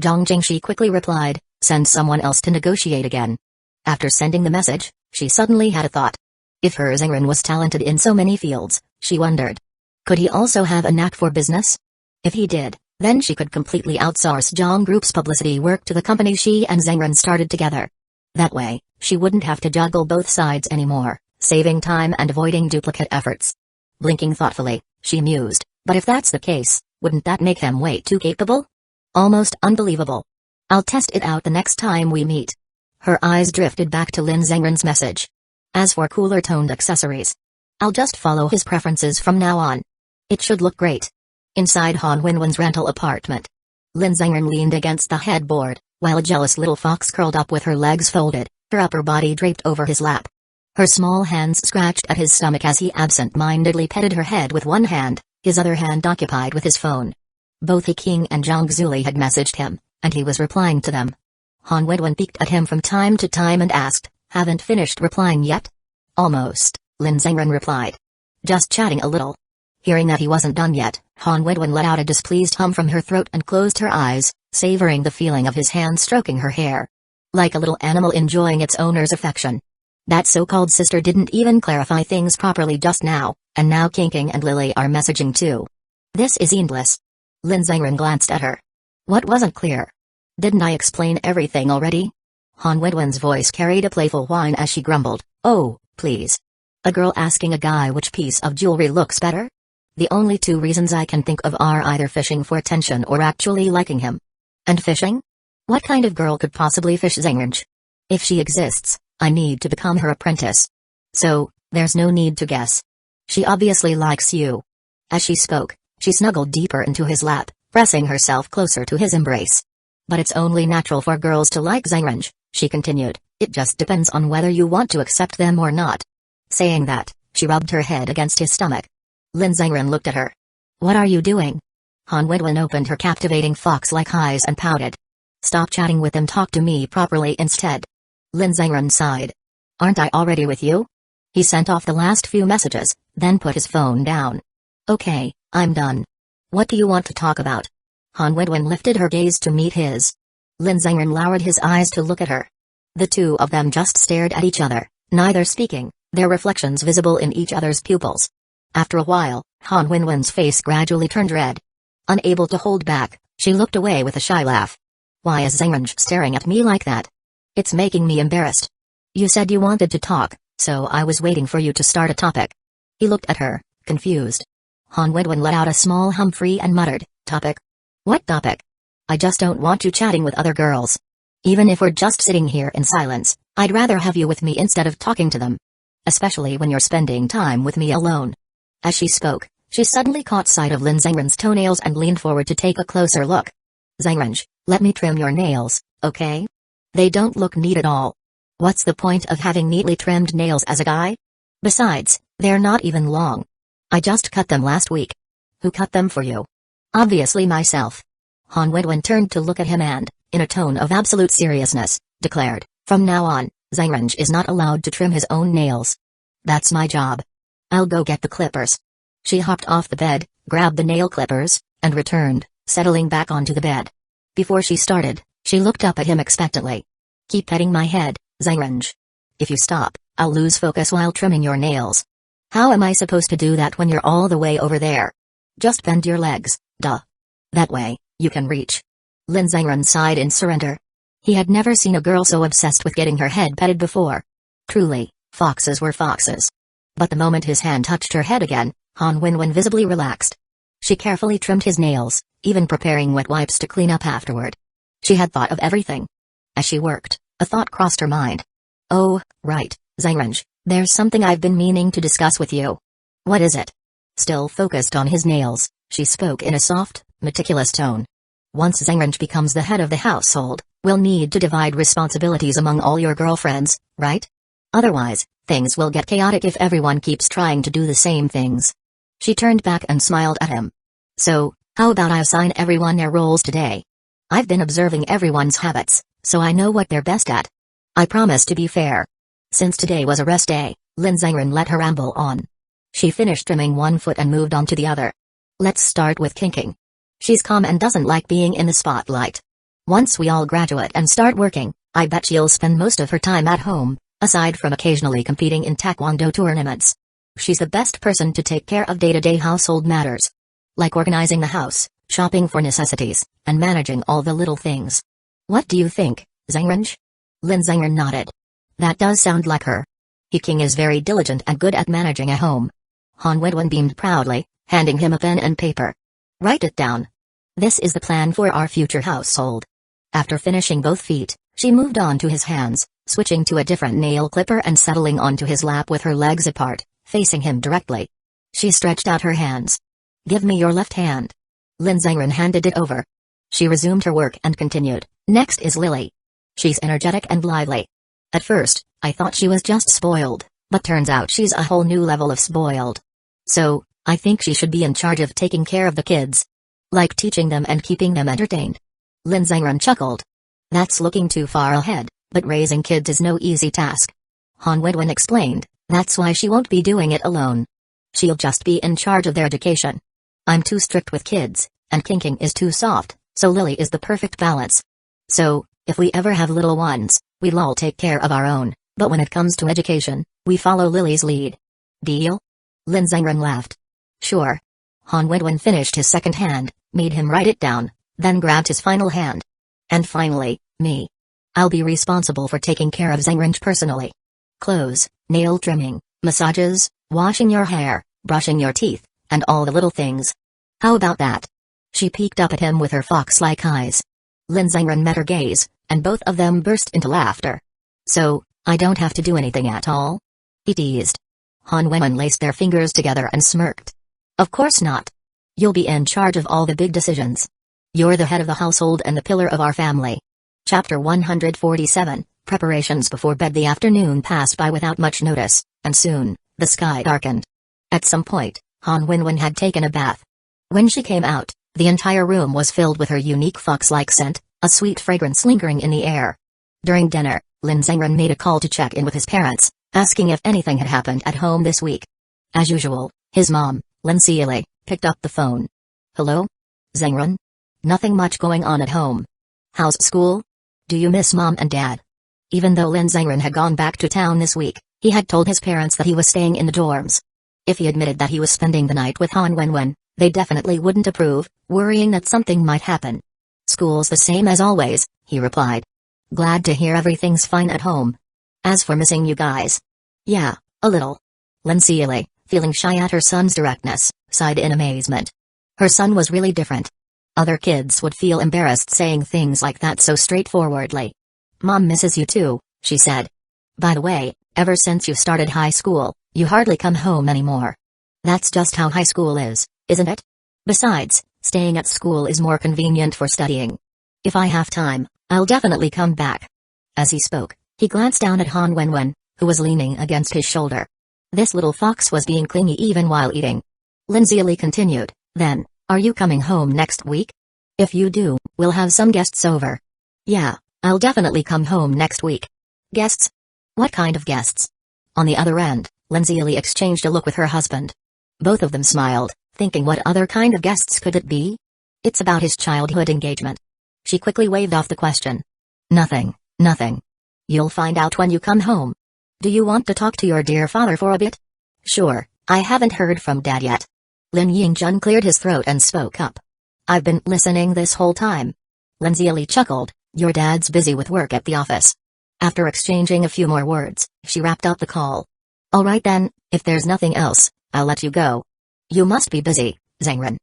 Zhang Jingxi quickly replied, send someone else to negotiate again. After sending the message, she suddenly had a thought. If her Zhengren was talented in so many fields, she wondered. Could he also have a knack for business? If he did, then she could completely outsource Zhang Group's publicity work to the company she and Zhengren started together. That way, she wouldn't have to juggle both sides anymore, saving time and avoiding duplicate efforts. Blinking thoughtfully, she mused, but if that's the case, wouldn't that make him way too capable? Almost unbelievable. I'll test it out the next time we meet. Her eyes drifted back to Lin Zhengren's message. As for cooler-toned accessories, I'll just follow his preferences from now on. It should look great. Inside Han Wenwen's rental apartment, Lin Zhengren leaned against the headboard, while a jealous little fox curled up with her legs folded, her upper body draped over his lap. Her small hands scratched at his stomach as he absent-mindedly petted her head with one hand, his other hand occupied with his phone. Both He King and Zhang Zuli had messaged him, and he was replying to them. Han Wedwen peeked at him from time to time and asked, "Haven't finished replying yet?" "Almost," Lin Zhengren replied. "Just chatting a little." Hearing that he wasn't done yet, Han Wedwen let out a displeased hum from her throat and closed her eyes, savoring the feeling of his hand stroking her hair. Like a little animal enjoying its owner's affection. That so-called sister didn't even clarify things properly just now, and now King and Lily are messaging too. This is endless. Lin Zhengren glanced at her. What wasn't clear? Didn't I explain everything already? Han Wedwen's voice carried a playful whine as she grumbled, "Oh, please. A girl asking a guy which piece of jewelry looks better? The only two reasons I can think of are either fishing for attention or actually liking him. And fishing? What kind of girl could possibly fish Zhengren? If she exists, I need to become her apprentice. So, there's no need to guess. She obviously likes you." As she spoke, she snuggled deeper into his lap, pressing herself closer to his embrace. "But it's only natural for girls to like Zhengren," she continued. "It just depends on whether you want to accept them or not." Saying that, she rubbed her head against his stomach. Lin Zhengren looked at her. "What are you doing?" Han Wedwen opened her captivating fox-like eyes and pouted. "Stop chatting with them, talk to me properly instead." Lin Zhengren sighed. "Aren't I already with you?" He sent off the last few messages, then put his phone down. "Okay, I'm done. What do you want to talk about?" Han Wedwen lifted her gaze to meet his. Lin Zhengren lowered his eyes to look at her. The two of them just stared at each other, neither speaking, their reflections visible in each other's pupils. After a while, Han Wenwen's face gradually turned red. Unable to hold back, she looked away with a shy laugh. "Why is Zhengren staring at me like that? It's making me embarrassed. You said you wanted to talk, so I was waiting for you to start a topic." He looked at her, confused. Han Wedwen let out a small humphrey and muttered, "Topic? What topic? I just don't want you chatting with other girls. Even if we're just sitting here in silence, I'd rather have you with me instead of talking to them. Especially when you're spending time with me alone." As she spoke, she suddenly caught sight of Lin Zhengren's toenails and leaned forward to take a closer look. "Zhengren, let me trim your nails, okay? They don't look neat at all. What's the point of having neatly trimmed nails as a guy? Besides, they're not even long. I just cut them last week." "Who cut them for you?" "Obviously myself." Han Wedwen turned to look at him and, in a tone of absolute seriousness, declared, "From now on, Zhengren is not allowed to trim his own nails. That's my job. I'll go get the clippers." She hopped off the bed, grabbed the nail clippers, and returned, settling back onto the bed. Before she started, she looked up at him expectantly. "Keep petting my head, Zhengren. If you stop, I'll lose focus while trimming your nails." "How am I supposed to do that when you're all the way over there?" "Just bend your legs, duh. That way, you can reach." Lin Zhengren sighed in surrender. He had never seen a girl so obsessed with getting her head petted before. Truly, foxes were foxes. But the moment his hand touched her head again, Han Wenwen visibly relaxed. She carefully trimmed his nails, even preparing wet wipes to clean up afterward. She had thought of everything. As she worked, a thought crossed her mind. "Oh, right, Zhengren, there's something I've been meaning to discuss with you." "What is it?" Still focused on his nails, she spoke in a soft, meticulous tone. "Once Zhengren becomes the head of the household, we'll need to divide responsibilities among all your girlfriends, right? Otherwise, things will get chaotic if everyone keeps trying to do the same things." She turned back and smiled at him. "So, how about I assign everyone their roles today? I've been observing everyone's habits, so I know what they're best at. I promise to be fair." Since today was a rest day, Lin Zhengren let her ramble on. She finished trimming one foot and moved on to the other. "Let's start with kinking. She's calm and doesn't like being in the spotlight. Once we all graduate and start working, I bet she'll spend most of her time at home, aside from occasionally competing in taekwondo tournaments. She's the best person to take care of day-to-day household matters. Like organizing the house, shopping for necessities, and managing all the little things. What do you think, Zhengren?" Lin Zhengren nodded. "That does sound like her. He King is very diligent and good at managing a home." Han Wedwen beamed proudly, handing him a pen and paper. "Write it down. This is the plan for our future household." After finishing both feet, she moved on to his hands, switching to a different nail clipper and settling onto his lap with her legs apart, facing him directly. She stretched out her hands. "Give me your left hand." Lin Zhengren handed it over. She resumed her work and continued, "Next is Lily. She's energetic and lively. At first, I thought she was just spoiled, but turns out she's a whole new level of spoiled. So, I think she should be in charge of taking care of the kids. Like teaching them and keeping them entertained. Lin Zhengren chuckled. That's looking too far ahead, but raising kids is no easy task. Han Wenwen explained, that's why she won't be doing it alone. She'll just be in charge of their education. I'm too strict with kids, and Kinking is too soft, so Lily is the perfect balance. So, if we ever have little ones, we'll all take care of our own, but when it comes to education, we follow Lily's lead. Deal? Lin Zhengren laughed. Sure. Han Wenwen finished his second hand, made him write it down, then grabbed his final hand. And finally, me. I'll be responsible for taking care of Zhengren personally. Clothes, nail trimming, massages, washing your hair, brushing your teeth, and all the little things. How about that? She peeked up at him with her fox-like eyes. Lin Zhengren met her gaze, and both of them burst into laughter. So, I don't have to do anything at all? He teased. Han Wenwen laced their fingers together and smirked. Of course not. You'll be in charge of all the big decisions. You're the head of the household and the pillar of our family. Chapter 147, Preparations before bed. The afternoon passed by without much notice, and soon, the sky darkened. At some point, Han Wenwen had taken a bath. When she came out, the entire room was filled with her unique fox-like scent, a sweet fragrance lingering in the air. During dinner, Lin Zhengren made a call to check in with his parents, asking if anything had happened at home this week. As usual, his mom, Lin Seili, picked up the phone. Hello? Zhengren? Nothing much going on at home. How's school? Do you miss mom and dad? Even though Lin Zhengren had gone back to town this week, he had told his parents that he was staying in the dorms. If he admitted that he was spending the night with Han Wenwen, they definitely wouldn't approve, worrying that something might happen. School's the same as always, he replied. Glad to hear everything's fine at home. As for missing you guys. Yeah, a little. Lin Seili, feeling shy at her son's directness, sighed in amazement. Her son was really different. Other kids would feel embarrassed saying things like that so straightforwardly. Mom misses you too, she said. By the way, ever since you started high school, you hardly come home anymore. That's just how high school is, isn't it? Besides, staying at school is more convenient for studying. If I have time, I'll definitely come back. As he spoke, he glanced down at Han Wenwen, who was leaning against his shoulder. This little fox was being clingy even while eating. Lin Seili continued, then, are you coming home next week? If you do, we'll have some guests over. Yeah, I'll definitely come home next week. Guests? What kind of guests? On the other end, Lin Seili exchanged a look with her husband. Both of them smiled, thinking what other kind of guests could it be? It's about his childhood engagement. She quickly waved off the question. Nothing. You'll find out when you come home. Do you want to talk to your dear father for a bit? Sure, I haven't heard from Dad yet. Lin Yingjun cleared his throat and spoke up. I've been listening this whole time. Lin Seili chuckled, your dad's busy with work at the office. After exchanging a few more words, she wrapped up the call. Alright then, if there's nothing else, I'll let you go. You must be busy, Zhengren.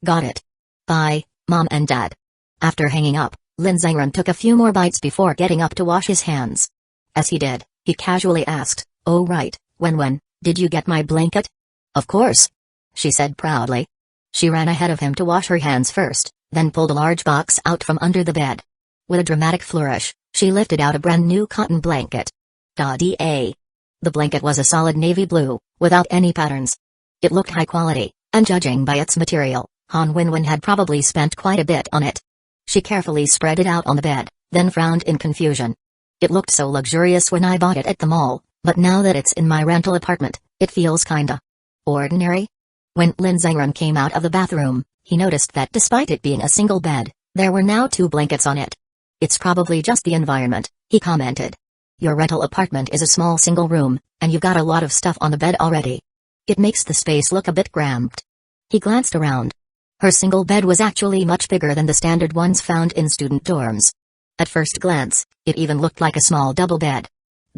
Got it. Bye, Mom and Dad. After hanging up, Lin Zhengren took a few more bites before getting up to wash his hands. As he did, he casually asked, oh right, Wenwen, did you get my blanket? Of course, she said proudly. She ran ahead of him to wash her hands first, then pulled a large box out from under the bed. With a dramatic flourish, she lifted out a brand new cotton blanket. Da-da. The blanket was a solid navy blue, without any patterns. It looked high quality, and judging by its material, Han Wenwen had probably spent quite a bit on it. She carefully spread it out on the bed, then frowned in confusion. It looked so luxurious when I bought it at the mall, but now that it's in my rental apartment, it feels kinda ordinary. When Lin Zhengren came out of the bathroom, he noticed that despite it being a single bed, there were now 2 blankets on it. It's probably just the environment, he commented. Your rental apartment is a small single room, and you've got a lot of stuff on the bed already. It makes the space look a bit cramped. He glanced around. Her single bed was actually much bigger than the standard ones found in student dorms. At first glance, it even looked like a small double bed.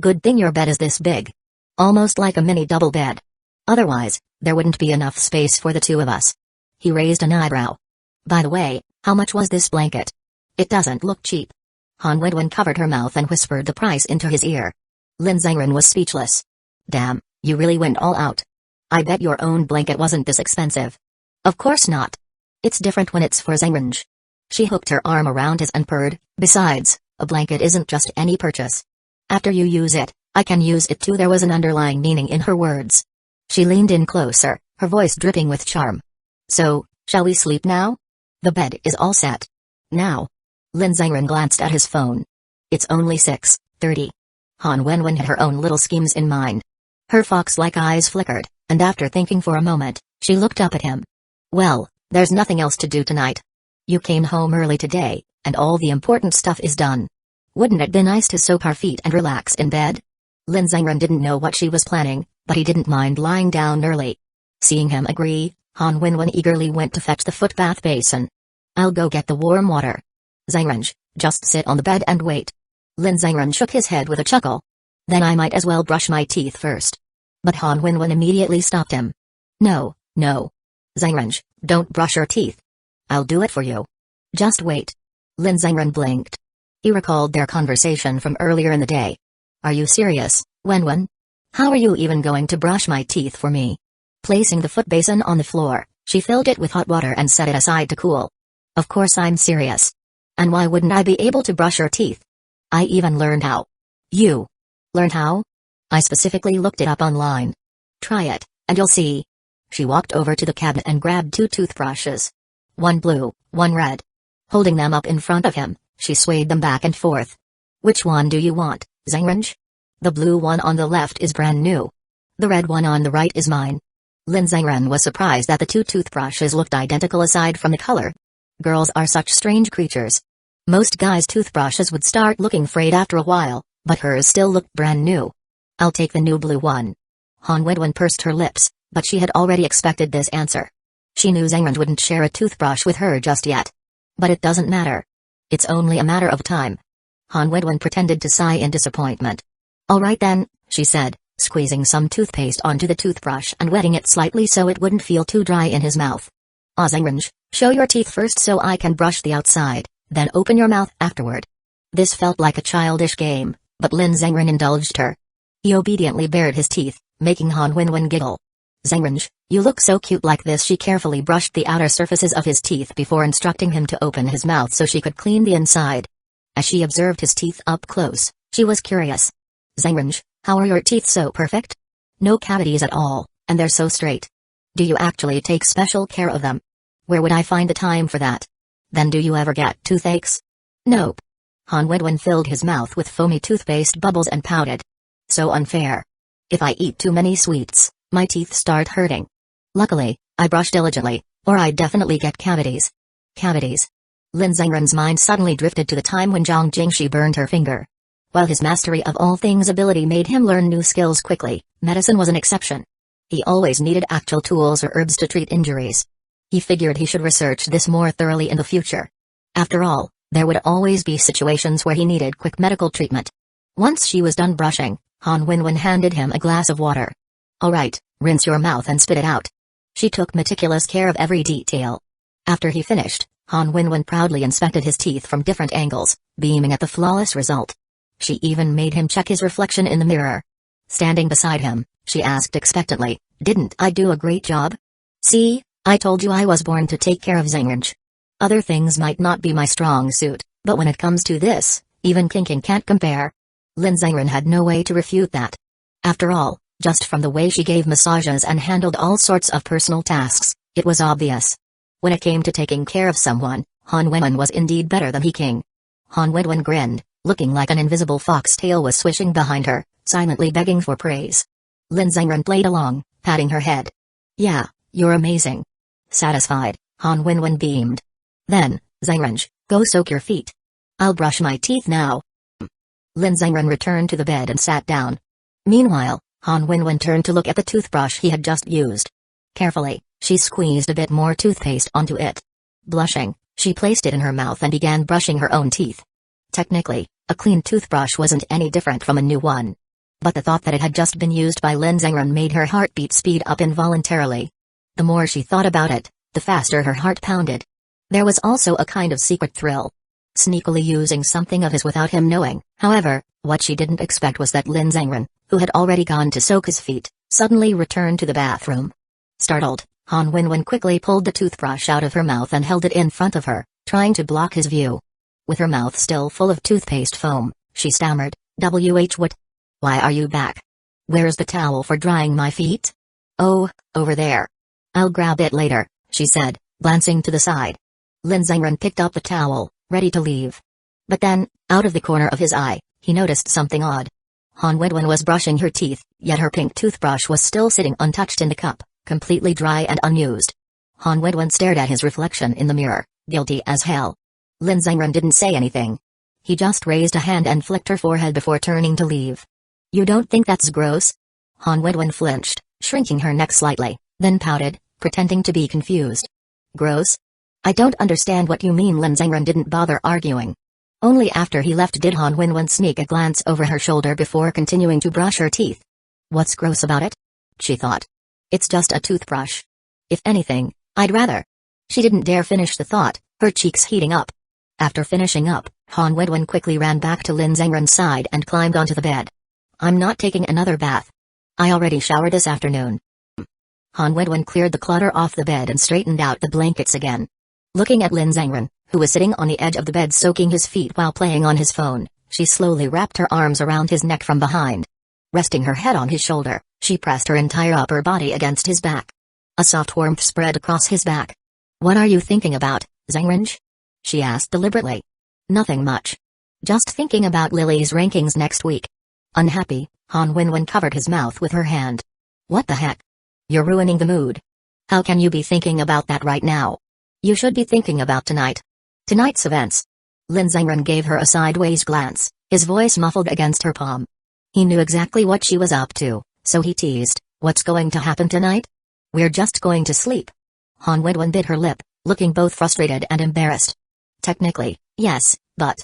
Good thing your bed is this big. Almost like a mini double bed. Otherwise, there wouldn't be enough space for the 2 of us. He raised an eyebrow. By the way, how much was this blanket? It doesn't look cheap. Han Wenwen covered her mouth and whispered the price into his ear. Lin Zhengren was speechless. Damn, you really went all out. I bet your own blanket wasn't this expensive. Of course not. It's different when it's for Zhengren. She hooked her arm around his and purred, besides, a blanket isn't just any purchase. After you use it, I can use it too. There was an underlying meaning in her words. She leaned in closer, her voice dripping with charm. So, shall we sleep now? The bed is all set. Now. Lin Zhengren glanced at his phone. It's only 6:30. Han Wenwen had her own little schemes in mind. Her fox-like eyes flickered, and after thinking for a moment, she looked up at him. Well, there's nothing else to do tonight. You came home early today, and all the important stuff is done. Wouldn't it be nice to soak our feet and relax in bed? Lin Zhengren didn't know what she was planning, but he didn't mind lying down early. Seeing him agree, Han Wenwen eagerly went to fetch the foot bath basin. I'll go get the warm water. Zhengren, just sit on the bed and wait. Lin Zhengren shook his head with a chuckle. Then I might as well brush my teeth first. But Han Wenwen immediately stopped him. No. Zhengren, don't brush your teeth. I'll do it for you. Just wait. Lin Zhengren blinked. He recalled their conversation from earlier in the day. Are you serious, Wenwen? How are you even going to brush my teeth for me? Placing the foot basin on the floor, she filled it with hot water and set it aside to cool. Of course I'm serious. And why wouldn't I be able to brush your teeth? I even learned how. You learned how? I specifically looked it up online. Try it, and you'll see. She walked over to the cabinet and grabbed 2 toothbrushes. One blue, one red. Holding them up in front of him, she swayed them back and forth. Which one do you want, Zhengren? The blue one on the left is brand new. The red one on the right is mine. Lin Zhengren was surprised that the 2 toothbrushes looked identical aside from the color. Girls are such strange creatures. Most guys' toothbrushes would start looking frayed after a while, but hers still looked brand new. I'll take the new blue one. Han Wenwen pursed her lips, but she had already expected this answer. She knew Zhengren wouldn't share a toothbrush with her just yet. But it doesn't matter. It's only a matter of time. Han Wenwen pretended to sigh in disappointment. All right then, she said, squeezing some toothpaste onto the toothbrush and wetting it slightly so it wouldn't feel too dry in his mouth. Zhengren, show your teeth first so I can brush the outside, then open your mouth afterward. This felt like a childish game, but Lin Zhengren indulged her. He obediently bared his teeth, making Han Wenwen giggle. Zhengren, you look so cute like this. She carefully brushed the outer surfaces of his teeth before instructing him to open his mouth so she could clean the inside. As she observed his teeth up close, she was curious. Zhengren, how are your teeth so perfect? No cavities at all, and they're so straight. Do you actually take special care of them? Where would I find the time for that? Then do you ever get toothaches? Nope. Han Wenwen filled his mouth with foamy toothpaste bubbles and pouted. So unfair. If I eat too many sweets, my teeth start hurting. Luckily, I brush diligently, or I'd definitely get cavities. Cavities. Lin Zhengren's mind suddenly drifted to the time when Zhang Jingshi burned her finger. While his mastery of all things ability made him learn new skills quickly, medicine was an exception. He always needed actual tools or herbs to treat injuries. He figured he should research this more thoroughly in the future. After all, there would always be situations where he needed quick medical treatment. Once she was done brushing, Han Wenwen handed him a glass of water. All right, rinse your mouth and spit it out. She took meticulous care of every detail. After he finished, Han Wenwen proudly inspected his teeth from different angles, beaming at the flawless result. She even made him check his reflection in the mirror. Standing beside him, she asked expectantly, didn't I do a great job? See, I told you I was born to take care of Zhengren. Other things might not be my strong suit, but when it comes to this, even King can't compare. Lin Zhengren had no way to refute that. After all, just from the way she gave massages and handled all sorts of personal tasks, it was obvious. When it came to taking care of someone, Han Wenwen was indeed better than King. Han Wenwen grinned, looking like an invisible foxtail was swishing behind her, silently begging for praise. Lin Zhengren played along, patting her head. Yeah, you're amazing. Satisfied, Han Wenwen beamed. Then, Zhengren, go soak your feet. I'll brush my teeth now. Lin Zhengren returned to the bed and sat down. Meanwhile, Han Wenwen turned to look at the toothbrush he had just used. Carefully, she squeezed a bit more toothpaste onto it. Blushing, she placed it in her mouth and began brushing her own teeth. Technically, a clean toothbrush wasn't any different from a new one. But the thought that it had just been used by Lin Zhengren made her heartbeat speed up involuntarily. The more she thought about it, the faster her heart pounded. There was also a kind of secret thrill. Sneakily using something of his without him knowing. However, what she didn't expect was that Lin Zhengren, who had already gone to soak his feet, suddenly returned to the bathroom. Startled, Han Wenwen quickly pulled the toothbrush out of her mouth and held it in front of her, trying to block his view. With her mouth still full of toothpaste foam, she stammered, What? Why are you back? Where's the towel for drying my feet? Oh, over there. I'll grab it later, she said, glancing to the side. Lin Zhengren picked up the towel, ready to leave. But then, out of the corner of his eye, he noticed something odd. Han Wenwen was brushing her teeth, yet her pink toothbrush was still sitting untouched in the cup, completely dry and unused. Han Wenwen stared at his reflection in the mirror, guilty as hell. Lin Zhengren didn't say anything. He just raised a hand and flicked her forehead before turning to leave. You don't think that's gross? Han Wenwen flinched, shrinking her neck slightly, then pouted, pretending to be confused. Gross? I don't understand what you mean. Lin Zhengren didn't bother arguing. Only after he left did Han Wenwen sneak a glance over her shoulder before continuing to brush her teeth. What's gross about it? She thought. It's just a toothbrush. If anything, I'd rather. She didn't dare finish the thought, her cheeks heating up. After finishing up, Han Wenwen quickly ran back to Lin Zhengren's side and climbed onto the bed. I'm not taking another bath. I already showered this afternoon. Han Wenwen cleared the clutter off the bed and straightened out the blankets again. Looking at Lin Zhengren, who was sitting on the edge of the bed soaking his feet while playing on his phone, she slowly wrapped her arms around his neck from behind. Resting her head on his shoulder, she pressed her entire upper body against his back. A soft warmth spread across his back. What are you thinking about, Zhengren? She asked deliberately. Nothing much. Just thinking about Lily's rankings next week. Unhappy, Han Wenwen covered his mouth with her hand. What the heck? You're ruining the mood. How can you be thinking about that right now? You should be thinking about tonight. Tonight's events. Lin Zhengren gave her a sideways glance, his voice muffled against her palm. He knew exactly what she was up to, so he teased, what's going to happen tonight? We're just going to sleep. Han Wenwen bit her lip, looking both frustrated and embarrassed. Technically, yes, but...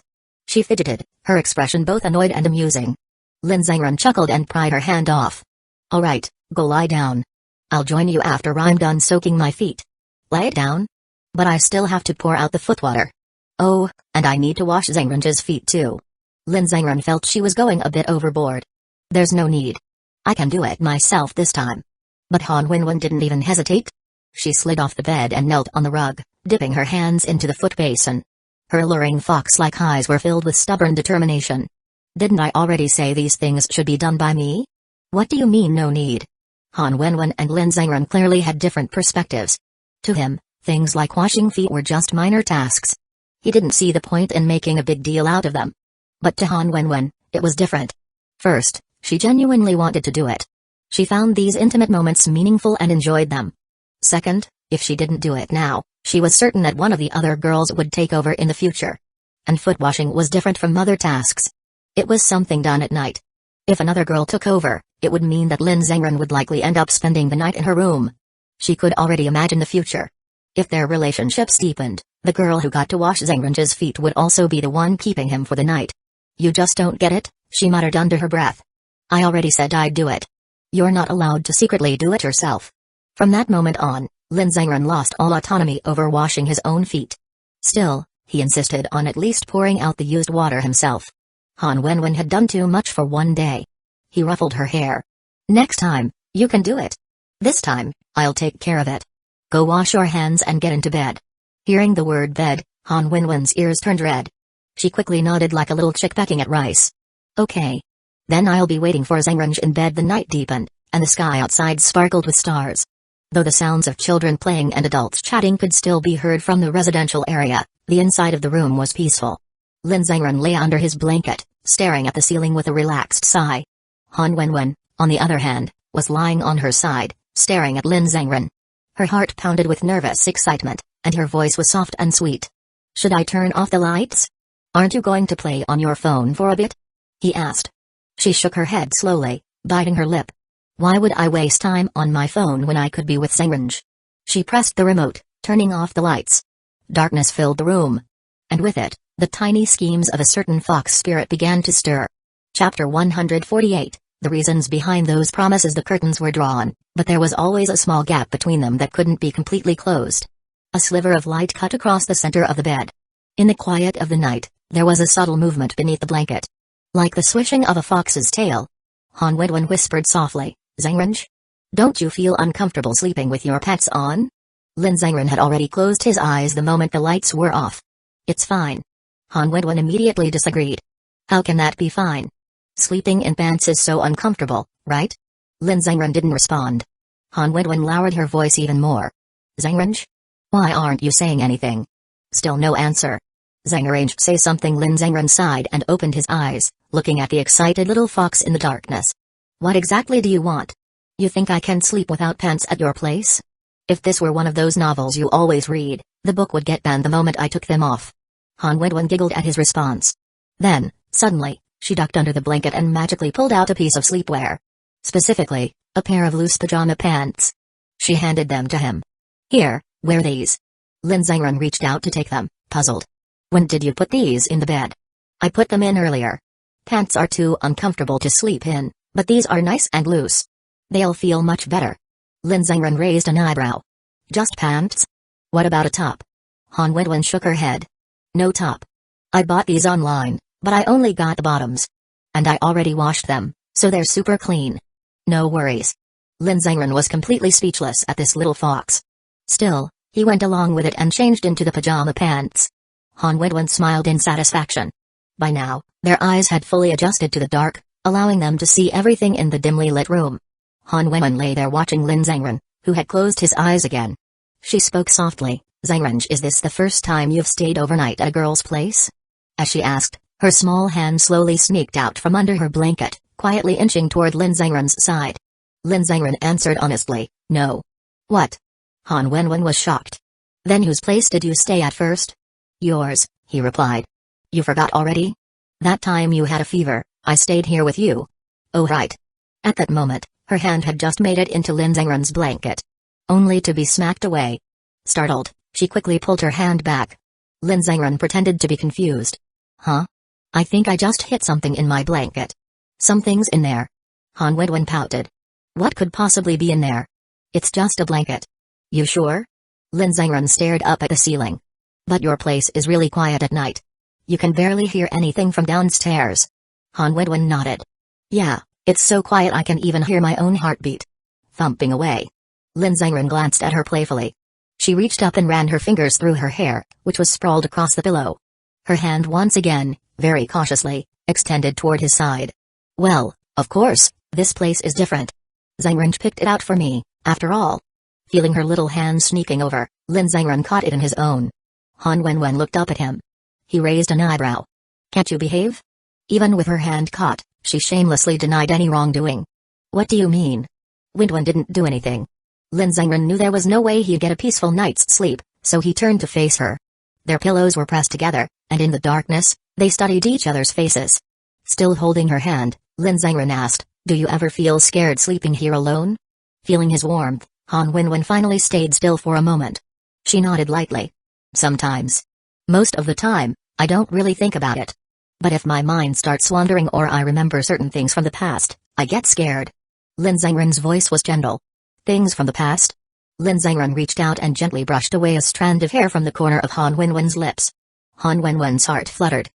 She fidgeted, her expression both annoyed and amusing. Lin Zhengren chuckled and pried her hand off. Alright, go lie down. I'll join you after I'm done soaking my feet. Lie down? But I still have to pour out the footwater. Oh, and I need to wash Zhengren's feet too. Lin Zhengren felt she was going a bit overboard. There's no need. I can do it myself this time. But Han Wenwen didn't even hesitate. She slid off the bed and knelt on the rug, dipping her hands into the foot basin. Her alluring fox-like eyes were filled with stubborn determination. Didn't I already say these things should be done by me? What do you mean no need? Han Wenwen and Lin Zhengren clearly had different perspectives. To him, things like washing feet were just minor tasks. He didn't see the point in making a big deal out of them. But to Han Wenwen, it was different. First, she genuinely wanted to do it. She found these intimate moments meaningful and enjoyed them. Second, if she didn't do it now, she was certain that one of the other girls would take over in the future. And foot washing was different from other tasks. It was something done at night. If another girl took over, it would mean that Lin Zhengren would likely end up spending the night in her room. She could already imagine the future. If their relationships deepened, the girl who got to wash Zhengren's feet would also be the one keeping him for the night. You just don't get it, she muttered under her breath. I already said I'd do it. You're not allowed to secretly do it yourself. From that moment on, Lin Zhengren lost all autonomy over washing his own feet. Still, he insisted on at least pouring out the used water himself. Han Wenwen had done too much for one day. He ruffled her hair. Next time, you can do it. This time, I'll take care of it. Go wash your hands and get into bed. Hearing the word bed, Han Wenwen's ears turned red. She quickly nodded like a little chick pecking at rice. Okay. Then I'll be waiting for Zhengren in bed. The night deepened, and the sky outside sparkled with stars. Though the sounds of children playing and adults chatting could still be heard from the residential area, the inside of the room was peaceful. Lin Zhengren lay under his blanket, staring at the ceiling with a relaxed sigh. Han Wenwen, on the other hand, was lying on her side, staring at Lin Zhengren. Her heart pounded with nervous excitement, and her voice was soft and sweet. Should I turn off the lights? Aren't you going to play on your phone for a bit? He asked. She shook her head slowly, biting her lip. Why would I waste time on my phone when I could be with Zhengren? She pressed the remote, turning off the lights. Darkness filled the room. And with it, the tiny schemes of a certain fox spirit began to stir. Chapter 148, The reasons behind those promises. The curtains were drawn, but there was always a small gap between them that couldn't be completely closed. A sliver of light cut across the center of the bed. In the quiet of the night, there was a subtle movement beneath the blanket. Like the swishing of a fox's tail. Han Wenwen whispered softly, Zhengren? Don't you feel uncomfortable sleeping with your pets on? Lin Zhengren had already closed his eyes the moment the lights were off. It's fine. Han Wenwen immediately disagreed. How can that be fine? Sleeping in pants is so uncomfortable, right? Lin Zhengren didn't respond. Han Wenwen lowered her voice even more. Zhengren? Why aren't you saying anything? Still no answer. Zhengren, say something. Lin Zhengren sighed and opened his eyes, looking at the excited little fox in the darkness. What exactly do you want? You think I can sleep without pants at your place? If this were one of those novels you always read, the book would get banned the moment I took them off. Han Wenwen giggled at his response. Then, suddenly, she ducked under the blanket and magically pulled out a piece of sleepwear. Specifically, a pair of loose pajama pants. She handed them to him. Here, wear these. Lin Zhengren reached out to take them, puzzled. When did you put these in the bed? I put them in earlier. Pants are too uncomfortable to sleep in, but these are nice and loose. They'll feel much better. Lin Zhengren raised an eyebrow. Just pants? What about a top? Han Wenwen shook her head. No top. I bought these online, but I only got the bottoms. And I already washed them, so they're super clean. No worries. Lin Zhengren was completely speechless at this little fox. Still, he went along with it and changed into the pajama pants. Han Wenwen smiled in satisfaction. By now, their eyes had fully adjusted to the dark, allowing them to see everything in the dimly lit room. Han Wenwen lay there watching Lin Zhengren, who had closed his eyes again. She spoke softly. Zhengren, is this the first time you've stayed overnight at a girl's place? As she asked, her small hand slowly sneaked out from under her blanket, quietly inching toward Lin Zhengren's side. Lin Zhengren answered honestly, no. What? Han Wenwen was shocked. Then whose place did you stay at first? Yours, he replied. You forgot already? That time you had a fever, I stayed here with you. Oh right. At that moment, her hand had just made it into Lin Zhengren's blanket. Only to be smacked away. Startled, she quickly pulled her hand back. Lin Zhengren pretended to be confused. Huh? I think I just hit something in my blanket. Something's in there. Han Wenwen pouted. What could possibly be in there? It's just a blanket. You sure? Lin Zhengren stared up at the ceiling. But your place is really quiet at night. You can barely hear anything from downstairs. Han Wenwen nodded. Yeah, it's so quiet I can even hear my own heartbeat. Thumping away. Lin Zhengren glanced at her playfully. She reached up and ran her fingers through her hair, which was sprawled across the pillow. Her hand once again, very cautiously, extended toward his side. Well, of course, this place is different. Zhengren picked it out for me, after all. Feeling her little hand sneaking over, Lin Zhengren caught it in his own. Han Wenwen looked up at him. He raised an eyebrow. Can't you behave? Even with her hand caught, she shamelessly denied any wrongdoing. What do you mean? Wenwen didn't do anything. Lin Zhengren knew there was no way he'd get a peaceful night's sleep, so he turned to face her. Their pillows were pressed together, and in the darkness, they studied each other's faces. Still holding her hand, Lin Zhengren asked, do you ever feel scared sleeping here alone? Feeling his warmth, Han Wenwen finally stayed still for a moment. She nodded lightly. Sometimes. Most of the time, I don't really think about it. But if my mind starts wandering or I remember certain things from the past, I get scared. Lin Zhengren's voice was gentle. Things from the past? Lin Zhengren reached out and gently brushed away a strand of hair from the corner of Han Wenwen's lips. Han Wenwen's heart fluttered.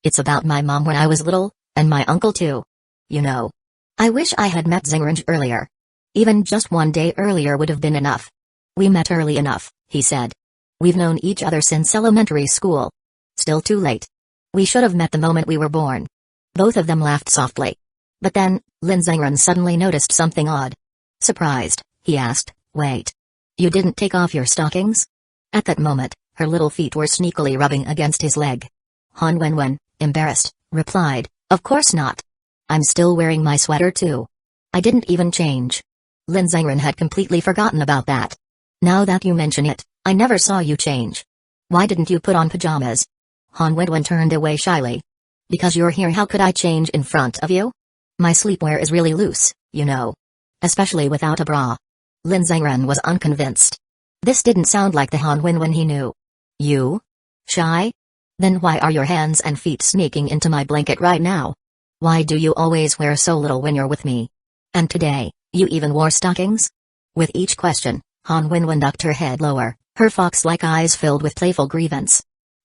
It's about my mom when I was little, and my uncle too. You know. I wish I had met Zhengren earlier. Even just one day earlier would have been enough. We met early enough, he said. We've known each other since elementary school. Still too late. We should have met the moment we were born. Both of them laughed softly. But then, Lin Zhengren suddenly noticed something odd. Surprised, he asked, wait. You didn't take off your stockings? At that moment, her little feet were sneakily rubbing against his leg. Han Wenwen, embarrassed, replied, of course not. I'm still wearing my sweater too. I didn't even change. Lin Zhengren had completely forgotten about that. Now that you mention it, I never saw you change. Why didn't you put on pajamas? Han Wenwen turned away shyly. Because you're here, how could I change in front of you? My sleepwear is really loose, you know. Especially without a bra. Lin Zhengren was unconvinced. This didn't sound like the Han Wenwen he knew. You? Shy? Then why are your hands and feet sneaking into my blanket right now? Why do you always wear so little when you're with me? And today, you even wore stockings? With each question, Han Wenwen ducked her head lower, her fox-like eyes filled with playful grievance.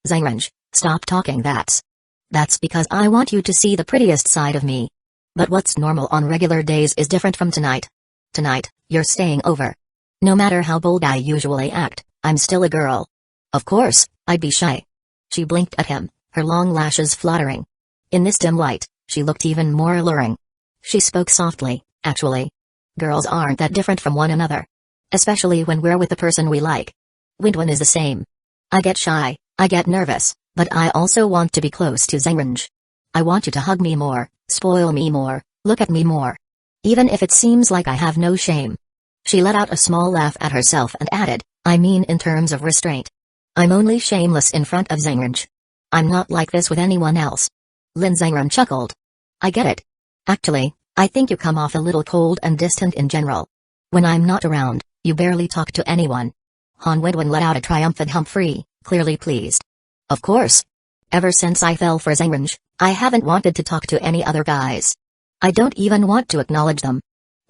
Zhengren, stop talking. That's because I want you to see the prettiest side of me. But what's normal on regular days is different from tonight. Tonight, you're staying over. No matter how bold I usually act, I'm still a girl. Of course, I'd be shy. She blinked at him, her long lashes fluttering. In this dim light, She looked even more alluring. She spoke softly, actually. Girls aren't that different from one another. Especially when we're with the person we like. Windwan is the same. I get shy, I get nervous, but I also want to be close to Zengrange. I want you to hug me more, spoil me more, look at me more. Even if it seems like I have no shame. She let out a small laugh at herself and added, I mean in terms of restraint. I'm only shameless in front of Zengrange. I'm not like this with anyone else. Lin Zengran chuckled. I get it. Actually, I think you come off a little cold and distant in general. When I'm not around, you barely talk to anyone. Han Windwan let out a triumphant Humphrey, clearly pleased. Of course. Ever since I fell for Zengrange, I haven't wanted to talk to any other guys. I don't even want to acknowledge them.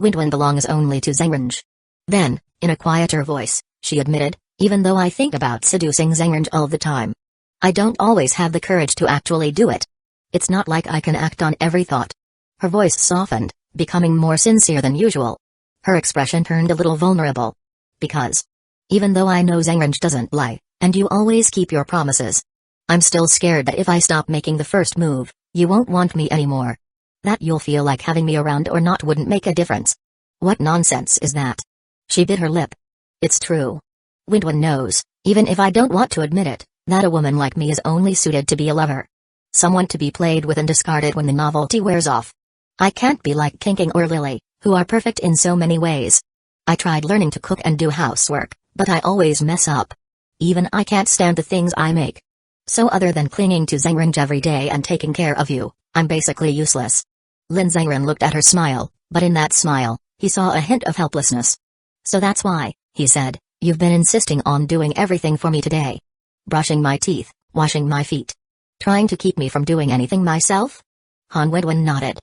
Windwan belongs only to Zengrange. Then, in a quieter voice, she admitted, even though I think about seducing Zengrange all the time. I don't always have the courage to actually do it. It's not like I can act on every thought. Her voice softened, becoming more sincere than usual. Her expression turned a little vulnerable. Because, even though I know Zengrange doesn't lie, and you always keep your promises, I'm still scared that if I stop making the first move, you won't want me anymore. That you'll feel like having me around or not wouldn't make a difference. What nonsense is that? She bit her lip. It's true. Windwan knows, even if I don't want to admit it, that a woman like me is only suited to be a lover. Someone to be played with and discarded when the novelty wears off. I can't be like Kinking or Lily, who are perfect in so many ways. I tried learning to cook and do housework, but I always mess up. Even I can't stand the things I make. So other than clinging to Zengrange every day and taking care of you, I'm basically useless. Lin Zengran looked at her smile, but in that smile, he saw a hint of helplessness. So that's why, he said, you've been insisting on doing everything for me today. Brushing my teeth, washing my feet. Trying to keep me from doing anything myself? Han Windwan nodded.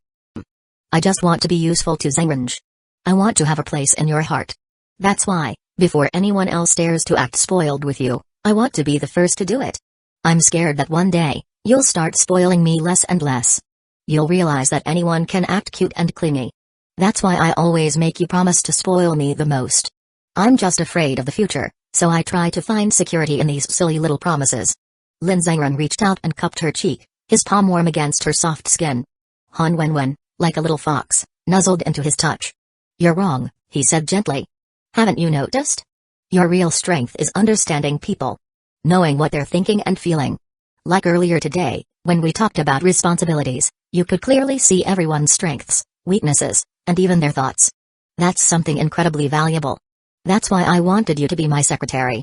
I just want to be useful to Zengrange. I want to have a place in your heart. That's why, before anyone else dares to act spoiled with you, I want to be the first to do it. I'm scared that one day, you'll start spoiling me less and less. You'll realize that anyone can act cute and clingy. That's why I always make you promise to spoil me the most. I'm just afraid of the future, so I try to find security in these silly little promises. Lin Zengran reached out and cupped her cheek, his palm warm against her soft skin. Han Wenwen, like a little fox, nuzzled into his touch. You're wrong, he said gently. Haven't you noticed? Your real strength is understanding people. Knowing what they're thinking and feeling. Like earlier today, when we talked about responsibilities, you could clearly see everyone's strengths, weaknesses, and even their thoughts. That's something incredibly valuable. That's why I wanted you to be my secretary.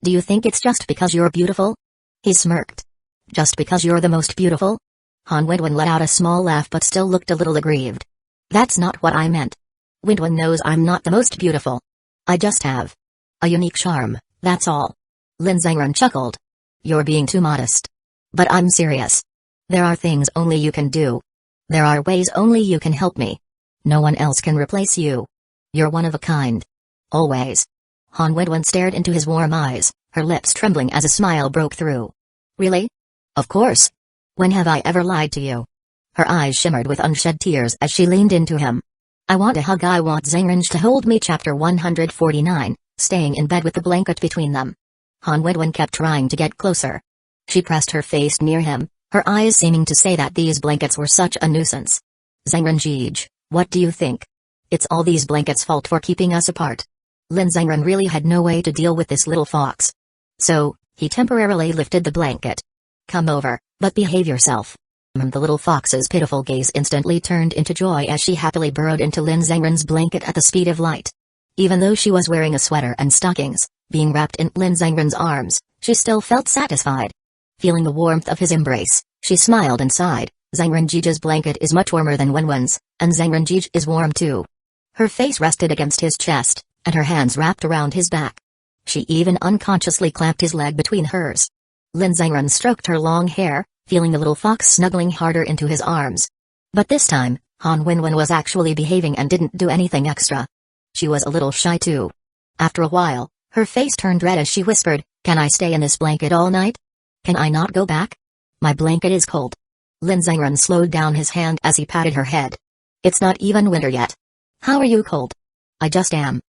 Do you think it's just because you're beautiful? He smirked. Just because you're the most beautiful? Han Windwan let out a small laugh but still looked a little aggrieved. That's not what I meant. Windwan knows I'm not the most beautiful. I just have a unique charm, that's all. Lin Zengran chuckled. You're being too modest. But I'm serious. There are things only you can do. There are ways only you can help me. No one else can replace you. You're one of a kind. Always. Han Windwan stared into his warm eyes, her lips trembling as a smile broke through. Really? Of course. When have I ever lied to you? Her eyes shimmered with unshed tears as she leaned into him. I want a hug, I want Zengrange to hold me. Chapter 149, staying in bed with the blanket between them. Han Windwan kept trying to get closer. She pressed her face near him, her eyes seeming to say that these blankets were such a nuisance. Zengrange, what do you think? It's all these blankets' fault for keeping us apart. Lin Zengran really had no way to deal with this little fox. So, he temporarily lifted the blanket. Come over, but behave yourself. The little fox's pitiful gaze instantly turned into joy as she happily burrowed into Lin Zengran's blanket at the speed of light. Even though she was wearing a sweater and stockings, being wrapped in Lin Zengran's arms, she still felt satisfied. Feeling the warmth of his embrace, she smiled and sighed. Zengrange's blanket is much warmer than Wenwen's, and Zengrange is warm too. Her face rested against his chest, and her hands wrapped around his back. She even unconsciously clamped his leg between hers. Lin Zengran stroked her long hair, feeling the little fox snuggling harder into his arms. But this time, Han Wenwen was actually behaving and didn't do anything extra. She was a little shy too. After a while, her face turned red as she whispered, "Can I stay in this blanket all night? Can I not go back? My blanket is cold." Lin Zengran slowed down his hand as he patted her head. "It's not even winter yet. How are you cold?" "I just am.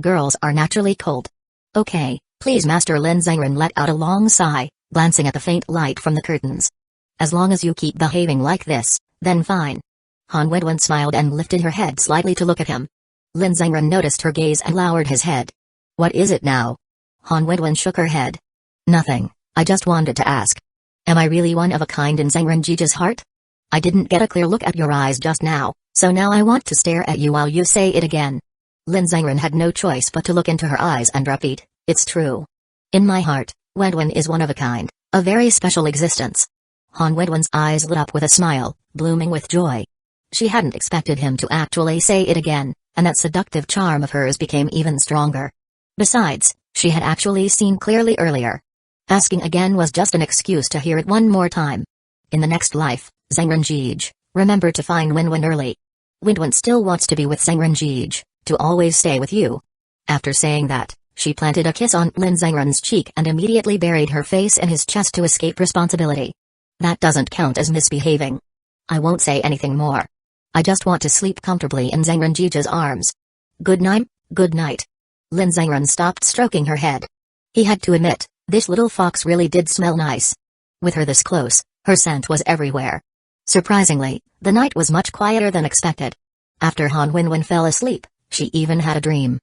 Girls are naturally cold." "Okay, please." Master Lin Zengran let out a long sigh, glancing at the faint light from the curtains. "As long as you keep behaving like this, Then fine. Han Wenwen smiled and lifted her head slightly to look at him. Lin Zhengren noticed her gaze and lowered his head. What is it now? Han Wenwen shook her head. Nothing, I just wanted to ask. Am I really one of a kind in Zhengren Jiji's heart? I didn't get a clear look at your eyes just now, so now I want to stare at you while you say it again. Lin Zhengren had no choice but to look into her eyes and repeat, it's true. In my heart, Wenwen is one of a kind, a very special existence. Han Wenwen's eyes lit up with a smile, blooming with joy. She hadn't expected him to actually say it again, and that seductive charm of hers became even stronger. Besides, she had actually seen clearly earlier. Asking again was just an excuse to hear it one more time. In the next life, Zhengren Jiji, remember to find Wenwen early. Wenwen still wants to be with Zhengren Jiji, to always stay with you. After saying that, she planted a kiss on Lin Zhengren's cheek and immediately buried her face in his chest to escape responsibility. That doesn't count as misbehaving. I won't say anything more. I just want to sleep comfortably in Zhengren Jiji's arms. Good night, good night. Lin Zhengren stopped stroking her head. He had to admit, this little fox really did smell nice. With her this close, her scent was everywhere. Surprisingly, the night was much quieter than expected. After Han Wenwen fell asleep, she even had a dream.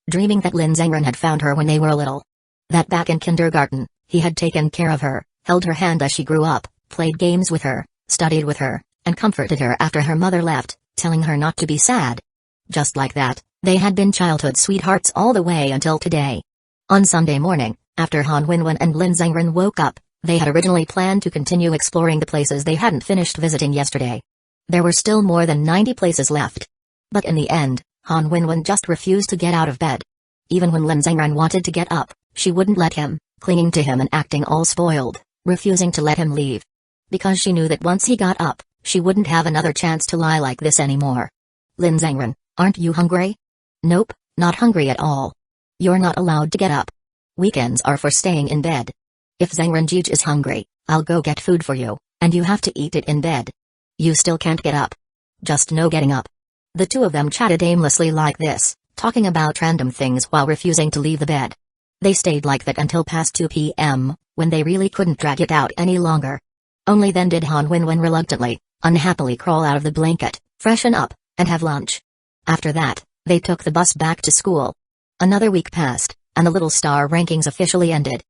Dreaming that Lin Zhengren had found her when they were little. That back in kindergarten, he had taken care of her, held her hand as she grew up, played games with her, studied with her, and comforted her after her mother left, telling her not to be sad. Just like that, they had been childhood sweethearts all the way until today. On Sunday morning, after Han Wenwen and Lin Zhengren woke up, they had originally planned to continue exploring the places they hadn't finished visiting yesterday. There were still more than 90 places left. But in the end, Han Wenwen just refused to get out of bed. Even when Lin Zhengren wanted to get up, she wouldn't let him, clinging to him and acting all spoiled, refusing to let him leave. Because she knew that once he got up, she wouldn't have another chance to lie like this anymore. Lin Zhengren, aren't you hungry? Nope, not hungry at all. You're not allowed to get up. Weekends are for staying in bed. If Zhengren Jiji is hungry, I'll go get food for you, and you have to eat it in bed. You still can't get up. Just no getting up. The two of them chatted aimlessly like this, talking about random things while refusing to leave the bed. They stayed like that until past 2 p.m., when they really couldn't drag it out any longer. Only then did Han Wenwen reluctantly, unhappily crawl out of the blanket, freshen up, and have lunch. After that, they took the bus back to school. Another week passed, and the Little Star rankings officially ended.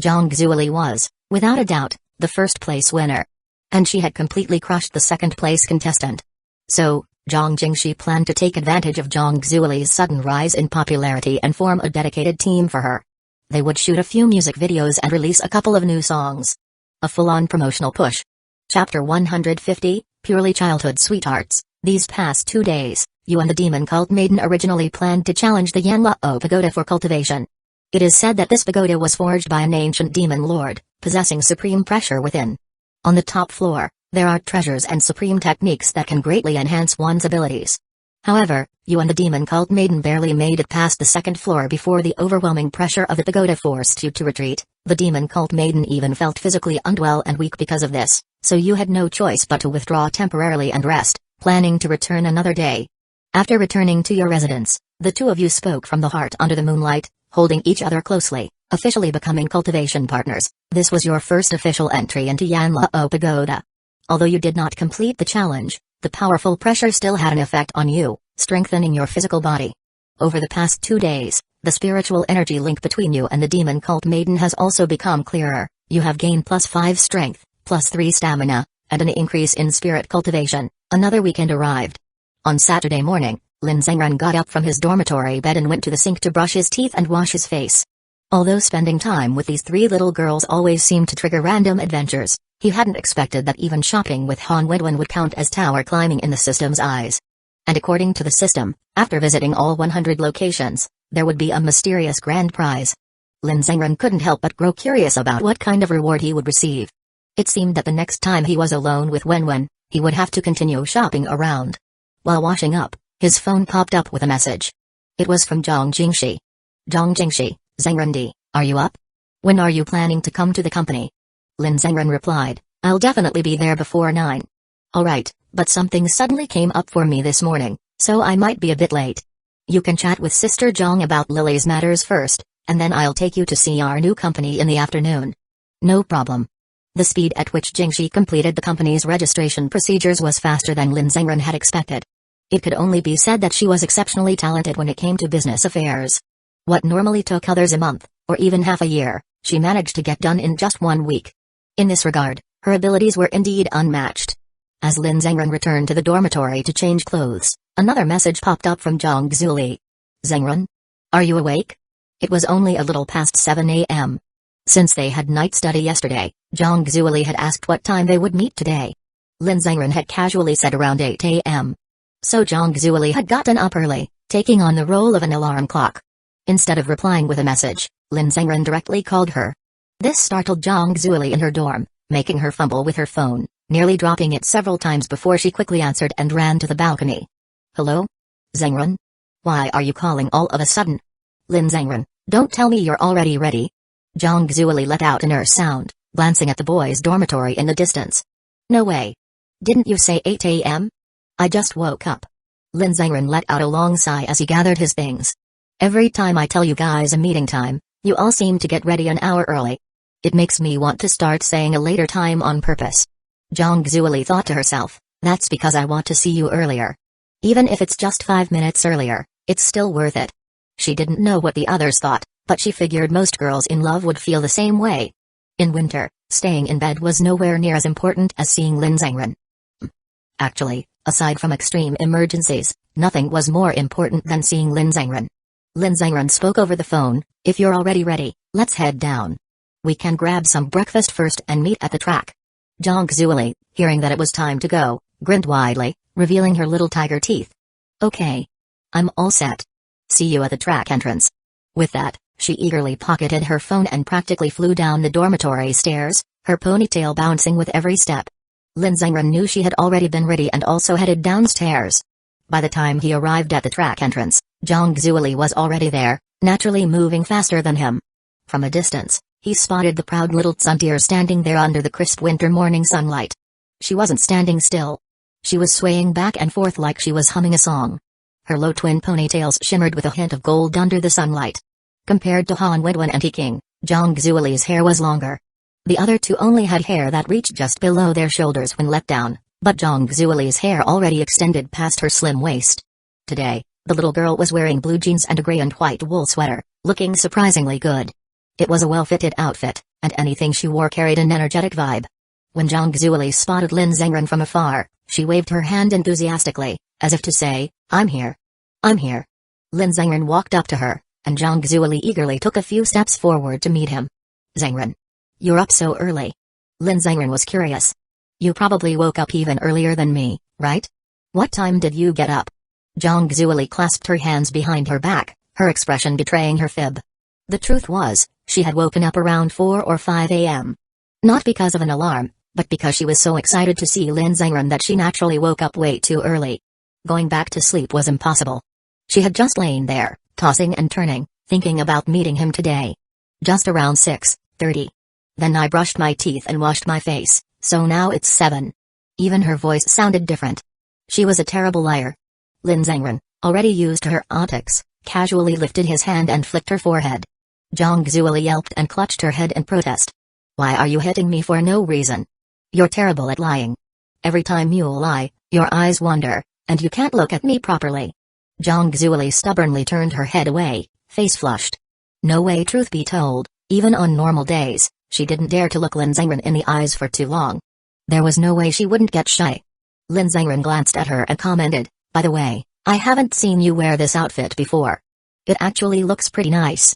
Zhang Zuoli was, without a doubt, the first place winner. And she had completely crushed the second place contestant. So, Zhang Jingxi planned to take advantage of Zhang Zuoli's sudden rise in popularity and form a dedicated team for her. They would shoot a few music videos and release a couple of new songs. A full-on promotional push. Chapter 150, Purely Childhood Sweethearts. These past 2 days, you and the demon cult maiden originally planned to challenge the Yanlao Pagoda for cultivation. It is said that this pagoda was forged by an ancient demon lord, possessing supreme pressure within. On the top floor, there are treasures and supreme techniques that can greatly enhance one's abilities. However, you and the demon cult maiden barely made it past the second floor before the overwhelming pressure of the pagoda forced you to retreat. The demon cult maiden even felt physically unwell and weak because of this, so you had no choice but to withdraw temporarily and rest, planning to return another day. After returning to your residence, the two of you spoke from the heart under the moonlight, holding each other closely, officially becoming cultivation partners. This was your first official entry into Yanlao Pagoda. Although you did not complete the challenge, the powerful pressure still had an effect on you, strengthening your physical body. Over the past 2 days, the spiritual energy link between you and the demon cult maiden has also become clearer. You have gained +5 strength, +3 stamina, and an increase in spirit cultivation. Another weekend arrived. On Saturday morning, Lin Zhengren got up from his dormitory bed and went to the sink to brush his teeth and wash his face. Although spending time with these 3 little girls always seemed to trigger random adventures, he hadn't expected that even shopping with Han Wenwen would count as tower climbing in the system's eyes. And according to the system, after visiting all 100 locations, there would be a mysterious grand prize. Lin Zhengren couldn't help but grow curious about what kind of reward he would receive. It seemed that the next time he was alone with Wenwen, he would have to continue shopping around. While washing up, his phone popped up with a message. It was from Zhang Jingxi. Zhang Jingxi, Zhengrendi, are you up? When are you planning to come to the company? Lin Zhengren replied, I'll definitely be there before 9. Alright, but something suddenly came up for me this morning, so I might be a bit late. You can chat with Sister Zhang about Lily's matters first, and then I'll take you to see our new company in the afternoon. No problem. The speed at which Jingxi completed the company's registration procedures was faster than Lin Zengren had expected. It could only be said that she was exceptionally talented when it came to business affairs. What normally took others a month, or even half a year, she managed to get done in just 1 week. In this regard, her abilities were indeed unmatched. As Lin Zengren returned to the dormitory to change clothes, another message popped up from Zhang Zuli. Zengren? Are you awake? It was only a little past 7 a.m. Since they had night study yesterday, Zhang Zuli had asked what time they would meet today. Lin Zengren had casually said around 8 a.m. So Zhang Zuli had gotten up early, taking on the role of an alarm clock. Instead of replying with a message, Lin Zengren directly called her. This startled Zhang Zuli in her dorm, making her fumble with her phone, nearly dropping it several times before she quickly answered and ran to the balcony. Hello? Zengren? Why are you calling all of a sudden? Lin Zengren, don't tell me you're already ready. Zhang Zuli let out a nurse sound, glancing at the boys' dormitory in the distance. No way. Didn't you say 8 a.m.? I just woke up. Lin Zengren let out a long sigh as he gathered his things. Every time I tell you guys a meeting time, you all seem to get ready an hour early. It makes me want to start saying a later time on purpose. Zhang Zuli thought to herself, that's because I want to see you earlier. Even if it's just 5 minutes earlier, it's still worth it. She didn't know what the others thought, but she figured most girls in love would feel the same way. In winter, staying in bed was nowhere near as important as seeing Lin Zengren. Actually, aside from extreme emergencies, nothing was more important than seeing Lin Zengren. Lin Zengren spoke over the phone, if you're already ready, let's head down. We can grab some breakfast first and meet at the track. Zhang Zuli, hearing that it was time to go, grinned widely, revealing her little tiger teeth. Okay. I'm all set. See you at the track entrance. With that, she eagerly pocketed her phone and practically flew down the dormitory stairs, her ponytail bouncing with every step. Lin Zengren knew she had already been ready and also headed downstairs. By the time he arrived at the track entrance, Zhang Zuli was already there, naturally moving faster than him. From a distance, he spotted the proud little Tsuntier standing there under the crisp winter morning sunlight. She wasn't standing still. She was swaying back and forth like she was humming a song. Her low twin ponytails shimmered with a hint of gold under the sunlight. Compared to Han Wenwen and He King, Zhang Zuli's hair was longer. The other two only had hair that reached just below their shoulders when let down, but Zhang Zuli's hair already extended past her slim waist. Today, the little girl was wearing blue jeans and a gray and white wool sweater, looking surprisingly good. It was a well-fitted outfit, and anything she wore carried an energetic vibe. When Zhang Zuli spotted Lin Zengren from afar, she waved her hand enthusiastically, as if to say, I'm here. I'm here. Lin Zengren walked up to her, and Zhang Zuli eagerly took a few steps forward to meet him. Zengren. You're up so early. Lin Zengren was curious. You probably woke up even earlier than me, right? What time did you get up? Zhang Zuli clasped her hands behind her back, her expression betraying her fib. The truth was, she had woken up around 4 or 5 a.m. Not because of an alarm, but because she was so excited to see Lin Zengren that she naturally woke up way too early. Going back to sleep was impossible. She had just lain there, tossing and turning, thinking about meeting him today. Just around 6:30. Then I brushed my teeth and washed my face, so now it's 7. Even her voice sounded different. She was a terrible liar. Lin Zengren, already used to her antics, casually lifted his hand and flicked her forehead. Zhang Zuli yelped and clutched her head in protest. Why are you hitting me for no reason? You're terrible at lying. Every time you lie, your eyes wander, and you can't look at me properly. Zhang Zuli stubbornly turned her head away, face flushed. No way, truth be told, even on normal days, she didn't dare to look Lin Zengren in the eyes for too long. There was no way she wouldn't get shy. Lin Zengren glanced at her and commented, by the way, I haven't seen you wear this outfit before. It actually looks pretty nice.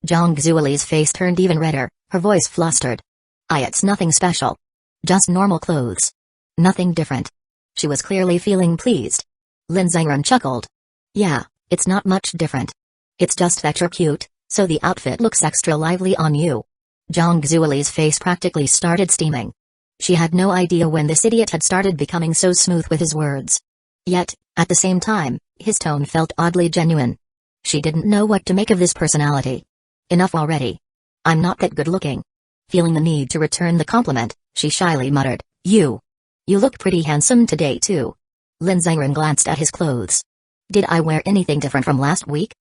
Zhang Zuli's face turned even redder, her voice flustered. It's nothing special. Just normal clothes. Nothing different. She was clearly feeling pleased. Lin Zengren chuckled. Yeah, it's not much different. It's just that you're cute, so the outfit looks extra lively on you. Zhang Zuli's face practically started steaming. She had no idea when this idiot had started becoming so smooth with his words. Yet, at the same time, his tone felt oddly genuine. She didn't know what to make of this personality. Enough already. I'm not that good looking. Feeling the need to return the compliment, she shyly muttered, You look pretty handsome today too. Lin Zengren glanced at his clothes. Did I wear anything different from last week?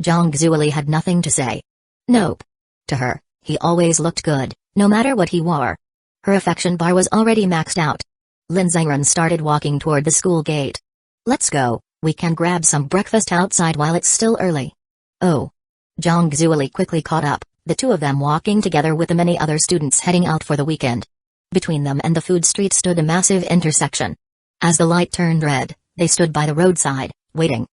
Zhang Zuli had nothing to say. Nope. To her, he always looked good, no matter what he wore. Her affection bar was already maxed out. Lin Zhengren started walking toward the school gate. Let's go, we can grab some breakfast outside while it's still early. Oh. Zhang Zuoli quickly caught up, the two of them walking together with the many other students heading out for the weekend. Between them and the food street stood a massive intersection. As the light turned red, they stood by the roadside, waiting.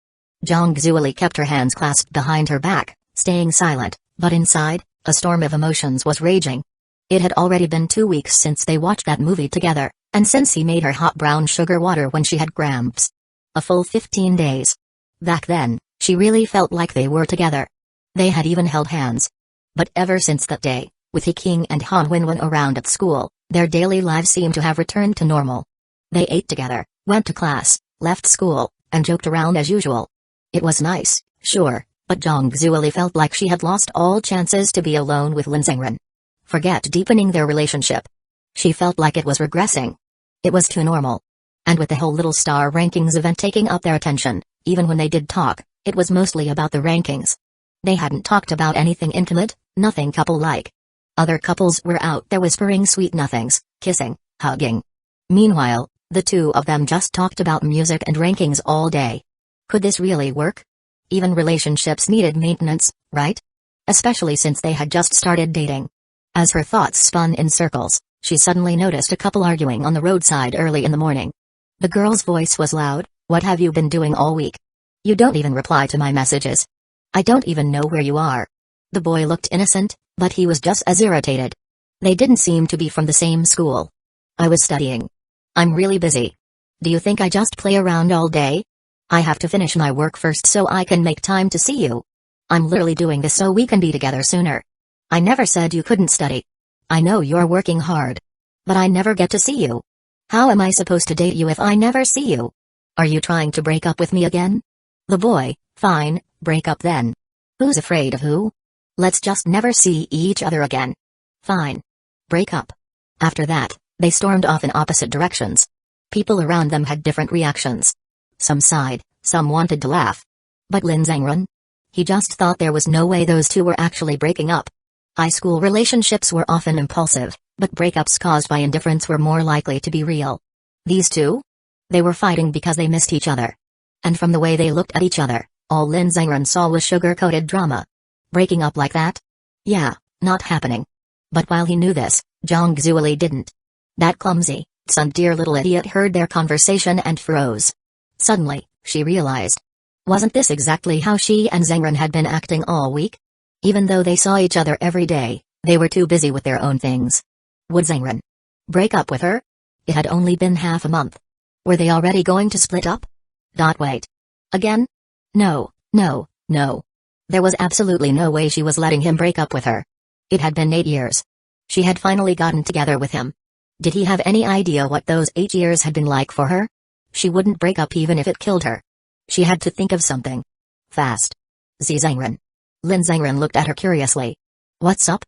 Zhang Zuoli kept her hands clasped behind her back, staying silent, but inside, a storm of emotions was raging. It had already been 2 weeks since they watched that movie together, and since he made her hot brown sugar water when she had cramps. A full 15 days. Back then, she really felt like they were together. They had even held hands. But ever since that day, with He King and Han Wenwen around at school, their daily lives seemed to have returned to normal. They ate together, went to class, left school, and joked around as usual. It was nice, sure, but Zhang Zuoli felt like she had lost all chances to be alone with Lin Zhengren. Forget deepening their relationship. She felt like it was regressing. It was too normal. And with the whole Little Star Rankings event taking up their attention, even when they did talk, it was mostly about the rankings. They hadn't talked about anything intimate, nothing couple-like. Other couples were out there whispering sweet nothings, kissing, hugging. Meanwhile, the two of them just talked about music and rankings all day. Could this really work? Even relationships needed maintenance, right? Especially since they had just started dating. As her thoughts spun in circles, she suddenly noticed a couple arguing on the roadside early in the morning. The girl's voice was loud. What have you been doing all week? You don't even reply to my messages. I don't even know where you are. The boy looked innocent, but he was just as irritated. They didn't seem to be from the same school. I was studying. I'm really busy. Do you think I just play around all day? I have to finish my work first so I can make time to see you. I'm literally doing this so we can be together sooner. I never said you couldn't study. I know you're working hard. But I never get to see you. How am I supposed to date you if I never see you? Are you trying to break up with me again? The boy, fine, break up then. Who's afraid of who? Let's just never see each other again. Fine. Break up. After that, they stormed off in opposite directions. People around them had different reactions. Some sighed, some wanted to laugh. But Lin Zhengren? He just thought there was no way those two were actually breaking up. High school relationships were often impulsive, but breakups caused by indifference were more likely to be real. These two? They were fighting because they missed each other. And from the way they looked at each other, all Lin Zhengren saw was sugar-coated drama. Breaking up like that? Yeah, not happening. But while he knew this, Zhang Zuoli didn't. That clumsy, dear little idiot heard their conversation and froze. Suddenly, she realized. Wasn't this exactly how she and Zhengren had been acting all week? Even though they saw each other every day, they were too busy with their own things. Would Zhengren break up with her? It had only been half a month. Were they already going to split up? Wait. Again? No. There was absolutely no way she was letting him break up with her. It had been 8 years. She had finally gotten together with him. Did he have any idea what those 8 years had been like for her? She wouldn't break up even if it killed her. She had to think of something. Fast. Zhengren. Lin Zhengren looked at her curiously. What's up?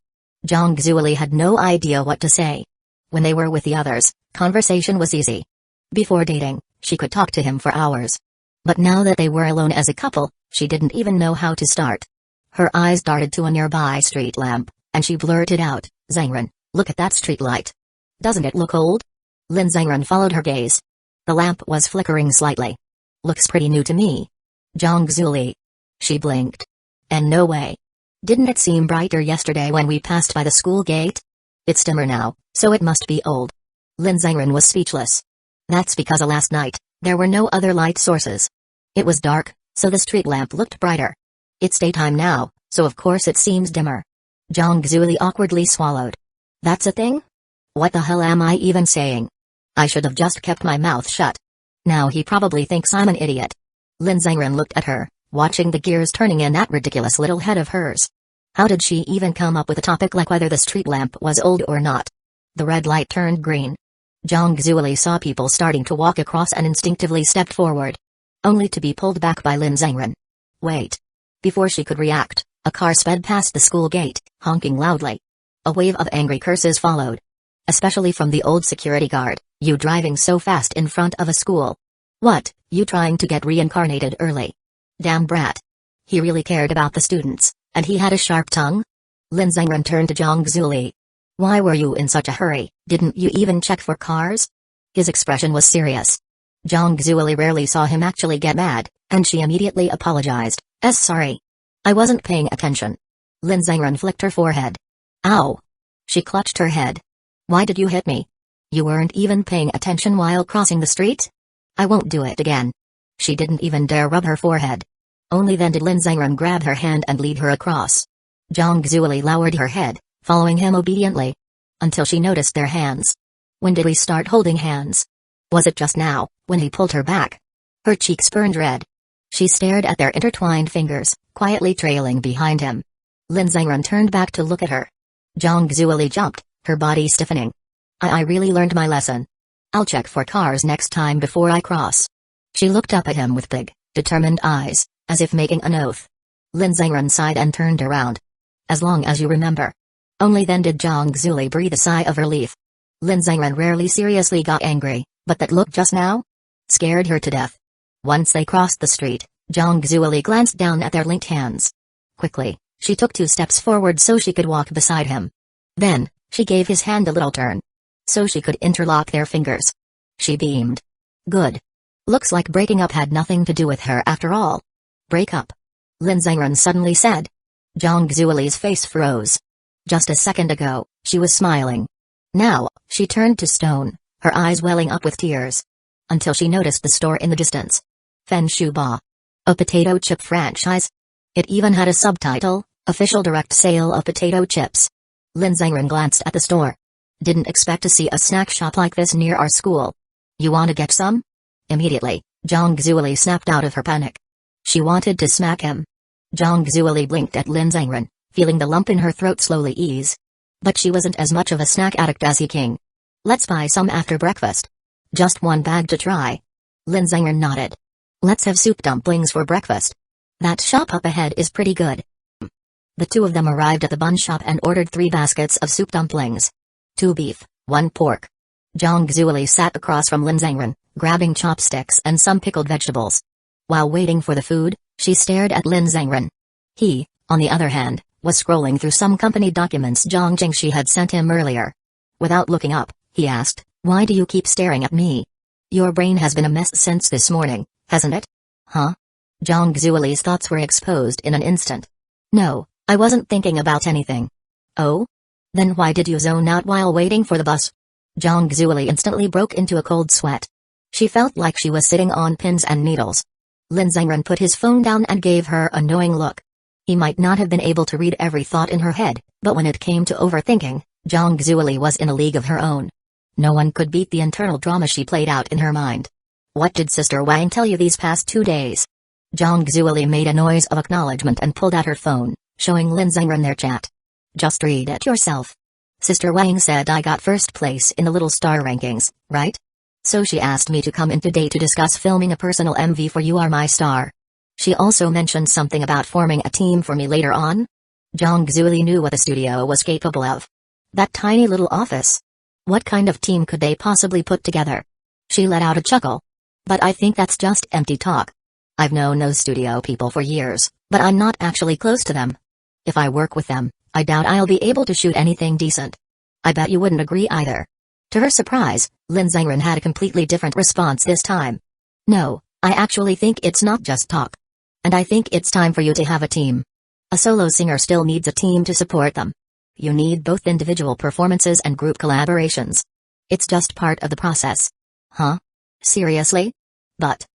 Zhang Zuoli had no idea what to say. When they were with the others, conversation was easy. Before dating, she could talk to him for hours. But now that they were alone as a couple, she didn't even know how to start. Her eyes darted to a nearby street lamp, and she blurted out, Zhengren, look at that street light. Doesn't it look old? Lin Zhengren followed her gaze. The lamp was flickering slightly. Looks pretty new to me. Zhang Zuoli. She blinked. And no way. Didn't it seem brighter yesterday when we passed by the school gate? It's dimmer now, so it must be old. Lin Zhengren was speechless. That's because last night, there were no other light sources. It was dark, so the street lamp looked brighter. It's daytime now, so of course it seems dimmer. Zhang Zuoli awkwardly swallowed. That's a thing? What the hell am I even saying? I should have just kept my mouth shut. Now he probably thinks I'm an idiot. Lin Zhengren looked at her, watching the gears turning in that ridiculous little head of hers. How did she even come up with a topic like whether the street lamp was old or not? The red light turned green. Zhang Zuoli saw people starting to walk across and instinctively stepped forward. Only to be pulled back by Lin Zhengren. Wait. Before she could react, a car sped past the school gate, honking loudly. A wave of angry curses followed. Especially from the old security guard, you driving so fast in front of a school. What, you trying to get reincarnated early? Damn brat. He really cared about the students, and he had a sharp tongue? Lin Zhengren turned to Zhang Zuoli. Why were you in such a hurry? Didn't you even check for cars? His expression was serious. Zhang Zueli rarely saw him actually get mad, and she immediately apologized. Sorry. I wasn't paying attention. Lin Zhengren flicked her forehead. Ow. She clutched her head. Why did you hit me? You weren't even paying attention while crossing the street? I won't do it again. She didn't even dare rub her forehead. Only then did Lin Zhengren grab her hand and lead her across. Zhang Zueli lowered her head, following him obediently. Until she noticed their hands. When did we start holding hands? Was it just now, when he pulled her back? Her cheeks burned red. She stared at their intertwined fingers, quietly trailing behind him. Lin Zhengren turned back to look at her. Zhang Zueli jumped, her body stiffening. I really learned my lesson. I'll check for cars next time before I cross. She looked up at him with big, determined eyes, as if making an oath. Lin Zhengren sighed and turned around. As long as you remember. Only then did Zhang Zueli breathe a sigh of relief. Lin Zhengren rarely seriously got angry, but that look just now? Scared her to death. Once they crossed the street, Zhang Zueli glanced down at their linked hands. Quickly, she took 2 steps forward so she could walk beside him. Then, she gave his hand a little turn. So she could interlock their fingers. She beamed. Good. Looks like breaking up had nothing to do with her after all. Break up? Lin Zhengren suddenly said. Zhang Zueli's face froze. Just a second ago, she was smiling. Now, she turned to stone, her eyes welling up with tears. Until she noticed the store in the distance. Fen Shu Ba. A potato chip franchise? It even had a subtitle, Official Direct Sale of Potato Chips. Lin Zhengren glanced at the store. Didn't expect to see a snack shop like this near our school. You want to get some? Immediately, Zhang Zueli snapped out of her panic. She wanted to smack him. Zhang Zueli blinked at Lin Zhengren, feeling the lump in her throat slowly ease. But she wasn't as much of a snack addict as he king. Let's buy some after breakfast. Just 1 bag to try. Lin Zhengren nodded. Let's have soup dumplings for breakfast. That shop up ahead is pretty good. The 2 of them arrived at the bun shop and ordered 3 baskets of soup dumplings. 2 beef, 1 pork. Zhang Zueli sat across from Lin Zhengren, grabbing chopsticks and some pickled vegetables. While waiting for the food, she stared at Lin Zhengren. He, on the other hand, was scrolling through some company documents Zhang Jingxi had sent him earlier. Without looking up, he asked, Why do you keep staring at me? Your brain has been a mess since this morning, hasn't it? Huh? Zhang Zueli's thoughts were exposed in an instant. No, I wasn't thinking about anything. Oh? Then why did you zone out while waiting for the bus? Zhang Zueli instantly broke into a cold sweat. She felt like she was sitting on pins and needles. Lin Zhengren put his phone down and gave her a knowing look. He might not have been able to read every thought in her head, but when it came to overthinking, Zhang Zueli was in a league of her own. No one could beat the internal drama she played out in her mind. What did Sister Wang tell you these past 2 days? Zhang Zueli made a noise of acknowledgement and pulled out her phone, showing Lin Zhengren their chat. Just read it yourself. Sister Wang said I got first place in the Little Star rankings, right? So she asked me to come in today to discuss filming a personal MV for You Are My Star. She also mentioned something about forming a team for me later on. Zhang Zueli knew what the studio was capable of. That tiny little office. What kind of team could they possibly put together? She let out a chuckle. But I think that's just empty talk. I've known those studio people for years, but I'm not actually close to them. If I work with them, I doubt I'll be able to shoot anything decent. I bet you wouldn't agree either. To her surprise, Lin Zhengren had a completely different response this time. No, I actually think it's not just talk. And I think it's time for you to have a team. A solo singer still needs a team to support them. You need both individual performances and group collaborations. It's just part of the process. Huh? Seriously? But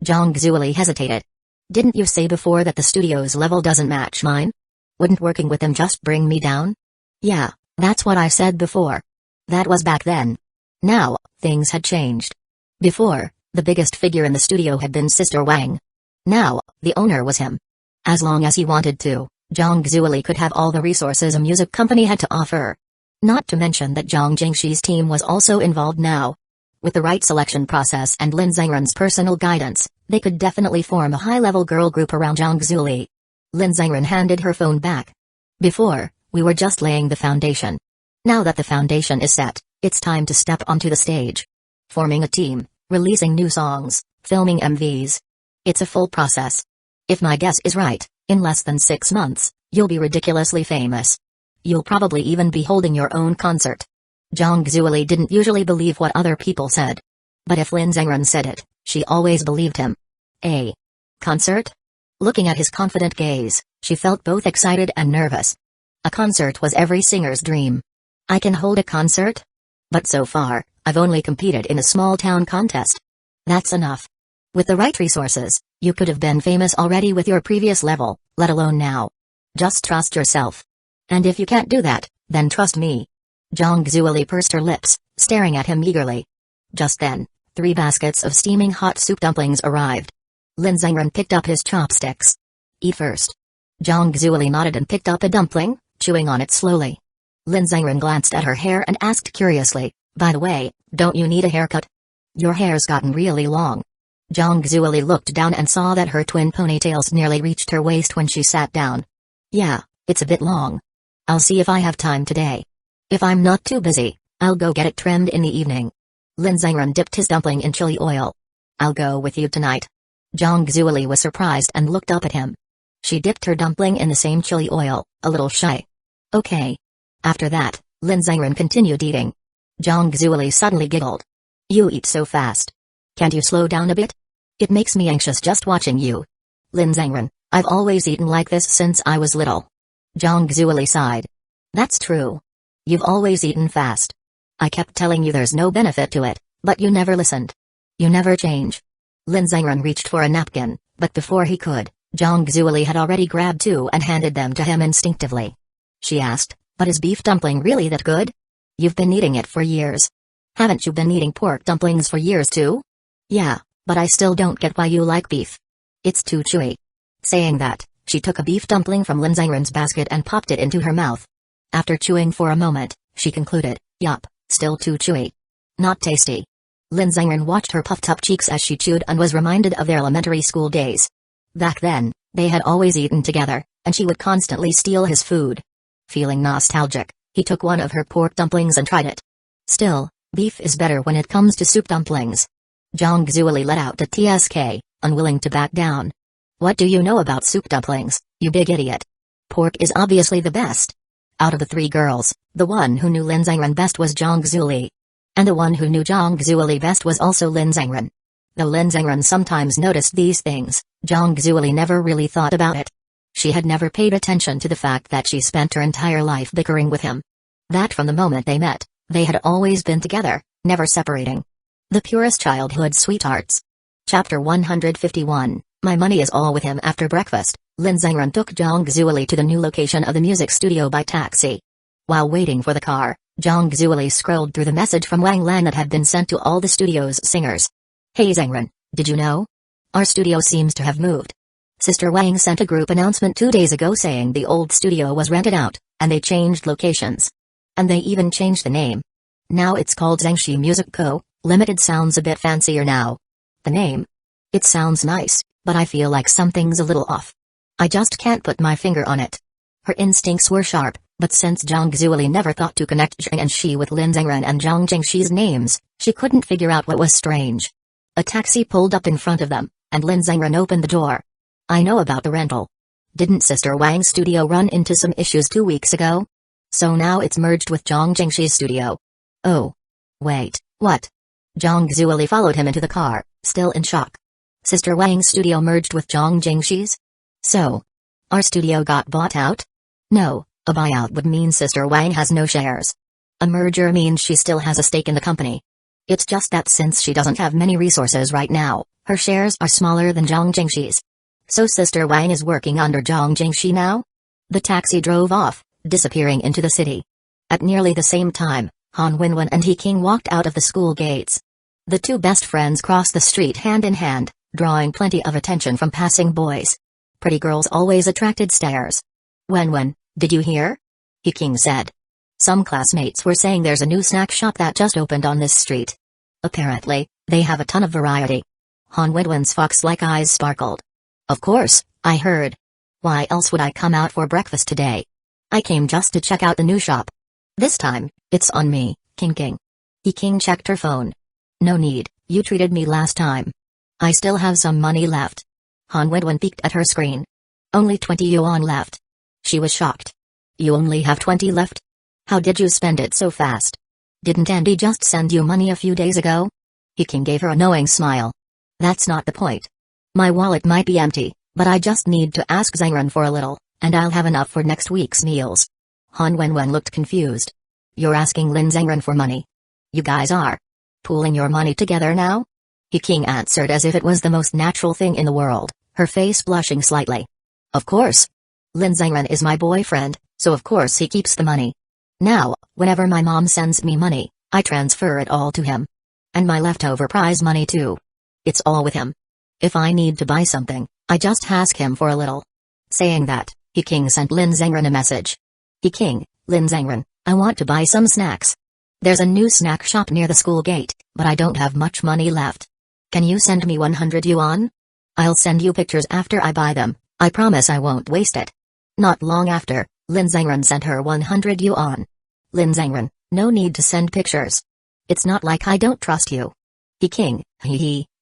Zhang Zueli hesitated. Didn't you say before that the studio's level doesn't match mine? Wouldn't working with them just bring me down? Yeah, that's what I said before. That was back then. Now, things had changed. Before, the biggest figure in the studio had been Sister Wang. Now, the owner was him. As long as he wanted to, Zhang Zueli could have all the resources a music company had to offer. Not to mention that Zhang Jingxi's team was also involved now. With the right selection process and Lin Zhengren's personal guidance, they could definitely form a high-level girl group around Zhang Zueli. Lin Zhengren handed her phone back. Before, we were just laying the foundation. Now that the foundation is set, it's time to step onto the stage. Forming a team, releasing new songs, filming MVs. It's a full process. If my guess is right, in less than 6 months, you'll be ridiculously famous. You'll probably even be holding your own concert. Zhang Zueli didn't usually believe what other people said. But if Lin Zhengren said it, she always believed him. A concert? Looking at his confident gaze, she felt both excited and nervous. A concert was every singer's dream. I can hold a concert? But so far, I've only competed in a small town contest. That's enough. With the right resources, you could have been famous already with your previous level, let alone now. Just trust yourself. And if you can't do that, then trust me. Zhang Zueli pursed her lips, staring at him eagerly. Just then, 3 baskets of steaming hot soup dumplings arrived. Lin Zhengren picked up his chopsticks. Eat first. Zhang Zueli nodded and picked up a dumpling, chewing on it slowly. Lin Zhengren glanced at her hair and asked curiously, by the way, don't you need a haircut? Your hair's gotten really long. Zhang Zueli looked down and saw that her twin ponytails nearly reached her waist when she sat down. Yeah, it's a bit long. I'll see if I have time today. If I'm not too busy, I'll go get it trimmed in the evening. Lin Zhengren dipped his dumpling in chili oil. I'll go with you tonight. Zhang Zueli was surprised and looked up at him. She dipped her dumpling in the same chili oil, a little shy. Okay. After that, Lin Zhengren continued eating. Zhang Zueli suddenly giggled. You eat so fast. Can't you slow down a bit? It makes me anxious just watching you. Lin Zhengren, I've always eaten like this since I was little. Zhang Zueli sighed. That's true. You've always eaten fast. I kept telling you there's no benefit to it, but you never listened. You never change. Lin Zhengren reached for a napkin, but before he could, Zhang Zueli had already grabbed 2 and handed them to him instinctively. She asked, but is beef dumpling really that good? You've been eating it for years. Haven't you been eating pork dumplings for years too? Yeah, but I still don't get why you like beef. It's too chewy. Saying that, she took a beef dumpling from Lin Zhengren's basket and popped it into her mouth. After chewing for a moment, she concluded, yup, still too chewy. Not tasty. Lin Zhengren watched her puffed up cheeks as she chewed and was reminded of their elementary school days. Back then, they had always eaten together, and she would constantly steal his food. Feeling nostalgic, he took one of her pork dumplings and tried it. Still, beef is better when it comes to soup dumplings. Zhang Zueli let out a TSK, unwilling to back down. What do you know about soup dumplings, you big idiot? Pork is obviously the best. Out of the 3 girls, the one who knew Lin Zhengren best was Zhang Zueli. And the one who knew Zhang Zueli best was also Lin Zhengren. Though Lin Zhengren sometimes noticed these things, Zhang Zueli never really thought about it. She had never paid attention to the fact that she spent her entire life bickering with him. That from the moment they met, they had always been together, never separating. The purest childhood sweethearts. Chapter 151, My money is all with him. After breakfast, Lin Zhengren took Zhang Zueli to the new location of the music studio by taxi. While waiting for the car, Zhang Zueli scrolled through the message from Wang Lan that had been sent to all the studio's singers. Hey Zhengren, did you know? Our studio seems to have moved. Sister Wang sent a group announcement 2 days ago saying the old studio was rented out, and they changed locations. And they even changed the name. Now it's called Zhengxi Music Co., Limited. Sounds a bit fancier now. The name? It sounds nice, but I feel like something's a little off. I just can't put my finger on it. Her instincts were sharp, but since Zhang Zueli never thought to connect Zhang and Shi with Lin Zhengren and Zhang Jingshi's names, she couldn't figure out what was strange. A taxi pulled up in front of them, and Lin Zhengren opened the door. I know about the rental. Didn't Sister Wang's studio run into some issues 2 weeks ago? So now it's merged with Zhang Jingshi's studio. Oh. Wait, what? Zhang Zueli followed him into the car, still in shock. Sister Wang's studio merged with Zhang Jingshi's? So, our studio got bought out? No, a buyout would mean Sister Wang has no shares. A merger means she still has a stake in the company. It's just that since she doesn't have many resources right now, her shares are smaller than Zhang Jingshi's. So Sister Wang is working under Zhang Jingshi now? The taxi drove off, disappearing into the city. At nearly the same time, Han Wenwen and He King walked out of the school gates. The 2 best friends crossed the street hand in hand, drawing plenty of attention from passing boys. Pretty girls always attracted stares. Wenwen, did you hear? He King said. Some classmates were saying there's a new snack shop that just opened on this street. Apparently, they have a ton of variety. Han Wenwen's fox-like eyes sparkled. Of course, I heard. Why else would I come out for breakfast today? I came just to check out the new shop. This time, it's on me, King. He King checked her phone. No need, you treated me last time. I still have some money left. Han Wenwen peeked at her screen. Only 20 yuan left. She was shocked. You only have 20 left? How did you spend it so fast? Didn't Andy just send you money a few days ago? Hiking gave her a knowing smile. That's not the point. My wallet might be empty, but I just need to ask Zangren for a little, and I'll have enough for next week's meals. Han Wenwen looked confused. You're asking Lin Zangren for money? You guys are pooling your money together now? Hiking answered as if it was the most natural thing in the world, her face blushing slightly. Of course. Lin Zangren is my boyfriend, so of course he keeps the money. Now, whenever my mom sends me money, I transfer it all to him. And my leftover prize money too. It's all with him. If I need to buy something, I just ask him for a little. Saying that, Hiking sent Lin Zangren a message. Hiking, Lin Zangren, I want to buy some snacks. There's a new snack shop near the school gate, but I don't have much money left. Can you send me 100 yuan? I'll send you pictures after I buy them, I promise I won't waste it. Not long after, Lin Zangren sent her 100 yuan. Lin Zangren, no need to send pictures. It's not like I don't trust you. Hiking,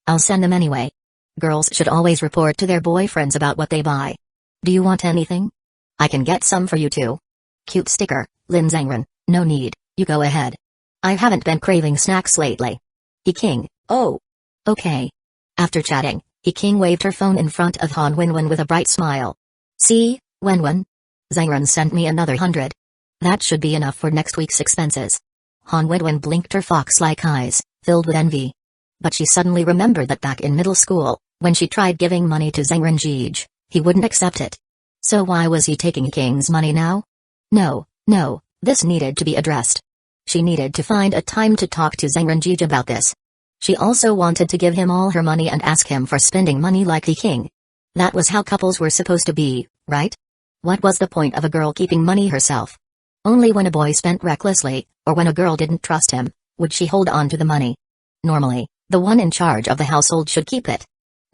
I'll send them anyway. Girls should always report to their boyfriends about what they buy. Do you want anything? I can get some for you too. Cute sticker, Lin Zangren, no need, you go ahead. I haven't been craving snacks lately. Hiking, oh. Okay. After chatting, Hiking waved her phone in front of Han Wenwen with a bright smile. See, Wenwen? Zangren sent me another 100. That should be enough for next week's expenses. Han Wenwen blinked her fox-like eyes, filled with envy. But she suddenly remembered that back in middle school, when she tried giving money to Zangren Jej, he wouldn't accept it. So why was he taking Hiking's money now? No, this needed to be addressed. She needed to find a time to talk to Zangren Jej about this. She also wanted to give him all her money and ask him for spending money like Hiking. That was how couples were supposed to be, right? What was the point of a girl keeping money herself? Only when a boy spent recklessly, or when a girl didn't trust him, would she hold on to the money. Normally, the one in charge of the household should keep it.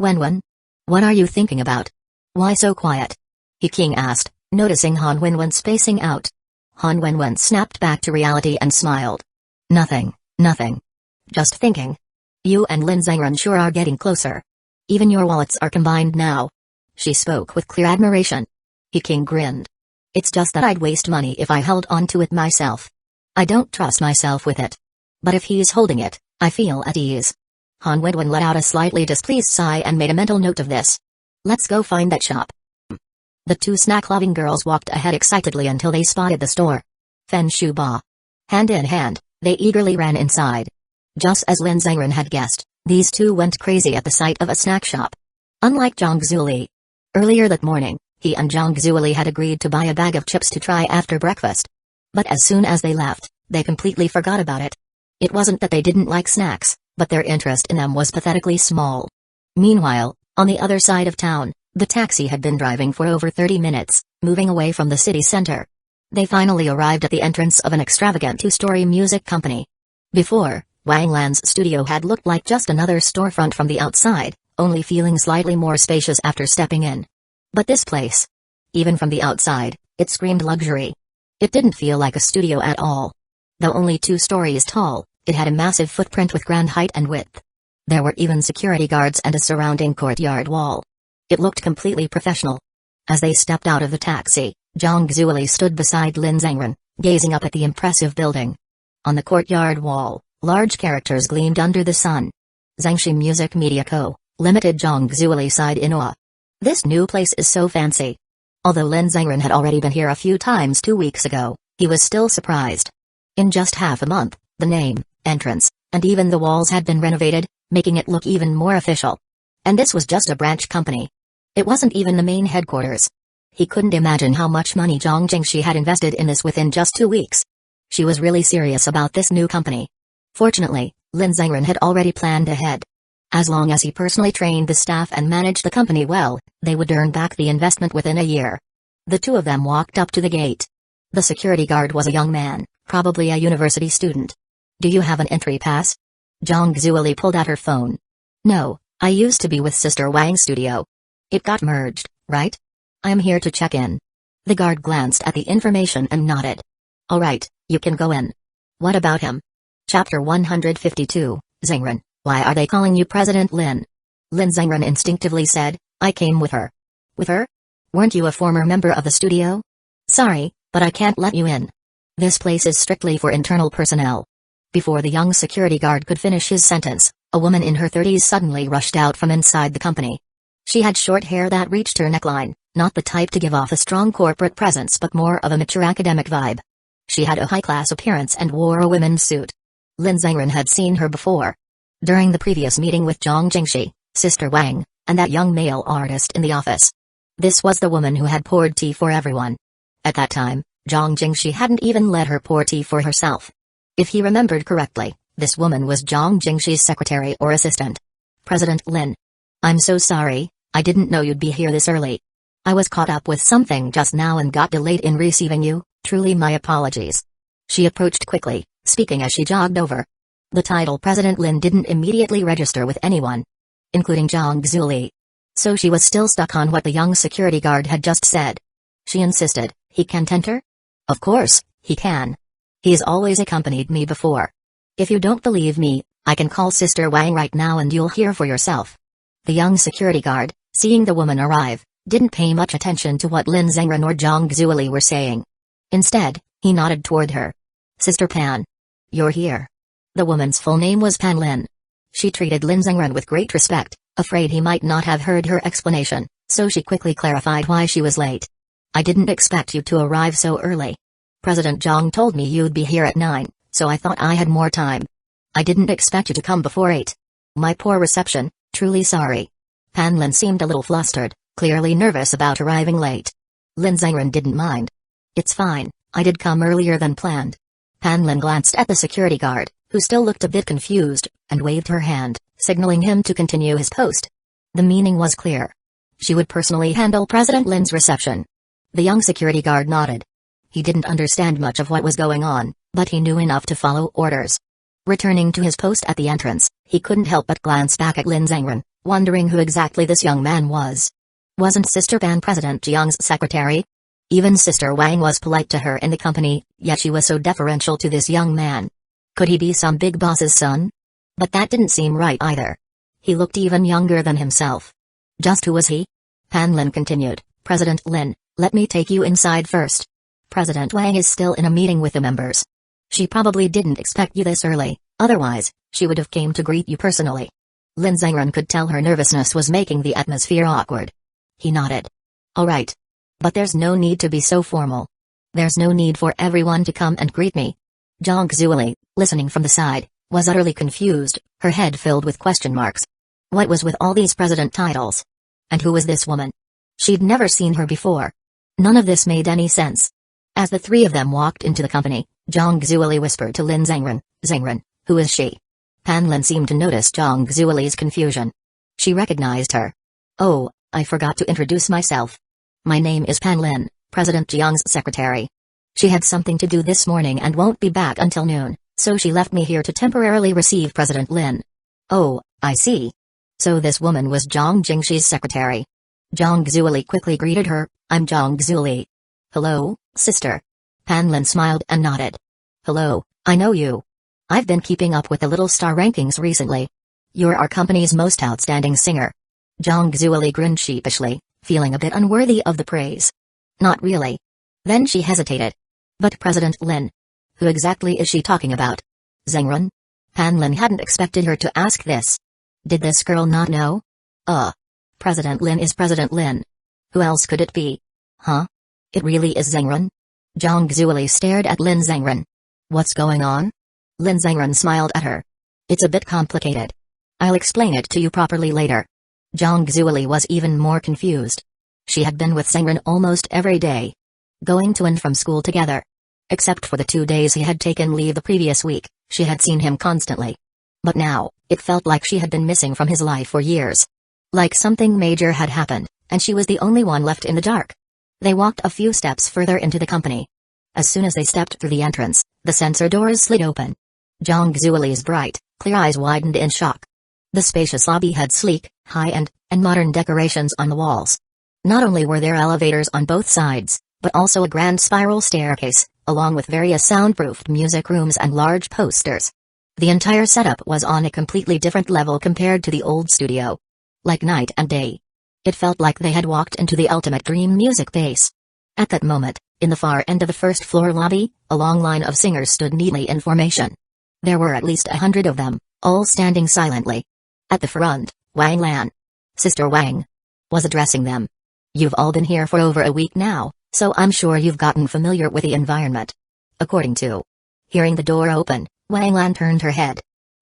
Wenwen? What are you thinking about? Why so quiet? Hiking asked, noticing Han Wenwen spacing out. Han Wenwen snapped back to reality and smiled. Nothing. Just thinking. You and Lin Zangren sure are getting closer. Even your wallets are combined now. She spoke with clear admiration. Hiking grinned. It's just that I'd waste money if I held on to it myself. I don't trust myself with it. But if he's holding it, I feel at ease. Han Wenwen let out a slightly displeased sigh and made a mental note of this. Let's go find that shop. The two snack-loving girls walked ahead excitedly until they spotted the store. Fen Shu Ba. Hand in hand, they eagerly ran inside. Just as Lin Zangren had guessed, these two went crazy at the sight of a snack shop. Unlike Zhang Zuli. Earlier that morning, he and Zhang Zuli had agreed to buy a bag of chips to try after breakfast. But as soon as they left, they completely forgot about it. It wasn't that they didn't like snacks, but their interest in them was pathetically small. Meanwhile, on the other side of town, the taxi had been driving for over 30 minutes, moving away from the city center. They finally arrived at the entrance of an extravagant two-story music company. Before, Wang Lan's studio had looked like just another storefront from the outside, only feeling slightly more spacious after stepping in. But this place, even from the outside, it screamed luxury. It didn't feel like a studio at all. Though only 2 stories tall, it had a massive footprint with grand height and width. There were even security guards and a surrounding courtyard wall. It looked completely professional. As they stepped out of the taxi, Zhang Zuli stood beside Lin Zangren, gazing up at the impressive building. On the courtyard wall, large characters gleamed under the sun. Zhangxi Music Media Co., Limited. Zhang Zuli sighed in awe. This new place is so fancy. Although Lin Zangren had already been here a few times 2 weeks ago, he was still surprised. In just half a month, the name, entrance, and even the walls had been renovated, making it look even more official. And this was just a branch company. It wasn't even the main headquarters. He couldn't imagine how much money Zhang Jingxi had invested in this within just 2 weeks. She was really serious about this new company. Fortunately, Lin Zangren had already planned ahead. As long as he personally trained the staff and managed the company well, they would earn back the investment within a year. The two of them walked up to the gate. The security guard was a young man, probably a university student. Do you have an entry pass? Zhang Zuli pulled out her phone. No, I used to be with Sister Wang's studio. It got merged, right? I'm here to check in. The guard glanced at the information and nodded. All right, you can go in. What about him? Chapter 152, Zangren, why are they calling you President Lin? Lin Zangren instinctively said, I came with her. With her? Weren't you a former member of the studio? Sorry, But I can't let you in. This place is strictly for internal personnel. Before the young security guard could finish his sentence, a woman in her 30s suddenly rushed out from inside the company. She had short hair that reached her neckline, not the type to give off a strong corporate presence but more of a mature academic vibe. She had a high-class appearance and wore a women's suit. Lin Zhengren had seen her before. During the previous meeting with Zhang Jingxi, Sister Wang, and that young male artist in the office. This was the woman who had poured tea for everyone. At that time, Zhang Jingxi hadn't even let her pour tea for herself. If he remembered correctly, this woman was Zhang Jingxi's secretary or assistant. President Lin. I'm so sorry, I didn't know you'd be here this early. I was caught up with something just now and got delayed in receiving you, truly my apologies. She approached quickly, speaking as she jogged over. The title President Lin didn't immediately register with anyone, including Zhang Zuli. So she was still stuck on what the young security guard had just said. She insisted, he can't enter? Of course, he can. He's always accompanied me before. If you don't believe me, I can call Sister Wang right now and you'll hear for yourself. The young security guard, seeing the woman arrive, didn't pay much attention to what Lin Zhengren or Zhang Zuli were saying. Instead, he nodded toward her. Sister Pan. You're here. The woman's full name was Pan Lin. She treated Lin Zhengren with great respect, afraid he might not have heard her explanation, so she quickly clarified why she was late. I didn't expect you to arrive so early. President Zhang told me you'd be here at 9, so I thought I had more time. I didn't expect you to come before 8. My poor reception, truly sorry. Pan Lin seemed a little flustered, clearly nervous about arriving late. Lin Zhengren didn't mind. It's fine, I did come earlier than planned. Pan Lin glanced at the security guard, who still looked a bit confused, and waved her hand, signaling him to continue his post. The meaning was clear. She would personally handle President Lin's reception. The young security guard nodded. He didn't understand much of what was going on, but he knew enough to follow orders. Returning to his post at the entrance, he couldn't help but glance back at Lin Zhengren, wondering who exactly this young man was. Wasn't Sister Pan President Jiang's secretary? Even Sister Wang was polite to her in the company, yet she was so deferential to this young man. Could he be some big boss's son? But that didn't seem right either. He looked even younger than himself. Just who was he? Pan Lin continued, President Lin, let me take you inside first. President Wang is still in a meeting with the members. She probably didn't expect you this early, otherwise, she would have came to greet you personally. Lin Zhengren could tell her nervousness was making the atmosphere awkward. He nodded. All right. But there's no need to be so formal. There's no need for everyone to come and greet me. Zhang Zuli, listening from the side, was utterly confused, her head filled with question marks. What was with all these president titles? And who was this woman? She'd never seen her before. None of this made any sense. As the three of them walked into the company, Zhang Zuli whispered to Lin Zhengren, Zhengren, who is she? Pan Lin seemed to notice Zhang Zuli's confusion. She recognized her. Oh, I forgot to introduce myself. My name is Pan Lin, President Jiang's secretary. She had something to do this morning and won't be back until noon, so she left me here to temporarily receive President Lin. Oh, I see. So this woman was Zhang Jingxi's secretary. Zhang Zuli quickly greeted her, I'm Zhang Zuli. Hello, sister. Pan Lin smiled and nodded. Hello, I know you. I've been keeping up with the Little Star rankings recently. You're our company's most outstanding singer. Zhang Zuli grinned sheepishly, feeling a bit unworthy of the praise. Not really. Then she hesitated. But President Lin? Who exactly is she talking about? Zhengren? Pan Lin hadn't expected her to ask this. Did this girl not know? President Lin is President Lin. Who else could it be? Huh? It really is Zhengren? Zhang Zuli stared at Lin Zhengren. What's going on? Lin Zhengren smiled at her. It's a bit complicated. I'll explain it to you properly later. Zhang Zuli was even more confused. She had been with Zhengren almost every day, going to and from school together. Except for the 2 days he had taken leave the previous week, she had seen him constantly. But now, it felt like she had been missing from his life for years. Like something major had happened, and she was the only one left in the dark. They walked a few steps further into the company. As soon as they stepped through the entrance, the sensor doors slid open. Zhang Zuli's bright, clear eyes widened in shock. The spacious lobby had sleek, high-end, and modern decorations on the walls. Not only were there elevators on both sides, but also a grand spiral staircase, along with various soundproofed music rooms and large posters. The entire setup was on a completely different level compared to the old studio. Like night and day. It felt like they had walked into the ultimate dream music base. At that moment, In the far end of the first floor lobby, a long line of singers stood neatly in formation. There were at least 100 of them, all standing silently. At the front, Wang Lan, Sister Wang, was addressing them. You've all been here for over a week now, so I'm sure you've gotten familiar with the environment. According to. Hearing the door open, Wang Lan turned her head.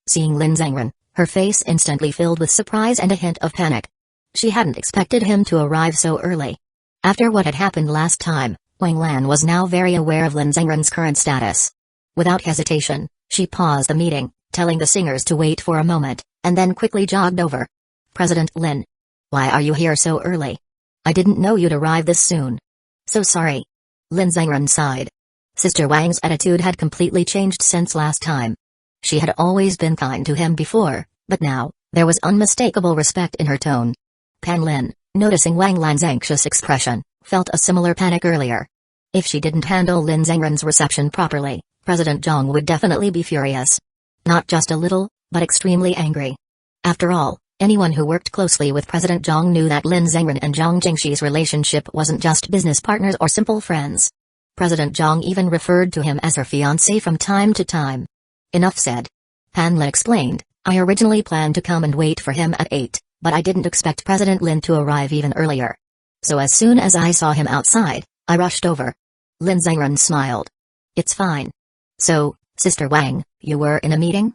Seeing Lin Zhengren, her face instantly filled with surprise and a hint of panic. She hadn't expected him to arrive so early. After what had happened last time, Wang Lan was now very aware of Lin Zhengren's current status. Without hesitation, she paused the meeting, telling the singers to wait for a moment, and then quickly jogged over. President Lin. Why are you here so early? I didn't know you'd arrive this soon. So sorry. Lin Zhengren sighed. Sister Wang's attitude had completely changed since last time. She had always been kind to him before, but now, there was unmistakable respect in her tone. Pan Lin, noticing Wang Lan's anxious expression, felt a similar panic earlier. If she didn't handle Lin Zhengren's reception properly, President Zhang would definitely be furious. Not just a little, but extremely angry. After all, anyone who worked closely with President Zhang knew that Lin Zhengren and Zhang Jingxi's relationship wasn't just business partners or simple friends. President Zhang even referred to him as her fiancé from time to time. Enough said. Pan Lin explained, I originally planned to come and wait for him at 8, but I didn't expect President Lin to arrive even earlier. So as soon as I saw him outside, I rushed over. Lin Zhengren smiled. It's fine. So, Sister Wang, you were in a meeting?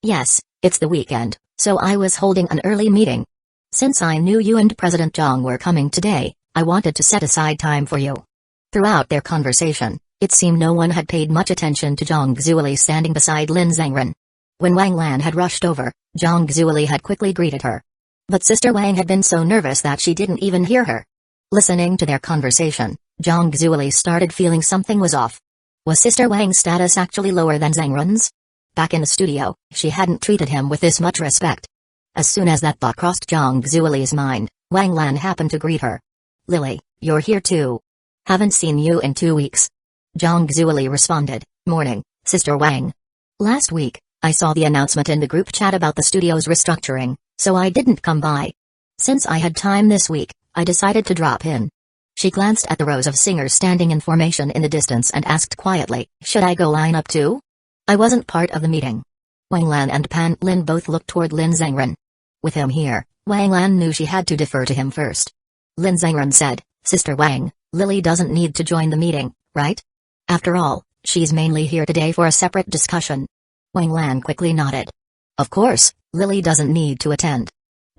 Yes, it's the weekend, so I was holding an early meeting. Since I knew you and President Zhang were coming today, I wanted to set aside time for you. Throughout their conversation, it seemed no one had paid much attention to Zhang Xueli standing beside Lin Zhengren. When Wang Lan had rushed over, Zhang Xueli had quickly greeted her. But Sister Wang had been so nervous that she didn't even hear her. Listening to their conversation, Zhang Xueli started feeling something was off. Was Sister Wang's status actually lower than Zhengren's? Back in the studio, she hadn't treated him with this much respect. As soon as that thought crossed Zhang Xueli's mind, Wang Lan happened to greet her. Lily, you're here too. Haven't seen you in 2 weeks. Zhang Xueli responded, Morning, Sister Wang. Last week, I saw the announcement in the group chat about the studio's restructuring, so I didn't come by. Since I had time this week, I decided to drop in. She glanced at the rows of singers standing in formation in the distance and asked quietly, Should I go line up too? I wasn't part of the meeting. Wang Lan and Pan Lin both looked toward Lin Zhengren. With him here, Wang Lan knew she had to defer to him first. Lin Zhengren said, Sister Wang, Lily doesn't need to join the meeting, right? After all, she's mainly here today for a separate discussion. Wang Lan quickly nodded. Of course, Lily doesn't need to attend.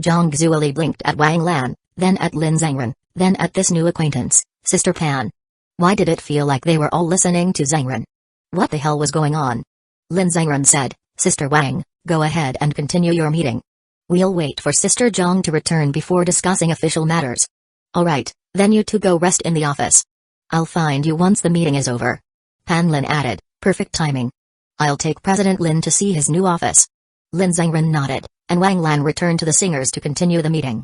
Zhang Xueli blinked at Wang Lan, then at Lin Zhengren, then at this new acquaintance, Sister Pan. Why did it feel like they were all listening to Zhengren? What the hell was going on? Lin Zhengren said, Sister Wang, go ahead and continue your meeting. We'll wait for Sister Zhang to return before discussing official matters. Alright, then you two go rest in the office. I'll find you once the meeting is over. Pan Lin added, perfect timing. I'll take President Lin to see his new office. Lin Zhengren nodded, and Wang Lan returned to the singers to continue the meeting.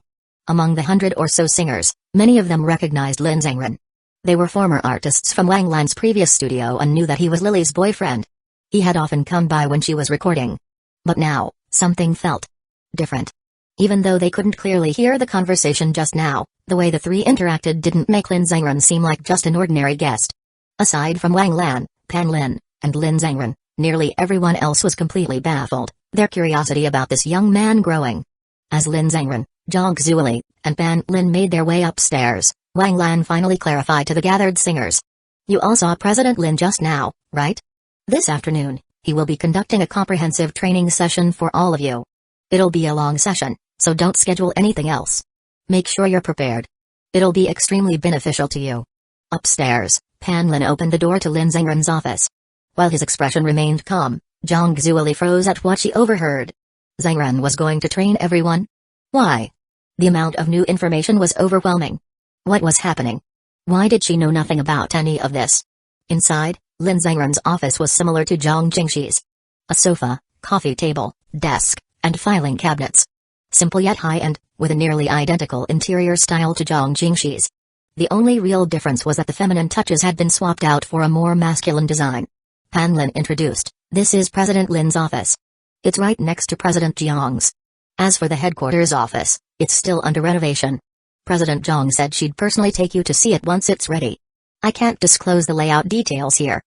Among the 100 or so singers, many of them recognized Lin Zhengren. They were former artists from Wang Lan's previous studio and knew that he was Lily's boyfriend. He had often come by when she was recording. But now, something felt different. Even though they couldn't clearly hear the conversation just now, the way the three interacted didn't make Lin Zhengren seem like just an ordinary guest. Aside from Wang Lan, Pan Lin, and Lin Zhengren, nearly everyone else was completely baffled, their curiosity about this young man growing. As Lin Zhengren, Zhang Xueli, and Pan Lin made their way upstairs, Wang Lan finally clarified to the gathered singers. You all saw President Lin just now, right? This afternoon, he will be conducting a comprehensive training session for all of you. It'll be a long session, so don't schedule anything else. Make sure you're prepared. It'll be extremely beneficial to you. Upstairs, Pan Lin opened the door to Lin Zhengren's office. While his expression remained calm, Zhang Xueli froze at what she overheard. Zhengren was going to train everyone? Why? The amount of new information was overwhelming. What was happening? Why did she know nothing about any of this? Inside, Lin Zhengren's office was similar to Zhang Jingxi's. A sofa, coffee table, desk, and filing cabinets. Simple yet high-end, with a nearly identical interior style to Zhang Jingxi's. The only real difference was that the feminine touches had been swapped out for a more masculine design. Pan Lin introduced, This is President Lin's office. It's right next to President Jiang's. As for the headquarters office, it's still under renovation. President Zhang said she'd personally take you to see it once it's ready. I can't disclose the layout details here.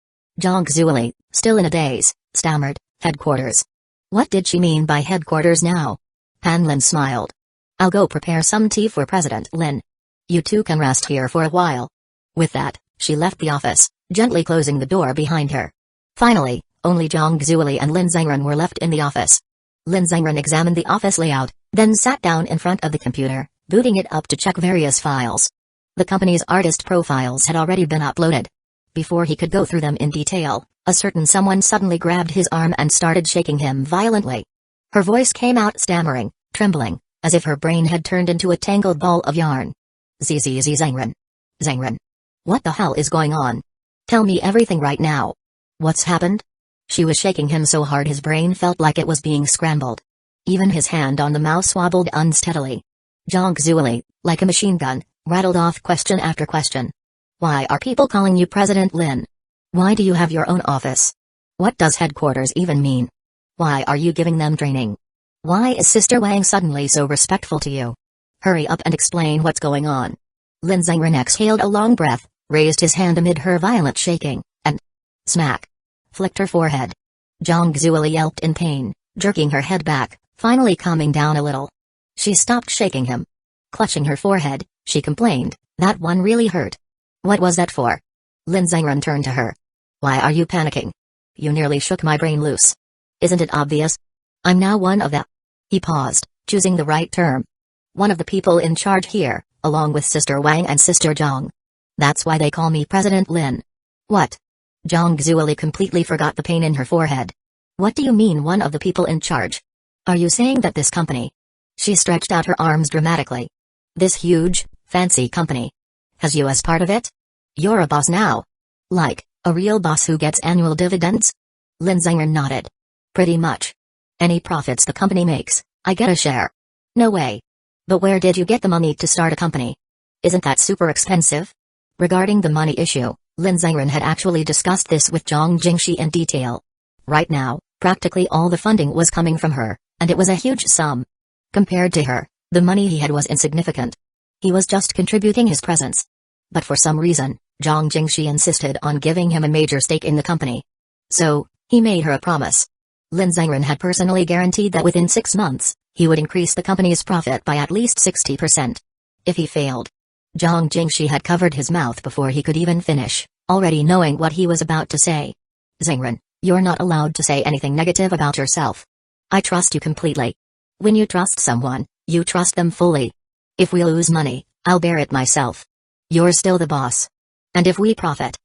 Zhang Zuili, still in a daze, stammered, headquarters. What did she mean by headquarters now? Pan Lin smiled. I'll go prepare some tea for President Lin. You two can rest here for a while. With that, she left the office, gently closing the door behind her. Finally, only Zhang Zuili and Lin Zhengren were left in the office. Lin Zhengren examined the office layout, then sat down in front of the computer, booting it up to check various files. The company's artist profiles had already been uploaded. Before he could go through them in detail, a certain someone suddenly grabbed his arm and started shaking him violently. Her voice came out stammering, trembling, as if her brain had turned into a tangled ball of yarn. Zzz Zhengren. Zhengren. What the hell is going on? Tell me everything right now. What's happened? She was shaking him so hard his brain felt like it was being scrambled. Even his hand on the mouse wobbled unsteadily. Zhang Zuili, like a machine gun, rattled off question after question. Why are people calling you President Lin? Why do you have your own office? What does headquarters even mean? Why are you giving them training? Why is Sister Wang suddenly so respectful to you? Hurry up and explain what's going on. Lin Zhengren exhaled a long breath, raised his hand amid her violent shaking, and smack! Flicked her forehead. Zhang Zuili yelped in pain, jerking her head back, finally calming down a little. She stopped shaking him. Clutching her forehead, she complained, that one really hurt. What was that for? Lin Zhengren turned to her. Why are you panicking? You nearly shook my brain loose. Isn't it obvious? I'm now one of the... He paused, choosing the right term. One of the people in charge here, along with Sister Wang and Sister Zhang. That's why they call me President Lin. What? Zhang Zuili completely forgot the pain in her forehead. What do you mean one of the people in charge? Are you saying that this company... She stretched out her arms dramatically. This huge, fancy company has you as part of it? You're a boss now. Like, a real boss who gets annual dividends? Lin Zhengren nodded. Pretty much. Any profits the company makes, I get a share. No way. But where did you get the money to start a company? Isn't that super expensive? Regarding the money issue, Lin Zhengren had actually discussed this with Zhang Jingshi in detail. Right now, practically all the funding was coming from her, and it was a huge sum. Compared to her, the money he had was insignificant. He was just contributing his presence. But for some reason, Zhang Jingshi insisted on giving him a major stake in the company. So, he made her a promise. Lin Zhengren had personally guaranteed that within 6 months, he would increase the company's profit by at least 60%. If he failed, Zhang Jingshi had covered his mouth before he could even finish, already knowing what he was about to say. Zhengren, you're not allowed to say anything negative about yourself. I trust you completely. When you trust someone, you trust them fully. If we lose money, I'll bear it myself. You're still the boss. And if we profit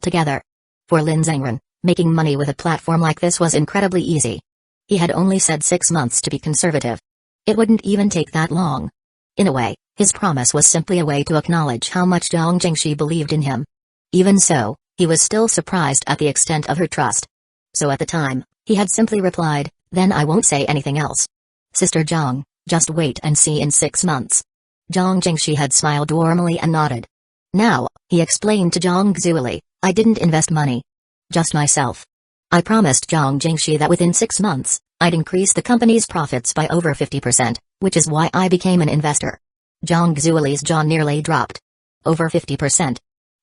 together. For Lin Zhengren, making money with a platform like this was incredibly easy. He had only said 6 months to be conservative. It wouldn't even take that long. In a way, his promise was simply a way to acknowledge how much Zhang Jingshi believed in him. Even so, he was still surprised at the extent of her trust. So at the time, he had simply replied, then I won't say anything else. Sister Zhang, just wait and see in 6 months. Zhang Jingshi had smiled warmly and nodded. Now, he explained to Zhang Zuili, I didn't invest money. Just myself. I promised Zhang Jingshi that within 6 months, I'd increase the company's profits by over 50%, which is why I became an investor. Zhang Zuili's jaw nearly dropped. Over 50%.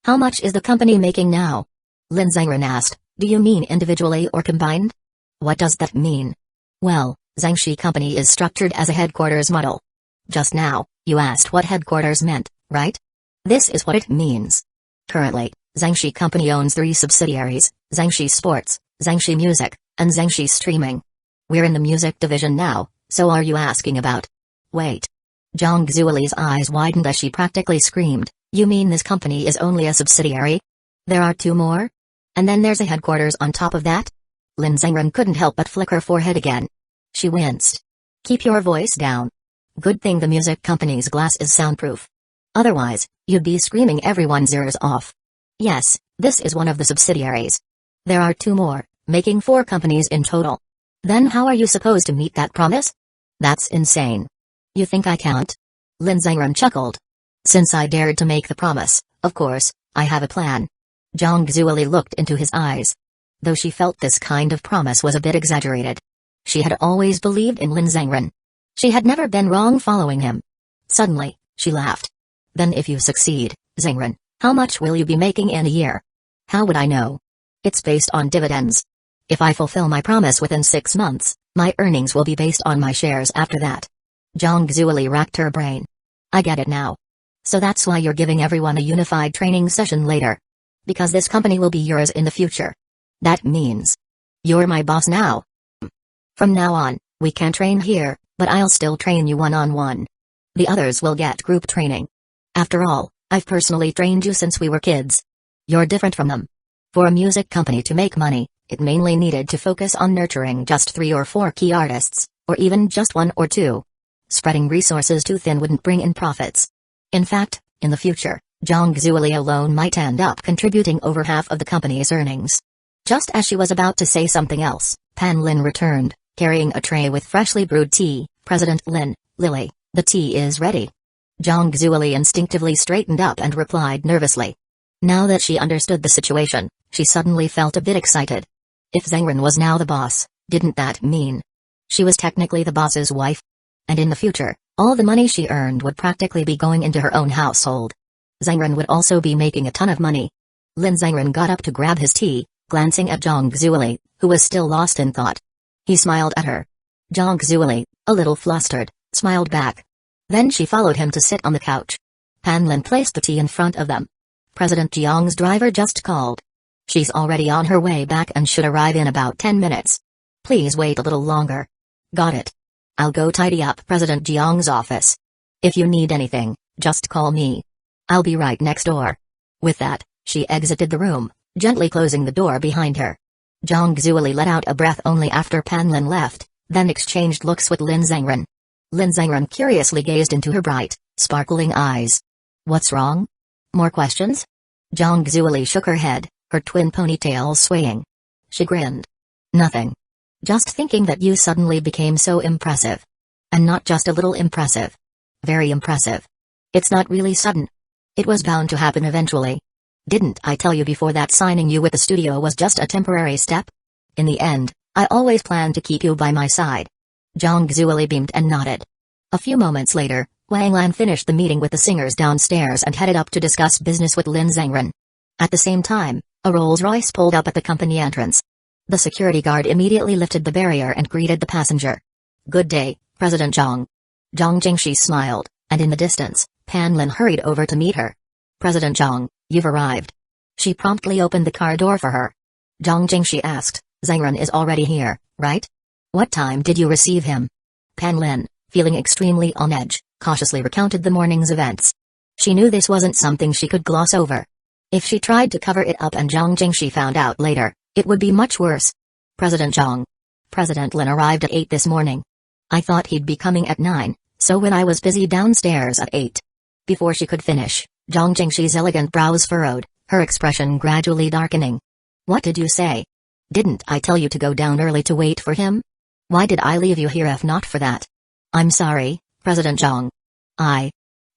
How much is the company making now? Lin Zhengren asked, do you mean individually or combined? What does that mean? Well, Zhangxi Company is structured as a headquarters model. Just now, you asked what headquarters meant, right? This is what it means. Currently, Zhangxi Company owns 3 subsidiaries, Zhangxi Sports, Zhangxi Music, and Zhangxi Streaming. We're in the music division now, so are you asking about? Wait. Zhang Zuili's eyes widened as she practically screamed, you mean this company is only a subsidiary? There are 2 more? And then there's a headquarters on top of that? Lin Zhengren couldn't help but flick her forehead again. She winced. Keep your voice down. Good thing the music company's glass is soundproof. Otherwise, you'd be screaming everyone's ears off. Yes, this is one of the subsidiaries. There are 2 more, making 4 companies in total. Then how are you supposed to meet that promise? That's insane. You think I can't? Lin Zhengren chuckled. Since I dared to make the promise, of course, I have a plan. Zhang Zuili looked into his eyes. Though she felt this kind of promise was a bit exaggerated. She had always believed in Lin Zhengren. She had never been wrong following him. Suddenly, she laughed. Then if you succeed, Zhengren, How much will you be making in a year? How would I know? It's based on dividends. If I fulfill my promise within 6 months, my earnings will be based on my shares after that. Zhang Zuoli racked her brain. I get it now. So that's why you're giving everyone a unified training session later. Because this company will be yours in the future. That means you're my boss now. From now on, we can train here, but I'll still train you one-on-one. The others will get group training. After all, I've personally trained you since we were kids. You're different from them. For a music company to make money, it mainly needed to focus on nurturing just 3 or 4 key artists, or even just 1 or 2. Spreading resources too thin wouldn't bring in profits. In fact, in the future, Zhang Zuoli alone might end up contributing over half of the company's earnings. Just as she was about to say something else, Pan Lin returned, carrying a tray with freshly brewed tea. President Lin, Lily, the tea is ready. Zhang Zuoli instinctively straightened up and replied nervously. Now that she understood the situation, she suddenly felt a bit excited. If Zhengren was now the boss, didn't that mean she was technically the boss's wife? And in the future, all the money she earned would practically be going into her own household. Zhengren would also be making a ton of money. Lin Zhengren got up to grab his tea, glancing at Zhang Zuoli, who was still lost in thought. He smiled at her. Zhang Zuoli, a little flustered, smiled back. Then she followed him to sit on the couch. Pan Lin placed the tea in front of them. President Jiang's driver just called. She's already on her way back and should arrive in about 10 minutes. Please wait a little longer. Got it. I'll go tidy up President Jiang's office. If you need anything, just call me. I'll be right next door. With that, she exited the room, gently closing the door behind her. Zhang Zuoli let out a breath only after Pan Lin left, then exchanged looks with Lin Zhengren. Lin Zhengren curiously gazed into her bright, sparkling eyes. What's wrong? More questions? Zhang Zuoli shook her head, her twin ponytails swaying. She grinned. Nothing. Just thinking that you suddenly became so impressive. And not just a little impressive. Very impressive. It's not really sudden. It was bound to happen eventually. Didn't I tell you before that signing you with the studio was just a temporary step? In the end, I always planned to keep you by my side. Zhang Zuoli beamed and nodded. A few moments later, Wang Lan finished the meeting with the singers downstairs and headed up to discuss business with Lin Zhengren. At the same time, a Rolls-Royce pulled up at the company entrance. The security guard immediately lifted the barrier and greeted the passenger. Good day, President Zhang. Zhang Jingshi smiled, and in the distance, Pan Lin hurried over to meet her. President Zhang, you've arrived. She promptly opened the car door for her. Zhang Jingshi asked, Zhengren is already here, right? What time did you receive him? Pan Lin, feeling extremely on edge, cautiously recounted the morning's events. She knew this wasn't something she could gloss over. If she tried to cover it up and Zhang Jingshi found out later, it would be much worse. President Zhang. President Lin arrived at 8 this morning. I thought he'd be coming at 9, so when I was busy downstairs at 8. Before she could finish, Zhang Jingshi's elegant brows furrowed, her expression gradually darkening. What did you say? Didn't I tell you to go down early to wait for him? Why did I leave you here if not for that? I'm sorry, President Zhang.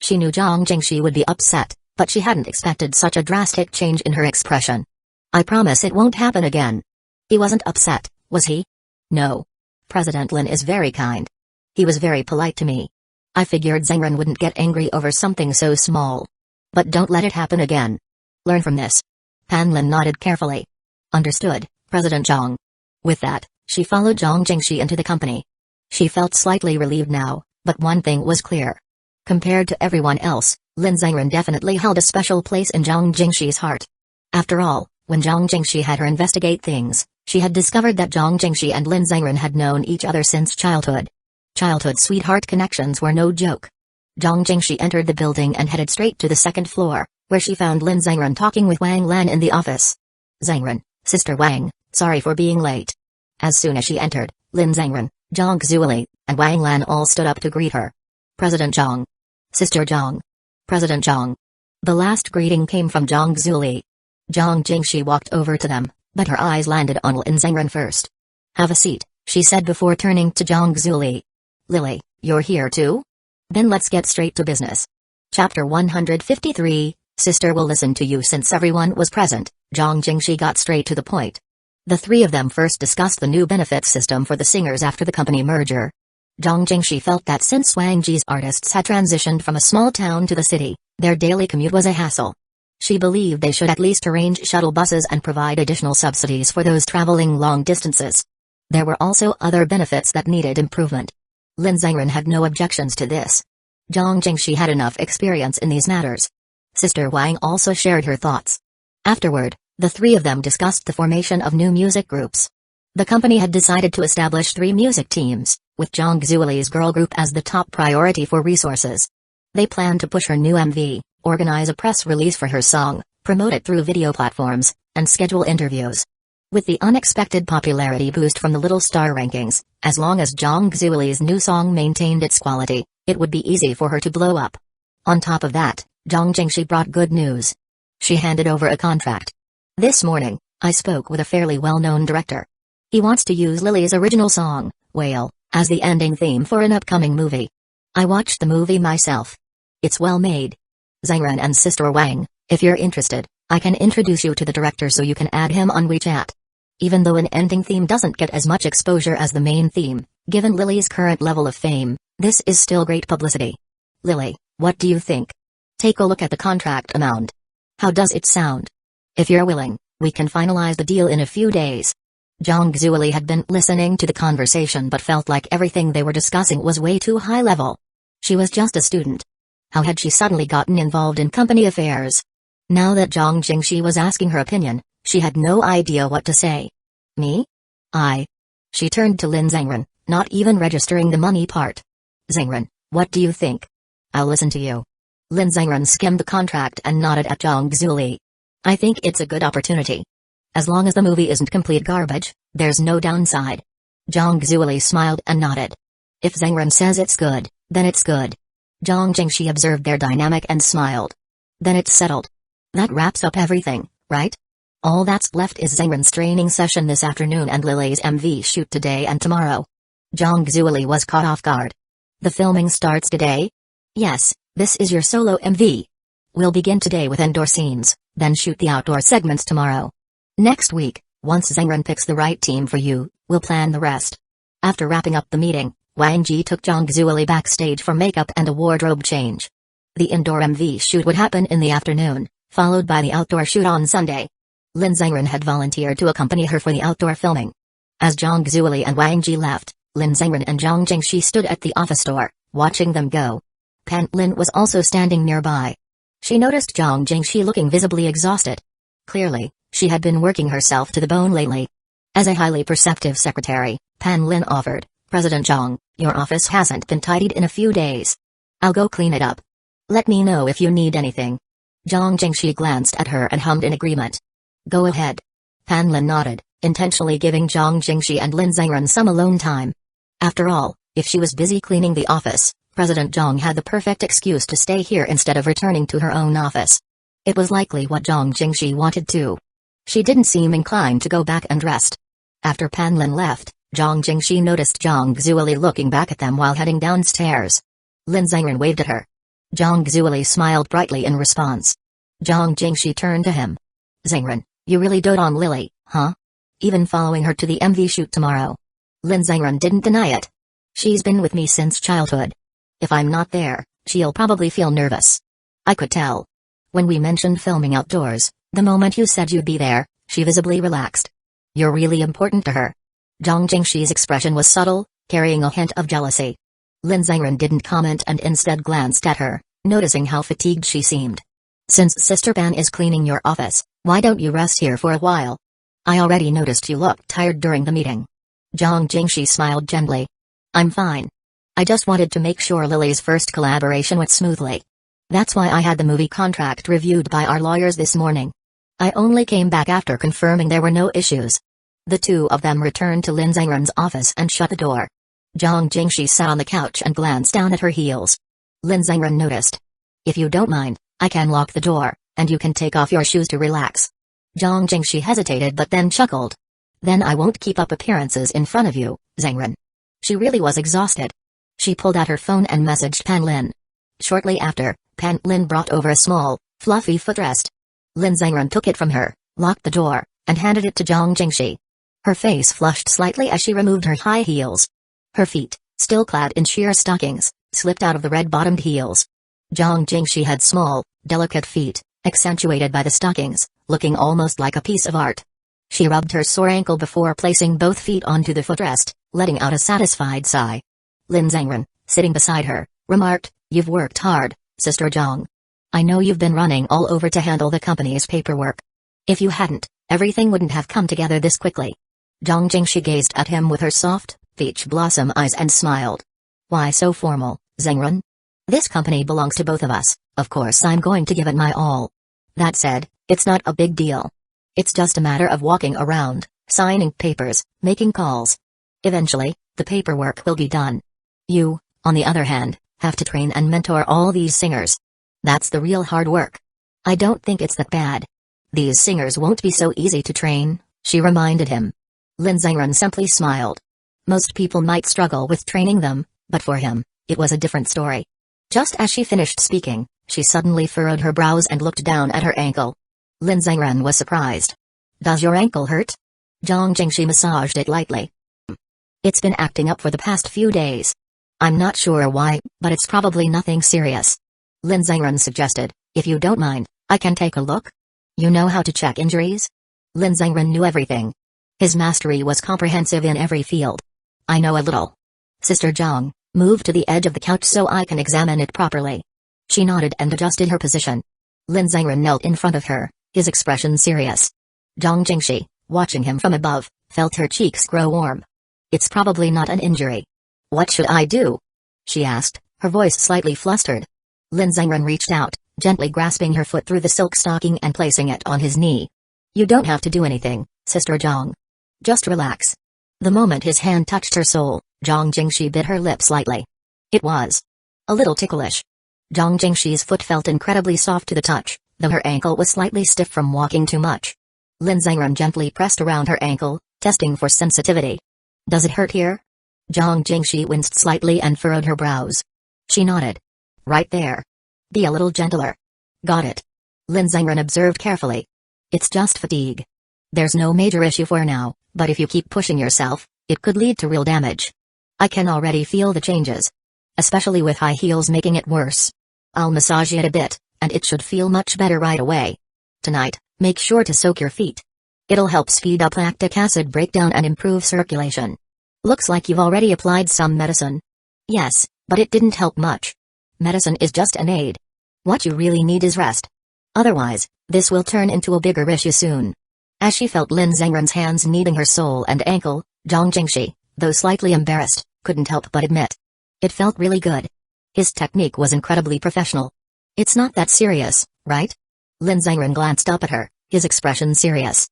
She knew Zhang Jingshi would be upset, but she hadn't expected such a drastic change in her expression. I promise it won't happen again. He wasn't upset, was he? No. President Lin is very kind. He was very polite to me. I figured Zhengren wouldn't get angry over something so small. But don't let it happen again. Learn from this. Pan Lin nodded carefully. Understood, President Zhang. With that, she followed Zhang Jingshi into the company. She felt slightly relieved now, but one thing was clear. Compared to everyone else, Lin Zhengren definitely held a special place in Zhang Jingshi's heart. After all, when Zhang Jingshi had her investigate things, she had discovered that Zhang Jingshi and Lin Zhengren had known each other since childhood. Childhood sweetheart connections were no joke. Zhang Jingshi entered the building and headed straight to the second floor, where she found Lin Zhengren talking with Wang Lan in the office. Zhengren, Sister Wang, sorry for being late. As soon as she entered, Lin Zhengren, Zhang Zuoli, and Wang Lan all stood up to greet her. President Zhang. Sister Zhang. President Zhang. The last greeting came from Zhang Zuoli. Zhang Jingshi walked over to them, but her eyes landed on Lin Zhengren first. Have a seat, she said before turning to Zhang Zuoli. Lily, you're here too? Then let's get straight to business. Chapter 153, Sister will listen to you. Since everyone was present, Zhang Jingshi got straight to the point. The three of them first discussed the new benefits system for the singers after the company merger. Zhang Jingshi felt that since Wang Ji's artists had transitioned from a small town to the city, their daily commute was a hassle. She believed they should at least arrange shuttle buses and provide additional subsidies for those traveling long distances. There were also other benefits that needed improvement. Lin Zhengren had no objections to this. Zhang Jingshi had enough experience in these matters. Sister Wang also shared her thoughts. Afterward, the three of them discussed the formation of new music groups. The company had decided to establish 3 music teams, with Zhang Xueli's girl group as the top priority for resources. They planned to push her new MV, organize a press release for her song, promote it through video platforms, and schedule interviews. With the unexpected popularity boost from the Little Star rankings, as long as Zhang Xueli's new song maintained its quality, it would be easy for her to blow up. On top of that, Zhang Jingshi brought good news. She handed over a contract. This morning, I spoke with a fairly well-known director. He wants to use Lily's original song, Whale, as the ending theme for an upcoming movie. I watched the movie myself. It's well made. Zhengren and Sister Wang, if you're interested, I can introduce you to the director so you can add him on WeChat. Even though an ending theme doesn't get as much exposure as the main theme, given Lily's current level of fame, this is still great publicity. Lily, what do you think? Take a look at the contract amount. How does it sound? If you're willing, we can finalize the deal in a few days. Zhang Xueli had been listening to the conversation but felt like everything they were discussing was way too high level. She was just a student. How had she suddenly gotten involved in company affairs? Now that Zhang Jingshi was asking her opinion, she had no idea what to say. Me? She turned to Lin Zhengren, not even registering the money part. Zhengren, what do you think? I'll listen to you. Lin Zhengren skimmed the contract and nodded at Zhang Xueli. I think it's a good opportunity. As long as the movie isn't complete garbage, there's no downside. Zhang Xueli smiled and nodded. If Zhengren says it's good, then it's good. Zhang Jingshi observed their dynamic and smiled. Then it's settled. That wraps up everything, right? All that's left is Zhengren's training session this afternoon and Lily's MV shoot today and tomorrow. Zhang Xueli was caught off guard. The filming starts today? Yes, this is your solo MV. We'll begin today with indoor scenes, then shoot the outdoor segments tomorrow. Next week, once Zhengren picks the right team for you, we'll plan the rest. After wrapping up the meeting, Wang Ji took Zhang Xueli backstage for makeup and a wardrobe change. The indoor MV shoot would happen in the afternoon, followed by the outdoor shoot on Sunday. Lin Zhengren had volunteered to accompany her for the outdoor filming. As Zhang Xueli and Wang Ji left, Lin Zhengren and Zhang Jingshi stood at the office door, watching them go. Pan Lin was also standing nearby. She noticed Zhang Jingshi looking visibly exhausted. Clearly, she had been working herself to the bone lately. As a highly perceptive secretary, Pan Lin offered, President Zhang, your office hasn't been tidied in a few days. I'll go clean it up. Let me know if you need anything. Zhang Jingshi glanced at her and hummed in agreement. Go ahead. Pan Lin nodded, intentionally giving Zhang Jingshi and Lin Zhengren some alone time. After all, if she was busy cleaning the office, President Zhang had the perfect excuse to stay here instead of returning to her own office. It was likely what Zhang Jingshi wanted too. She didn't seem inclined to go back and rest. After Pan Lin left, Zhang Jingshi noticed Zhang Xueli looking back at them while heading downstairs. Lin Zhengren waved at her. Zhang Xueli smiled brightly in response. Zhang Jingshi turned to him. Zhengren, you really dote on Lily, huh? Even following her to the MV shoot tomorrow. Lin Zhengren didn't deny it. She's been with me since childhood. If I'm not there, she'll probably feel nervous. I could tell. When we mentioned filming outdoors, the moment you said you'd be there, she visibly relaxed. You're really important to her. Zhang Jingshi's expression was subtle, carrying a hint of jealousy. Lin Zhengren didn't comment and instead glanced at her, noticing how fatigued she seemed. Since Sister Pan is cleaning your office, why don't you rest here for a while? I already noticed you looked tired during the meeting. Zhang Jingshi smiled gently. I'm fine. I just wanted to make sure Lily's first collaboration went smoothly. That's why I had the movie contract reviewed by our lawyers this morning. I only came back after confirming there were no issues. The two of them returned to Lin Zhengren's office and shut the door. Zhang Jingshi sat on the couch and glanced down at her heels. Lin Zhengren noticed. If you don't mind, I can lock the door, and you can take off your shoes to relax. Zhang Jingshi hesitated but then chuckled. Then I won't keep up appearances in front of you, Zhengren. She really was exhausted. She pulled out her phone and messaged Pan Lin. Shortly after, Pan Lin brought over a small, fluffy footrest. Lin Zhengren took it from her, locked the door, and handed it to Zhang Jingshi. Her face flushed slightly as she removed her high heels. Her feet, still clad in sheer stockings, slipped out of the red-bottomed heels. Zhang Jingshi had small, delicate feet, accentuated by the stockings, looking almost like a piece of art. She rubbed her sore ankle before placing both feet onto the footrest, letting out a satisfied sigh. Lin Zhengren, sitting beside her, remarked, "You've worked hard, Sister Zhang. I know you've been running all over to handle the company's paperwork. If you hadn't, everything wouldn't have come together this quickly." Zhang Jingshi gazed at him with her soft, peach blossom eyes and smiled. "Why so formal, Zhengren? This company belongs to both of us, of course I'm going to give it my all. That said, it's not a big deal. It's just a matter of walking around, signing papers, making calls. Eventually, the paperwork will be done. You, on the other hand, have to train and mentor all these singers. That's the real hard work. I don't think it's that bad. These singers won't be so easy to train," she reminded him. Lin Zhengren simply smiled. Most people might struggle with training them, but for him, it was a different story. Just as she finished speaking, she suddenly furrowed her brows and looked down at her ankle. Lin Zhengren was surprised. "Does your ankle hurt?" Zhang Jingshi massaged it lightly. "It's been acting up for the past few days. I'm not sure why, but it's probably nothing serious." Lin Zhengren suggested, "If you don't mind, I can take a look? You know how to check injuries?" Lin Zhengren knew everything. His mastery was comprehensive in every field. "I know a little. Sister Zhang, move to the edge of the couch so I can examine it properly." She nodded and adjusted her position. Lin Zhengren knelt in front of her, his expression serious. Zhang Jingshi, watching him from above, felt her cheeks grow warm. "It's probably not an injury. What should I do?" she asked, her voice slightly flustered. Lin Zhengren reached out, gently grasping her foot through the silk stocking and placing it on his knee. "You don't have to do anything, Sister Zhang. Just relax." The moment his hand touched her sole, Zhang Jingshi bit her lip slightly. It was a little ticklish. Zhang Jingshi's foot felt incredibly soft to the touch, though her ankle was slightly stiff from walking too much. Lin Zhengren gently pressed around her ankle, testing for sensitivity. "Does it hurt here?" Zhang Jingshi winced slightly and furrowed her brows. She nodded. "Right there. Be a little gentler." "Got it." Lin Zhengren observed carefully. "It's just fatigue. There's no major issue for now, but if you keep pushing yourself, it could lead to real damage. I can already feel the changes. Especially with high heels making it worse. I'll massage it a bit, and it should feel much better right away. Tonight, make sure to soak your feet. It'll help speed up lactic acid breakdown and improve circulation." "Looks like you've already applied some medicine." "Yes, but it didn't help much. Medicine is just an aid. What you really need is rest. Otherwise, this will turn into a bigger issue soon." As she felt Lin Zhengren's hands kneading her sole and ankle, Zhang Jingshi, though slightly embarrassed, couldn't help but admit. It felt really good. His technique was incredibly professional. "It's not that serious, right?" Lin Zhengren glanced up at her, his expression serious.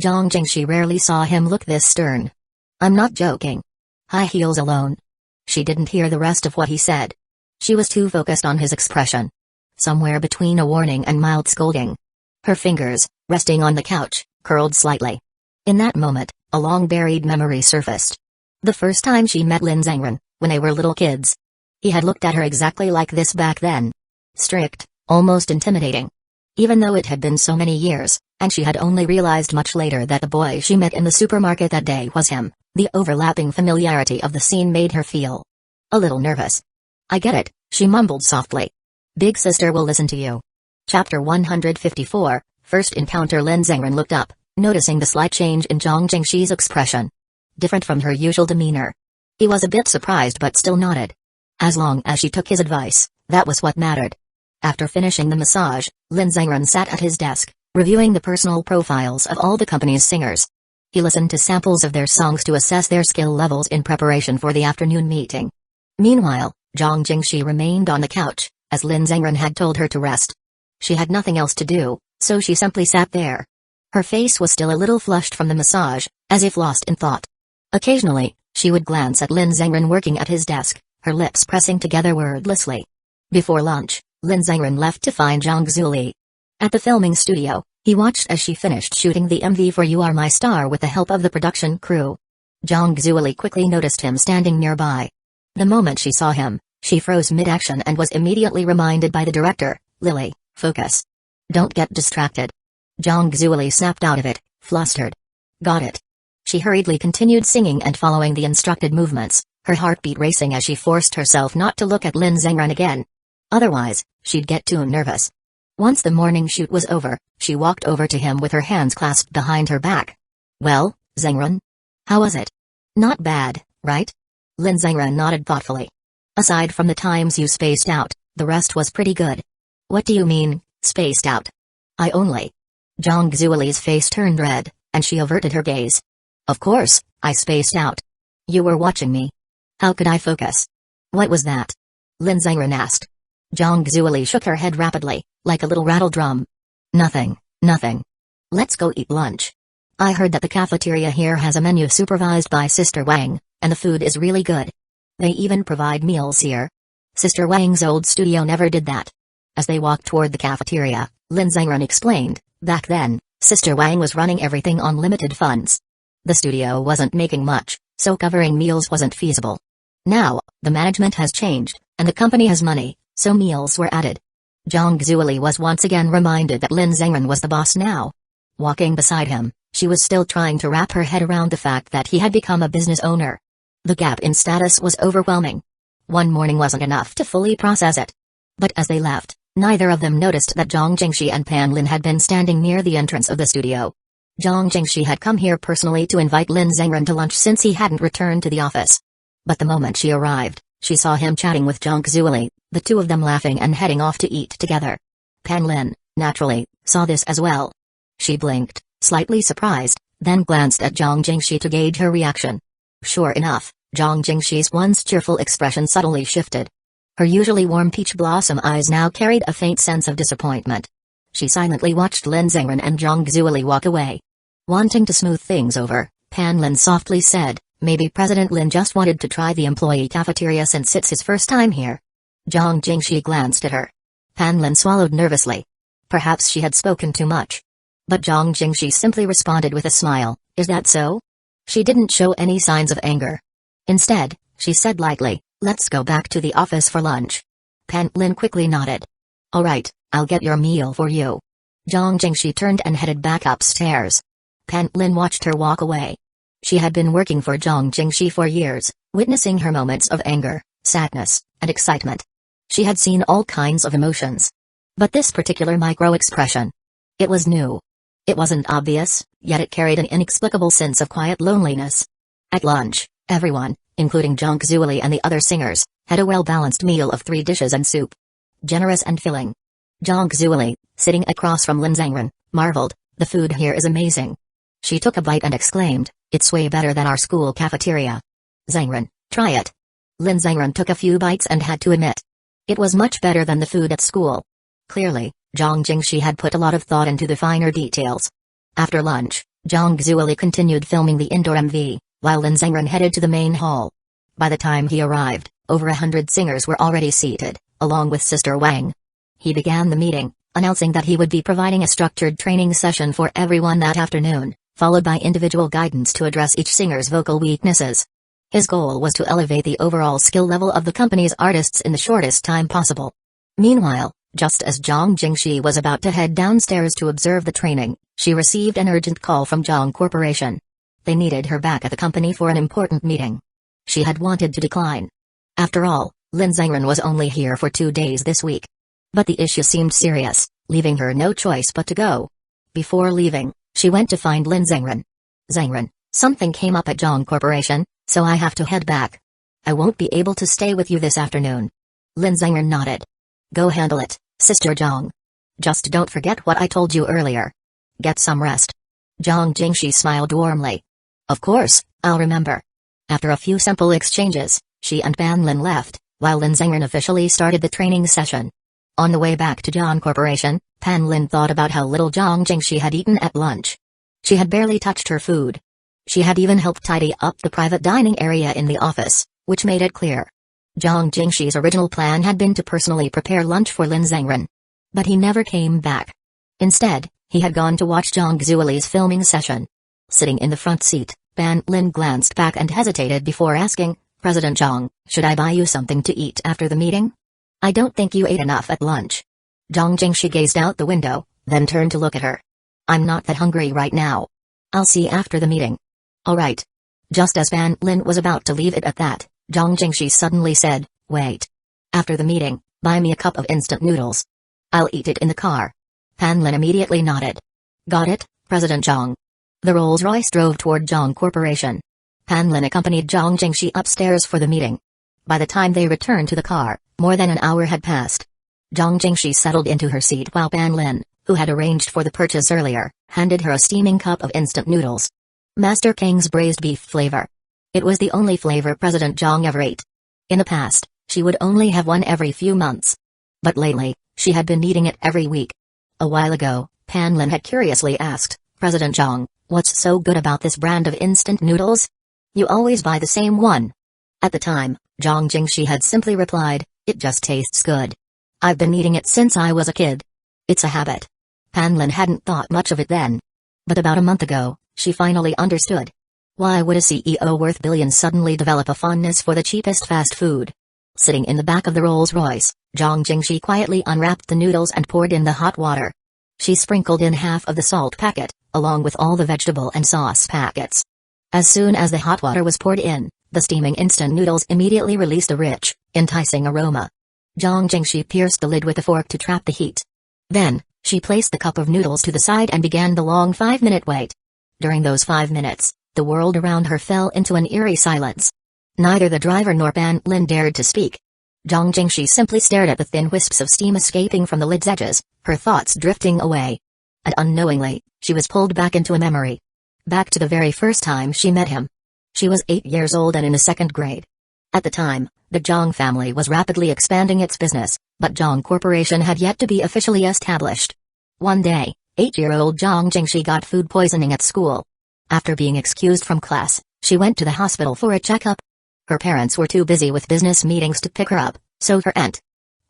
Zhang Jingshi rarely saw him look this stern. "I'm not joking. High heels alone." She didn't hear the rest of what he said. She was too focused on his expression. Somewhere between a warning and mild scolding. Her fingers, resting on the couch, curled slightly. In that moment, a long-buried memory surfaced. The first time she met Lin Zhengren, when they were little kids. He had looked at her exactly like this back then. Strict, almost intimidating. Even though it had been so many years, and she had only realized much later that the boy she met in the supermarket that day was him, the overlapping familiarity of the scene made her feel a little nervous. "I get it," she mumbled softly. "Big sister will listen to you." Chapter 154, First Encounter. Lin Zhengren looked up, noticing the slight change in Zhang Jingshi's expression. Different from her usual demeanor. He was a bit surprised but still nodded. As long as she took his advice, that was what mattered. After finishing the massage, Lin Zhengren sat at his desk, reviewing the personal profiles of all the company's singers. He listened to samples of their songs to assess their skill levels in preparation for the afternoon meeting. Meanwhile, Zhang Jingshi remained on the couch, as Lin Zhengren had told her to rest. She had nothing else to do, so she simply sat there. Her face was still a little flushed from the massage, as if lost in thought. Occasionally, she would glance at Lin Zhengren working at his desk, her lips pressing together wordlessly. Before lunch, Lin Zhengren left to find Zhang Zuli. At the filming studio, he watched as she finished shooting the MV for You Are My Star with the help of the production crew. Zhang Zuli quickly noticed him standing nearby. The moment she saw him, she froze mid-action and was immediately reminded by the director, "Lily, focus. Don't get distracted." Zhang Zuli snapped out of it, flustered. "Got it." She hurriedly continued singing and following the instructed movements, her heartbeat racing as she forced herself not to look at Lin Zhengren again. Otherwise, she'd get too nervous. Once the morning shoot was over, she walked over to him with her hands clasped behind her back. "Well, Zhengrun? How was it?" "Not bad, right?" Lin Zhengrun nodded thoughtfully. "Aside from the times you spaced out, the rest was pretty good." "What do you mean, spaced out?" "I only." Zhang Zuoli's face turned red, and she averted her gaze. "Of course, I spaced out. You were watching me. How could I focus?" "What was that?" Lin Zhengrun asked. Zhang Zuoli shook her head rapidly, like a little rattle drum. "Nothing, nothing. Let's go eat lunch. I heard that the cafeteria here has a menu supervised by Sister Wang, and the food is really good. They even provide meals here. Sister Wang's old studio never did that." As they walked toward the cafeteria, Lin Zhengrun explained, back then, Sister Wang was running everything on limited funds. The studio wasn't making much, so covering meals wasn't feasible. Now, the management has changed, and the company has money, so meals were added. Zhang Zuoli was once again reminded that Lin Zhengrun was the boss now. Walking beside him, she was still trying to wrap her head around the fact that he had become a business owner. The gap in status was overwhelming. One morning wasn't enough to fully process it. But as they left, neither of them noticed that Zhang Jingxi and Pan Lin had been standing near the entrance of the studio. Zhang Jingxi had come here personally to invite Lin Zhengrun to lunch since he hadn't returned to the office. But the moment she arrived, she saw him chatting with Zhang Zuoli, the two of them laughing and heading off to eat together. Pan Lin, naturally, saw this as well. She blinked, slightly surprised, then glanced at Zhang Jingxi to gauge her reaction. Sure enough, Zhang Jingxi's once cheerful expression subtly shifted. Her usually warm peach blossom eyes now carried a faint sense of disappointment. She silently watched Lin Zhengrun and Zhang Zuoli walk away. Wanting to smooth things over, Pan Lin softly said, "Maybe President Lin just wanted to try the employee cafeteria since it's his first time here." Zhang Jingxi glanced at her. Pan Lin swallowed nervously. Perhaps she had spoken too much. But Zhang Jingxi simply responded with a smile, "Is that so?" She didn't show any signs of anger. Instead, she said lightly, "Let's go back to the office for lunch." Pan Lin quickly nodded. "All right, I'll get your meal for you." Zhang Jingxi turned and headed back upstairs. Pan Lin watched her walk away. She had been working for Zhang Jingxi for years, witnessing her moments of anger, sadness, and excitement. She had seen all kinds of emotions. But this particular micro-expression, it was new. It wasn't obvious, yet it carried an inexplicable sense of quiet loneliness. At lunch, everyone, including Zhang Zuoli and the other singers, had a well-balanced meal of 3 dishes and soup. Generous and filling. Zhang Zuoli, sitting across from Lin Zhengrun, marveled, "The food here is amazing." She took a bite and exclaimed, "It's way better than our school cafeteria." "Zhengrun, try it." Lin Zhengrun took a few bites and had to admit, it was much better than the food at school. Clearly, Zhang Jingxi had put a lot of thought into the finer details. After lunch, Zhang Zuoli continued filming the indoor MV, while Lin Zhengrun headed to the main hall. By the time he arrived, over 100 singers were already seated, along with Sister Wang. He began the meeting, announcing that he would be providing a structured training session for everyone that afternoon, followed by individual guidance to address each singer's vocal weaknesses. His goal was to elevate the overall skill level of the company's artists in the shortest time possible. Meanwhile, just as Zhang Jingxi was about to head downstairs to observe the training, she received an urgent call from Zhang Corporation. They needed her back at the company for an important meeting. She had wanted to decline. After all, Lin Zhengrun was only here for 2 days this week. But the issue seemed serious, leaving her no choice but to go. Before leaving, she went to find Lin Zhengrun. "Zhengrun, something came up at Zhang Corporation, so I have to head back. I won't be able to stay with you this afternoon." Lin Zhengrun nodded. "Go handle it, Sister Zhang. Just don't forget what I told you earlier. Get some rest." Zhang Jingxi smiled warmly. "Of course, I'll remember." After a few simple exchanges, she and Pan Lin left, while Lin Zhengrun officially started the training session. On the way back to Zhang Corporation, Pan Lin thought about how little Zhang Jingxi had eaten at lunch. She had barely touched her food. She had even helped tidy up the private dining area in the office, which made it clear. Zhang Jingxi's original plan had been to personally prepare lunch for Lin Zhengrun. But he never came back. Instead, he had gone to watch Zhang Zuoli's filming session. Sitting in the front seat, Pan Lin glanced back and hesitated before asking, "President Zhang, should I buy you something to eat after the meeting? I don't think you ate enough at lunch." Zhang Jingxi gazed out the window, then turned to look at her. "I'm not that hungry right now. I'll see after the meeting." "All right." Just as Pan Lin was about to leave it at that, Zhang Jingxi suddenly said, "Wait. After the meeting, buy me a cup of instant noodles." I'll eat it in the car. Pan Lin immediately nodded. Got it, President Zhang. The Rolls-Royce drove toward Zhang Corporation. Pan Lin accompanied Zhang Jingshi upstairs for the meeting. By the time they returned to the car, more than an hour had passed. Zhang Jingshi settled into her seat while Pan Lin, who had arranged for the purchase earlier, handed her a steaming cup of instant noodles. Master King's braised beef flavor. It was the only flavor President Zhang ever ate. In the past, she would only have one every few months. But lately, she had been eating it every week. A while ago, Pan Lin had curiously asked, President Zhang, what's so good about this brand of instant noodles? You always buy the same one. At the time, Zhang Jingshi had simply replied, it just tastes good. I've been eating it since I was a kid. It's a habit. Pan Lin hadn't thought much of it then. But about a month ago, she finally understood. Why would a CEO worth billions suddenly develop a fondness for the cheapest fast food? Sitting in the back of the Rolls-Royce, Zhang Jingshi quietly unwrapped the noodles and poured in the hot water. She sprinkled in half of the salt packet, along with all the vegetable and sauce packets. As soon as the hot water was poured in, the steaming instant noodles immediately released a rich, enticing aroma. Zhang Jingshi pierced the lid with a fork to trap the heat. Then, she placed the cup of noodles to the side and began the long 5-minute wait. During those 5 minutes, the world around her fell into an eerie silence. Neither the driver nor Pan Lin dared to speak. Zhang Jingshi simply stared at the thin wisps of steam escaping from the lid's edges, her thoughts drifting away. And unknowingly, she was pulled back into a memory. Back to the very first time she met him. She was 8 years old and in the 2nd grade. At the time, the Zhang family was rapidly expanding its business, but Zhang Corporation had yet to be officially established. One day, 8-year-old Zhang Jingshi got food poisoning at school. After being excused from class, she went to the hospital for a checkup. Her parents were too busy with business meetings to pick her up, so her aunt,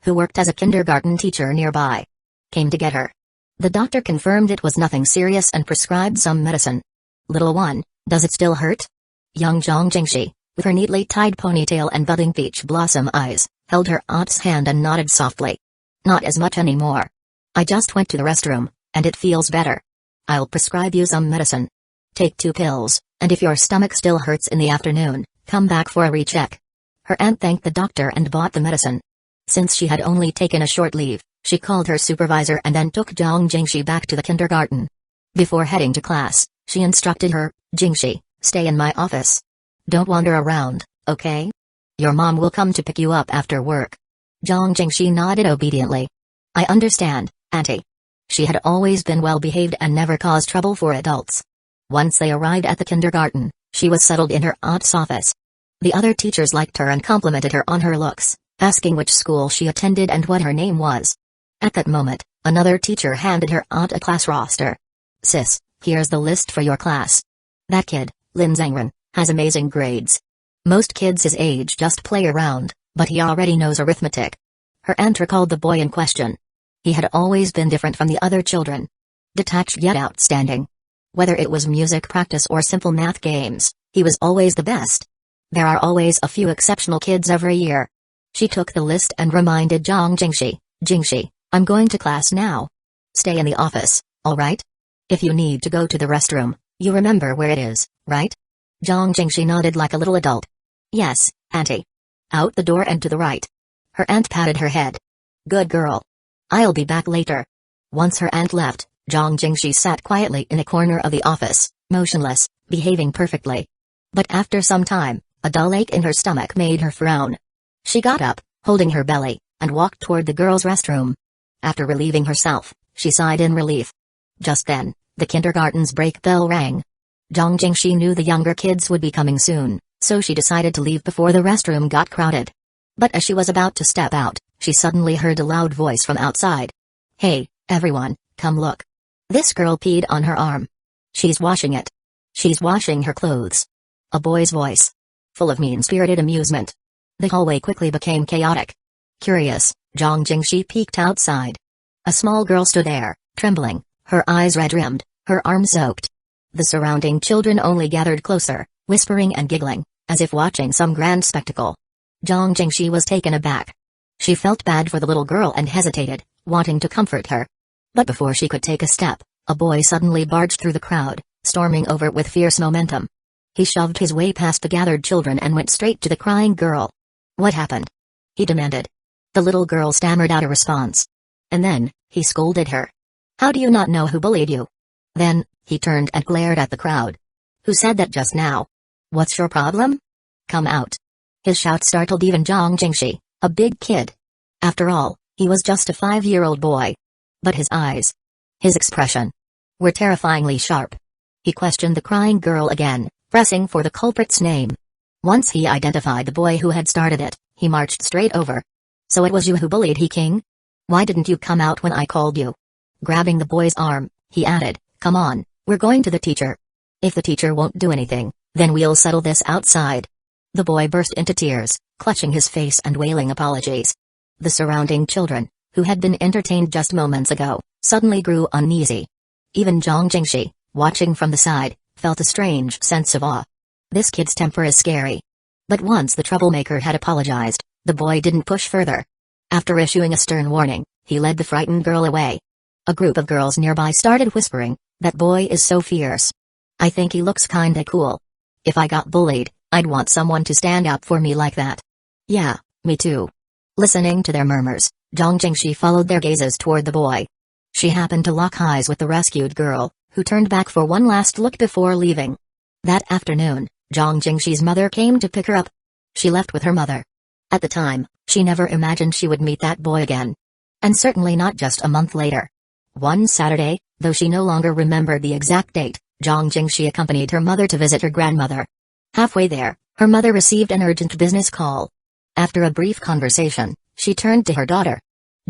who worked as a kindergarten teacher nearby, came to get her. The doctor confirmed it was nothing serious and prescribed some medicine. Little one, does it still hurt? Young Zhang Jingshi, with her neatly tied ponytail and budding peach blossom eyes, held her aunt's hand and nodded softly. Not as much anymore. I just went to the restroom, and it feels better. I'll prescribe you some medicine. Take 2 pills, and if your stomach still hurts in the afternoon, come back for a recheck. Her aunt thanked the doctor and bought the medicine. Since she had only taken a short leave, she called her supervisor and then took Zhang Jingshi back to the kindergarten. Before heading to class, she instructed her, Jingshi, stay in my office. Don't wander around, okay? Your mom will come to pick you up after work. Zhang Jingshi nodded obediently. I understand, Auntie. She had always been well-behaved and never caused trouble for adults. Once they arrived at the kindergarten, she was settled in her aunt's office. The other teachers liked her and complimented her on her looks, asking which school she attended and what her name was. At that moment, another teacher handed her aunt a class roster. Sis, here's the list for your class. That kid, Lin Zhangren, has amazing grades. Most kids his age just play around, but he already knows arithmetic. Her aunt recalled the boy in question. He had always been different from the other children. Detached yet outstanding. Whether it was music practice or simple math games, he was always the best. There are always a few exceptional kids every year. She took the list and reminded Zhang Jingshi, Jingshi, I'm going to class now. Stay in the office, alright? If you need to go to the restroom, you remember where it is, right? Zhang Jingshi nodded like a little adult. Yes, Auntie. Out the door and to the right. Her aunt patted her head. Good girl. I'll be back later. Once her aunt left, Zhang Jingshi sat quietly in a corner of the office, motionless, behaving perfectly. But after some time, a dull ache in her stomach made her frown. She got up, holding her belly, and walked toward the girls' restroom. After relieving herself, she sighed in relief. Just then, the kindergarten's break bell rang. Zhang Jingshi knew the younger kids would be coming soon, so she decided to leave before the restroom got crowded. But as she was about to step out, she suddenly heard a loud voice from outside. Hey, everyone, come look. This girl peed on her arm. She's washing it. She's washing her clothes. A boy's voice. Full of mean-spirited amusement. The hallway quickly became chaotic. Curious, Zhang Jingshi peeked outside. A small girl stood there, trembling, her eyes red-rimmed, her arms soaked. The surrounding children only gathered closer, whispering and giggling, as if watching some grand spectacle. Zhang Jingshi was taken aback. She felt bad for the little girl and hesitated, wanting to comfort her. But before she could take a step, a boy suddenly barged through the crowd, storming over it with fierce momentum. He shoved his way past the gathered children and went straight to the crying girl. What happened? He demanded. The little girl stammered out a response. And then, he scolded her. How do you not know who bullied you? Then, he turned and glared at the crowd. Who said that just now? What's your problem? Come out. His shout startled even Zhang Jingshi, a big kid. After all, he was just a 5-year-old boy. But his eyes, his expression, were terrifyingly sharp. He questioned the crying girl again, pressing for the culprit's name. Once he identified the boy who had started it, he marched straight over. So it was you who bullied he king? Why didn't you come out when I called you? Grabbing the boy's arm, he added, come on, we're going to the teacher. If the teacher won't do anything, then we'll settle this outside. The boy burst into tears, clutching his face and wailing apologies. The surrounding children, who had been entertained just moments ago, suddenly grew uneasy. Even Zhang Jingshi, watching from the side, felt a strange sense of awe. This kid's temper is scary. But once the troublemaker had apologized, the boy didn't push further. After issuing a stern warning, he led the frightened girl away. A group of girls nearby started whispering, that boy is so fierce. I think he looks kinda cool. If I got bullied, I'd want someone to stand up for me like that. Yeah, me too. Listening to their murmurs, Zhang Jingshi followed their gazes toward the boy. She happened to lock eyes with the rescued girl, who turned back for one last look before leaving. That afternoon, Zhang Jingshi's mother came to pick her up. She left with her mother. At the time, she never imagined she would meet that boy again. And certainly not just a month later. One Saturday, though she no longer remembered the exact date, Zhang Jingshi accompanied her mother to visit her grandmother. Halfway there, her mother received an urgent business call. After a brief conversation, she turned to her daughter.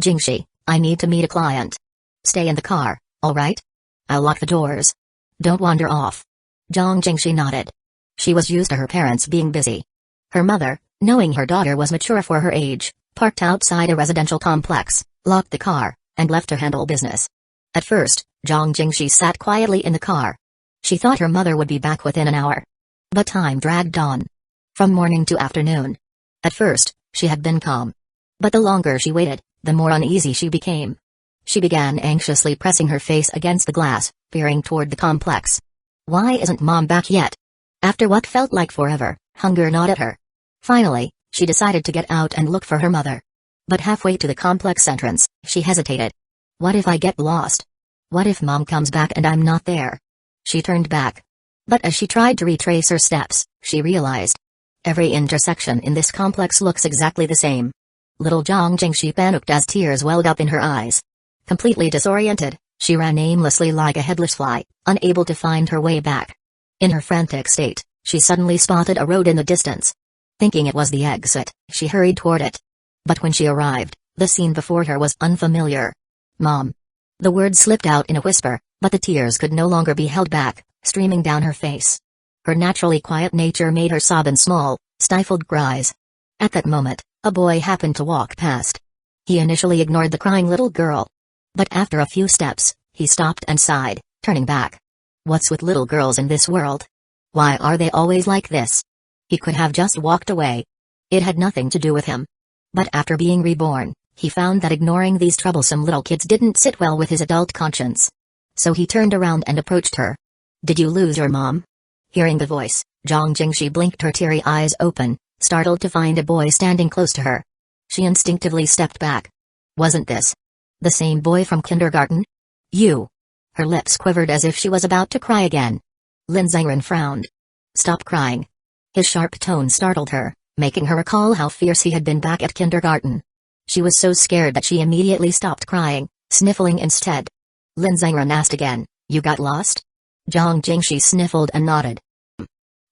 Jingshi, I need to meet a client. Stay in the car, all right? I'll lock the doors. Don't wander off. Zhang Jingshi nodded. She was used to her parents being busy. Her mother, knowing her daughter was mature for her age, parked outside a residential complex, locked the car, and left to handle business. At first, Zhang Jingshi sat quietly in the car. She thought her mother would be back within an hour. But time dragged on. From morning to afternoon. At first, she had been calm. But the longer she waited, the more uneasy she became. She began anxiously pressing her face against the glass, peering toward the complex. Why isn't Mom back yet? After what felt like forever, hunger gnawed at her. Finally, she decided to get out and look for her mother. But halfway to the complex entrance, she hesitated. What if I get lost? What if Mom comes back and I'm not there? She turned back. But as she tried to retrace her steps, she realized. Every intersection in this complex looks exactly the same. Little Zhang Jingshi panicked as tears welled up in her eyes. Completely disoriented, she ran aimlessly like a headless fly, unable to find her way back. In her frantic state, she suddenly spotted a road in the distance. Thinking it was the exit, she hurried toward it. But when she arrived, the scene before her was unfamiliar. Mom. The words slipped out in a whisper, but the tears could no longer be held back, streaming down her face. Her naturally quiet nature made her sob in small, stifled cries. At that moment, a boy happened to walk past. He initially ignored the crying little girl. But after a few steps, he stopped and sighed, turning back. What's with little girls in this world? Why are they always like this? He could have just walked away. It had nothing to do with him. But after being reborn, he found that ignoring these troublesome little kids didn't sit well with his adult conscience. So he turned around and approached her. Did you lose your mom? Hearing the voice, Zhang Jingshi blinked her teary eyes open, startled to find a boy standing close to her. She instinctively stepped back. Wasn't this the same boy from kindergarten? You. Her lips quivered as if she was about to cry again. Lin Zhengren frowned. Stop crying. His sharp tone startled her, making her recall how fierce he had been back at kindergarten. She was so scared that she immediately stopped crying, sniffling instead. Lin Zhengren asked again, you got lost? Zhang Jingshi sniffled and nodded.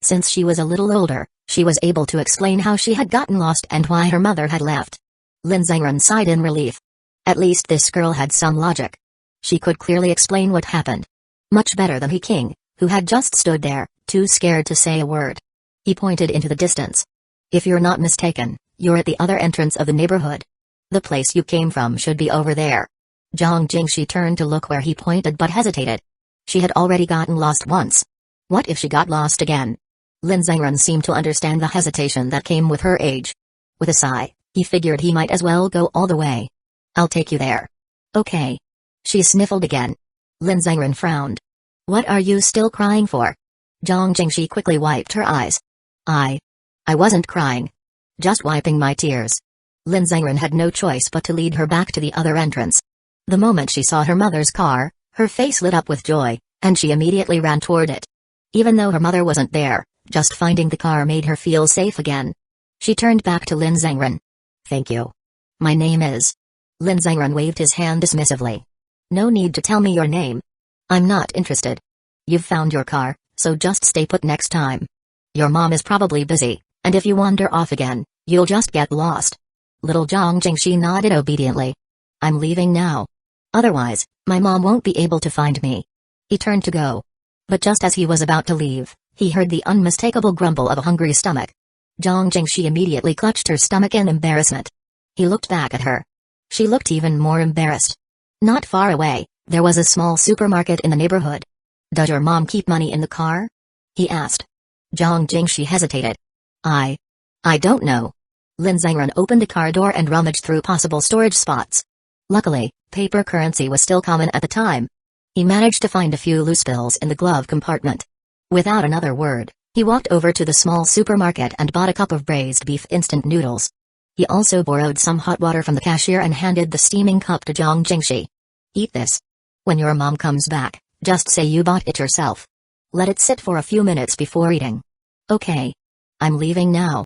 Since she was a little older, she was able to explain how she had gotten lost and why her mother had left. Lin Zhengren sighed in relief. At least this girl had some logic. She could clearly explain what happened. Much better than he king, who had just stood there, too scared to say a word. He pointed into the distance. If you're not mistaken, you're at the other entrance of the neighborhood. The place you came from should be over there. Zhang Jingshi turned to look where he pointed but hesitated. She had already gotten lost once. What if she got lost again? Lin Zhengren seemed to understand the hesitation that came with her age. With a sigh, he figured he might as well go all the way. I'll take you there. Okay. She sniffled again. Lin Zhengren frowned. What are you still crying for? Zhang Jingshi quickly wiped her eyes. I wasn't crying. Just wiping my tears. Lin Zhengren had no choice but to lead her back to the other entrance. The moment she saw her mother's car, her face lit up with joy, and she immediately ran toward it. Even though her mother wasn't there, just finding the car made her feel safe again. She turned back to Lin Zhengren. "Thank you. My name is..." Lin Zhengren waved his hand dismissively. "No need to tell me your name. I'm not interested. You've found your car, so just stay put next time. Your mom is probably busy, and if you wander off again, you'll just get lost." Little Zhang Jingxi nodded obediently. "I'm leaving now. Otherwise, my mom won't be able to find me." He turned to go. But just as he was about to leave, he heard the unmistakable grumble of a hungry stomach. Zhang Jingxi immediately clutched her stomach in embarrassment. He looked back at her. She looked even more embarrassed. Not far away, there was a small supermarket in the neighborhood. "Does your mom keep money in the car?" he asked. Zhang Jingxi hesitated. I don't know." Lin Zhengren opened the car door and rummaged through possible storage spots. Luckily, paper currency was still common at the time. He managed to find a few loose bills in the glove compartment. Without another word, he walked over to the small supermarket and bought a cup of braised beef instant noodles. He also borrowed some hot water from the cashier and handed the steaming cup to Zhang Jingxi. "Eat this. When your mom comes back, just say you bought it yourself. Let it sit for a few minutes before eating. Okay. I'm leaving now."